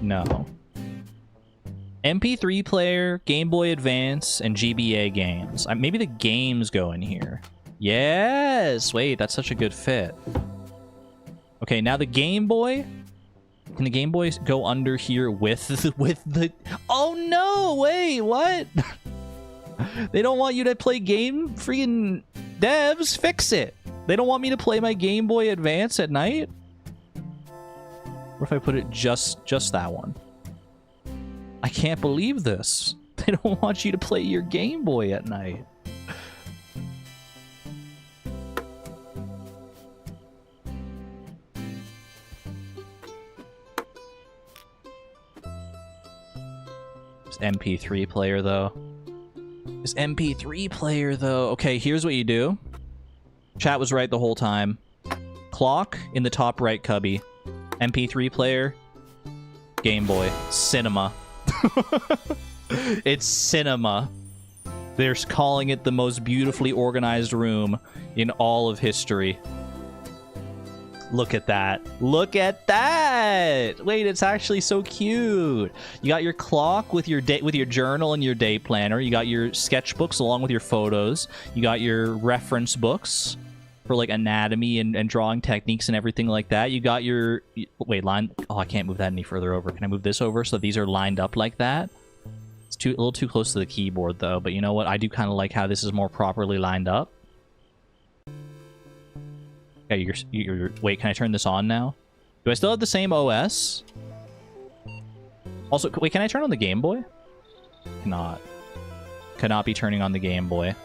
No. MP3 player, Game Boy Advance, and GBA games. Maybe the games go in here. Yes! Wait, that's such a good fit. Okay, now the Game Boy. Can the Game Boy go under here with the... Oh no! Wait, what? They don't want you to play game... Freaking devs, fix it! They don't want me to play my Game Boy Advance at night? What if I put it just that one? I can't believe this. They don't want you to play your Game Boy at night. This MP3 player, though. This MP3 player, though. Okay, here's what you do. Chat was right the whole time. Clock in the top right cubby. MP3 player. Game Boy. Cinema. It's cinema. They're calling it the most beautifully organized room in all of history. Look at that. Look at that! Wait, it's actually so cute. You got your clock with your journal and your day planner. You got your sketchbooks along with your photos. You got your reference books for like anatomy and drawing techniques and everything like that. You got your... Wait, line... Oh, I can't move that any further over. Can I move this over so these are lined up like that? It's a little too close to the keyboard, though. But you know what? I do kind of like how this is more properly lined up. Yeah, wait, can I turn this on now? Do I still have the same OS? Also, wait, can I turn on the Game Boy? Cannot. Cannot be turning on the Game Boy.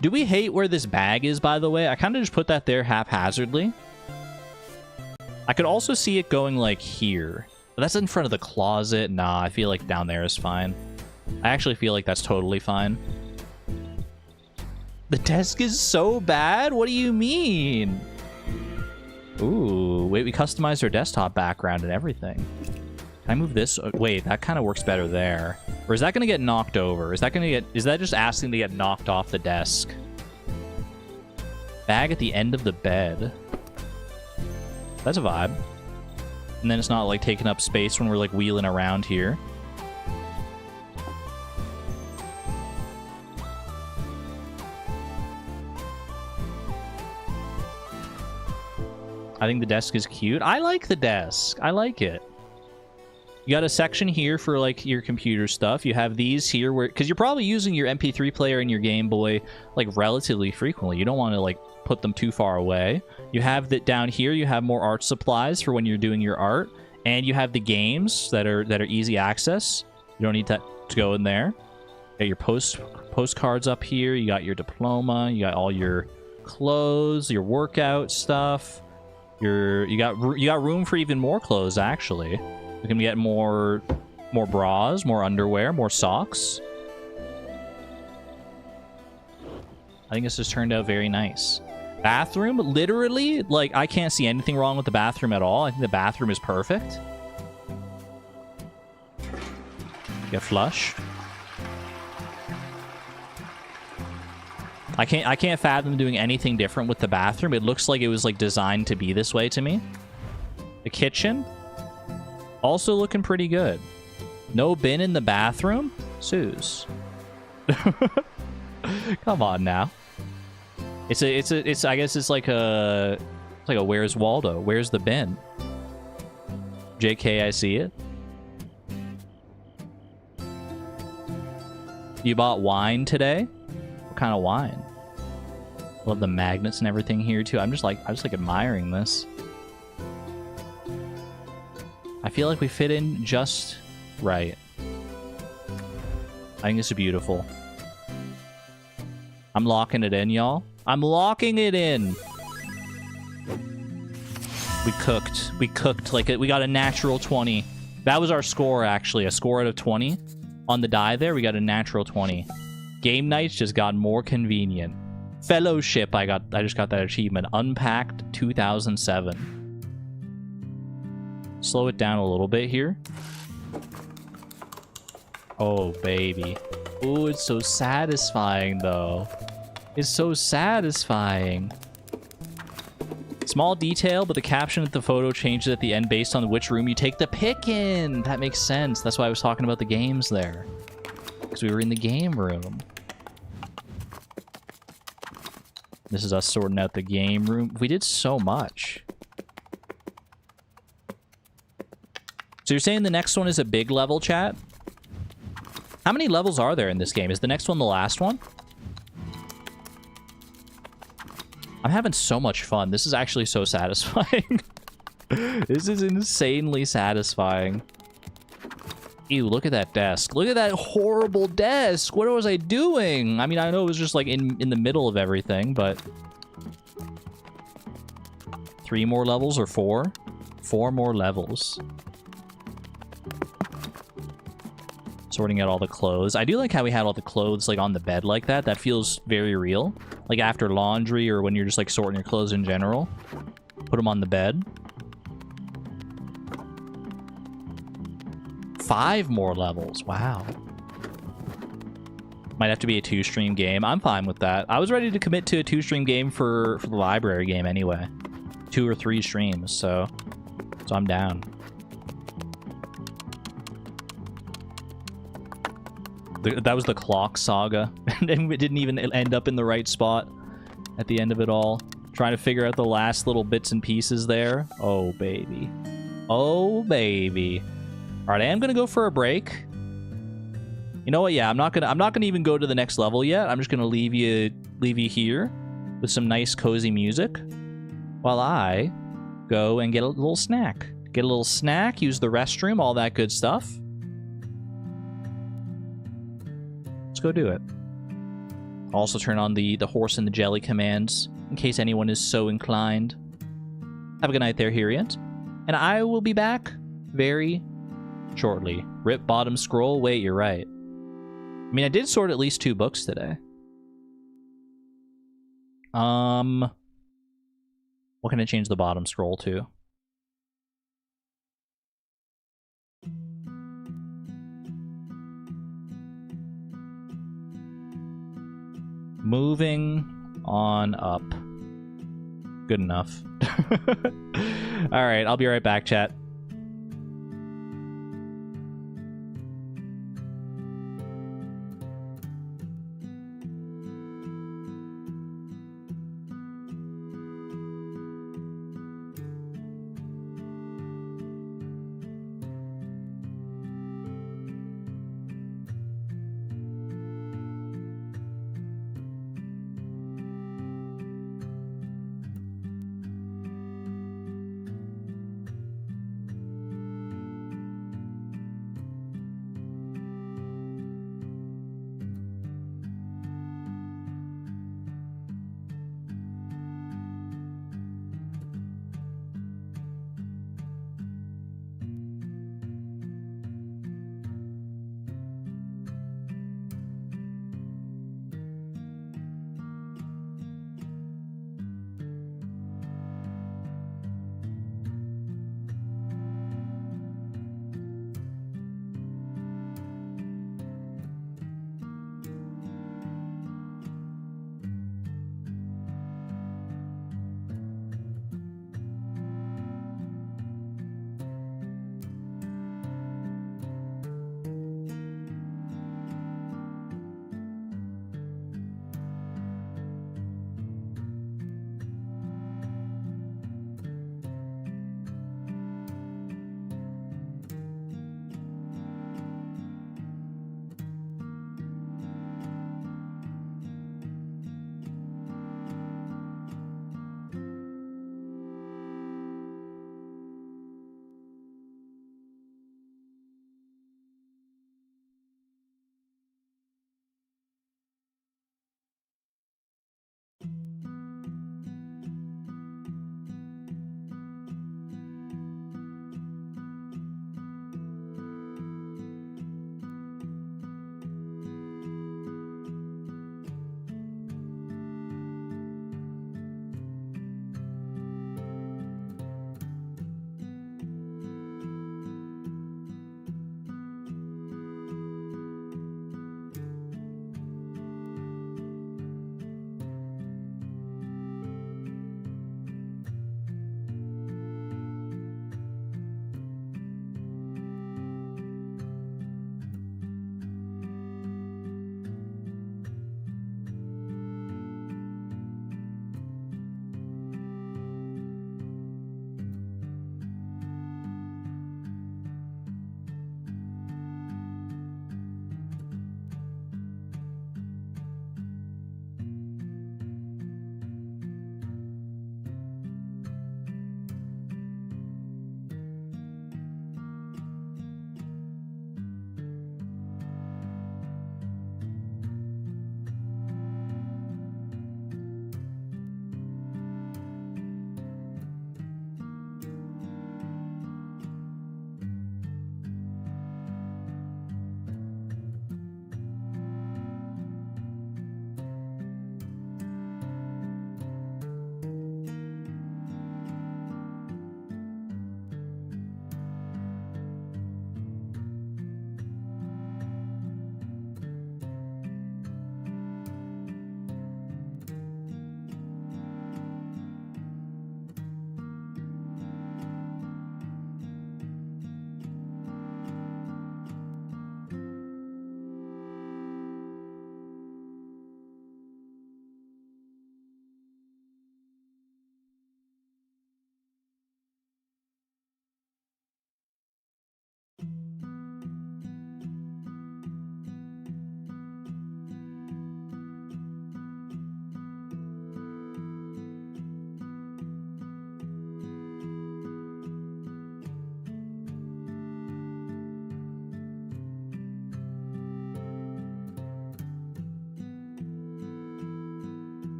Do we hate where this bag is, by the way? I kind of just put that there haphazardly. I could also see it going, like, here. But that's in front of the closet. Nah, I feel like down there is fine. I actually feel like that's totally fine. The desk is so bad? What do you mean? Ooh, wait, we customized our desktop background and everything. Can I move this? Wait, that kind of works better there. Or is that going to get knocked over? Is that just asking to get knocked off the desk? Bag at the end of the bed. That's a vibe. And then it's not like taking up space when we're like wheeling around here. I think the desk is cute. I like the desk. I like it. You got a section here for like your computer stuff. You have these here where, because you're probably using your MP3 player and your Game Boy like relatively frequently. You don't want to like put them too far away. You have that down here. You have more art supplies for when you're doing your art, and you have the games that are easy access. You don't need that to go in there. You got your postcards up here. You got your diploma. You got all your clothes, your workout stuff. You got room for even more clothes, actually. You can get more bras, more underwear, more socks. I think this has turned out very nice. Bathroom, literally, like, I can't see anything wrong with the bathroom at all. I think the bathroom is perfect. Get flush. I can't fathom doing anything different with the bathroom. It looks like it was like designed to be this way to me. The kitchen, also looking pretty good. No bin in the bathroom? Suze. Come on now. I guess it's like a Where's Waldo? Where's the bin? JK, I see it. You bought wine today? What kind of wine? Love the magnets and everything here too. I'm just like admiring this. I feel like we fit in just right. I think this is beautiful. I'm locking it in, y'all. I'm locking it in. We cooked. We cooked like we got a natural 20. That was our score, actually. A score out of 20. On the die there, we got a natural 20. Game nights just got more convenient. Fellowship, I just got that achievement. Unpacked 2007. Slow it down a little bit here. Oh, baby. Ooh, it's so satisfying, though. It's so satisfying. Small detail, but the caption of the photo changes at the end based on which room you take the pick in. That makes sense. That's why I was talking about the games there. Because we were in the game room. This is us sorting out the game room. We did so much. So you're saying the next one is a big level, chat? How many levels are there in this game? Is the next one the last one? I'm having so much fun. This is actually so satisfying. This is insanely satisfying. Ew, look at that desk. Look at that horrible desk. What was I doing? I mean, I know it was just like in the middle of everything, but... 3 more levels or 4? 4 more levels. Sorting out all the clothes. I do like how we had all the clothes like on the bed like that. That feels very real. Like after laundry or when you're just like sorting your clothes in general. Put them on the bed. 5 more levels. Wow. Might have to be a 2-stream game. I'm fine with that. I was ready to commit to a 2-stream game for the library game anyway. 2 or 3 streams, so I'm down. That was the clock saga, and it didn't even end up in the right spot at the end of it all. Trying to figure out the last little bits and pieces there. Oh, baby. Oh, baby. All right, I am gonna go for a break. You know what? Yeah, I'm not gonna even go to the next level yet. I'm just gonna leave you here with some nice cozy music while I go and get a little snack. Get a little snack, use the restroom, all that good stuff. Let's go do it. Also turn on the horse and the jelly commands in case anyone is so inclined. Have a good night there, Hiriant. And I will be back very shortly. Rip bottom scroll. Wait, you're right. I mean, I did sort at least 2 books today. What can I change the bottom scroll to? Moving on up. Good enough. All right, I'll be right back, chat.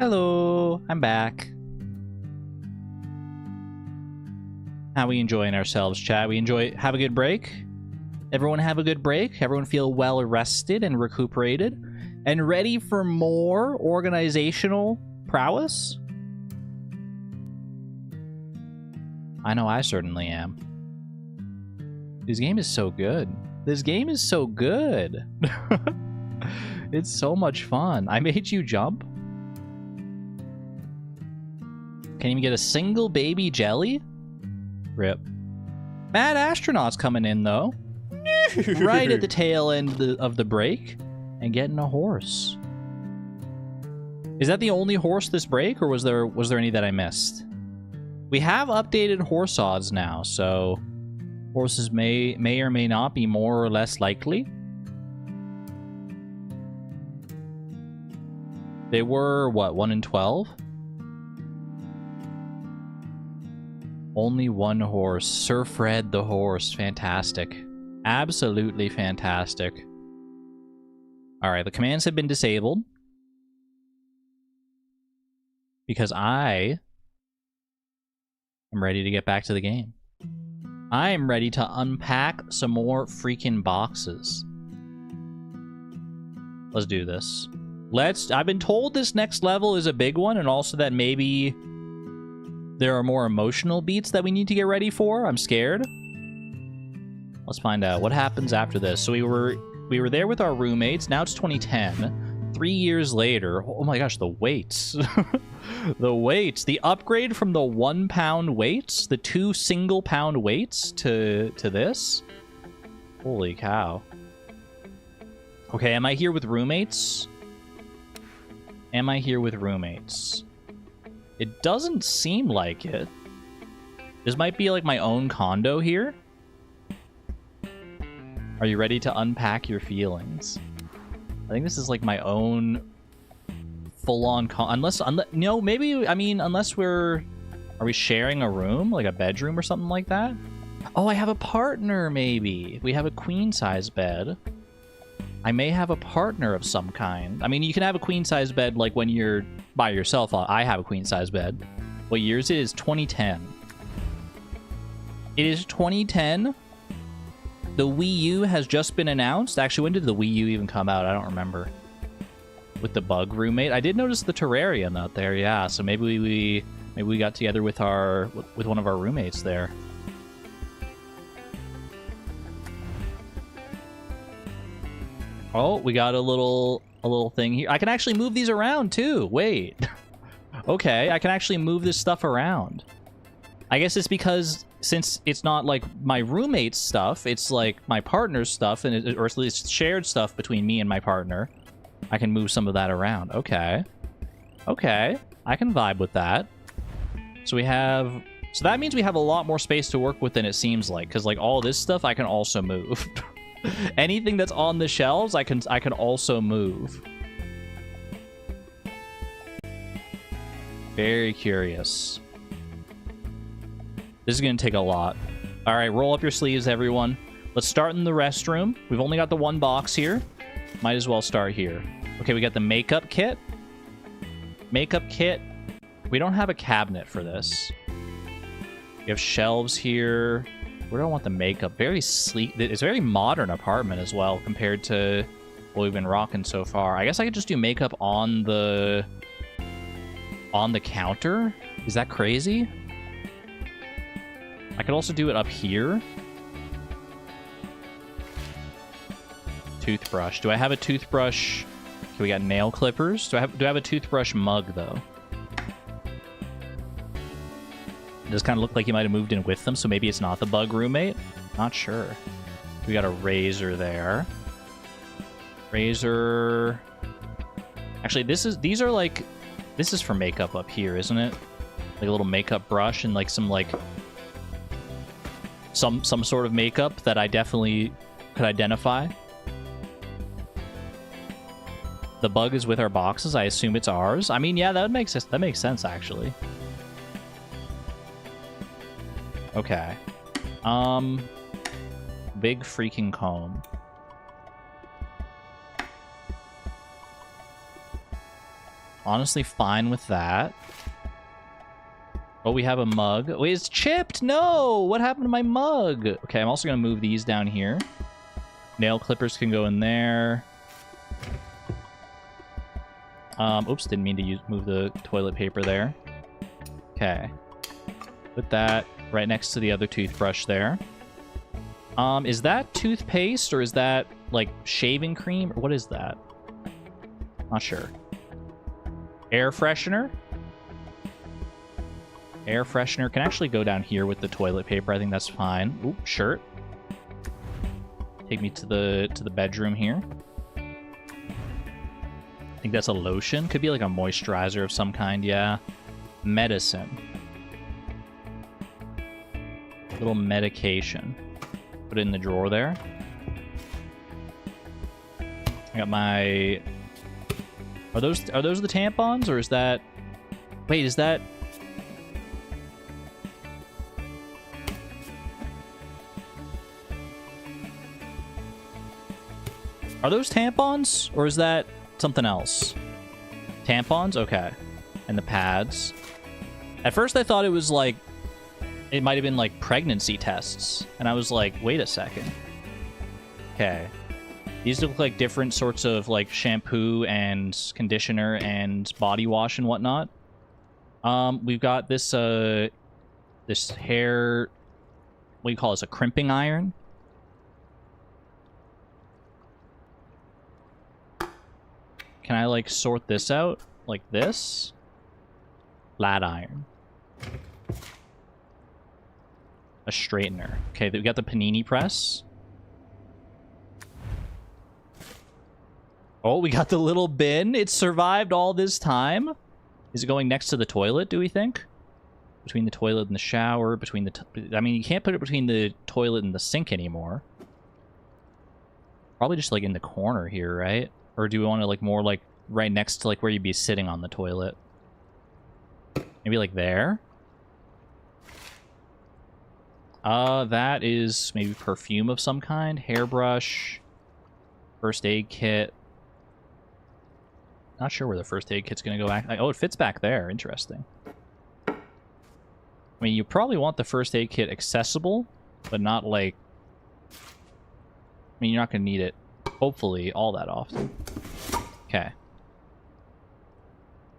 Hello, I'm back. How we enjoying ourselves, chat? Have a good break? Everyone have a good break? Everyone feel well rested and recuperated? And ready for more organizational prowess? I know I certainly am. This game is so good. This game is so good. It's so much fun. I made you jump. Can't even get a single baby jelly? Rip. Mad astronaut's coming in, though. Right at the tail end of the break. And getting a horse. Is that the only horse this break, or was there any that I missed? We have updated horse odds now, so horses may or may not be more or less likely. They were, what, 1 in 12? Only one horse. Sir Fred the horse. Fantastic. Absolutely fantastic. Alright, the commands have been disabled. Because I am ready to get back to the game. I am ready to unpack some more freaking boxes. Let's do this. I've been told this next level is a big one, and also that maybe there are more emotional beats that we need to get ready for. I'm scared. Let's find out what happens after this. So we were there with our roommates. Now it's 2010. 3 years later. Oh my gosh, the weights. The weights. The upgrade from the 1 pound weights, the 2 single pound weights to this. Holy cow. Okay, am I here with roommates? Am I here with roommates? It doesn't seem like it. This might be like my own condo here. Are you ready to unpack your feelings? I think this is like my own full-on unless no, maybe, I mean, unless are we sharing a room, like a bedroom or something like that? Oh, I have a partner, maybe. We have a queen-size bed. I may have a partner of some kind. I mean, you can have a queen-size bed like when you're by yourself. I have a queen-size bed. What year is it? It's 2010. It is 2010. The Wii U has just been announced. Actually, when did the Wii U even come out? I don't remember. With the bug roommate. I did notice the terrarium out there, yeah. So maybe we got together with one of our roommates there. Oh, we got a little thing here. I can actually move these around too. Wait. Okay, I can actually move this stuff around. I guess it's because since it's not like my roommate's stuff, it's like my partner's stuff, or at least shared stuff between me and my partner. I can move some of that around. Okay. Okay. I can vibe with that. So that means we have a lot more space to work with than it seems like, because like all this stuff I can also move. Anything that's on the shelves, I can also move. Very curious. This is going to take a lot. All right, roll up your sleeves, everyone. Let's start in the restroom. We've only got the one box here. Might as well start here. Okay, we got the makeup kit. Makeup kit. We don't have a cabinet for this. We have shelves here. Where do I want the makeup? Very sleek. It's a very modern apartment as well compared to what we've been rocking so far. I guess I could just do makeup on the counter. Is that crazy? I could also do it up here. Toothbrush. Do I have a toothbrush? Okay, we got nail clippers. Do I have a toothbrush mug though? It does kind of look like you might have moved in with them, so maybe it's not the bug roommate. Not sure. We got a razor there. Razor. Actually, this is for makeup up here, isn't it? Like a little makeup brush and like some sort of makeup that I definitely could identify. The bug is with our boxes. I assume it's ours. I mean, yeah, that makes sense actually. Okay. Big freaking comb. Honestly fine with that. Oh, we have a mug. Wait, it's chipped! No! What happened to my mug? Okay, I'm also gonna move these down here. Nail clippers can go in there. Oops, didn't mean to move the toilet paper there. Okay. Put that right next to the other toothbrush there. Is that toothpaste or is that, like, shaving cream? Or what is that? Not sure. Air freshener? Air freshener can actually go down here with the toilet paper. I think that's fine. Ooh, shirt. Take me to the bedroom here. I think that's a lotion. Could be like a moisturizer of some kind, yeah. Medicine. Little medication. Put it in the drawer there. I got my... Are those the tampons, or is that... Wait, is that... Are those tampons, or is that something else? Tampons? Okay. And the pads. At first I thought it was like... It might have been like pregnancy tests. And I was like, wait a second. Okay. These look like different sorts of like shampoo and conditioner and body wash and whatnot. We've got this this hair... What do you call this? A crimping iron? Can I, like, sort this out? Like this? Flat iron. A straightener. Okay, we got the panini press. Oh, we got the little bin. It survived all this time. Is it going next to the toilet, do we think? Between the toilet and the shower, between the... I mean, you can't put it between the toilet and the sink anymore. Probably just, like, in the corner here, right? Or do we want to, like, more, like, right next to, like, where you'd be sitting on the toilet? Maybe, like, there? That is maybe perfume of some kind. Hairbrush. First aid kit. Not sure where the first aid kit's gonna go back. Oh, it fits back there. Interesting. I mean, you probably want the first aid kit accessible, but not, like... I mean, you're not gonna need it, hopefully, all that often. Okay.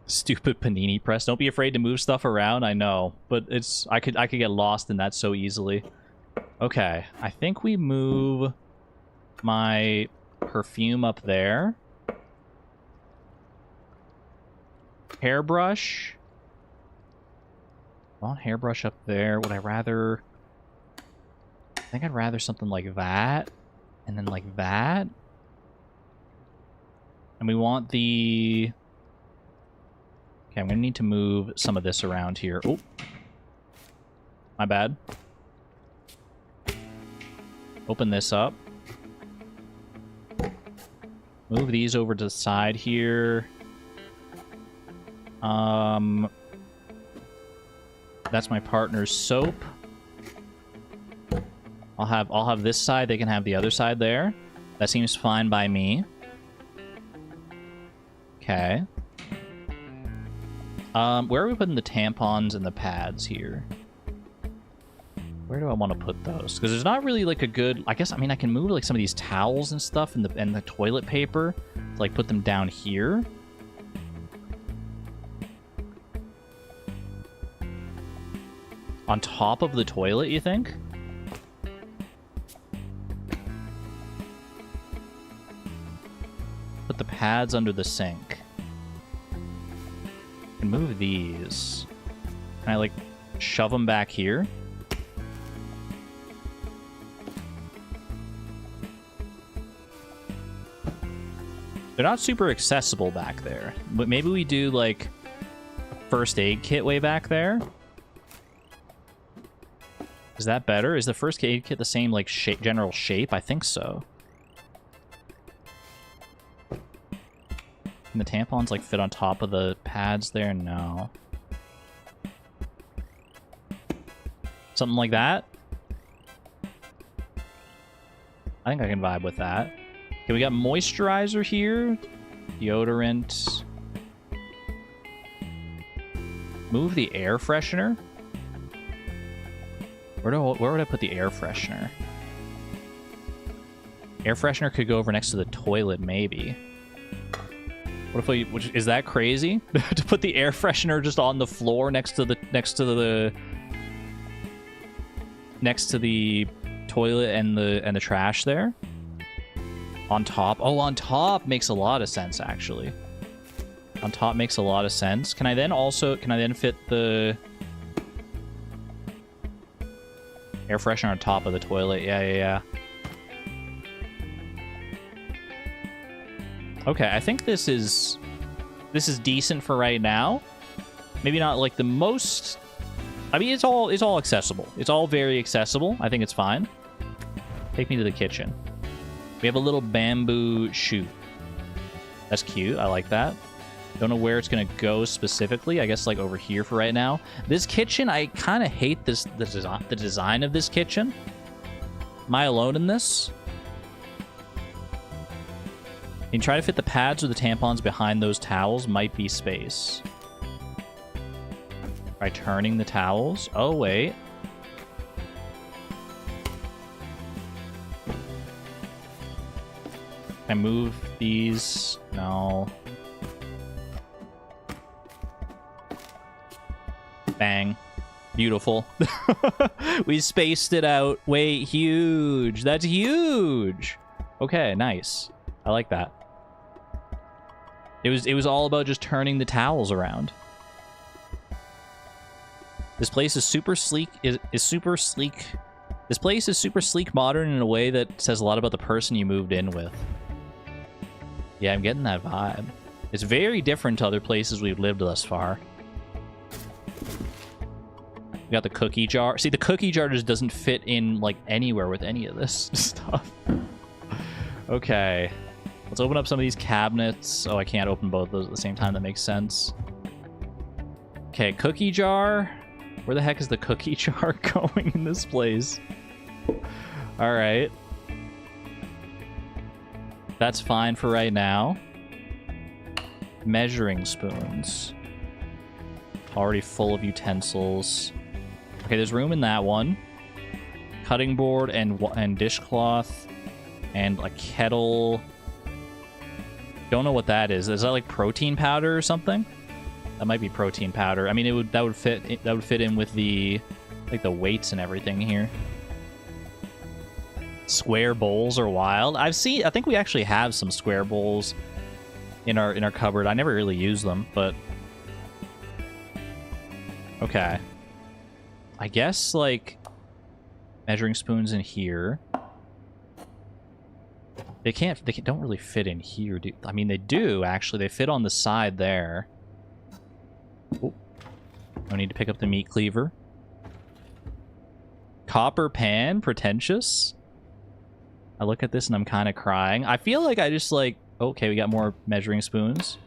Stupid panini press. Don't be afraid to move stuff around. I know, but it's I could get lost in that so easily. Okay, I think we move my perfume up there. Hairbrush. I want hairbrush up there. Would I rather... I think I'd rather something like that. And then like that. And we want the... Okay, I'm going to need to move some of this around here. Oh. My bad. Open this up. Move these over to the side here. That's my partner's soap. I'll have this side, they can have the other side there. That seems fine by me. Okay. Where are we putting the tampons and the pads here? Where do I want to put those? Because there's not really like a good... I guess, I mean, I can move like some of these towels and stuff and the toilet paper to like put them down here. On top of the toilet, you think? Put the pads under the sink. And move these. Can I, like, shove them back here? They're not super accessible back there. But maybe we do, like, a first aid kit way back there? Is that better? Is the first aid kit the same, like, general shape? I think so. Can the tampons, like, fit on top of the pads there? No. Something like that? I think I can vibe with that. Okay, we got moisturizer here. Deodorant. Move the air freshener. Where would I put the air freshener? Air freshener could go over next to the toilet, maybe. What if is that crazy? To put the air freshener just on the floor next to the toilet and the trash there? On top? Oh, on top makes a lot of sense, actually. On top makes a lot of sense. Can I then fit the air freshener on top of the toilet? Yeah. Okay, I think this is decent for right now. Maybe not like the most. I mean, it's all accessible. It's all very accessible. I think it's fine. Take me to the kitchen. We have a little bamboo chute. That's cute. I like that. Don't know where it's gonna go specifically. I guess like over here for right now. This kitchen, I kind of hate the design of this kitchen. Am I alone in this? You can try to fit the pads or the tampons behind those towels. Might be space. By turning the towels. Oh, wait. Can I move these? No. Bang. Beautiful. We spaced it out. Wait, huge. That's huge. Okay, nice. I like that. It was all about just turning the towels around. This place is super sleek. Is super sleek. This place is super sleek, modern in a way that says a lot about the person you moved in with. Yeah, I'm getting that vibe. It's very different to other places we've lived thus far. We got the cookie jar. See, the cookie jar just doesn't fit in like anywhere with any of this stuff. Okay. Let's open up some of these cabinets. Oh, I can't open both of those at the same time. That makes sense. Okay, cookie jar. Where the heck is the cookie jar going in this place? All right. That's fine for right now. Measuring spoons. Already full of utensils. Okay, there's room in that one. Cutting board and dishcloth. And a kettle. Don't know what that is. Is that like protein powder or something? That might be protein powder. I mean, that would fit in with the like the weights and everything here. Square bowls are wild. I think we actually have some square bowls in our cupboard. I never really use them, but okay. I guess like measuring spoons in here. They don't really fit in here, do I mean, they do, actually. They fit on the side there. Oh. I need to pick up the meat cleaver. Copper pan, pretentious. I look at this and I'm kind of crying. I feel like I just like... Okay, we got more measuring spoons.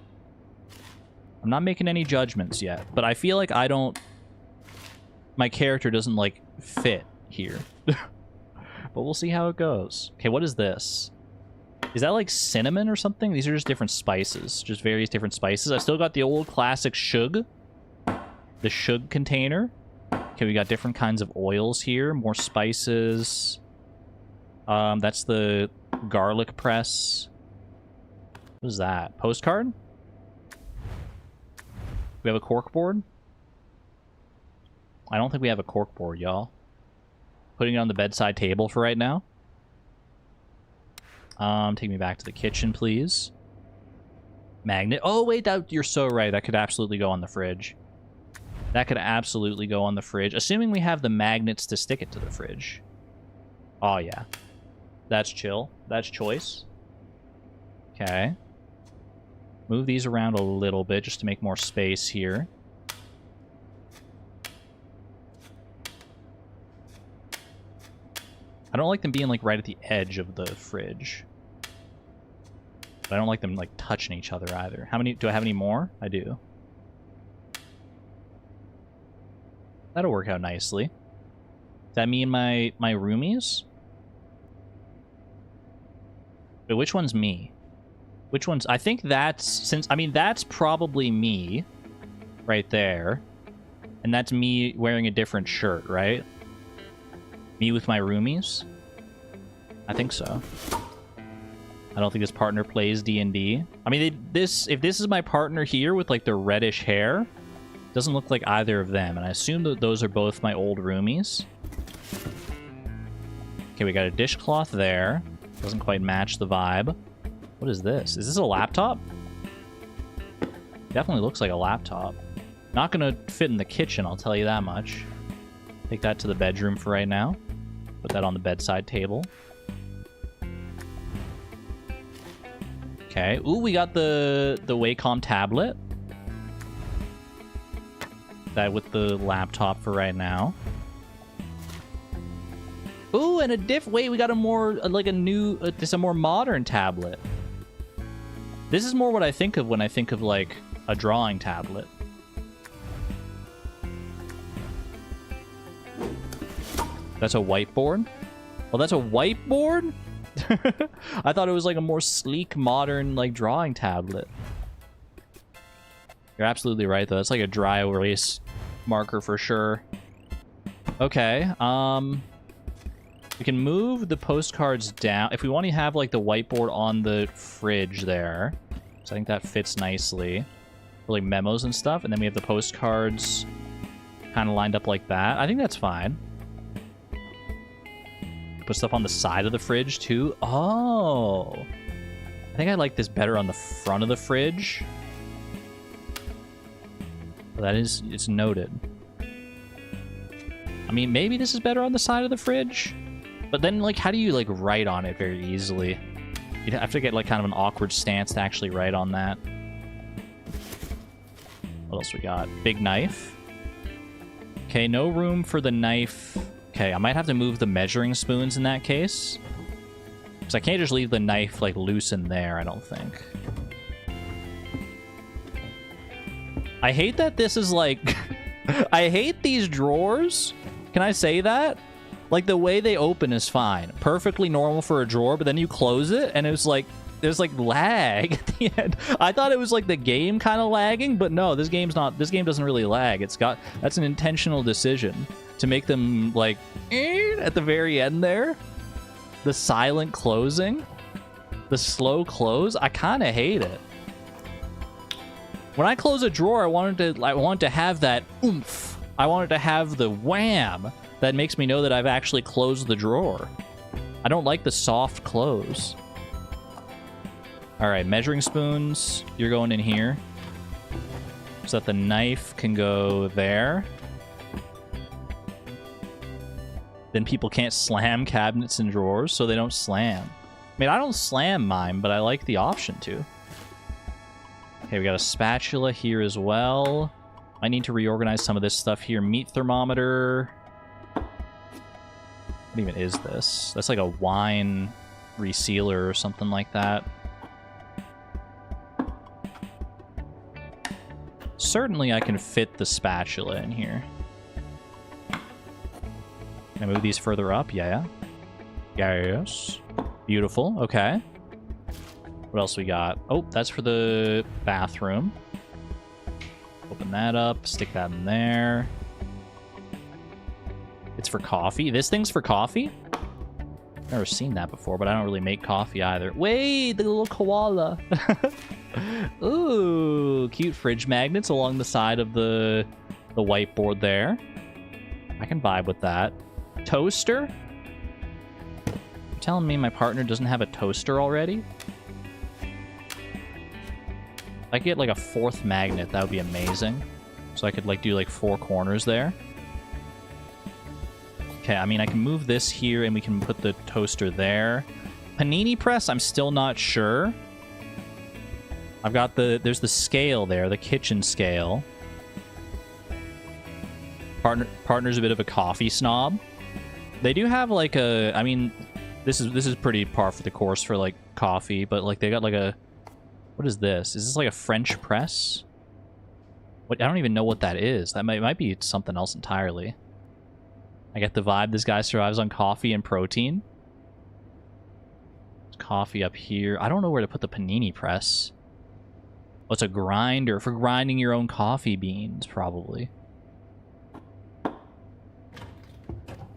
I'm not making any judgments yet, but I feel like I don't... My character doesn't, like, fit here. But we'll see how it goes. Okay, what is this? Is that like cinnamon or something? These are just different spices. Just various different spices. I still got the old classic shug. The shug container. Okay, we got different kinds of oils here. More spices. That's the garlic press. What is that? Postcard? We have a cork board? I don't think we have a cork board, y'all. Putting it on the bedside table for right now. Take me back to the kitchen, please. Magnet. Oh, wait, you're so right. That could absolutely go on the fridge. That could absolutely go on the fridge. Assuming we have the magnets to stick it to the fridge. Oh, yeah. That's chill. That's choice. Okay. Move these around a little bit just to make more space here. I don't like them being like right at the edge of the fridge. But I don't like them like touching each other either. How many do I have? Any more? I do. That'll work out nicely. Is that me and my roomies? But which one's me? Which one's... I think that's... I mean, that's probably me. Right there. And that's me wearing a different shirt, right? Me with my roomies? I think so. I don't think this partner plays D&D. I mean, if this is my partner here with, like, the reddish hair, doesn't look like either of them. And I assume that those are both my old roomies. Okay, we got a dishcloth there. Doesn't quite match the vibe. What is this? Is this a laptop? Definitely looks like a laptop. Not gonna fit in the kitchen, I'll tell you that much. Take that to the bedroom for right now. Put that on the bedside table. Okay. Ooh, we got the Wacom tablet. That with the laptop for right now. Ooh, and wait, we got a more, like a new, it's a more modern tablet. This is more what I think of when I think of, like, a drawing tablet. That's a whiteboard? Oh, that's a whiteboard? I thought it was like a more sleek, modern, like, drawing tablet. You're absolutely right, though. That's like a dry erase marker for sure. Okay, we can move the postcards down. If we want to have, like, the whiteboard on the fridge there. So I think that fits nicely. For, like, memos and stuff. And then we have the postcards kind of lined up like that. I think that's fine. Put stuff on the side of the fridge, too. Oh. I think I like this better on the front of the fridge. Well, that is... It's noted. I mean, maybe this is better on the side of the fridge? But then, like, how do you, like, write on it very easily? You'd have to get, like, kind of an awkward stance to actually write on that. What else we got? Big knife. Okay, no room for the knife... Okay, I might have to move the measuring spoons in that case. Because I can't just leave the knife, like, loose in there, I don't think. I hate that this is, like... I hate these drawers. Can I say that? Like, the way they open is fine. Perfectly normal for a drawer, but then you close it, and it's like... There's, like, lag at the end. I thought it was, like, the game kind of lagging, but no, this game's not... This game doesn't really lag. It's got... That's an intentional decision. To make them, like, at the very end there. The silent closing. The slow close. I kind of hate it. When I close a drawer, I wanted to have that oomph. I wanted to have the wham that makes me know that I've actually closed the drawer. I don't like the soft close. All right, measuring spoons. You're going in here. So that the knife can go there. Then people can't slam cabinets and drawers, so they don't slam. I mean, I don't slam mine, but I like the option to. Okay, we got a spatula here as well. I need to reorganize some of this stuff here. Meat thermometer. What even is this? That's like a wine resealer or something like that. Certainly I can fit the spatula in here. Can I move these further up? Yeah. Yes. Beautiful. Okay. What else we got? Oh, that's for the bathroom. Open that up. Stick that in there. It's for coffee. This thing's for coffee? Never seen that before, but I don't really make coffee either. Wait, the little koala. Ooh, cute fridge magnets along the side of the whiteboard there. I can vibe with that. Toaster? You're telling me my partner doesn't have a toaster already? If I could get like a fourth magnet, that would be amazing. So I could like do like 4 corners there. Okay, I mean I can move this here and we can put the toaster there. Panini press, I'm still not sure. I've got there's the scale there, the kitchen scale. Partner's a bit of a coffee snob. They do have like a, I mean, this is pretty par for the course for like coffee, but like they got like a, what is this? Is this like a French press? What, I don't even know what that is. That might be something else entirely. I get the vibe this guy survives on coffee and protein. There's coffee up here. I don't know where to put the panini press. Oh, it's a grinder for grinding your own coffee beans, probably.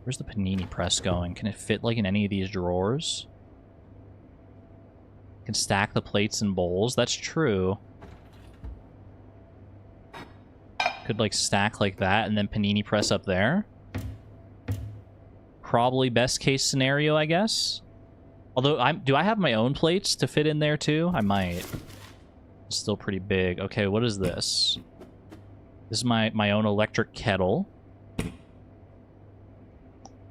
Where's the panini press going? Can it fit like in any of these drawers? Can stack the plates and bowls. That's true. Could like stack like that and then panini press up there. Probably best case scenario, I guess. Although, do I have my own plates to fit in there too? I might. It's still pretty big. Okay, what is this? This is my own electric kettle.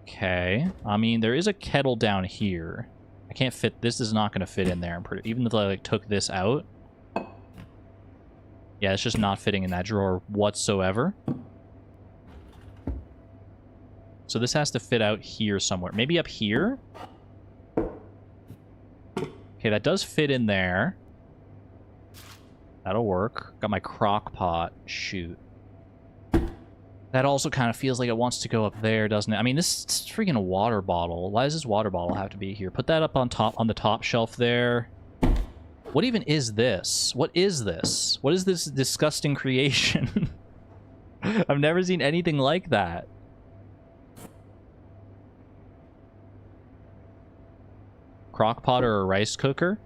Okay. I mean, there is a kettle down here. I can't fit... This is not going to fit in there. Even if I like took this out. Yeah, it's just not fitting in that drawer whatsoever. So this has to fit out here somewhere. Maybe up here? Okay, that does fit in there. That'll work. Got my crock pot. Shoot. That also kind of feels like it wants to go up there, doesn't it? I mean, this is freaking a water bottle. Why does this water bottle have to be here? Put that up on the top shelf there. What even is this? What is this? What is this disgusting creation? I've never seen anything like that. Crock pot or a rice cooker?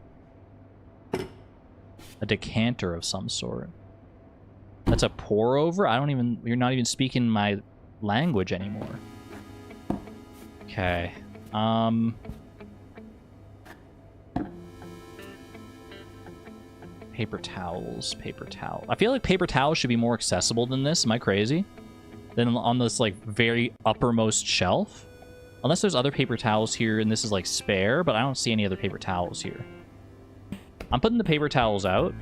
A decanter of some sort. That's a pour over? You're not even speaking my language anymore. Okay. Paper towels, paper towel. I feel like paper towels should be more accessible than this. Am I crazy? Than on this like very uppermost shelf? Unless there's other paper towels here and this is like spare, but I don't see any other paper towels here. I'm putting the paper towels out.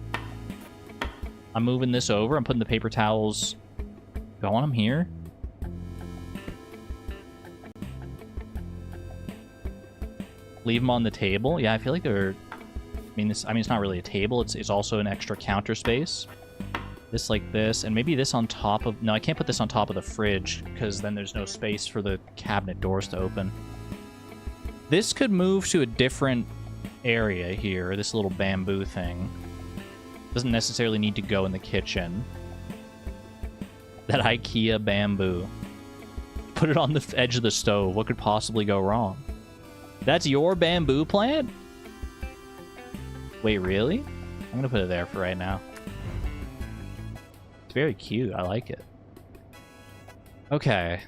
I'm moving this over. I'm putting the paper towels... Do I want them here? Leave them on the table? Yeah, I feel like they're... I mean, it's not really a table. It's also an extra counter space. This like this, and maybe this on top of... No, I can't put this on top of the fridge, because then there's no space for the cabinet doors to open. This could move to a different area here, this little bamboo thing. Doesn't necessarily need to go in the kitchen. That IKEA bamboo. Put it on the edge of the stove. What could possibly go wrong? That's your bamboo plant? Wait, really? I'm gonna put it there for right now. It's very cute. I like it. Okay.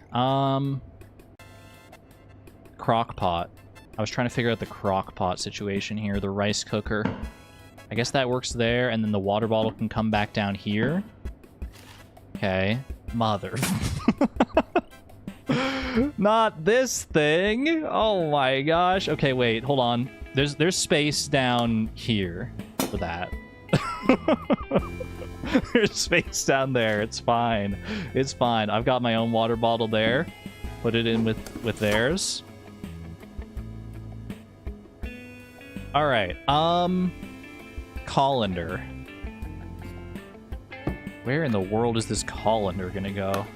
Crock pot. I was trying to figure out the crock pot situation here. The rice cooker. I guess that works there, and then the water bottle can come back down here. Okay. Mother. Not this thing. Oh my gosh. Okay, wait. Hold on. There's space down here for that. There's space down there. It's fine. It's fine. I've got my own water bottle there. Put it in with theirs. All right. Colander. Where in the world is this colander gonna go?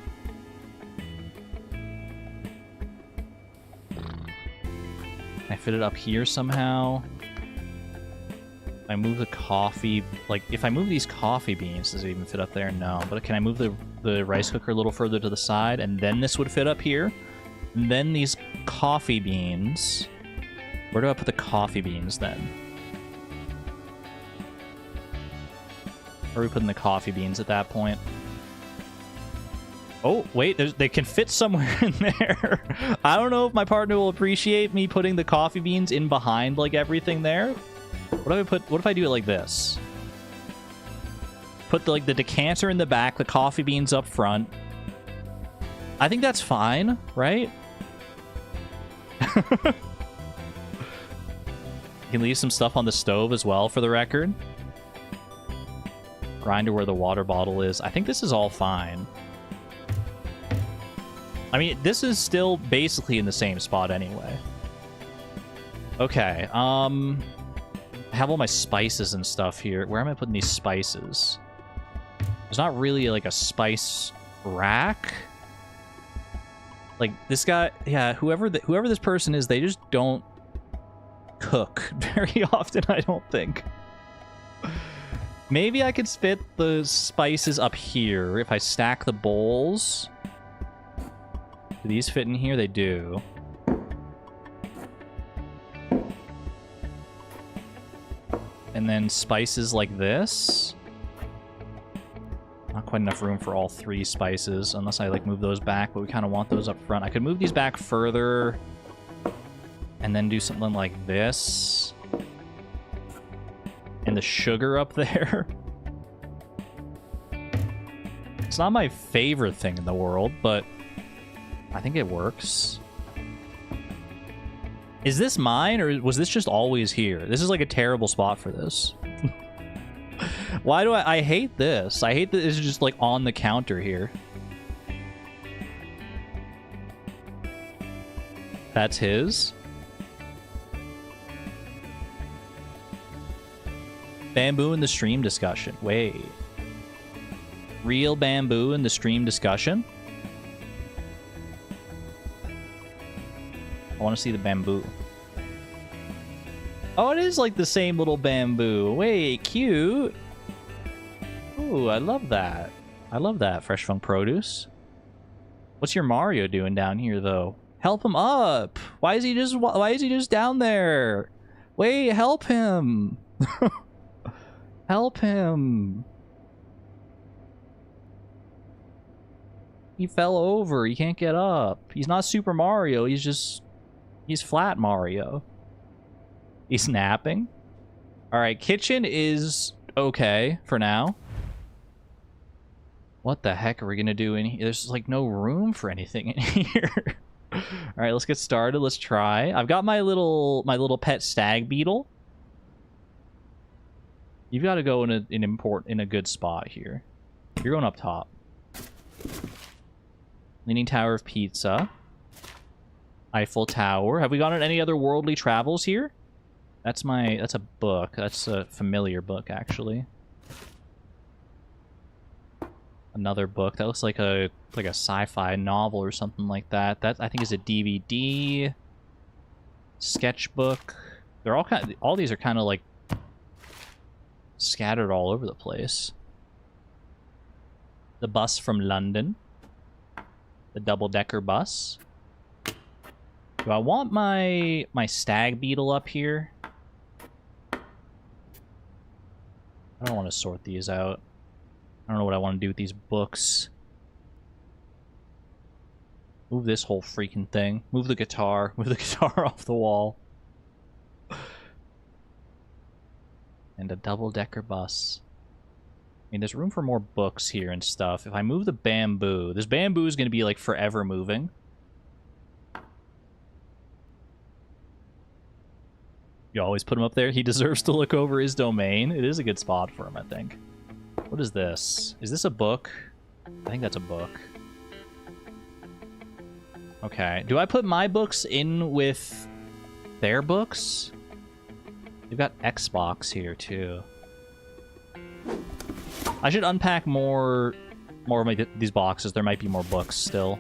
Can I fit it up here somehow? If I move the coffee... Like, if I move these coffee beans, does it even fit up there? No. But can I move the rice cooker a little further to the side? And then this would fit up here? And then these coffee beans... Where do I put the coffee beans then? Where are we putting the coffee beans at that point? Oh, wait, they can fit somewhere in there. I don't know if my partner will appreciate me putting the coffee beans in behind, like, everything there. What if I do it like this? Put, the decanter in the back, the coffee beans up front. I think that's fine, right? You can leave some stuff on the stove as well, for the record. Grinder where the water bottle is. I think this is all fine. I mean, this is still basically in the same spot anyway. Okay, I have all my spices and stuff here. Where am I putting these spices? There's not really, like, a spice rack. Like, this guy... Yeah, whoever this person is, they just don't cook very often, I don't think. Maybe I could fit the spices up here if I stack the bowls. Do these fit in here? They do. And then spices like this. Not quite enough room for all 3 spices, unless I like move those back, but we kind of want those up front. I could move these back further and then do something like this. And the sugar up there. It's not my favorite thing in the world, but I think it works. Is this mine, or was this just always here? This is like a terrible spot for this. Why do I hate this? I hate that it's just like on the counter here. That's his. Bamboo in the stream discussion. Wait. Real bamboo in the stream discussion? I want to see the bamboo. Oh, it is like the same little bamboo. Wait, cute. Ooh, I love that. I love that, Fresh Funk Produce. What's your Mario doing down here, though? Help him up. Why is he just down there? Wait, help him. Help him. He fell over. He can't get up. He's not Super Mario. He's flat Mario. He's napping. All right, kitchen is okay for now. What the heck are we gonna do in here? There's like no room for anything in here. All right, let's get started. Let's try. I've got my little pet stag beetle. You've got to go in a good spot here. You're going up top. Leaning Tower of Pizza. Eiffel Tower. Have we gone on any other worldly travels here? That's a book. That's a familiar book, actually. Another book. That looks like a sci-fi novel or something like that. That I think is a DVD. Sketchbook. They're all these are kind of like scattered all over the place. The bus from London. The double-decker bus. Do I want my stag beetle up here? I don't want to sort these out. I don't know what I want to do with these books. Move this whole freaking thing. Move the guitar. Move the guitar off the wall. And a double-decker bus. I mean, there's room for more books here and stuff. If I move the bamboo, this bamboo is going to be, like, forever moving. You always put him up there. He deserves to look over his domain. It is a good spot for him, I think. What is this? Is this a book? I think that's a book. Okay. Do I put my books in with their books? They've got Xbox here, too. I should unpack more of these boxes. There might be more books still.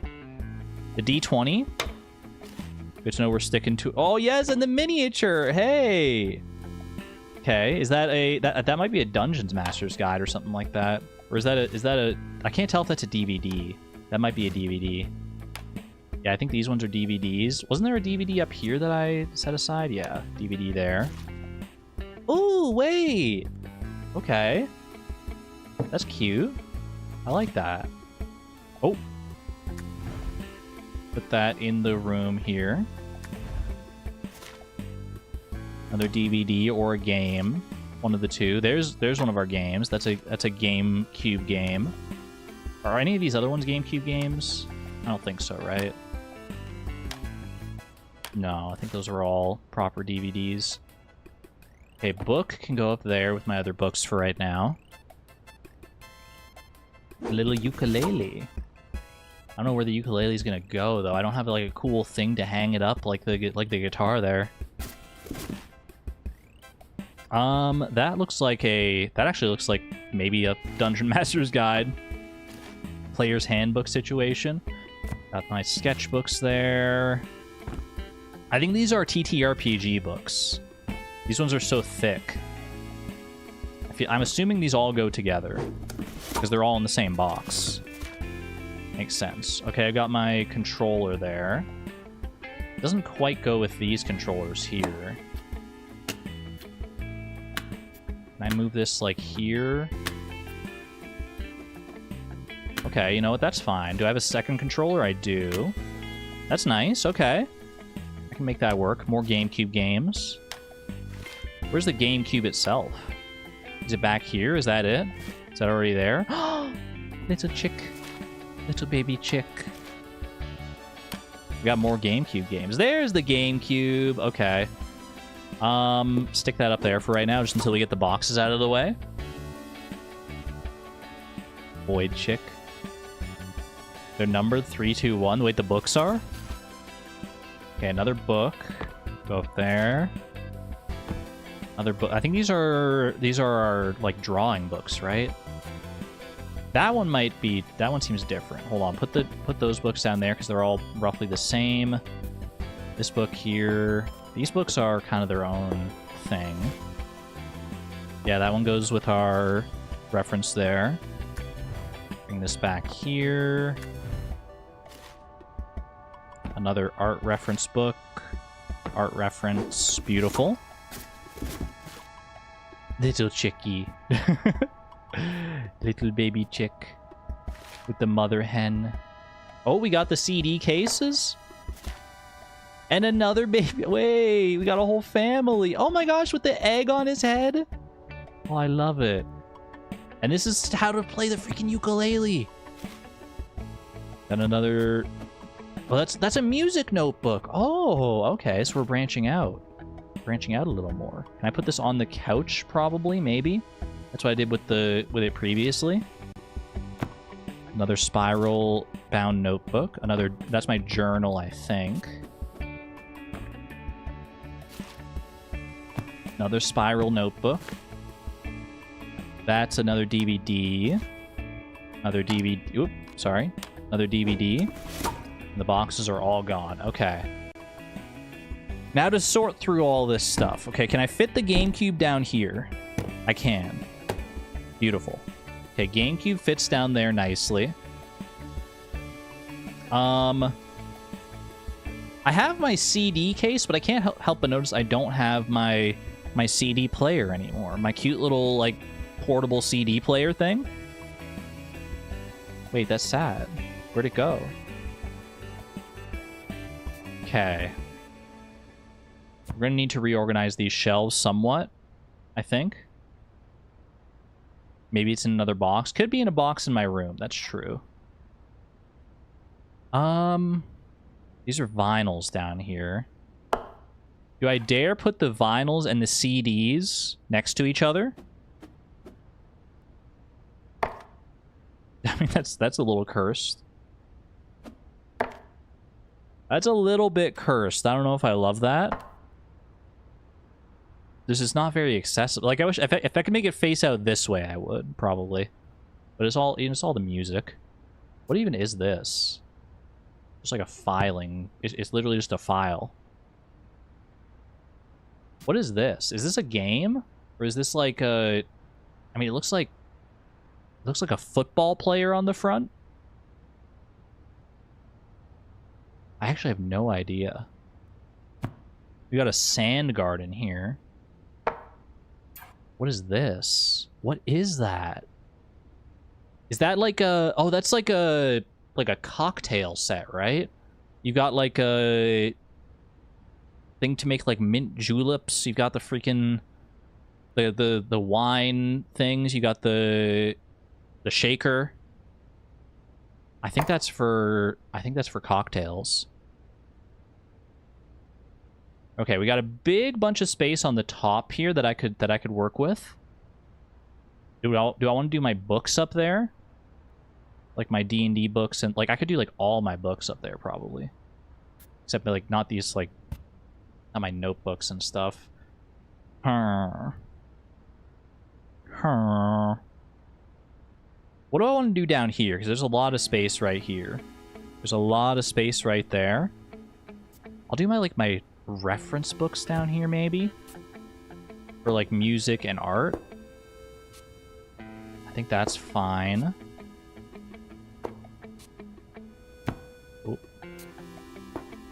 The D20. Good to know we're sticking to... Oh, yes, and the miniature! Hey! Okay, is that that might be a Dungeons Master's Guide or something like that. Or is that a... I can't tell if that's a DVD. That might be a DVD. Yeah, I think these ones are DVDs. Wasn't there a DVD up here that I set aside? Yeah, DVD there. Ooh, wait! Okay. That's cute. I like that. Oh. Put that in the room here. Another DVD or a game. One of the two. There's one of our games. That's a GameCube game. Are any of these other ones GameCube games? I don't think so, right? No, I think those are all proper DVDs. Okay, book can go up there with my other books for right now. A little ukulele. I don't know where the ukulele is gonna go though. I don't have like a cool thing to hang it up like the guitar there. That actually looks like maybe a Dungeon Master's Guide, Player's Handbook situation. Got my sketchbooks there. I think these are TTRPG books. These ones are so thick. I'm assuming these all go together because they're all in the same box. Makes sense. Okay, I got my controller there. It doesn't quite go with these controllers here. Can I move this, like, here? Okay, you know what? That's fine. Do I have a second controller? I do. That's nice. Okay. I can make that work. More GameCube games. Where's the GameCube itself? Is it back here? Is that it? Is that already there? Little chick. Little baby chick. We got more GameCube games. There's the GameCube. Okay. Stick that up there for right now, just until we get the boxes out of the way. Void chick. They're numbered 3, 2, 1. The way the books are. Okay, another book. Go up there. Another book. I think these are our, like, drawing books, right? That one might be. That one seems different. Hold on. Put those books down there because they're all roughly the same. This book here. These books are kind of their own thing. Yeah, that one goes with our reference there. Bring this back here. Another art reference book. Art reference. Beautiful. Little chickie. Little baby chick. With the mother hen. Oh, we got the CD cases? And another baby. Wait, we got a whole family. Oh my gosh, with the egg on his head. Oh, I love it. And this is how to play the freaking ukulele. And another... Well, that's a music notebook. Oh, okay. So we're branching out. Branching out a little more. Can I put this on the couch? Probably, maybe. That's what I did with it previously. Another spiral bound notebook. Another. That's my journal, I think. Another spiral notebook. That's another DVD. Another DVD. Oop, sorry. Another DVD. The boxes are all gone. Okay. Now to sort through all this stuff. Okay, can I fit the GameCube down here? I can. Beautiful. Okay, GameCube fits down there nicely. I have my CD case, but I can't help but notice I don't have my CD player anymore. My cute little, like, portable CD player thing. Wait, that's sad. Where'd it go? Okay. We're going to need to reorganize these shelves somewhat, I think. Maybe it's in another box. Could be in a box in my room. That's true. These are vinyls down here. Do I dare put the vinyls and the CDs next to each other? I mean, that's a little cursed. That's a little bit cursed. I don't know if I love that. This is not very accessible. Like, I wish if I could make it face out this way, I would probably. But it's all the music. What even is this? It's like a filing. It's literally just a file. What is this? Is this a game, or is this like a? I mean, it looks like a football player on the front. I actually have no idea. We got a sand garden here. What is this? What is that? Is that like a... Oh, that's like a cocktail set, right? You got like a thing to make like mint juleps. You've got the freaking the wine things. You got the shaker. I think that's for cocktails. Okay, we got a big bunch of space on the top here that I could work with. Do I want to do my books up there? Like my D&D books, and like I could do like all my books up there probably. Except like not these, like, not my notebooks and stuff. What do I want to do down here? Because there's a lot of space right here. There's a lot of space right there. I'll do my reference books down here, maybe, for like music and art. I think that's fine.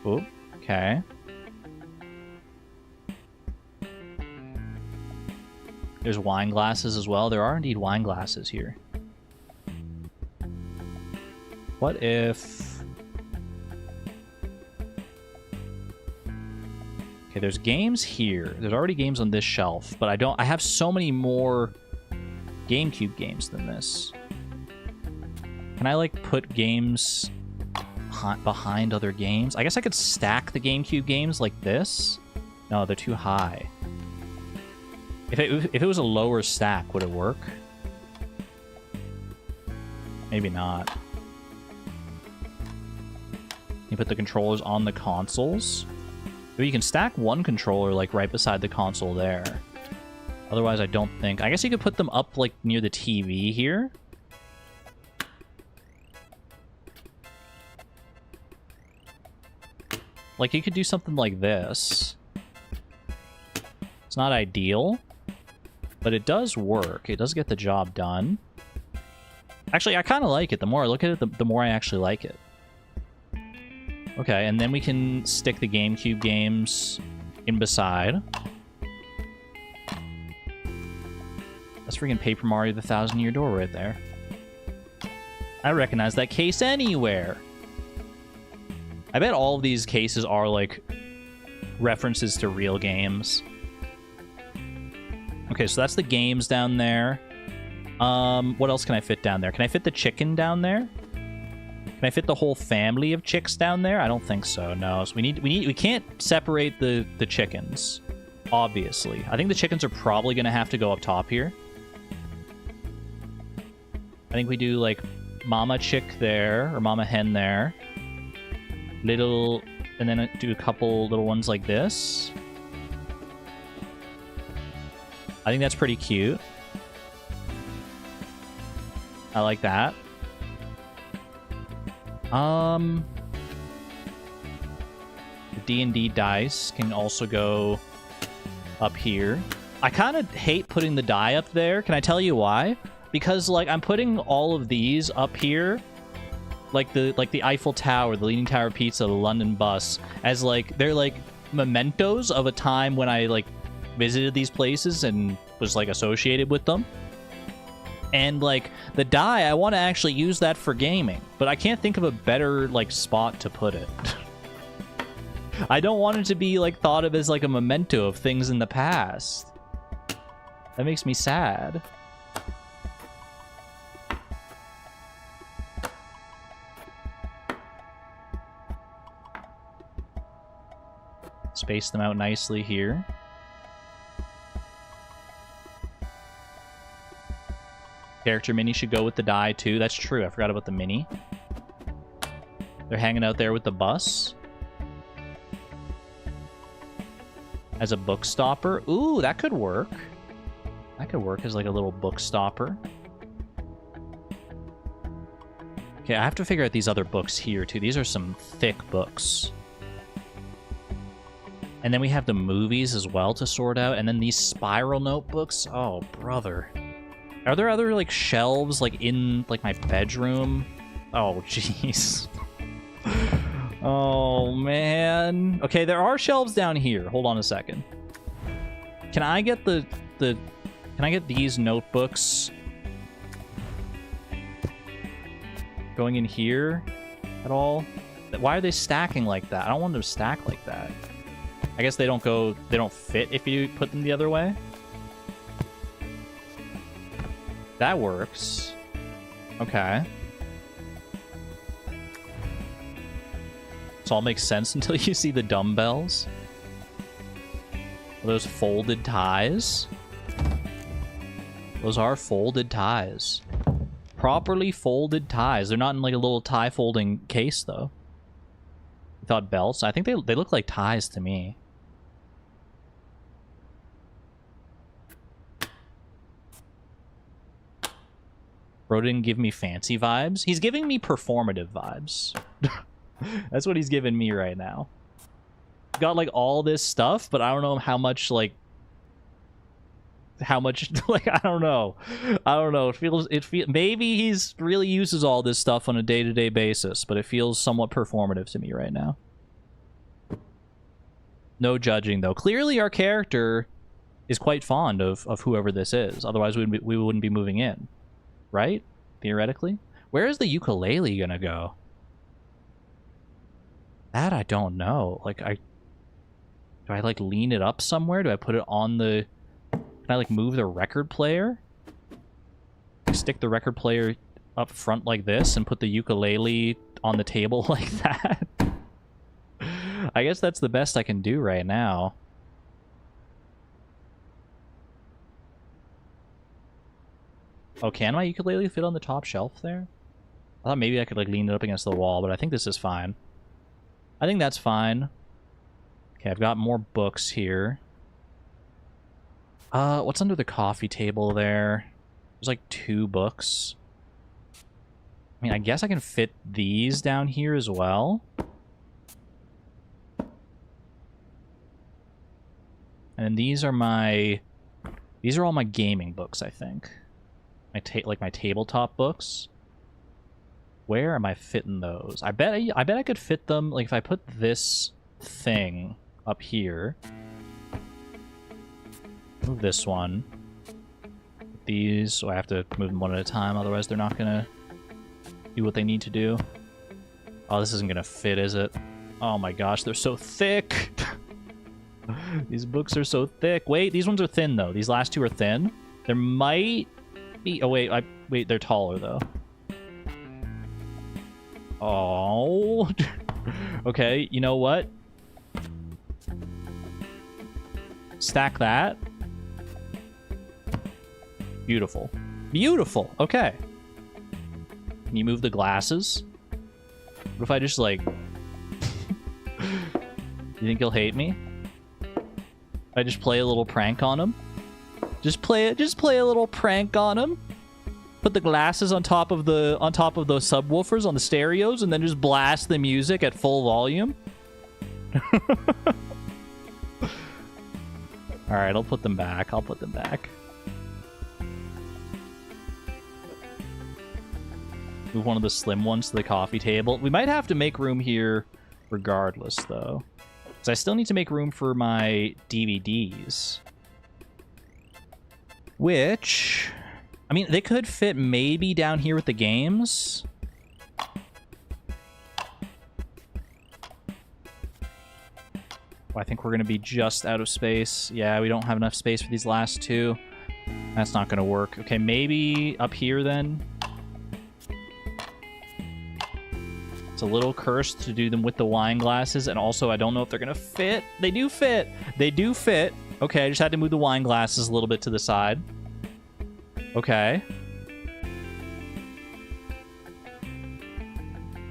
Oh, okay. There's wine glasses as well. There are indeed wine glasses here. What if... Okay, there's games here. There's already games on this shelf, but I have so many more GameCube games than this. Can I, like, put games behind other games? I guess I could stack the GameCube games like this. No, they're too high. If it was a lower stack, would it work? Maybe not. You put the controllers on the consoles. Or you can stack one controller, like, right beside the console there. Otherwise, I don't think... I guess you could put them up, like, near the TV here. Like, you could do something like this. It's not ideal, but it does work. It does get the job done. Actually, I kind of like it. The more I look at it, the more I actually like it. Okay, and then we can stick the GameCube games in beside. That's freaking Paper Mario the Thousand Year Door right there. I recognize that case anywhere. I bet all of these cases are, like, references to real games. Okay, so that's the games down there. What else can I fit down there? Can I fit the chicken down there? Can I fit the whole family of chicks down there? I don't think so. No. So we can't separate the chickens, obviously. I think the chickens are probably going to have to go up top here. I think we do, like, mama chick there, or mama hen there. Little, and then do a couple little ones like this. I think that's pretty cute. I like that. The D&D dice can also go up here. I kind of hate putting the die up there. Can I tell you why? Because, like, I'm putting all of these up here, like the Eiffel Tower, the Leaning Tower of Pizza, the London bus, as, like, they're, like, mementos of a time when I, like, visited these places and was, like, associated with them. And, like, the die, I want to actually use that for gaming, but I can't think of a better, like, spot to put it. I don't want it to be, like, thought of as, like, a memento of things in the past. That makes me sad. Space them out nicely here. Character mini should go with the die, too. That's true. I forgot about the mini. They're hanging out there with the bus. As a book stopper. Ooh, that could work. That could work as, like, a little book stopper. Okay, I have to figure out these other books here, too. These are some thick books. And then we have the movies as well to sort out. And then these spiral notebooks. Oh, brother. Are there other, like, shelves, like, in, like, my bedroom? Oh, jeez. Oh, man. Okay, there are shelves down here. Hold on a second. Can I get can I get these notebooks going in here at all? Why are they stacking like that? I don't want them to stack like that. I guess they don't fit if you put them the other way. That works. Okay. This all makes sense until you see the dumbbells. Are those folded ties? Those are folded ties. Properly folded ties. They're not in, like, a little tie folding case, though. I thought belts. I think they look like ties to me. Bro didn't give me fancy vibes. He's giving me performative vibes. That's what he's giving me right now. Got, like, all this stuff, but I don't know how much, like, like, I don't know. Maybe he's really uses all this stuff on a day-to-day basis, but it feels somewhat performative to me right now. No judging, though. Clearly, our character is quite fond of whoever this is. Otherwise, we wouldn't be moving in. Right? Theoretically. Where is the ukulele gonna go? That I don't know. Like, do I, like, lean it up somewhere? Do I put it on the... Can I, like, move the record player? Stick the record player up front like this and put the ukulele on the table like that? I guess that's the best I can do right now. Oh, can my ukulele fit on the top shelf there? I thought maybe I could, like, lean it up against the wall, but I think this is fine. I think that's fine. Okay, I've got more books here. What's under the coffee table there? There's, like, 2 books. I mean, I guess I can fit these down here as well. And these are my... These are all my gaming books, I think. Like my tabletop books. Where am I fitting those? I bet I could fit them, like, if I put this thing up here. Move this one. These, so I have to move them one at a time, otherwise they're not gonna do what they need to do. Oh, this isn't gonna fit, is it? Oh my gosh, they're so thick! These books are so thick. Wait, these ones are thin, though. These last 2 are thin. There might be... Oh, wait, wait, they're taller, though. Oh. Okay, you know what? Stack that. Beautiful. Beautiful. Okay. Can you move the glasses? What if I just, like... You think he'll hate me? I just play a little prank on him? Just play a little prank on him? Put the glasses on top of those subwoofers on the stereos and then just blast the music at full volume? Alright, I'll put them back. I'll put them back. Move one of the slim ones to the coffee table. We might have to make room here regardless, though. Because I still need to make room for my DVDs. Which... I mean, they could fit maybe down here with the games. Oh, I think we're going to be just out of space. Yeah, we don't have enough space for these last 2. That's not going to work. Okay, maybe up here then. It's a little cursed to do them with the wine glasses, and also I don't know if they're going to fit. They do fit. They do fit. Okay, I just had to move the wine glasses a little bit to the side. Okay.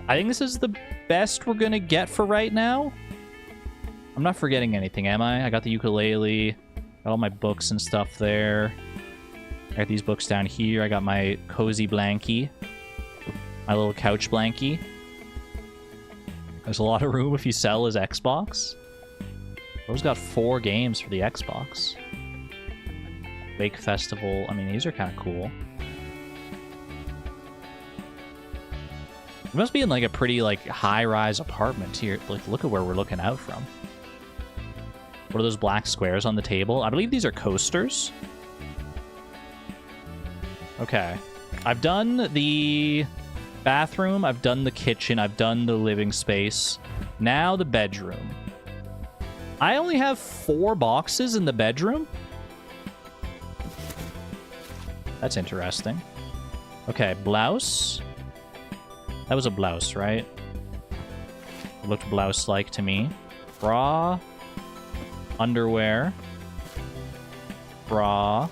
I think this is the best we're going to get for right now. I'm not forgetting anything, am I? I got the ukulele. Got all my books and stuff there. I got these books down here. I got my cozy blankie. My little couch blankie. There's a lot of room if you sell his Xbox. Bro's got 4 games for the Xbox. Bake Festival. I mean, these are kind of cool. We must be in, like, a pretty, like, high-rise apartment here. Like, look at where we're looking out from. What are those black squares on the table? I believe these are coasters. Okay. I've done the bathroom. I've done the kitchen. I've done the living space. Now the bedroom. I only have 4 boxes in the bedroom? That's interesting. Okay, blouse. That was a blouse, right? It looked blouse-like to me. Bra. Underwear. Bra.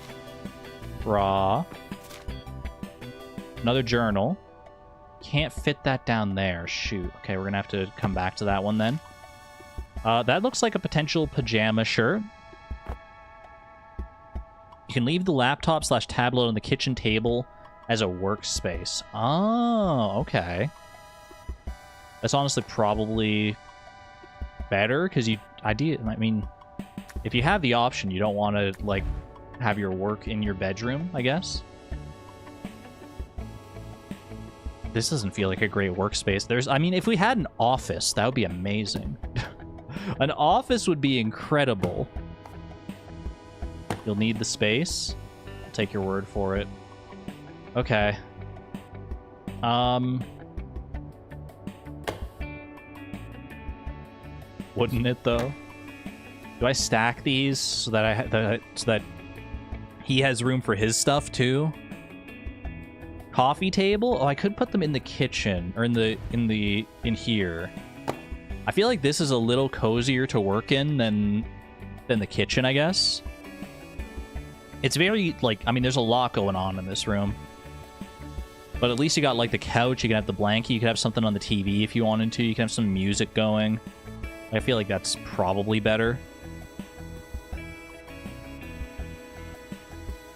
Bra. Another journal. Can't fit that down there. Shoot. Okay, we're gonna have to come back to that one then. That looks like a potential pajama shirt. You can leave the laptop/tablet on the kitchen table as a workspace. Oh, okay. That's honestly probably better, because I mean, if you have the option, you don't want to, like, have your work in your bedroom, I guess. This doesn't feel like a great workspace. I mean, if we had an office, that would be amazing. An office would be incredible. You'll need the space. I'll take your word for it. Okay. Wouldn't it though? Do I stack these so that so that he has room for his stuff too? Coffee table? Oh, I could put them in the kitchen or in here. I feel like this is a little cozier to work in than the kitchen, I guess. It's very, like, I mean, there's a lot going on in this room. But at least you got, like, the couch, you can have the blanket, you can have something on the TV if you wanted to, you can have some music going. I feel like that's probably better.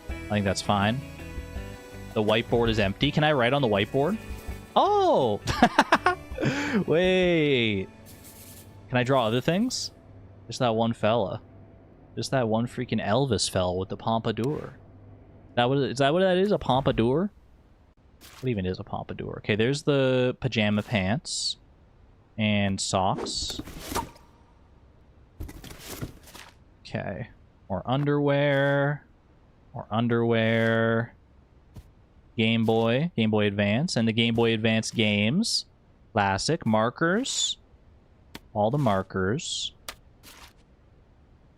I think that's fine. The whiteboard is empty. Can I write on the whiteboard? Oh! Wait. Can I draw other things? Just that one fella. Just that one freaking Elvis fella with the pompadour. Is that what that is? A pompadour? What even is a pompadour? Okay, there's the pajama pants. And socks. Okay. More underwear. More underwear. Game Boy Advance, and the Game Boy Advance games. Classic. Markers. All the markers.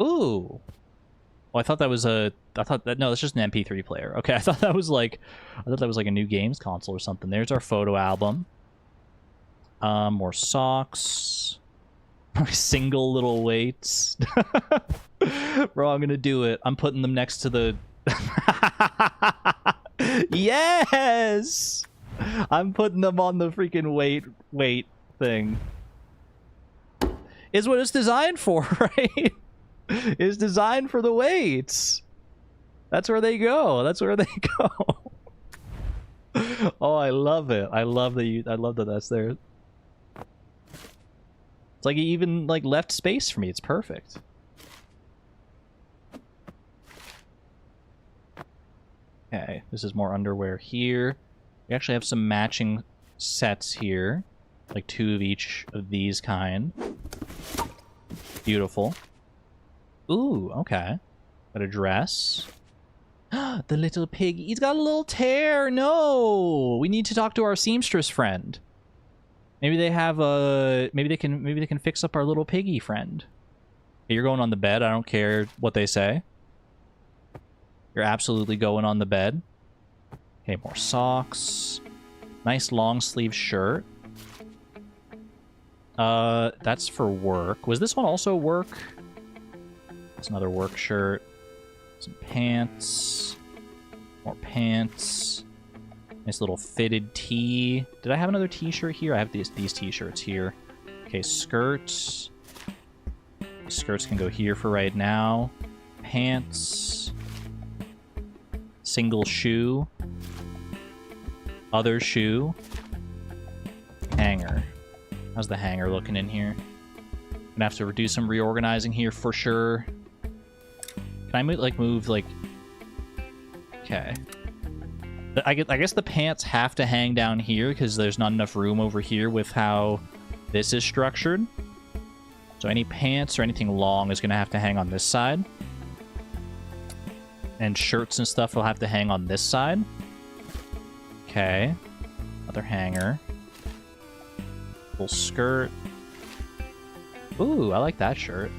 Ooh. Oh, I thought that was a... No, that's just an MP3 player. Okay, I thought that was like a new games console or something. There's our photo album. More socks. Single little weights. Bro, I'm gonna do it. I'm putting them next to the... Yes! I'm putting them on the freaking weight thing. Is what it's designed for, right? It's designed for the weights. That's where they go. That's where they go. Oh, I love it. I love that that's there. It's like he even like left space for me. It's perfect. Okay, this is more underwear here. We actually have some matching sets here. Like 2 of each of these kind. Beautiful. Ooh, okay. Got a dress. The little pig. He's got a little tear. No! We need to talk to our seamstress friend. Maybe they have a... Maybe they can fix up our little piggy friend. Okay, you're going on the bed. I don't care what they say. You're absolutely going on the bed. Okay, more socks. Nice long sleeve shirt. That's for work. Was this one also work? It's another work shirt. Some pants. More pants. Nice little fitted tee. Did I have another t-shirt here? I have these t-shirts here. Okay, skirts. Skirts can go here for right now. Pants. Single shoe. Other shoe. Hanger. How's the hanger looking in here? Gonna have to do some reorganizing here for sure. Can I move like... Okay. I guess the pants have to hang down here because there's not enough room over here with how this is structured. So any pants or anything long is gonna have to hang on this side. And shirts and stuff will have to hang on this side. Okay. Another hanger. Full skirt. Ooh, I like that shirt.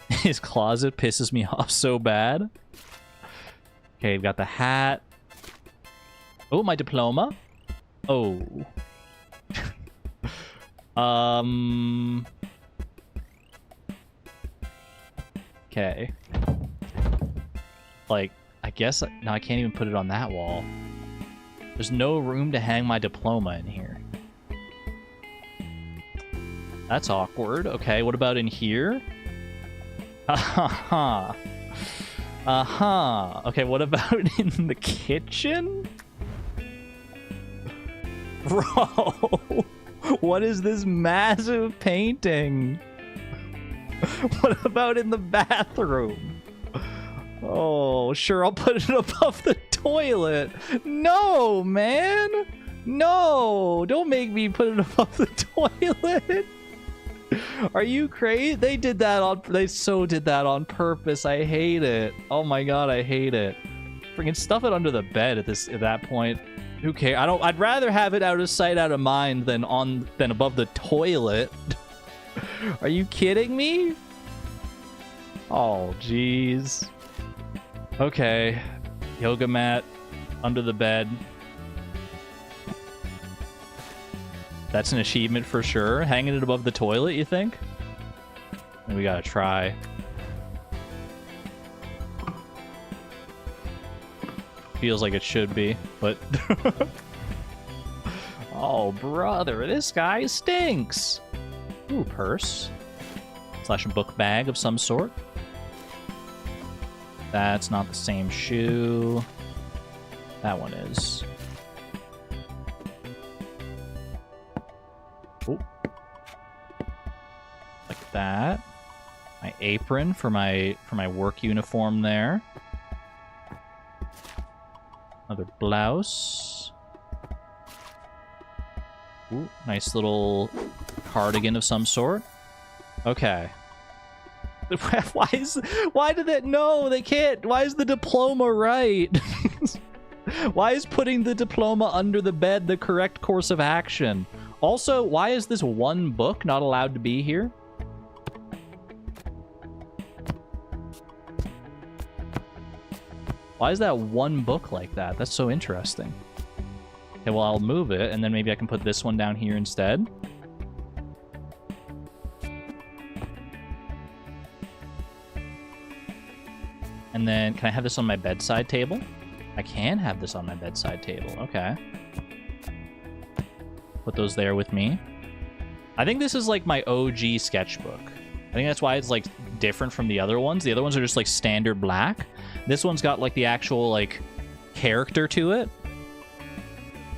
His closet pisses me off so bad. Okay, we've got the hat. Oh, my diploma. Oh. Okay. Like, I guess... No, I can't even put it on that wall. There's no room to hang my diploma in here. That's awkward. Okay, what about in here? Uh-huh. Uh-huh. Okay, what about in the kitchen? Bro! What is this massive painting? What about in the bathroom? Oh, sure, I'll put it above the toilet. No, man! No! Don't make me put it above the toilet! Are you crazy? They did that on... They so did that on purpose. I hate it. Oh my god, I hate it. Freaking stuff it under the bed at that point. Who cares? I'd rather have it out of sight, out of mind than above the toilet. Are you kidding me? Oh, jeez. Okay. Yoga mat under the bed. That's an achievement for sure. Hanging it above the toilet, you think? And we gotta try. Feels like it should be, but... Oh, brother, this guy stinks! Ooh, purse. Slash book bag of some sort. That's not the same shoe. That one is. Ooh. Like that. My apron for my work uniform there. Another blouse. Ooh, nice little cardigan of some sort. Okay. Why did that? No, they can't. Why is the diploma right? Why is putting the diploma under the bed the correct course of action? Also, why is this one book not allowed to be here? Why is that one book like that? That's so interesting. Okay, well, I'll move it, and then maybe I can put this one down here instead. And then, can I have this on my bedside table? I can have this on my bedside table. Okay. Put those there with me. I think this is like my OG sketchbook. I think that's why it's like different from the other ones. The other ones are just like standard black. This one's got like the actual like character to it.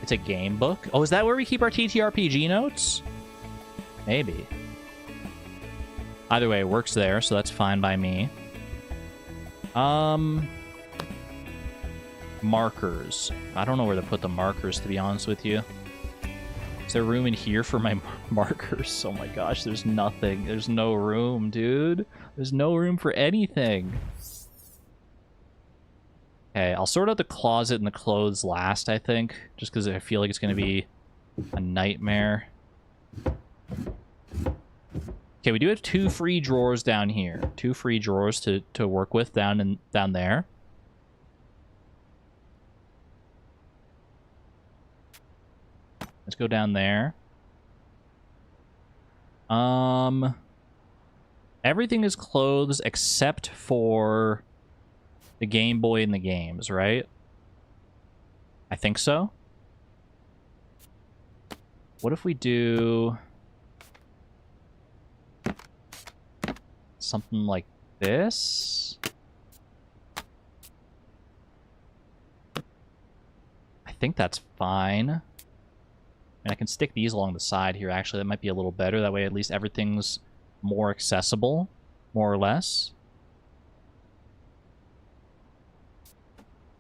It's a game book. Oh, is that where we keep our TTRPG notes? Maybe. Either way, it works there, so that's fine by me. Markers. I don't know where to put the markers, to be honest with you. Is there room in here for my markers? Oh my gosh, there's nothing. There's no room, dude. There's no room for anything. Okay, I'll sort out the closet and the clothes last, I think. Just because I feel like it's going to be a nightmare. Okay, we do have 2 free drawers down here. 2 free drawers to work with down there. Let's go down there. Everything is clothes except for the Game Boy and the games, right? I think so. What if we do something like this? I think that's fine. And I can stick these along the side here, actually. That might be a little better. That way, at least everything's more accessible, more or less.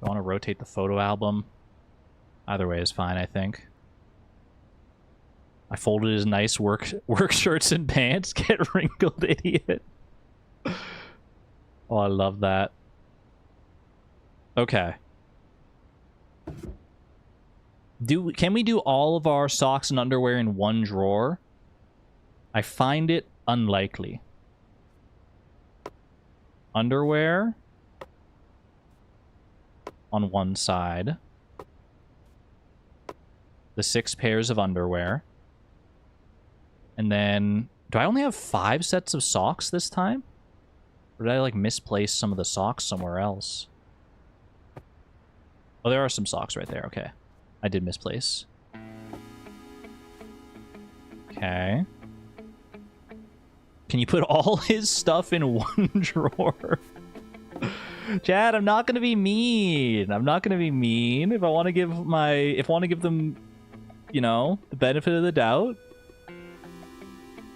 I want to rotate the photo album. Either way is fine, I think. I folded his nice work shirts and pants. Get wrinkled, idiot. Oh, I love that. Okay. Can we do all of our socks and underwear in one drawer? I find it unlikely. Underwear on one side. The 6 pairs of underwear. And then, do I only have 5 sets of socks this time? Or did I like misplace some of the socks somewhere else? Oh, there are some socks right there. Okay. I did misplace. Okay. Can you put all his stuff in one drawer? Chad, I'm not gonna be mean. I'm not gonna be mean. If I want to give them, you know, the benefit of the doubt.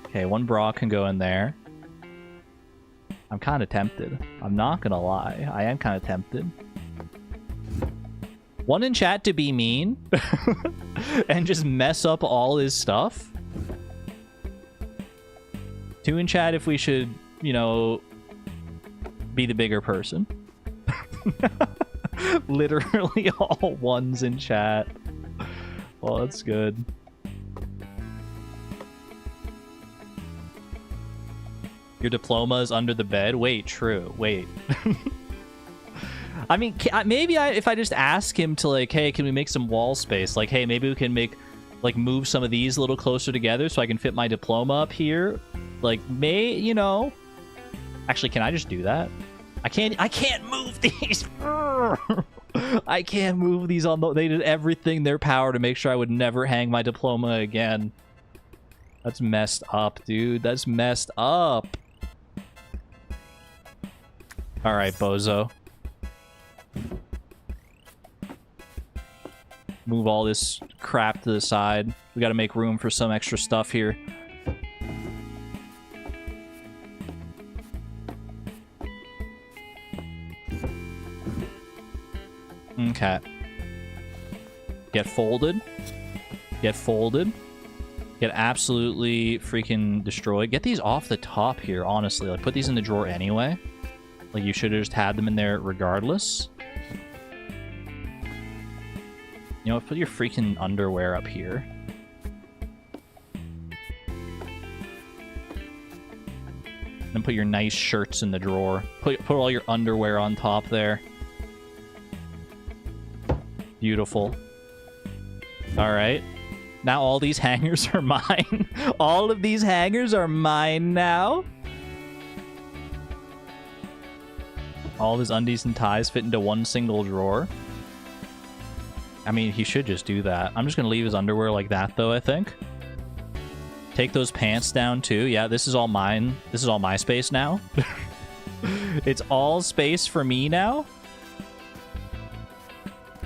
Okay, one bra can go in there. I'm kind of tempted. I'm not gonna lie. I am kind of tempted. One in chat to be mean and just mess up all his stuff. Two in chat if we should, you know, be the bigger person. Literally all ones in chat. Well, that's good. Your diploma is under the bed? Wait, true. Wait. I mean, maybe if I just ask him to, like, hey, can we make some wall space? Like, hey, maybe we can make, like, move some of these a little closer together so I can fit my diploma up here. Like, you know. Actually, can I just do that? I can't move these. I can't move these on the... They did everything in their power to make sure I would never hang my diploma again. That's messed up, dude. That's messed up. Alright, bozo. Move all this crap to the side. We gotta make room for some extra stuff here. Okay. Get folded. Get folded. Get absolutely freaking destroyed. Get these off the top here, honestly. Like, put these in the drawer anyway. Like, you should have just had them in there regardless. You know, put your freaking underwear up here. And put your nice shirts in the drawer. Put all your underwear on top there. Beautiful. Alright. Now all these hangers are mine. All of these hangers are mine now. All of his undies and ties fit into one single drawer. I mean, he should just do that. I'm just gonna leave his underwear like that, though, I think. Take those pants down, too. Yeah, this is all mine. This is all my space now. It's all space for me now.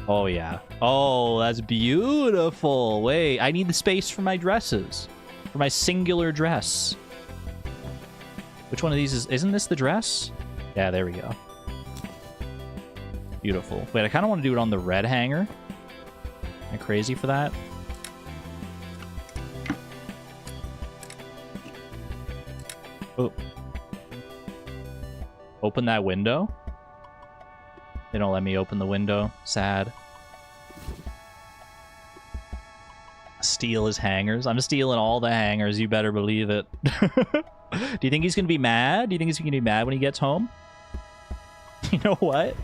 Oh, yeah. Oh, that's beautiful. Wait, I need the space for my dresses. For my singular dress. Which one of these is... Isn't this the dress? Yeah, there we go. Beautiful. Wait, I kind of want to do it on the red hanger. Am I crazy for that? Oh. Open that window? They don't let me open the window. Sad. Steal his hangers. I'm stealing all the hangers, you better believe it. Do you think he's gonna be mad? Do you think he's gonna be mad when he gets home? You know what?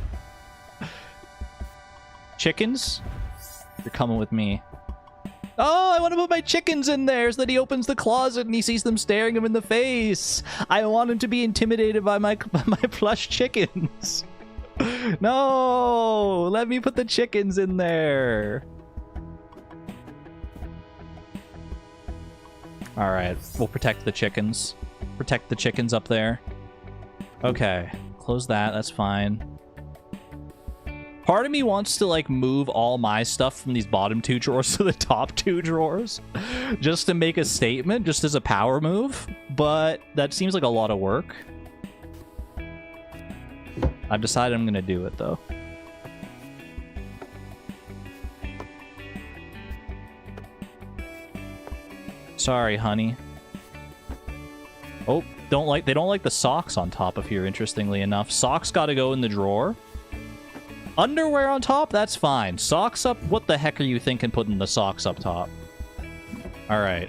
Chickens? You're coming with me. Oh, I want to put my chickens in there so that he opens the closet and he sees them staring him in the face. I want him to be intimidated by my plush chickens. No, let me put the chickens in there. All right, we'll protect the chickens. Protect the chickens up there. Okay, close that. That's fine. Part of me wants to, like, move all my stuff from these bottom two drawers to the top two drawers just to make a statement, just as a power move, but that seems like a lot of work. I've decided I'm gonna do it, though. Sorry, honey. Oh, they don't like the socks on top of here, interestingly enough. Socks gotta go in the drawer. Underwear on top? That's fine. Socks up? What the heck are you thinking putting the socks up top? Alright.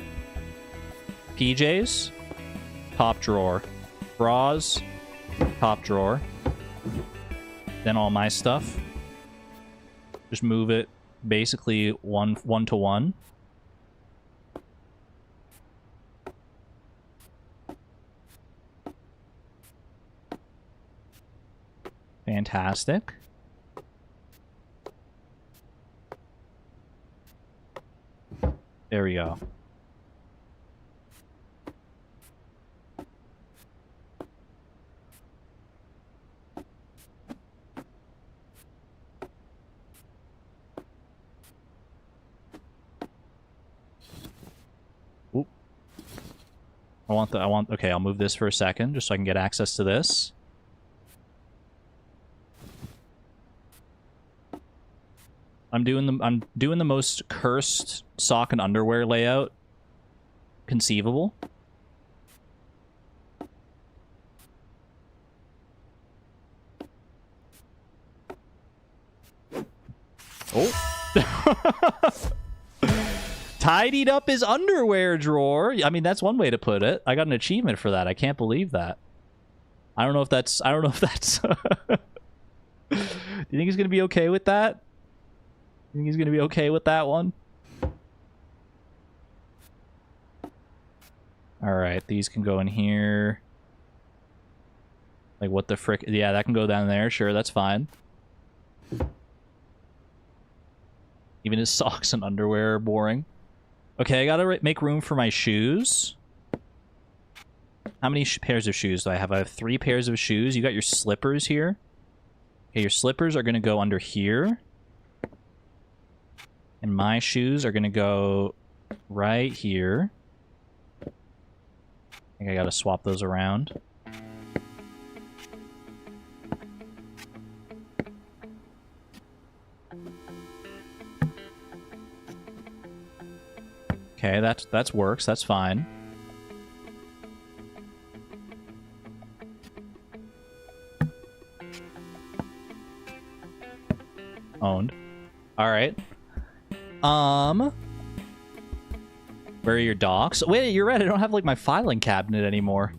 PJs? Top drawer. Bras? Top drawer. Then all my stuff. Just move it basically one to one. Fantastic. There we go. Oop. Okay, I'll move this for a second just so I can get access to this. I'm doing the most cursed sock and underwear layout conceivable. Oh. Tidied up his underwear drawer. I mean, that's one way to put it. I got an achievement for that. I can't believe that. I don't know if that's do you think he's gonna be okay with that? You think he's gonna be okay with that one? Alright, these can go in here. Like, what the frick? Yeah, that can go down there. Sure, that's fine. Even his socks and underwear are boring. Okay, I gotta make room for my shoes. How many pairs of shoes do I have? I have 3 pairs of shoes. You got your slippers here. Okay, your slippers are gonna go under here. And my shoes are gonna go right here. I think I gotta swap those around. Okay, that's works. That's fine. Owned. All right. Where are your docs? Wait, you're right. I don't have like my filing cabinet anymore.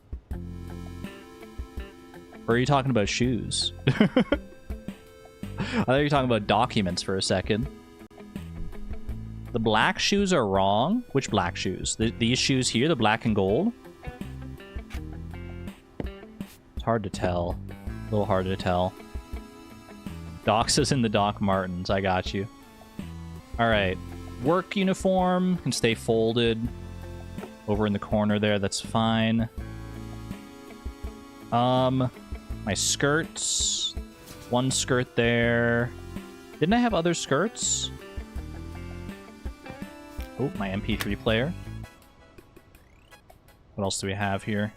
Or are you talking about shoes? I thought you were talking about documents for a second. The black shoes are wrong. Which black shoes? These shoes here, the black and gold? It's hard to tell. A little hard to tell. Docs is in the Doc Martens. I got you. Alright. Work uniform can stay folded. Over in the corner there, that's fine. My skirts. One skirt there. Didn't I have other skirts? Oh, my MP3 player. What else do we have here?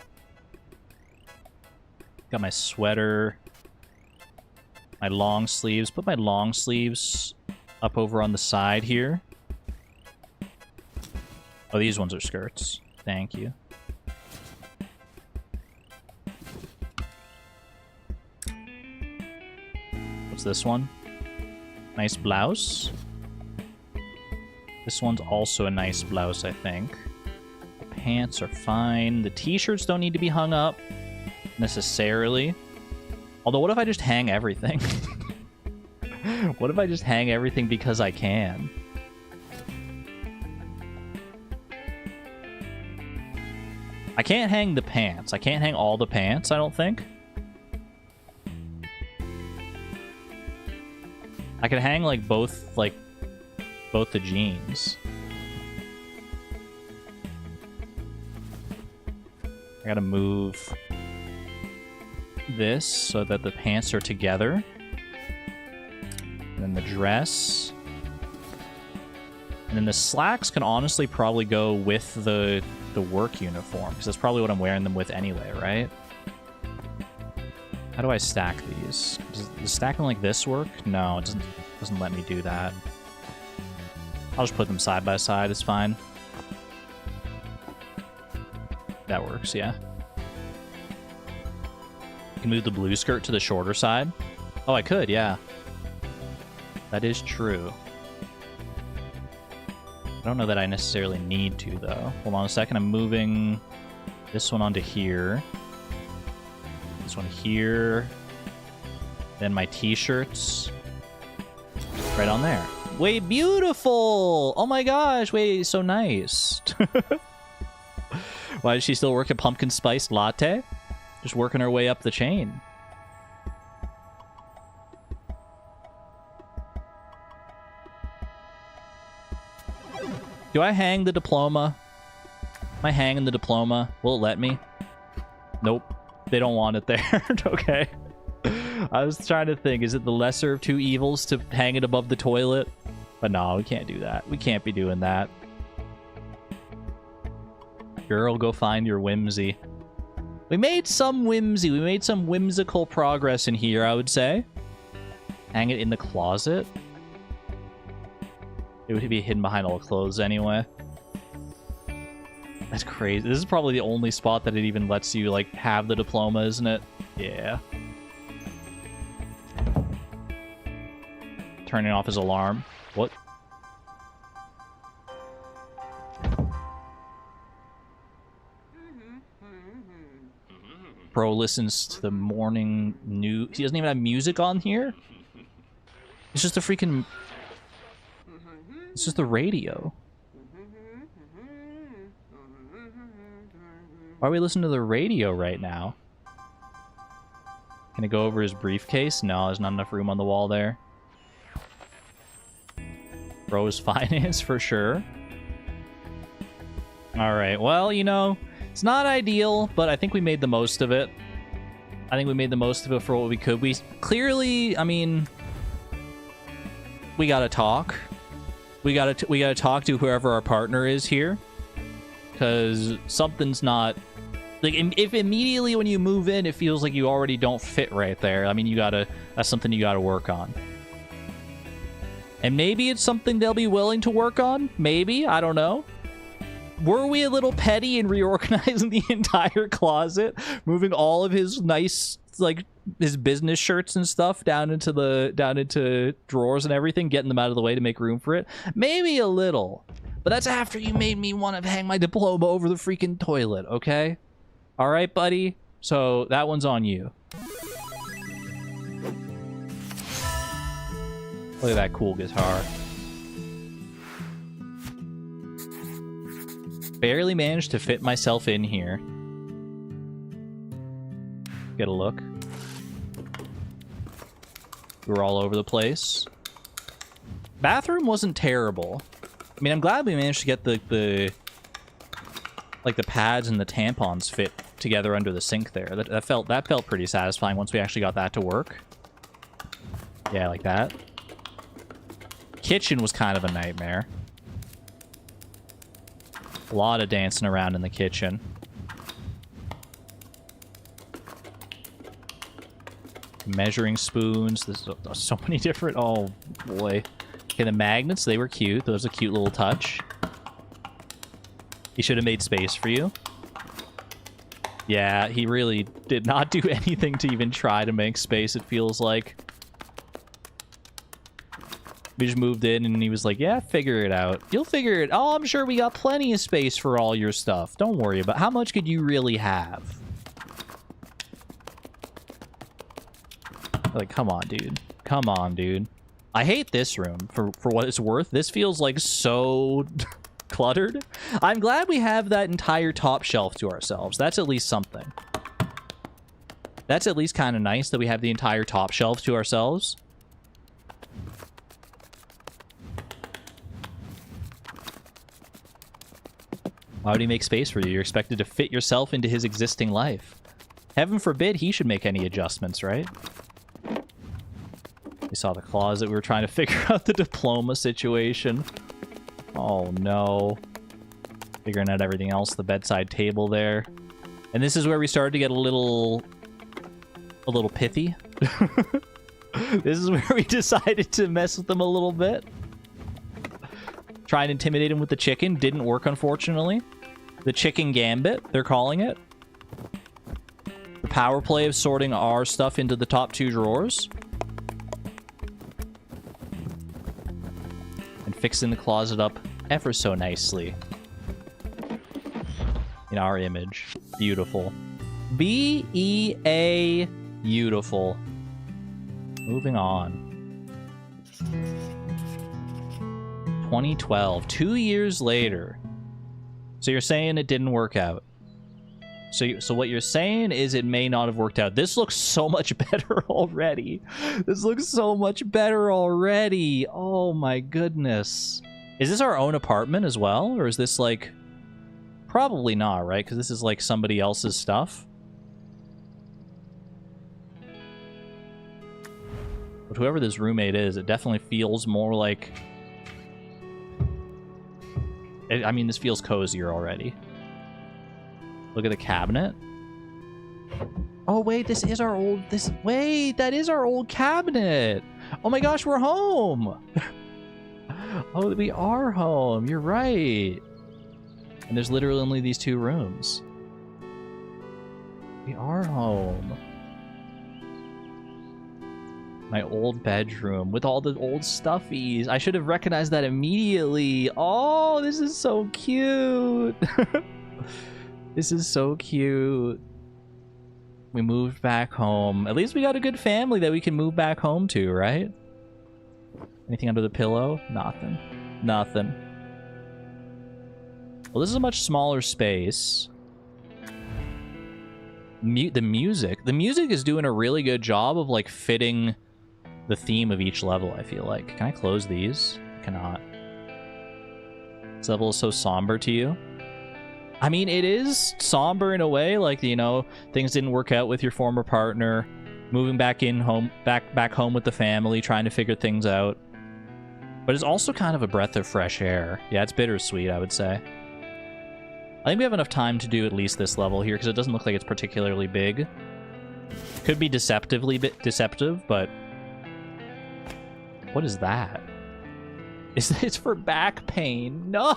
Got my sweater. My long sleeves. Put my long sleeves up over on the side here. Oh, these ones are skirts. Thank you. What's this one? Nice blouse. This one's also a nice blouse, I think. The pants are fine. The t-shirts don't need to be hung up necessarily. Although, what if I just hang everything? What if I just hang everything because I can? I can't hang the pants. I can't hang all the pants, I don't think. I could hang, like, both the jeans. I gotta move this so that the pants are together. And then the dress. And then the slacks can honestly probably go with the work uniform, because that's probably what I'm wearing them with anyway, right? How do I stack these? Does stacking like this work? No, it doesn't let me do that. I'll just put them side by side, it's fine. That works, yeah. I can move the blue skirt to the shorter side. Oh, I could, yeah. That is true. I don't know that I necessarily need to, though. Hold on a second, I'm moving this one onto here. This one here. Then my t-shirts. Right on there. Wait, beautiful! Oh my gosh, wait, so nice. Why does she still work at Pumpkin Spice Latte? Just working her way up the chain. Do I hang the diploma? Am I hanging the diploma? Will it let me? Nope. They don't want it there. Okay. I was trying to think, is it the lesser of two evils to hang it above the toilet? But no, we can't do that. We can't be doing that. Girl, go find your whimsy. We made some whimsy. We made some whimsical progress in here, I would say. Hang it in the closet. It would be hidden behind all the clothes anyway. That's crazy. This is probably the only spot that it even lets you, like, have the diploma, isn't it? Yeah. Turning off his alarm. What? Bro listens to the morning news. He doesn't even have music on here? It's just a freaking... It's just the radio. Why are we listening to the radio right now? Can I go over his briefcase? No, there's not enough room on the wall there. Bro's finance for sure. Alright, well, you know, it's not ideal, but I think we made the most of it. I think we made the most of it for what we could. We clearly, I mean, we gotta talk. We gotta talk to whoever our partner is here, because something's not... Like, if immediately when you move in, it feels like you already don't fit right there, I mean, that's something you gotta work on. And maybe it's something they'll be willing to work on. Maybe, I don't know. Were we a little petty in reorganizing the entire closet, moving all of his nice, like, his business shirts and stuff down into drawers and everything, getting them out of the way to make room for it? Maybe a little. But that's after you made me want to hang my diploma over the freaking toilet, okay? All right, buddy? So that one's on you. Look at that cool guitar. Barely managed to fit myself in here. Get a look. We were all over the place. Bathroom wasn't terrible. I mean, I'm glad we managed to get the pads and the tampons fit together under the sink there. That felt pretty satisfying once we actually got that to work. Yeah, like that. Kitchen was kind of a nightmare. A lot of dancing around in the kitchen. Measuring spoons. There's so many different... Oh, boy. Okay, the magnets, they were cute. That was a cute little touch. He should have made space for you. Yeah, he really did not do anything to even try to make space, it feels like. We just moved in and he was like, yeah, figure it out. You'll figure it. Oh, I'm sure we got plenty of space for all your stuff. Don't worry about how much could you really have? Like, come on, dude. Come on, dude. I hate this room for what it's worth. This feels like so cluttered. I'm glad we have that entire top shelf to ourselves. That's at least something. That's at least kind of nice that we have the entire top shelf to ourselves. Why would he make space for you? You're expected to fit yourself into his existing life. Heaven forbid he should make any adjustments, right? We saw the closet. We were trying to figure out the diploma situation. Oh, no. Figuring out everything else. The bedside table there. And this is where we started to get a little pithy. This is where we decided to mess with them a little bit. Try and intimidate him with the chicken. Didn't work, unfortunately. The chicken gambit, they're calling it. The power play of sorting our stuff into the top 2 drawers. And fixing the closet up ever so nicely. In our image. Beautiful. B-E-A. Beautiful. Moving on. 2012. 2 years later. So you're saying it didn't work out. So what you're saying is it may not have worked out. This looks so much better already. This looks so much better already. Oh my goodness. Is this our own apartment as well? Or is this like... Probably not, right? Because this is like somebody else's stuff. But whoever this roommate is, it definitely feels more like... I mean, this feels cozier already. Look at the cabinet. Oh, wait, this is our old... Wait, that is our old cabinet. Oh my gosh, we're home. Oh, we are home. You're right. And there's literally only these 2 rooms. We are home. My old bedroom with all the old stuffies. I should have recognized that immediately. Oh, this is so cute. This is so cute. We moved back home. At least we got a good family that we can move back home to, right? Anything under the pillow? Nothing. Nothing. Well, this is a much smaller space. The music is doing a really good job of like fitting the theme of each level, I feel like. Can I close these? I cannot. This level is so somber to you. I mean, it is somber in a way, like, you know, things didn't work out with your former partner, moving back home with the family, trying to figure things out. But it's also kind of a breath of fresh air. Yeah, it's bittersweet, I would say. I think we have enough time to do at least this level here, because it doesn't look like it's particularly big. Could be deceptive, but... What is that? It's for back pain. No!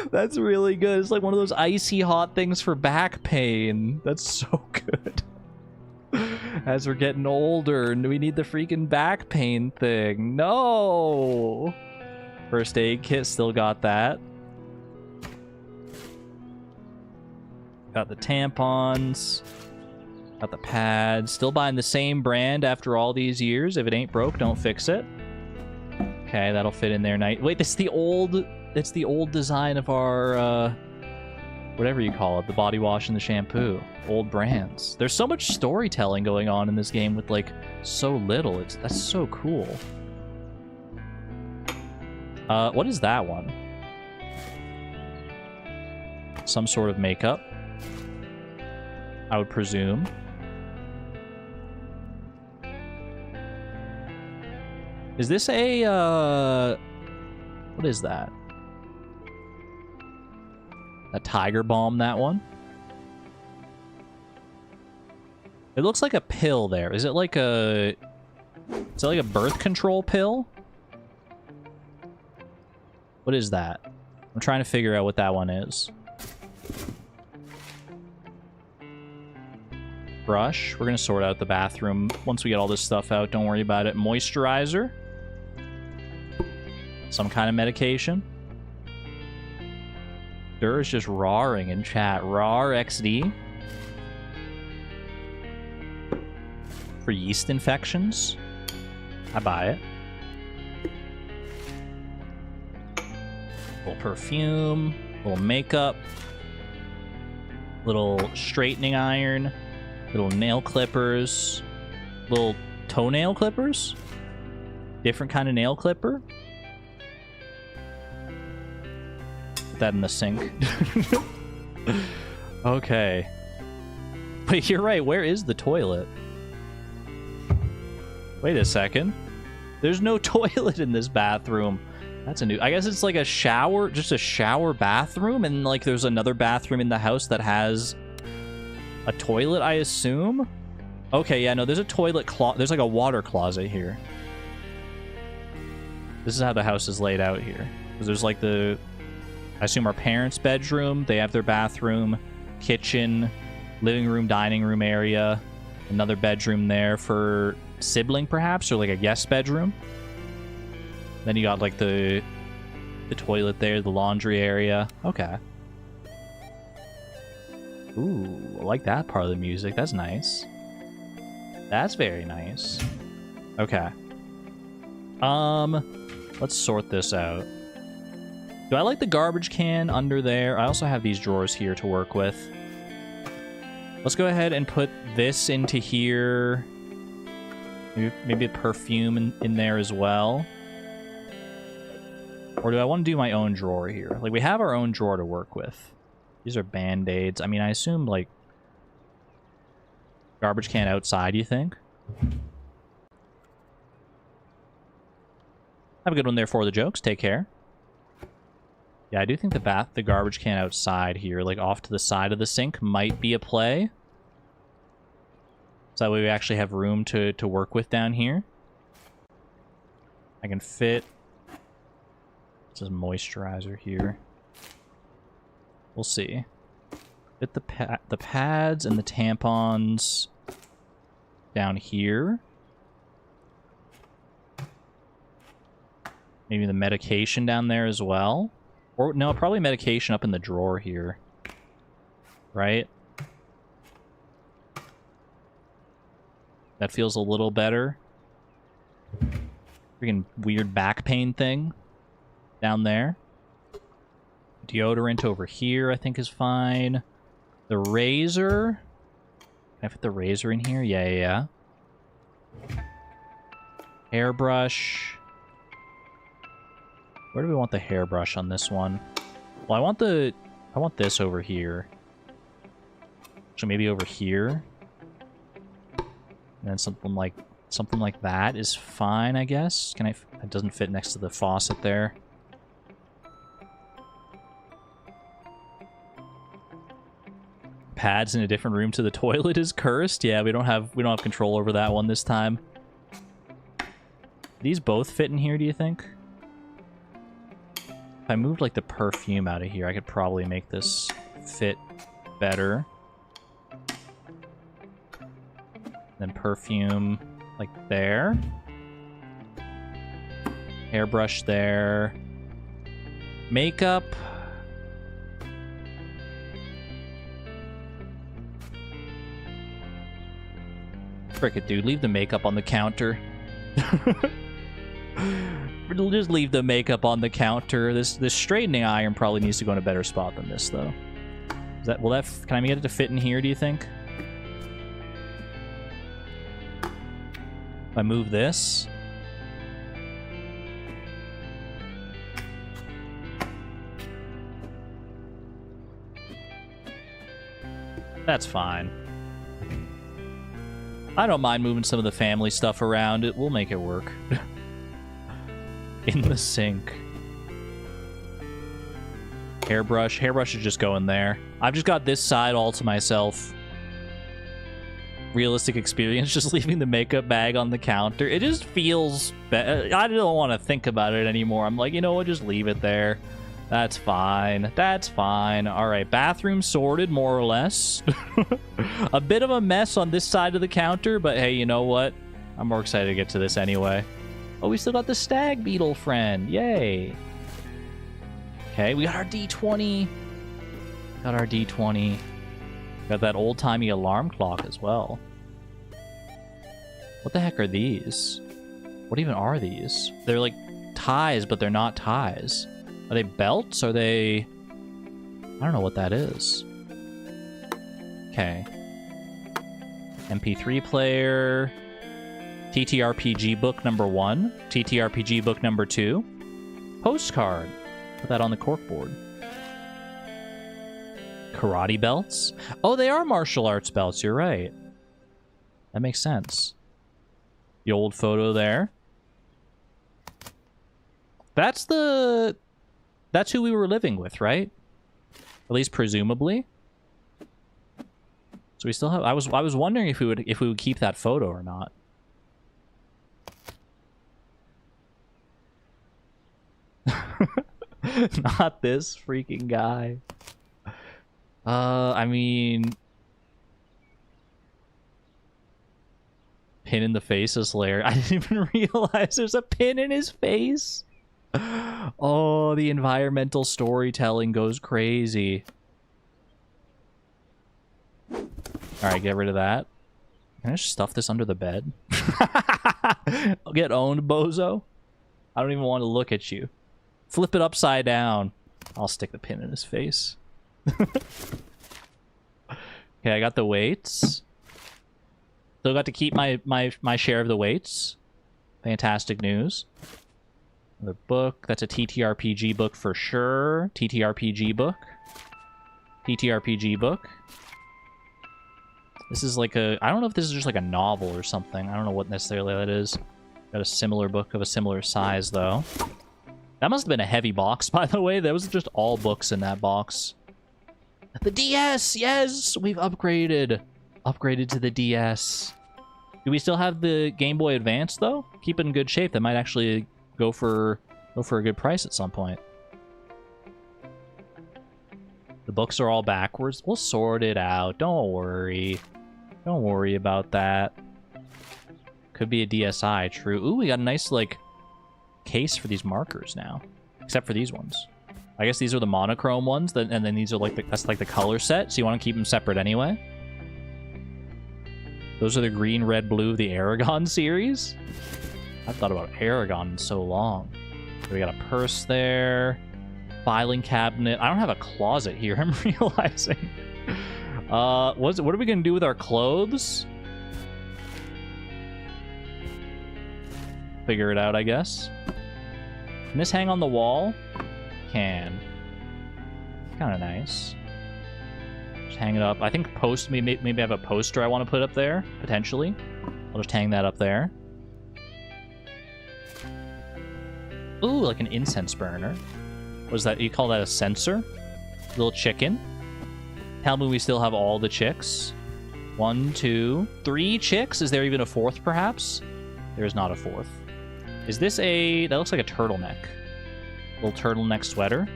That's really good. It's like one of those icy hot things for back pain. That's so good. As we're getting older, we need the freaking back pain thing. No! First aid kit, still got that. Got the tampons. Got the pads. Still buying the same brand after all these years. If it ain't broke, don't fix it. Okay, that'll fit in there. Wait, this is the old... It's the old design of our, whatever you call it, the body wash and the shampoo. Old brands. There's so much storytelling going on in this game with, like, so little. That's so cool. What is that one? Some sort of makeup, I would presume. Is this a, what is that? A tiger balm, that one? It looks like a pill there. Is it like a... Is it like a birth control pill? What is that? I'm trying to figure out what that one is. Brush. We're gonna sort out the bathroom once we get all this stuff out. Don't worry about it. Moisturizer. Some kind of medication. Dur is just roaring in chat. Rar XD. For yeast infections. I buy it. Little perfume. Little makeup. Little straightening iron. Little nail clippers. Little toenail clippers. Different kind of nail clipper. That in the sink. Okay. But you're right, where is the toilet? Wait a second. There's no toilet in this bathroom. That's a new... I guess it's like a shower, just a shower bathroom, and like there's another bathroom in the house that has a toilet, I assume? Okay, yeah, no, there's a toilet there's like a water closet here. This is how the house is laid out here. Because there's like the... I assume our parents' bedroom, they have their bathroom, kitchen, living room, dining room area, another bedroom there for sibling perhaps, or like a guest bedroom. Then you got like the toilet there, the laundry area. Okay. Ooh, I like that part of the music. That's nice. That's very nice. Okay. Let's sort this out. Do I like the garbage can under there? I also have these drawers here to work with. Let's go ahead and put this into here. Maybe a perfume in there as well. Or do I want to do my own drawer here? Like, we have our own drawer to work with. These are Band-Aids. I mean, I assume, like... Garbage can outside, you think? Have a good one there for the jokes. Take care. Yeah, I do think the garbage can outside here, like off to the side of the sink, might be a play. So that way we actually have room to work with down here. I can fit Just moisturizer here. We'll see. Fit the pads and the tampons down here. Maybe the medication down there as well. Or no, probably medication up in the drawer here. Right? That feels a little better. Freaking weird back pain thing down there. Deodorant over here I think is fine. The razor. Can I fit the razor in here? Yeah. Hairbrush. Where do we want the hairbrush on this one? Well, I want this over here. So maybe over here. And then something like that is fine, I guess. It doesn't fit next to the faucet there. Pads in a different room to the toilet is cursed. Yeah, we don't have control over that one this time. These both fit in here, do you think? If I moved like the perfume out of here, I could probably make this fit better. Then perfume like there. Hairbrush there. Makeup. Frick it, dude. Leave the makeup on the counter. Just leave the makeup on the counter. This straightening iron probably needs to go in a better spot than this, though. Can I get it to fit in here, do you think? If I move this. That's fine. I don't mind moving some of the family stuff around. We'll make it work. In the sink. Hairbrush. Hairbrush should just go in there. I've just got this side all to myself. Realistic experience, just leaving the makeup bag on the counter. It just feels better. I don't want to think about it anymore. I'm like, you know what? Just leave it there. That's fine. That's fine. All right, bathroom sorted, more or less. A bit of a mess on this side of the counter, but hey, you know what? I'm more excited to get to this anyway. Oh, we still got the stag beetle friend. Yay. Okay, we got our D20. Got our D20. Got that old-timey alarm clock as well. What the heck are these? What even are these? They're like ties, but they're not ties. Are they belts? Are they... I don't know what that is. Okay. MP3 player. TTRPG book number 1. TTRPG book number 2. Postcard. Put that on the corkboard. Karate belts? Oh, they are martial arts belts. You're right. That makes sense. The old photo there. That's who we were living with, right? At least presumably. So we still have... I was wondering if we would keep that photo or not. Not this freaking guy. I mean... Pin in the face is hilarious. I didn't even realize there's a pin in his face. Oh, the environmental storytelling goes crazy. Alright, get rid of that. Can I just stuff this under the bed? I'll get owned, bozo. I don't even want to look at you. Flip it upside down. I'll stick the pin in his face. Okay, I got the weights. Still got to keep my share of the weights. Fantastic news. Another book. That's a TTRPG book for sure. TTRPG book. TTRPG book. This is like a... I don't know if this is just like a novel or something. I don't know what necessarily that is. Got a similar book of a similar size, though. That must have been a heavy box, by the way. There was just all books in that box. The DS! Yes! We've upgraded. Upgraded to the DS. Do we still have the Game Boy Advance, though? Keep it in good shape. That might actually go for a good price at some point. The books are all backwards. We'll sort it out. Don't worry. Don't worry about that. Could be a DSI, true. Ooh, we got a nice, like, case for these markers now. Except for these ones. I guess these are the monochrome ones, and then these are like that's like the color set, so you want to keep them separate anyway. Those are the green, red, blue of the Aragon series. I've thought about Aragon in so long. So we got a purse there. Filing cabinet. I don't have a closet here, I'm realizing. What are we going to do with our clothes? Figure it out, I guess. Can this hang on the wall? Can. Kind of nice. Just hang it up. I think maybe I have a poster I want to put up there, potentially. I'll just hang that up there. Ooh, like an incense burner. What is that? You call that a sensor? Little chicken. Tell me we still have all the chicks. 1, 2, 3 chicks? Is there even a fourth, perhaps? There is not a fourth. Is this a... That looks like a turtleneck. Little turtleneck sweater.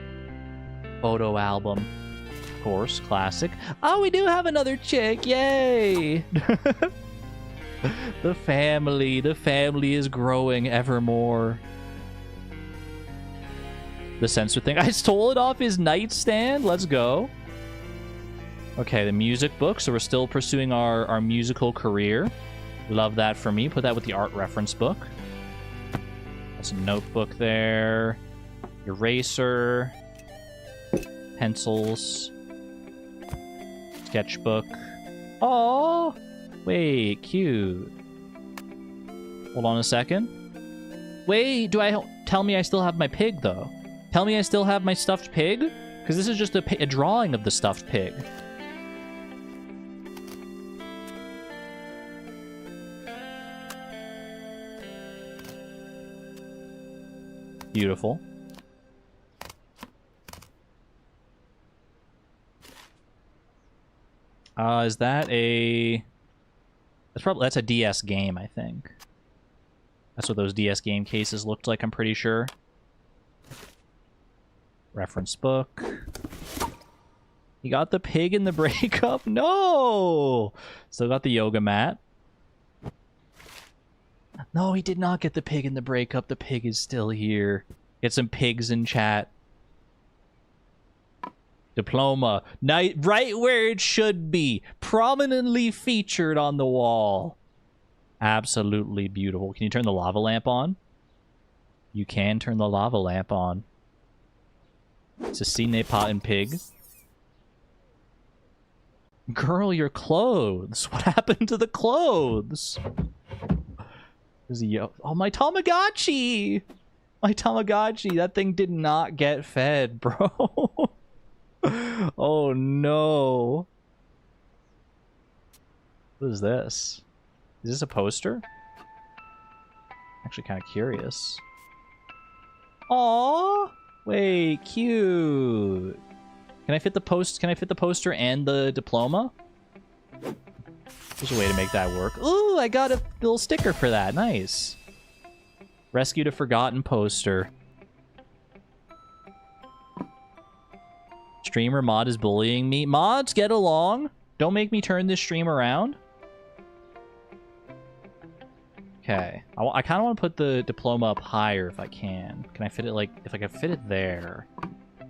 Photo album. Of course, classic. Oh, we do have another chick! Yay! The family is growing ever more. The sensor thing. I stole it off his nightstand. Let's go. Okay, the music book. So we're still pursuing our musical career. Love that for me. Put that with the art reference book. That's a notebook there. Eraser. Pencils. Sketchbook. Oh, wait, cute. Hold on a second. Wait, tell me I still have my pig, though? Tell me I still have my stuffed pig? Because this is just a drawing of the stuffed pig. Beautiful. Is that a... That's a DS game, I think. That's what those DS game cases looked like, I'm pretty sure. Reference book. You got the pig in the breakup? No! Still got the yoga mat. No, he did not get the pig in the breakup. The pig is still here. Get some pigs in chat. Diploma. Right where it should be. Prominently featured on the wall. Absolutely beautiful. Can you turn the lava lamp on? You can turn the lava lamp on. It's a cine pot and pig. Girl, your clothes. What happened to the clothes? Oh, my Tamagotchi! My Tamagotchi. That thing did not get fed, bro. Oh, no. What is this? Is this a poster? Actually kind of curious. Aww! Wait, cute. Can I fit the poster and the diploma? There's a way to make that work. Ooh, I got a little sticker for that. Nice. Rescued a forgotten poster. Streamer mod is bullying me. Mods, get along. Don't make me turn this stream around. Okay. I kind of want to put the diploma up higher if I can. Can I fit it, like, if I can fit it there?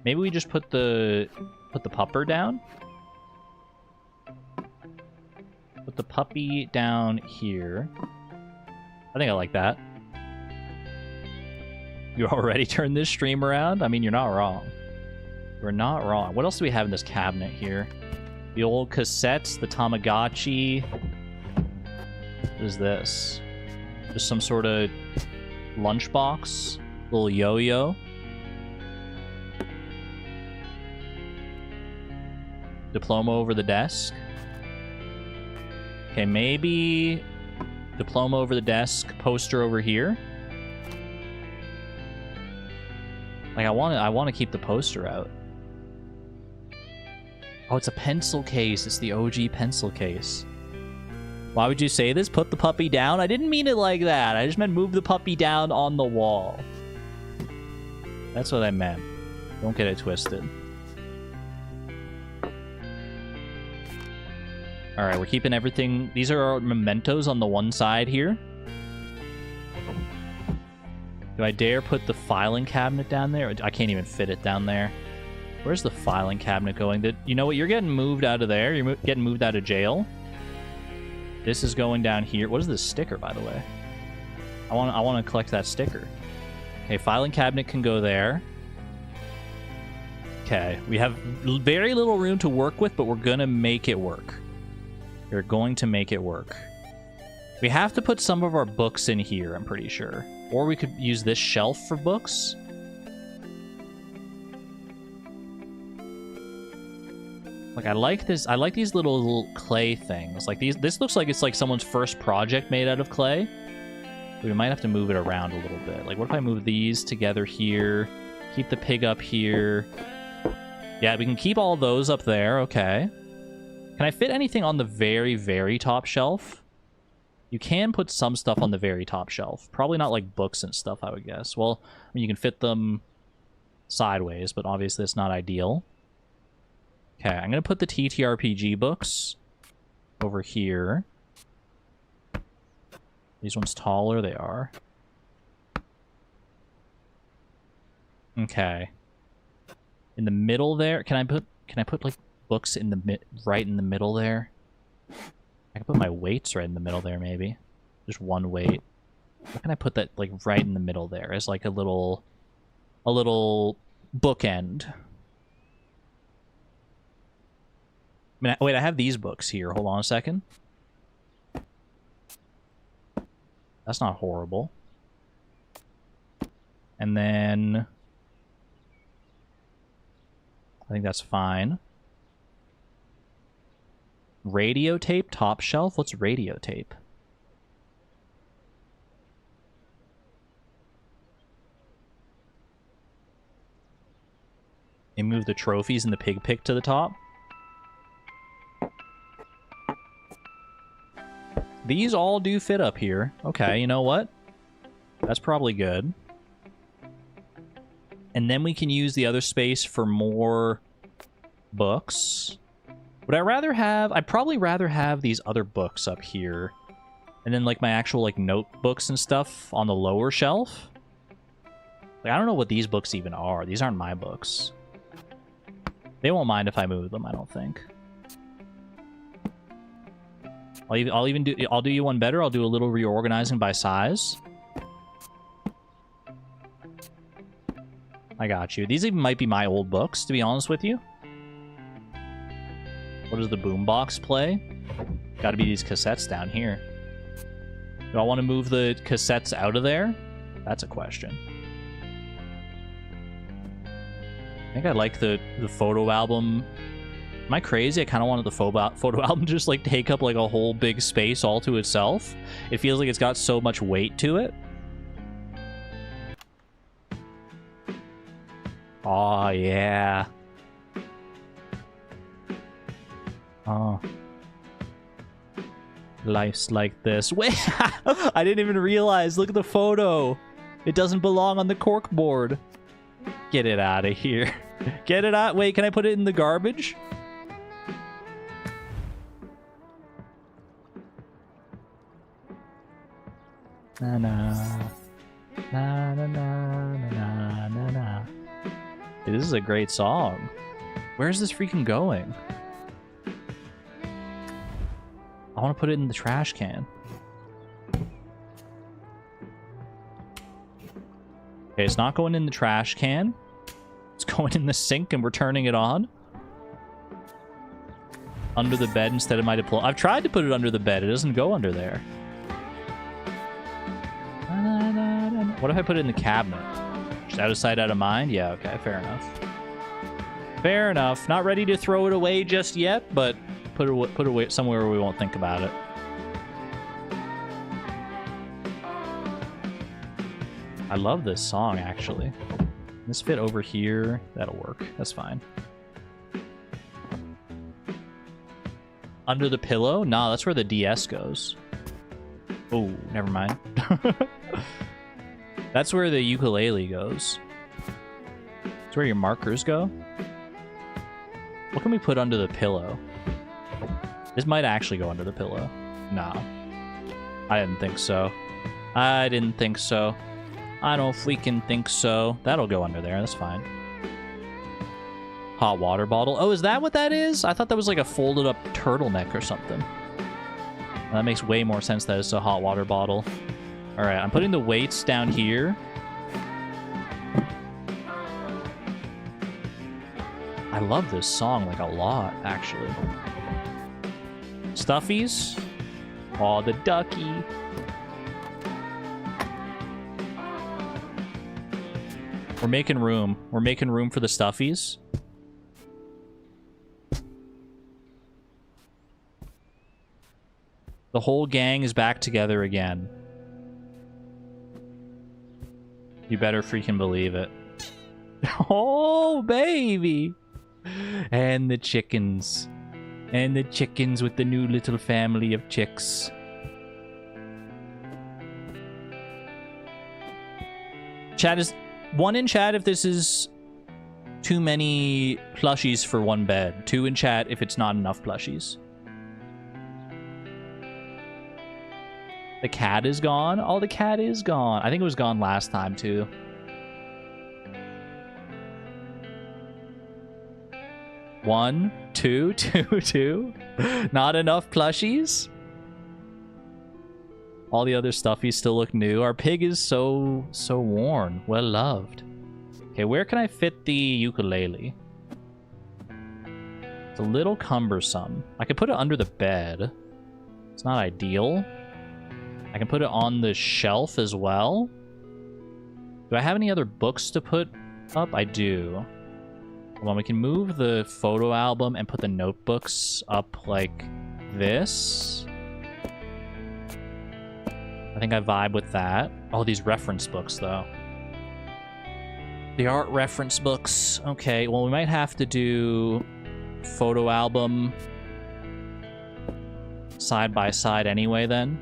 Maybe we just put the pupper down? Put the puppy down here. I think I like that. You already turned this stream around? I mean, you're not wrong. You're not wrong. What else do we have in this cabinet here? The old cassettes, the Tamagotchi. What is this? Just some sort of lunchbox. Little yo-yo. Diploma over the desk. Okay, maybe diploma over the desk, poster over here. Like I want to keep the poster out. Oh, it's a pencil case. It's the OG pencil case. Why would you say this? Put the puppy down? I didn't mean it like that. I just meant move the puppy down on the wall. That's what I meant. Don't get it twisted. All right, we're keeping everything. These are our mementos on the one side here. Do I dare put the filing cabinet down there? I can't even fit it down there. Where's the filing cabinet going? You know what? You're getting moved out of there. You're getting moved out of jail. This is going down here. What is this sticker, by the way? I want to collect that sticker. Okay, filing cabinet can go there. Okay, we have very little room to work with, but we're gonna make it work. We're going to make it work. We have to put some of our books in here, I'm pretty sure. Or we could use this shelf for books. Like, I like this. I like these little clay things. Like, this looks like it's like someone's first project made out of clay. We might have to move it around a little bit. Like, what if I move these together here? Keep the pig up here. Yeah, we can keep all those up there. Okay. Can I fit anything on the very, very top shelf? You can put some stuff on the very top shelf. Probably not like books and stuff, I would guess. Well, I mean, you can fit them sideways, but obviously it's not ideal. Okay, I'm going to put the TTRPG books over here. These ones taller, they are. Okay. In the middle there, can I put like books in the right in the middle there? I can put my weights right in the middle there, maybe. Just one weight. How can I put that like right in the middle there as like a little bookend? I mean, wait, I have these books here. Hold on a second. That's not horrible. And then I think that's fine. Radio tape, top shelf? What's radio tape? And move the trophies and the pig pick to the top. These all do fit up here. Okay, you know what? That's probably good. And then we can use the other space for more books. Would I rather have... I'd probably rather have these other books up here. And then, like, my actual, like, notebooks and stuff on the lower shelf. Like, I don't know what these books even are. These aren't my books. They won't mind if I move them, I don't think. I'll do you one better. I'll do a little reorganizing by size. I got you. These even might be my old books, to be honest with you. What does the boombox play? Gotta be these cassettes down here. Do I want to move the cassettes out of there? That's a question. I think I like the photo album. Am I crazy? I kind of wanted the photo album to just like take up like a whole big space all to itself. It feels like it's got so much weight to it. Oh, yeah. Oh. Life's like this. Wait, I didn't even realize. Look at the photo. It doesn't belong on the corkboard. Get it out of here. Get it out. Wait, can I put it in the garbage? Na na. Na na na na na na. Dude, this is a great song. Where's this freaking going? I want to put it in the trash can. Okay, it's not going in the trash can. It's going in the sink and we're turning it on. Under the bed instead of my diploma. I've tried to put it under the bed. It doesn't go under there. What if I put it in the cabinet? Just out of sight, out of mind? Yeah, okay, fair enough. Fair enough. Not ready to throw it away just yet, but put it away somewhere where we won't think about it. I love this song, actually. This fit over here. That'll work. That's fine. Under the pillow? Nah, that's where the DS goes. Oh, never mind. That's where the ukulele goes. That's where your markers go. What can we put under the pillow? This might actually go under the pillow. Nah. I didn't think so. I didn't think so. I don't freaking think so. That'll go under there. That's fine. Hot water bottle. Oh, is that what that is? I thought that was like a folded up turtleneck or something. That makes way more sense that it's a hot water bottle. All right, I'm putting the weights down here. I love this song like a lot, actually. Stuffies. Oh, the ducky. We're making room. We're making room for the stuffies. The whole gang is back together again. You better freaking believe it. Oh, baby! And the chickens. And the chickens with the new little family of chicks. Chat is... One in chat if this is too many plushies for one bed. 2 in chat if it's not enough plushies. The cat is gone? Oh, the cat is gone. I think it was gone last time, too. One, two. Not enough plushies? All the other stuffies still look new. Our pig is so worn. Well loved. Okay, where can I fit the ukulele? It's a little cumbersome. I could put it under the bed. It's not ideal. I can put it on the shelf as well. Do I have any other books to put up? I do. Well, we can move the photo album and put the notebooks up like this. I think I vibe with that. Oh, these reference books, though. The art reference books. Okay, well, we might have to do photo album side by side anyway, then.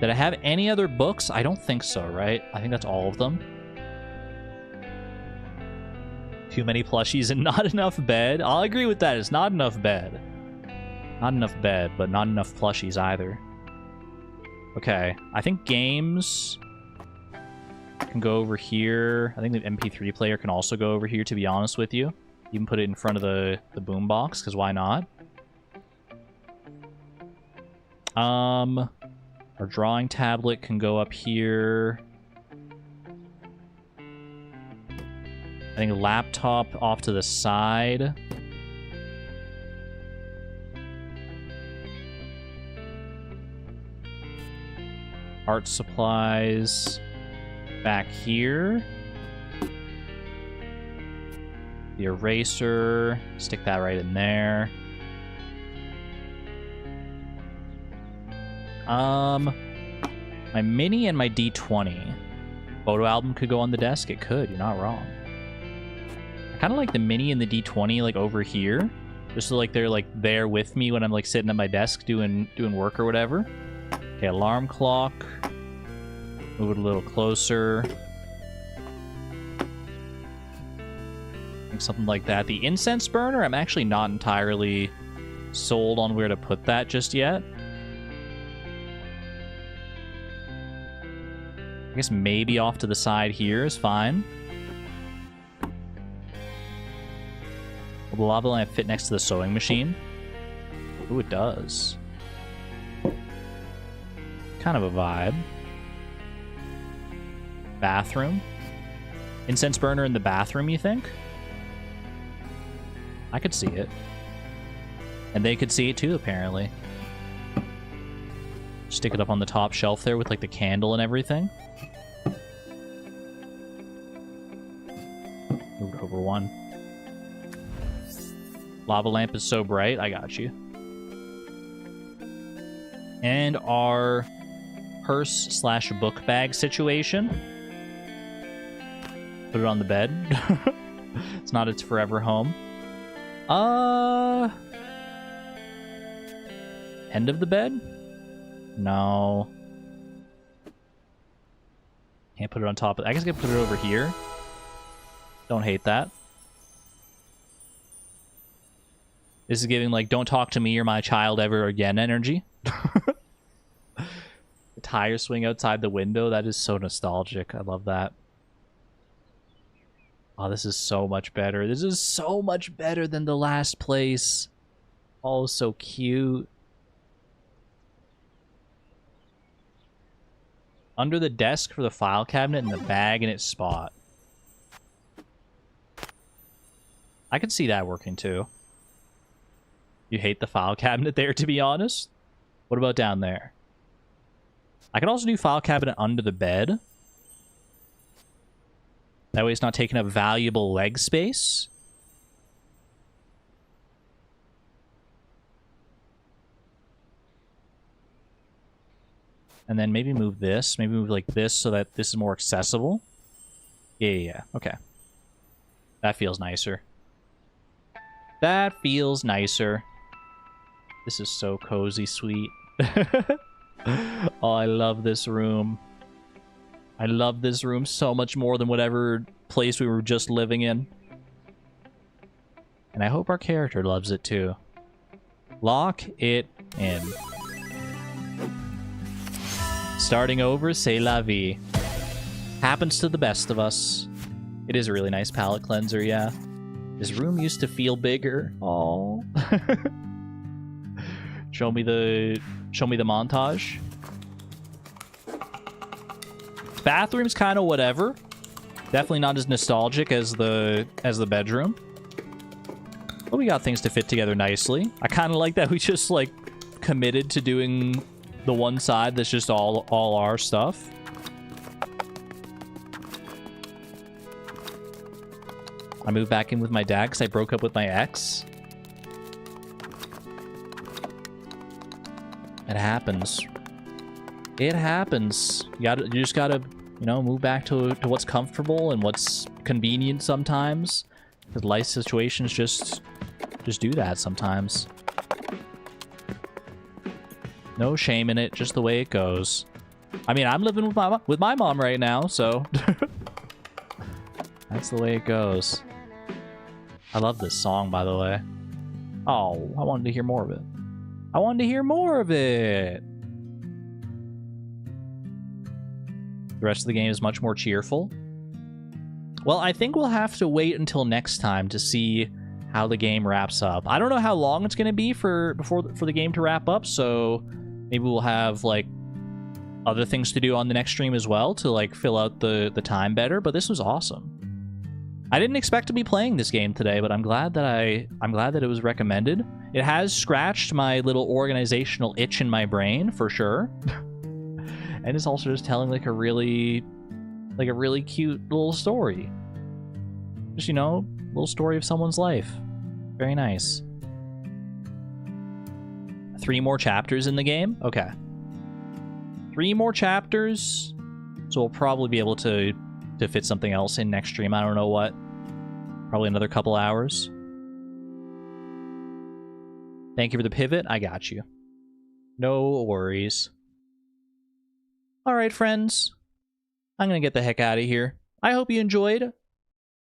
Did I have any other books? I don't think so, right? I think that's all of them. Too many plushies and not enough bed. I'll agree with that. It's not enough bed. Not enough bed, but not enough plushies either. Okay, I think games can go over here. I think the MP3 player can also go over here, to be honest with you. You can put it in front of the boombox, because why not? Our drawing tablet can go up here. I think laptop off to the side. Art supplies back here. The eraser, stick that right in there. My mini and my D20. Photo album could go on the desk. It could. You're not wrong. I kind of like the mini and the D20 like over here, just so like they're like there with me when I'm like sitting at my desk doing work or whatever. Okay, alarm clock. Move it a little closer. I think something like that. The incense burner, I'm actually not entirely sold on where to put that just yet. I guess maybe off to the side here is fine. Will the lava lamp fit next to the sewing machine? Ooh, it does. Kind of a vibe. Bathroom. Incense burner in the bathroom, you think? I could see it. And they could see it too, apparently. Stick it up on the top shelf there with like the candle and everything. Move it over one. Lava lamp is so bright. I got you. And our purse/book bag situation. Put it on the bed. It's not its forever home. End of the bed? No. Can't put it on top of... I guess I can put it over here. Don't hate that. This is giving, like, don't talk to me or my child ever again energy. The tire swing outside the window, that is so nostalgic. I love that. Oh, this is so much better. This is so much better than the last place. Oh, so cute. Under the desk for the file cabinet and the bag in its spot. I could see that working too. You hate the file cabinet there, to be honest? What about down there? I can also do file cabinet under the bed. That way it's not taking up valuable leg space. And then maybe move this. Maybe move like this so that this is more accessible. Yeah. Okay. That feels nicer. That feels nicer. This is so cozy sweet. Oh, I love this room. I love this room so much more than whatever place we were just living in. And I hope our character loves it too. Lock it in. Starting over, c'est la vie. Happens to the best of us. It is a really nice palette cleanser, yeah. This room used to feel bigger. Oh. Show me the montage. Bathroom's kind of whatever. Definitely not as nostalgic as the bedroom. But we got things to fit together nicely. I kind of like that we just like committed to doing the one side that's just all our stuff. I moved back in with my dad because I broke up with my ex. It happens. It happens. You just gotta, you know, move back to what's comfortable and what's convenient sometimes. Because life situations just do that sometimes. No shame in it, just the way it goes. I mean, I'm living with my mom right now, so that's the way it goes. I love this song, by the way. Oh, I wanted to hear more of it. I wanted to hear more of it. The rest of the game is much more cheerful. Well, I think we'll have to wait until next time to see how the game wraps up. I don't know how long it's going to be for the game to wrap up, so maybe we'll have like other things to do on the next stream as well to like fill out the time better, but this was awesome. I didn't expect to be playing this game today, but I'm glad that it was recommended. It has scratched my little organizational itch in my brain for sure. And it's also just telling like a really cute little story. Just, you know, a little story of someone's life. Very nice. 3 more chapters in the game? Okay. 3 more chapters. So we'll probably be able to fit something else in next stream. I don't know what. Probably another couple hours. Thank you for the pivot. I got you. No worries. Alright, friends. I'm going to get the heck out of here. I hope you enjoyed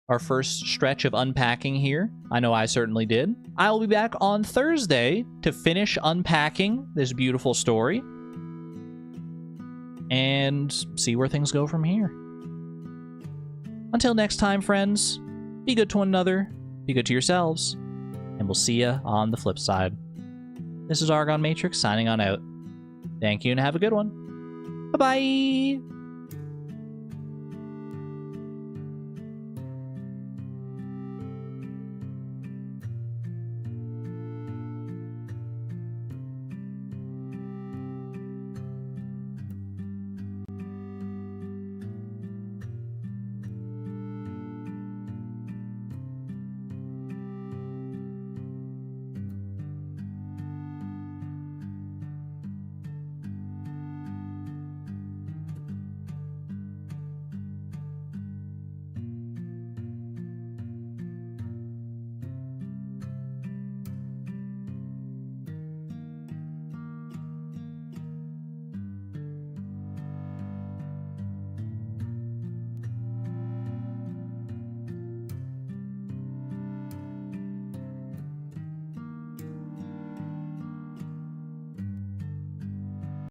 our first stretch of unpacking here. I know I certainly did. I will be back on Thursday to finish unpacking this beautiful story and see where things go from here. Until next time, friends, be good to one another, be good to yourselves, and we'll see ya on the flip side. This is Argon Matrix signing on out. Thank you and have a good one. Bye-bye!